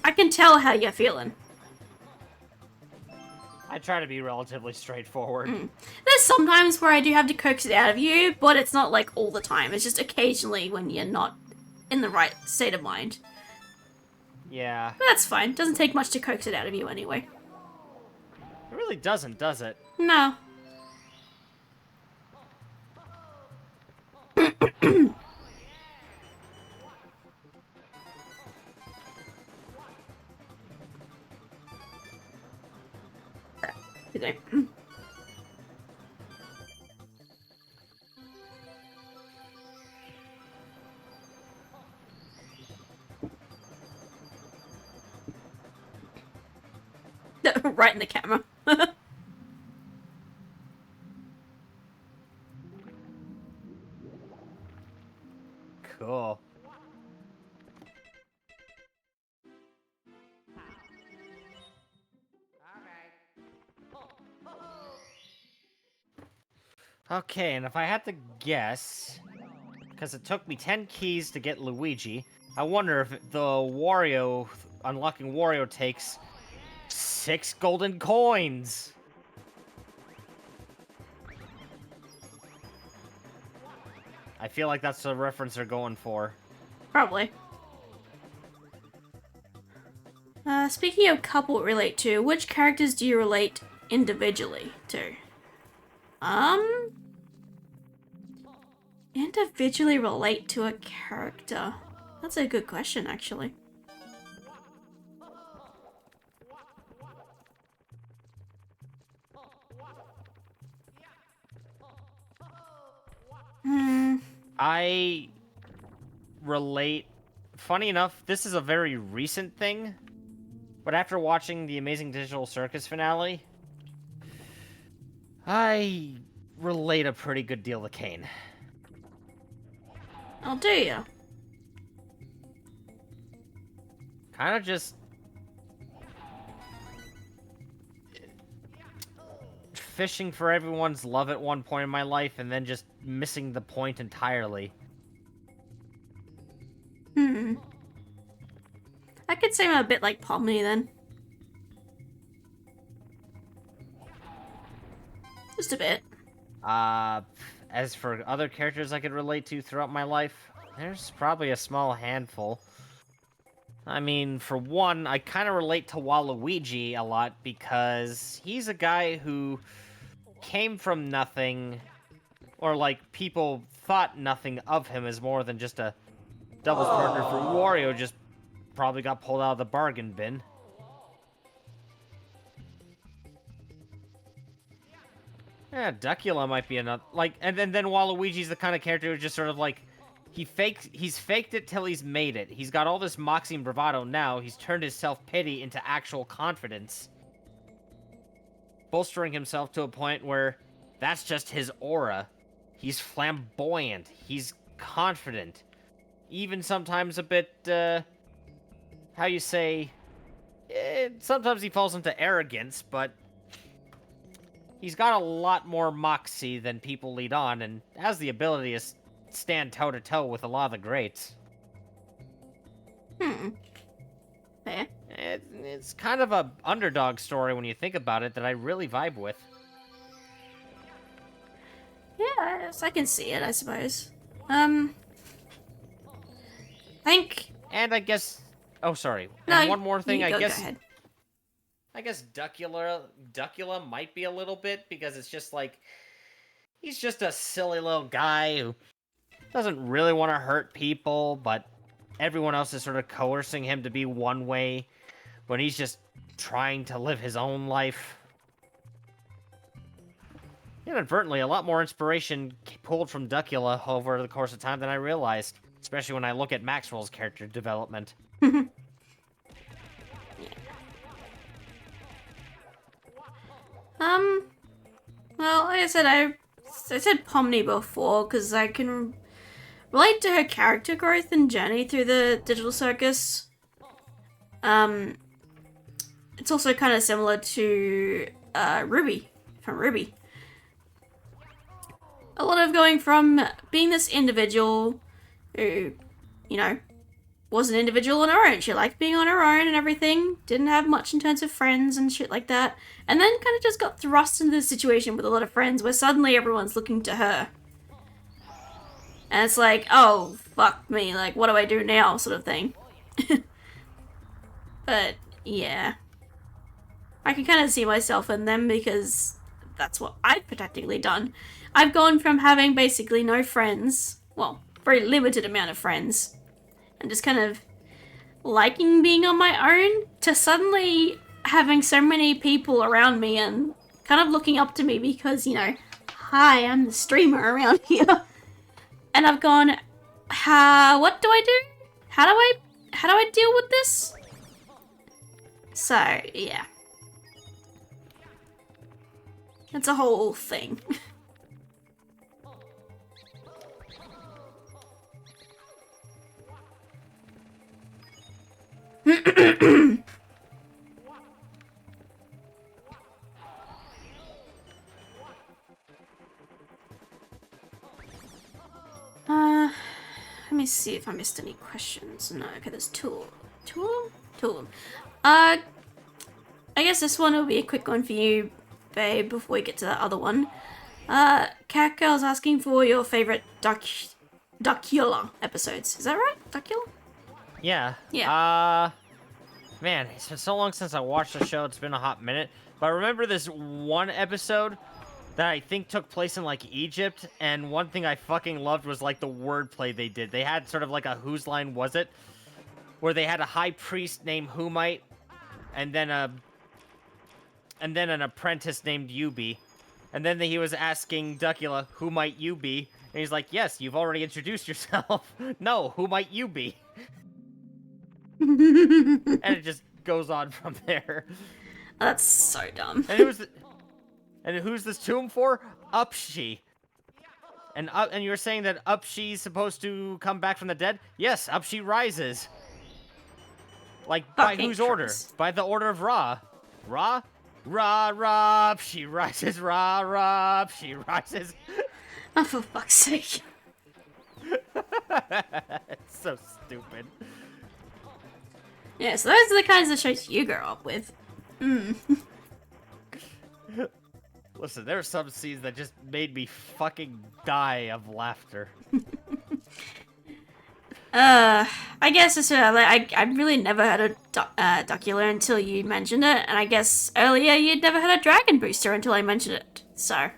I can tell how you're feeling. I try to be relatively straightforward. There's sometimes where I do have to coax it out of you, but it's not like all the time. It's just occasionally when you're not in the right state of mind. Yeah. But that's fine. Doesn't take much to coax it out of you anyway. It really doesn't, does it? No. Right in the camera. Cool. Okay, and if I had to guess, because it took me 10 keys to get Luigi, I wonder if unlocking Wario takes 6 golden coins. I feel like that's the reference they're going for. Probably. Speaking of couple relate to, which characters do you relate individually to? Individually relate to a character? That's a good question, actually. I relate... Funny enough, this is a very recent thing, but after watching the Amazing Digital Circus finale, I relate a pretty good deal to Kane. Oh, do ya? Kind of just... fishing for everyone's love at one point in my life, and then just missing the point entirely. I could say I'm a bit like Pomni then. Just a bit. As for other characters I could relate to throughout my life, there's probably a small handful. I mean, for one, I kind of relate to Waluigi a lot because he's a guy who came from nothing, or like people thought nothing of him as more than just a doubles partner for Wario, just probably got pulled out of the bargain bin. Yeah, Duckula might be another, like, and then Waluigi's the kind of character who's just sort of like He's faked it till he's made it. He's got all this moxie and bravado now. He's turned his self-pity into actual confidence. Bolstering himself to a point where that's just his aura. He's flamboyant. He's confident. Even sometimes a bit, how you say... sometimes he falls into arrogance, but... he's got a lot more moxie than people lead on, and has the ability to stand toe-to-toe with a lot of the greats. Fair. It's kind of a underdog story when you think about it that I really vibe with. Yeah, I can see it, I suppose. I think... And I guess... oh, sorry. No, And one more thing, go I guess... ahead. I guess Duckula might be a little bit, because it's just like... he's just a silly little guy who doesn't really want to hurt people, but everyone else is sort of coercing him to be one way when he's just trying to live his own life. Inadvertently, a lot more inspiration pulled from Duckula over the course of time than I realized, especially when I look at Maxwell's character development. Well, like I said Pomni before, because I can relate to her character growth and journey through the digital circus. It's also kind of similar to Ruby, from Ruby. A lot of going from being this individual who, you know, was an individual on her own. She liked being on her own and everything. Didn't have much in terms of friends and shit like that. And then kind of just got thrust into this situation with a lot of friends where suddenly everyone's looking to her. And it's like, oh, fuck me. Like, what do I do now? Sort of thing. But, yeah. I can kind of see myself in them because that's what I've practically done. I've gone from having basically no friends, well, very limited amount of friends, and just kind of liking being on my own, to suddenly having so many people around me and kind of looking up to me because, you know, hi, I'm the streamer around here. And I've gone, what do I do? How do I deal with this? So, yeah. It's a whole thing. Let me see if I missed any questions. No, okay, there's two. Two. I guess this one will be a quick one for you, babe, before we get to that other one. Cat Girl's asking for your favorite Duckula episodes. Is that right? Duckula? Yeah. Yeah. Man, it's been so long since I watched the show, it's been a hot minute. But I remember this one episode that I think took place in, like, Egypt, and one thing I fucking loved was, like, the wordplay they did. They had sort of like a Whose Line Was It? Where they had a high priest named Whomite, and then an apprentice named Yubi. And then he was asking Duckula, who might you be? And he's like, yes, you've already introduced yourself. No, who might you be? And it just goes on from there. That's so dumb. And who's this tomb for? Upshi. And you're saying that Upshi's supposed to come back from the dead? Yes, Upshi rises. Like, by whose order? By the order of Ra. Ra? Ra, Ra, Upshi rises, Ra, Ra, Upshi rises. Oh, for fuck's sake. It's so stupid. Yeah, so those are the kinds of shows you grow up with. Listen, there are some scenes that just made me fucking die of laughter. I guess it's I really never heard of Duckula until you mentioned it, and I guess earlier you'd never heard of Dragon Booster until I mentioned it. So,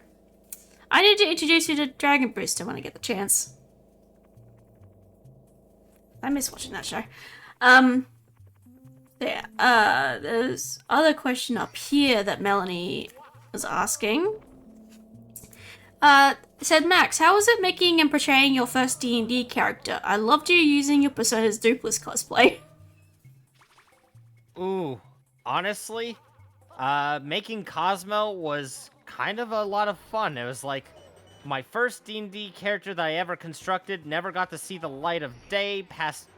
I need to introduce you to Dragon Booster when I get the chance. I miss watching that show. There's other question up here that Melanie was asking. said, Max, how was it making and portraying your first D&D character? I loved you using your Persona's Dupless cosplay. Ooh, honestly, making Cosmo was kind of a lot of fun. It was like my first D&D character that I ever constructed, never got to see the light of day past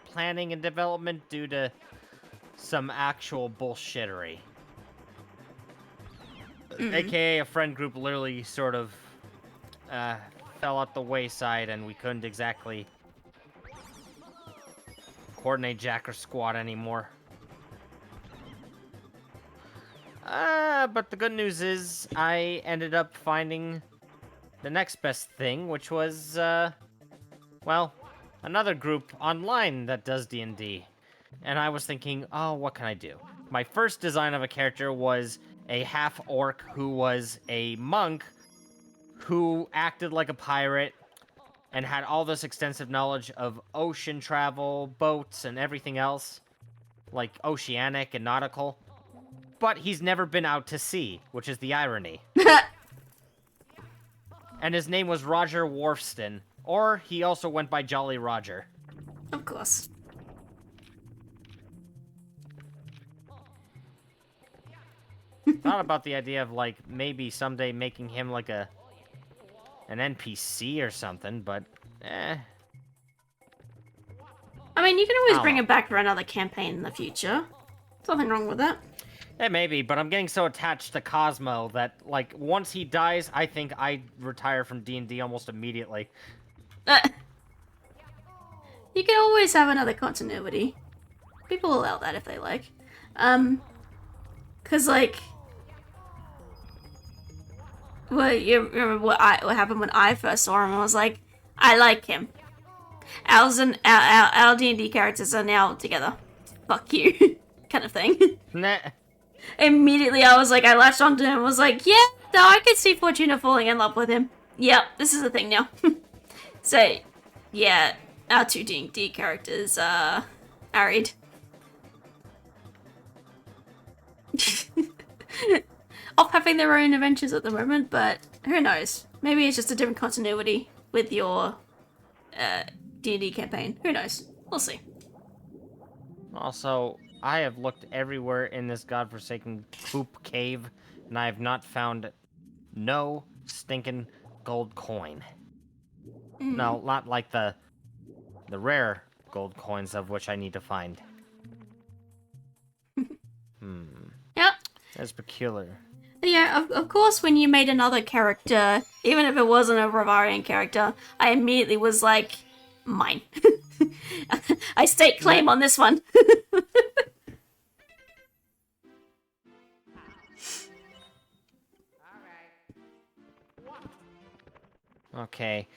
planning and development due to some actual bullshittery. AKA a friend group literally sort of fell out the wayside and we couldn't exactly coordinate jack or squat anymore. But the good news is I ended up finding the next best thing, which was, well, another group online that does D&D. And I was thinking, oh, what can I do? My first design of a character was a half-orc who was a monk who acted like a pirate and had all this extensive knowledge of ocean travel, boats, and everything else, like oceanic and nautical. But he's never been out to sea, which is the irony. And his name was Roger Wharfston, or he also went by Jolly Roger. Of course. Thought about the idea of, like, maybe someday making him, like, an NPC or something, but, I mean, you can always bring know. it back for another campaign in the future. Nothing wrong with that. Maybe, but I'm getting so attached to Cosmo that, like, once he dies, I think I retire from D&D almost immediately. You can always have another continuity. People allow that if they like. Cause like, well, you remember what happened when I first saw him? I was like, I like him. Our D&D characters are now together. Fuck you, kind of thing. Nah. Immediately, I was like, I latched onto him. I was like, yeah, no, I could see Fortuna falling in love with him. Yep, this is a thing now. So, yeah, our two D&D characters are married. Off having their own adventures at the moment, but who knows? Maybe it's just a different continuity with your D&D campaign. Who knows? We'll see. Also, I have looked everywhere in this godforsaken poop cave, and I have not found no stinking gold coin. No, not like the rare gold coins of which I need to find. Yep. That's peculiar. Yeah, of course, when you made another character, even if it wasn't a Bavarian character, I immediately was like, mine. I stake claim on this one. Okay.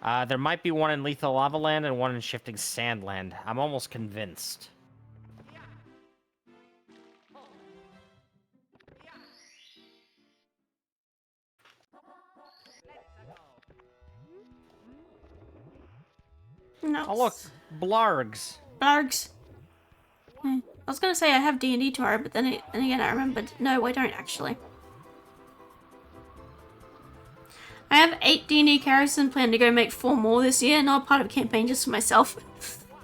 There might be one in Lethal Lava Land and one in Shifting Sandland. I'm almost convinced. No. Oh look, Blargs. Blargs. I was gonna say I have D&D tomorrow, but then again I remembered. No, I don't actually. I have 8 D&D characters and plan to go make 4 more this year, not part of a campaign just for myself.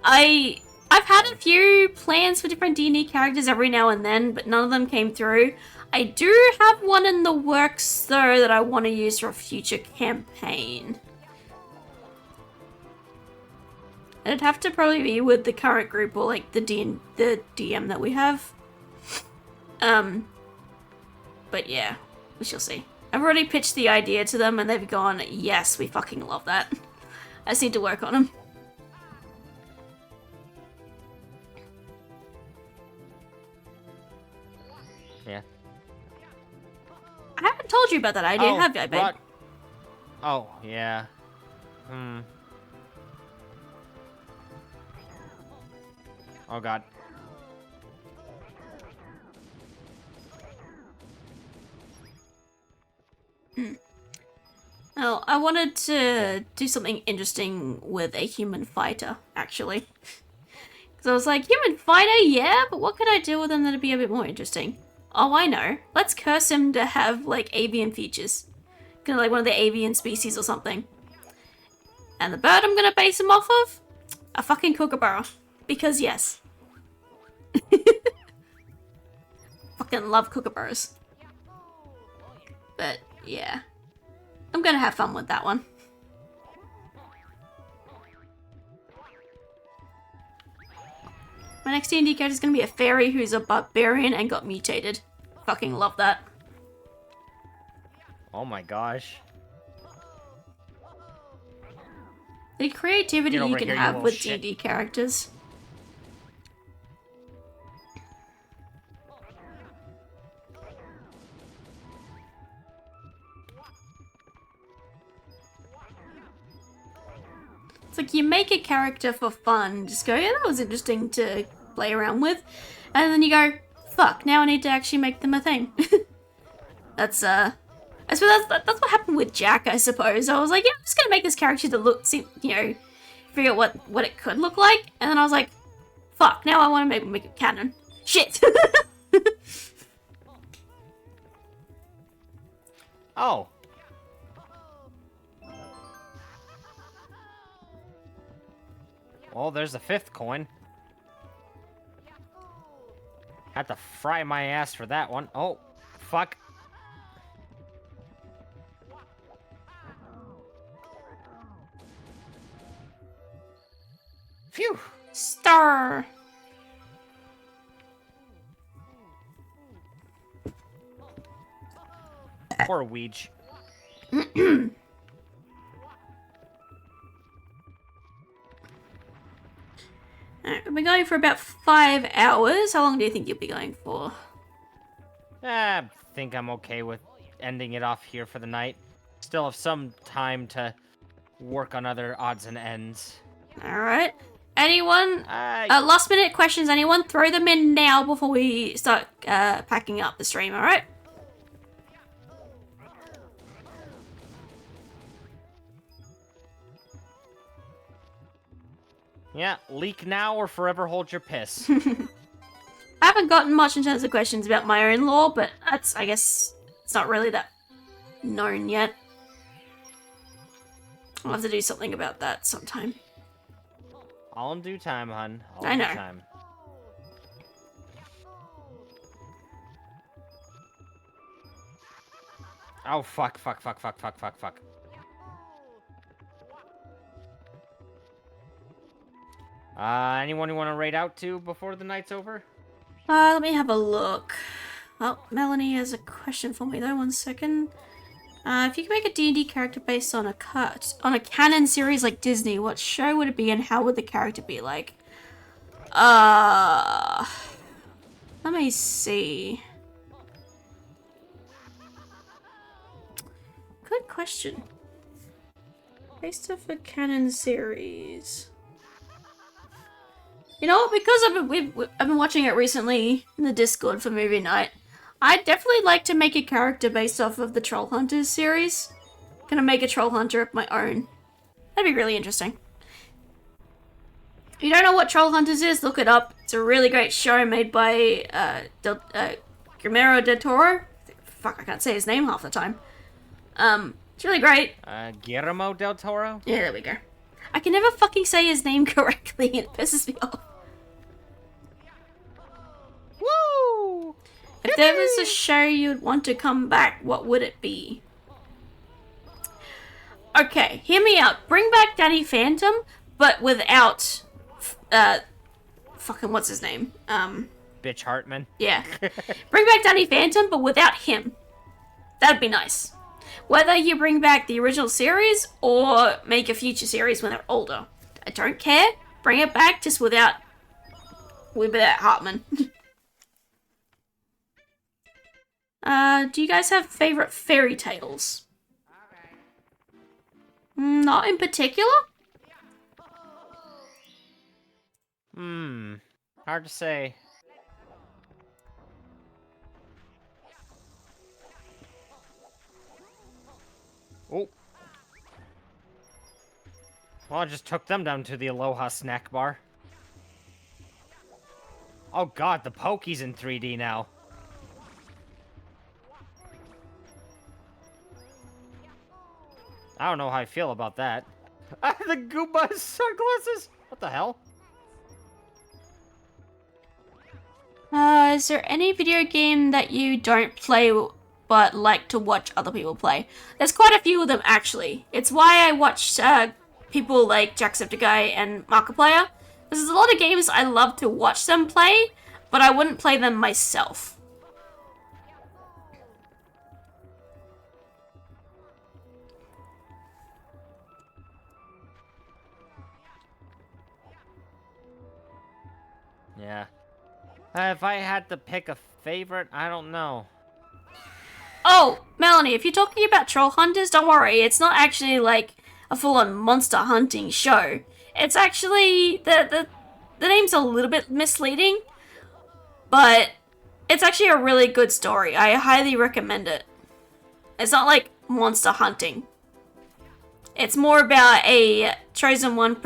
I've had a few plans for different D&D characters every now and then, but none of them came through. I do have one in the works though that I want to use for a future campaign. It'd have to probably be with the current group or like the DM that we have. But yeah, we shall see. I've already pitched the idea to them and they've gone, yes, we fucking love that. I just need to work on them. Yeah. I haven't told you about that idea, have I, babe? What? Oh, yeah. Oh god. Oh, I wanted to do something interesting with a human fighter, actually. Because I was like, human fighter, yeah, but what could I do with him that'd be a bit more interesting? Oh, I know. Let's curse him to have, like, avian features. Kind of like one of the avian species or something. And the bird I'm gonna base him off of? A fucking kookaburra. Because yes. Fucking love kookaburras. But yeah. I'm gonna have fun with that one. My next D&D character is gonna be a fairy who's a barbarian and got mutated. Fucking love that. Oh my gosh. The creativity Get over you can here, you have little with shit. D&D characters. It's like you make a character for fun, just go, yeah, that was interesting to play around with. And then you go, fuck, now I need to actually make them a thing. That's I suppose that's what happened with Jack, I suppose. I was like, yeah, I'm just gonna make this character to look, see, you know, figure out what it could look like. And then I was like, fuck, now I want to make it canon. Shit. Oh. Well, there's a 5th coin. Had to fry my ass for that one. Oh, fuck. Phew. Star. Poor Weege. Alright, we've been going for about 5 hours. How long do you think you'll be going for? I think I'm okay with ending it off here for the night. Still have some time to work on other odds and ends. Alright. Anyone? I Last minute questions, anyone? Throw them in now before we start packing up the stream, alright? Yeah, leak now or forever hold your piss. I haven't gotten much in terms of questions about my own lore, but that's, I guess, it's not really that known yet. I'll have to do something about that sometime. All in due time, hun. All I in know. due time. Oh, fuck. Anyone you want to raid out to before the night's over? Let me have a look. Oh, Melanie has a question for me though, 1 second. If you could make a D&D character based on a canon series like Disney, what show would it be and how would the character be like? Let me see. Good question. Based off a canon series. You know what? Because I've been watching it recently in the Discord for movie night. I'd definitely like to make a character based off of the Troll Hunters series. Gonna make a Troll Hunter of my own. That'd be really interesting. If you don't know what Troll Hunters is, look it up. It's a really great show made by Guillermo del Toro. Fuck, I can't say his name half the time. It's really great. Guillermo del Toro? Yeah, there we go. I can never fucking say his name correctly and it pisses me off. Woo! If there was a show you'd want to come back, what would it be? Okay, hear me out. Bring back Danny Phantom, but without... fucking what's his name? Bitch Hartman. Yeah. Bring back Danny Phantom, but without him. That'd be nice. Whether you bring back the original series, or make a future series when they're older. I don't care. Bring it back, just without Hartman. Do you guys have favorite fairy tales? Not in particular? Hard to say. Oh. Well, I just took them down to the Aloha snack bar. Oh god, the Poke's in 3D now. I don't know how I feel about that. The Goomba sunglasses? What the hell? Is there any video game that you don't play but like to watch other people play? There's quite a few of them, actually. It's why I watch people like Jacksepticeye and Markiplier. There's a lot of games I love to watch them play, but I wouldn't play them myself. Yeah. If I had to pick a favorite, I don't know. Oh, Melanie, if you're talking about Troll Hunters, don't worry. It's not actually like a full-on monster hunting show. It's actually the name's a little bit misleading, but it's actually a really good story. I highly recommend it. It's not like monster hunting. It's more about a chosen one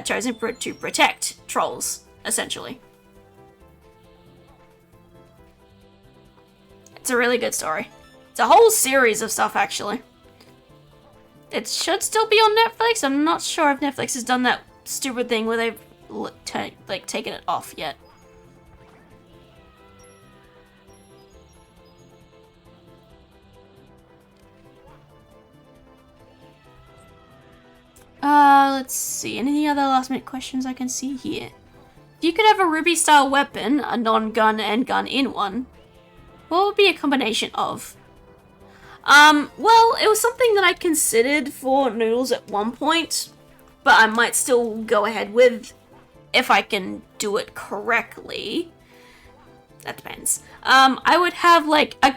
chosen to protect trolls, essentially. It's a really good story. It's a whole series of stuff, actually. It should still be on Netflix. I'm not sure if Netflix has done that stupid thing where they've taken it off yet. Let's see. Any other last minute questions I can see here? If you could have a Ruby style weapon, a non-gun and gun in one, what would be a combination of? Well, it was something that I considered for Noodles at one point, but I might still go ahead with if I can do it correctly. That depends. I would have like a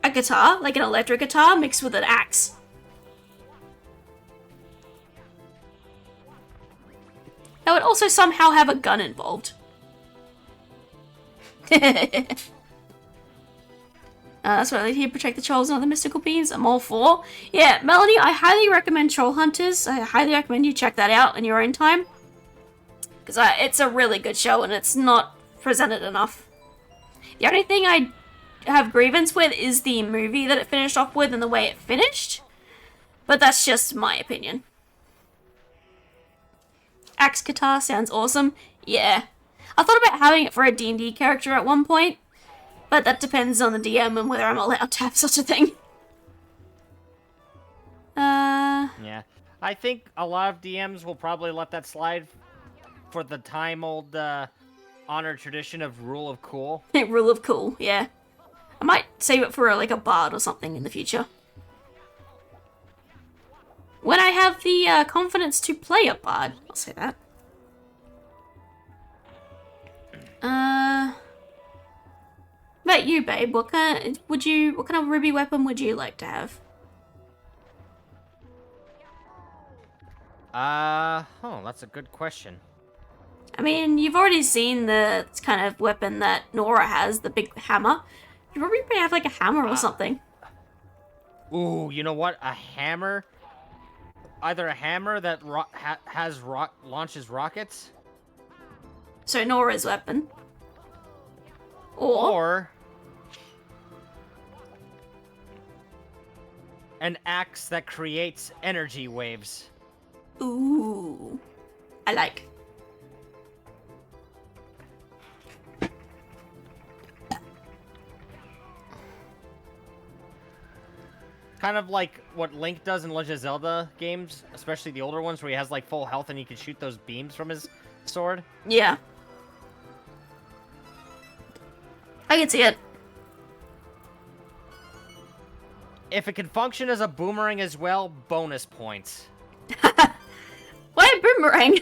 guitar, like an electric guitar mixed with an axe. I would also somehow have a gun involved. That's what I like here, protect the trolls and other mystical beings. I'm all for. Yeah, Melanie, I highly recommend Troll Hunters. I highly recommend you check that out in your own time. Because it's a really good show and it's not presented enough. The only thing I have grievance with is the movie that it finished off with and the way it finished. But that's just my opinion. Axe guitar sounds awesome. Yeah. I thought about having it for a D&D character at one point. But that depends on the DM and whether I'm allowed to have such a thing. Yeah. I think a lot of DMs will probably let that slide for the time-old, honor tradition of Rule of Cool. Rule of Cool, yeah. I might save it for like a bard or something in the future. When I have the confidence to play a bard, I'll say that. What about you, babe? What kind of ruby weapon would you like to have? Oh, that's a good question. I mean, you've already seen the kind of weapon that Nora has, the big hammer. You probably have like a hammer or something. Ooh, you know what? A hammer? Either a hammer that launches rockets, So Nora's weapon. or an axe that creates energy waves. Ooh. I like. Kind of like what Link does in Legend of Zelda games, especially the older ones where he has like full health and he can shoot those beams from his sword. Yeah. I can see it. If it can function as a boomerang as well, bonus points. Why a boomerang?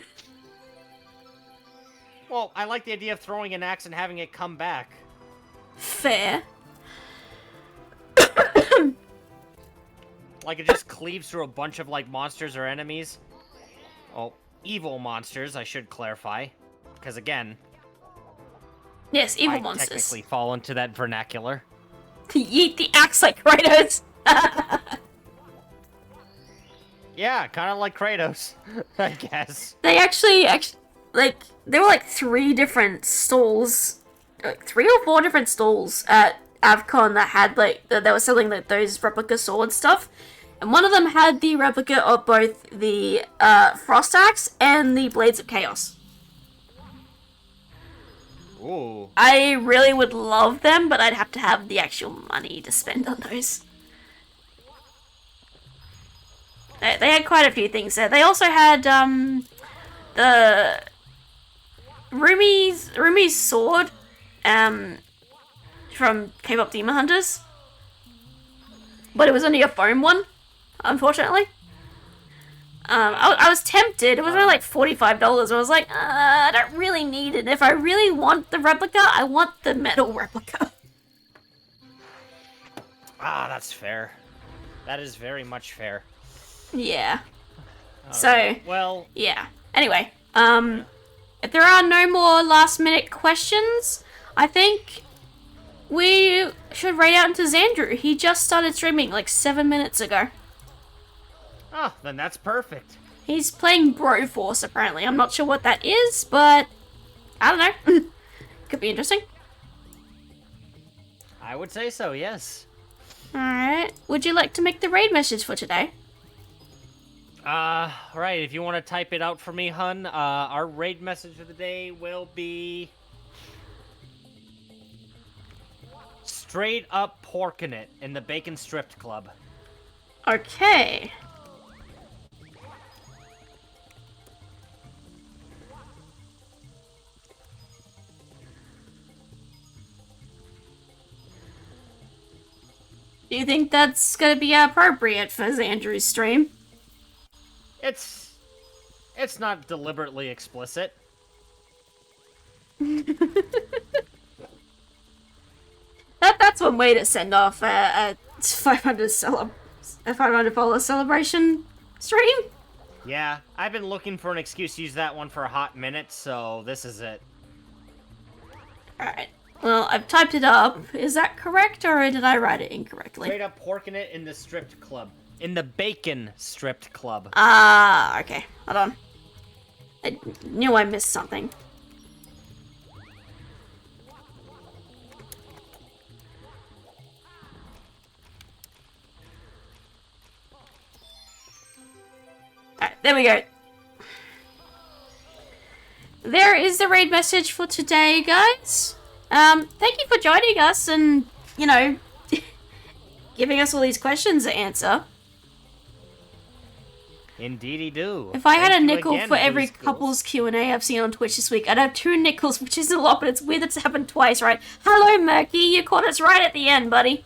Well, I like the idea of throwing an axe and having it come back. Fair. Like it just cleaves through a bunch of like monsters or enemies. Oh, evil monsters, I should clarify. Because again, Yes, evil I monsters. technically fall into that vernacular. Yeet the axe like Kratos. Yeah, kind of like Kratos, I guess. They actually, like, there were like 3 different stalls, like 3 or 4 different stalls at Avcon that had like, they were selling like those replica sword stuff. And one of them had the replica of both the Frost Axe and the Blades of Chaos. Ooh. I really would love them, but I'd have to have the actual money to spend on those. They had quite a few things there. They also had the Rumi's sword from K-pop Demon Hunters. But it was only a foam one, unfortunately. I was tempted. It was only like $45. I was like, I don't really need it. If I really want the replica, I want the metal replica. Ah, that's fair. That is very much fair. Yeah. So, Alright, well, yeah. Anyway, if there are no more last minute questions, I think we should raid out into Xandru. He just started streaming like 7 minutes ago. oh, then that's perfect. He's playing Broforce, apparently. I'm not sure what that is, but I don't know. Could be interesting. I would say so, yes. Alright. Would you like to make the raid message for today? Right, if you want to type it out for me, hun, our raid message of the day will be... Straight up porking it in the Bacon Stripped Club. Okay. Do you think that's gonna be appropriate for Xandru's stream? It's not deliberately explicit. That's one way to send off a 500 follower celebration stream. Yeah, I've been looking for an excuse to use that one for a hot minute, so this is it. Alright. Well, I've typed it up. Is that correct, or did I write it incorrectly? Straight up porking it in the Stripped Club. In the Bacon Stripped Club. Ah, okay. Hold on. I knew I missed something. Alright, there we go. There is the raid message for today, guys. Thank you for joining us and, you know, giving us all these questions to answer. Indeedy do. If I had a Thank you nickel again, for every Blues Ghouls. couple's Q&A I've seen on Twitch this week, I'd have 2 nickels, which isn't a lot, but it's weird it's happened twice, right? Hello, Murky, you caught us right at the end, buddy.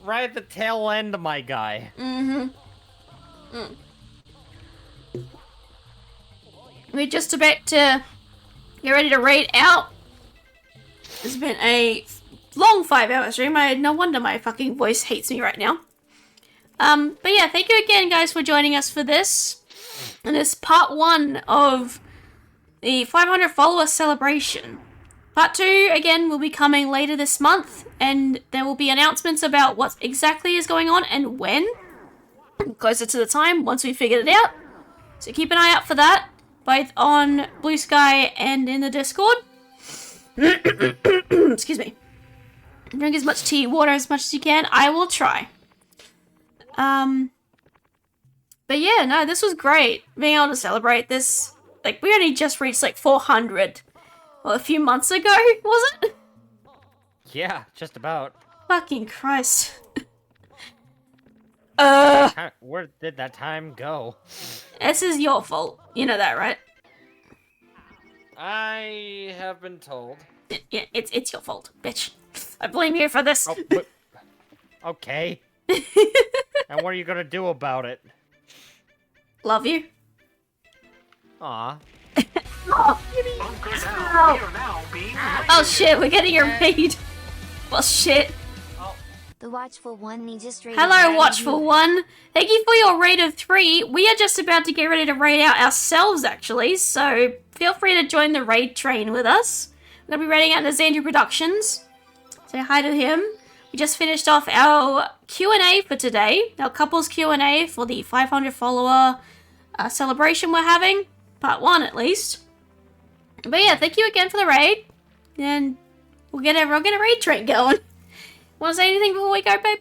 Right at the tail end, my guy. We're just about to get ready to raid out. It's been a long 5-hour stream. No wonder my fucking voice hates me right now. But yeah, thank you again, guys, for joining us for this. And this part 1 of the 500 follower celebration. Part 2, again, will be coming later this month, and there will be announcements about what exactly is going on and when. Closer to the time, once we figured it out. So keep an eye out for that, both on Blue Sky and in the Discord. Excuse me. Drink as much tea, water as much as you can. I will try. But yeah, no, this was great. Being able to celebrate this. Like, we only just reached, like, 400. Well, a few months ago, was it? Yeah, just about. Fucking Christ. Where did that time go? This is your fault. You know that, right? I have been told. Yeah, it's your fault, bitch. I blame you for this. Oh, but... Okay. And what are you gonna do about it? Love you. Aw. Oh shit, we're getting a raid. Well, shit. The Watchful One needs just rated Hello, 9. Watchful One. Thank you for your raid of 3. We are just about to get ready to raid out ourselves, actually, so feel free to join the raid train with us. We're going to be raiding out the Xandru Productions. Say hi to him. We just finished off our Q&A for today, our couples Q&A for the 500 follower celebration we're having. Part 1, at least. But yeah, thank you again for the raid. And we'll get a raid train going. Want to say anything before we go, babe?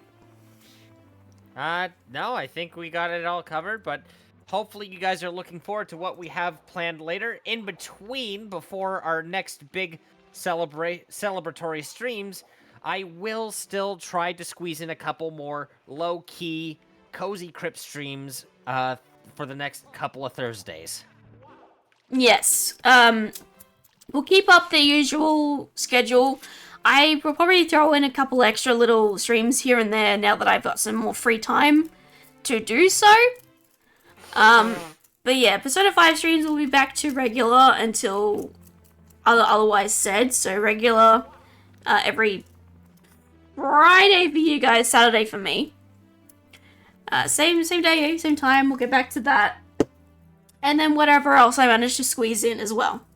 No, I think we got it all covered, but hopefully you guys are looking forward to what we have planned later. In between, before our next big celebratory streams, I will still try to squeeze in a couple more low-key, cozy crypt streams for the next couple of Thursdays. Yes. We'll keep up the usual schedule. I will probably throw in a couple extra little streams here and there now that I've got some more free time to do so. But yeah, Persona 5 streams will be back to regular until otherwise said. So regular every Friday for you guys, Saturday for me. Same day, same time. We'll get back to that. And then whatever else I manage to squeeze in as well.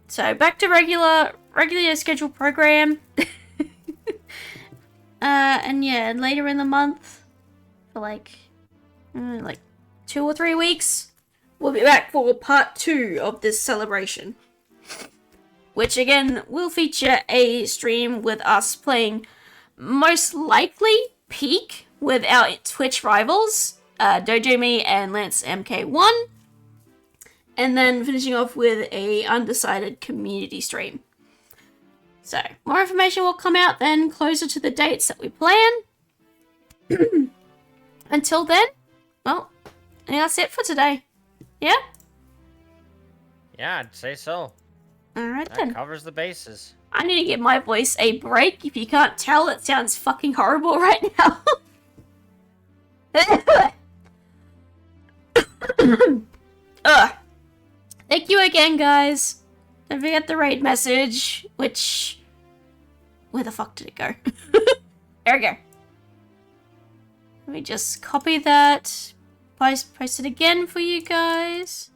So back to regularly scheduled program. And yeah, later in the month, for like 2 or 3 weeks, we'll be back for part 2 of this celebration. Which again will feature a stream with us playing most likely Peak with our Twitch rivals, Dojumi and Lance MK1. And then finishing off with a undecided community stream. So, more information will come out then closer to the dates that we plan. Until then, well, I think that's it for today. Yeah? Yeah, I'd say so. Alright That then. covers the bases. I need to give my voice a break. If you can't tell, it sounds fucking horrible right now. Ugh. Thank you again, guys. Don't forget the raid message, which... Where the fuck did it go? There we go. Let me just copy that. Post it again for you guys.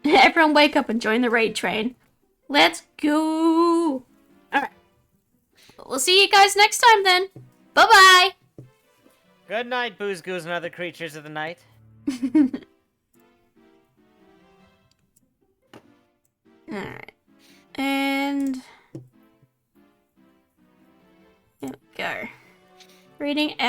Everyone wake up and join the raid train. Let's go. Alright. We'll see you guys next time then. Bye-bye. Good night, Booze Goose and other creatures of the night. Alright. And... Here we go. Reading out.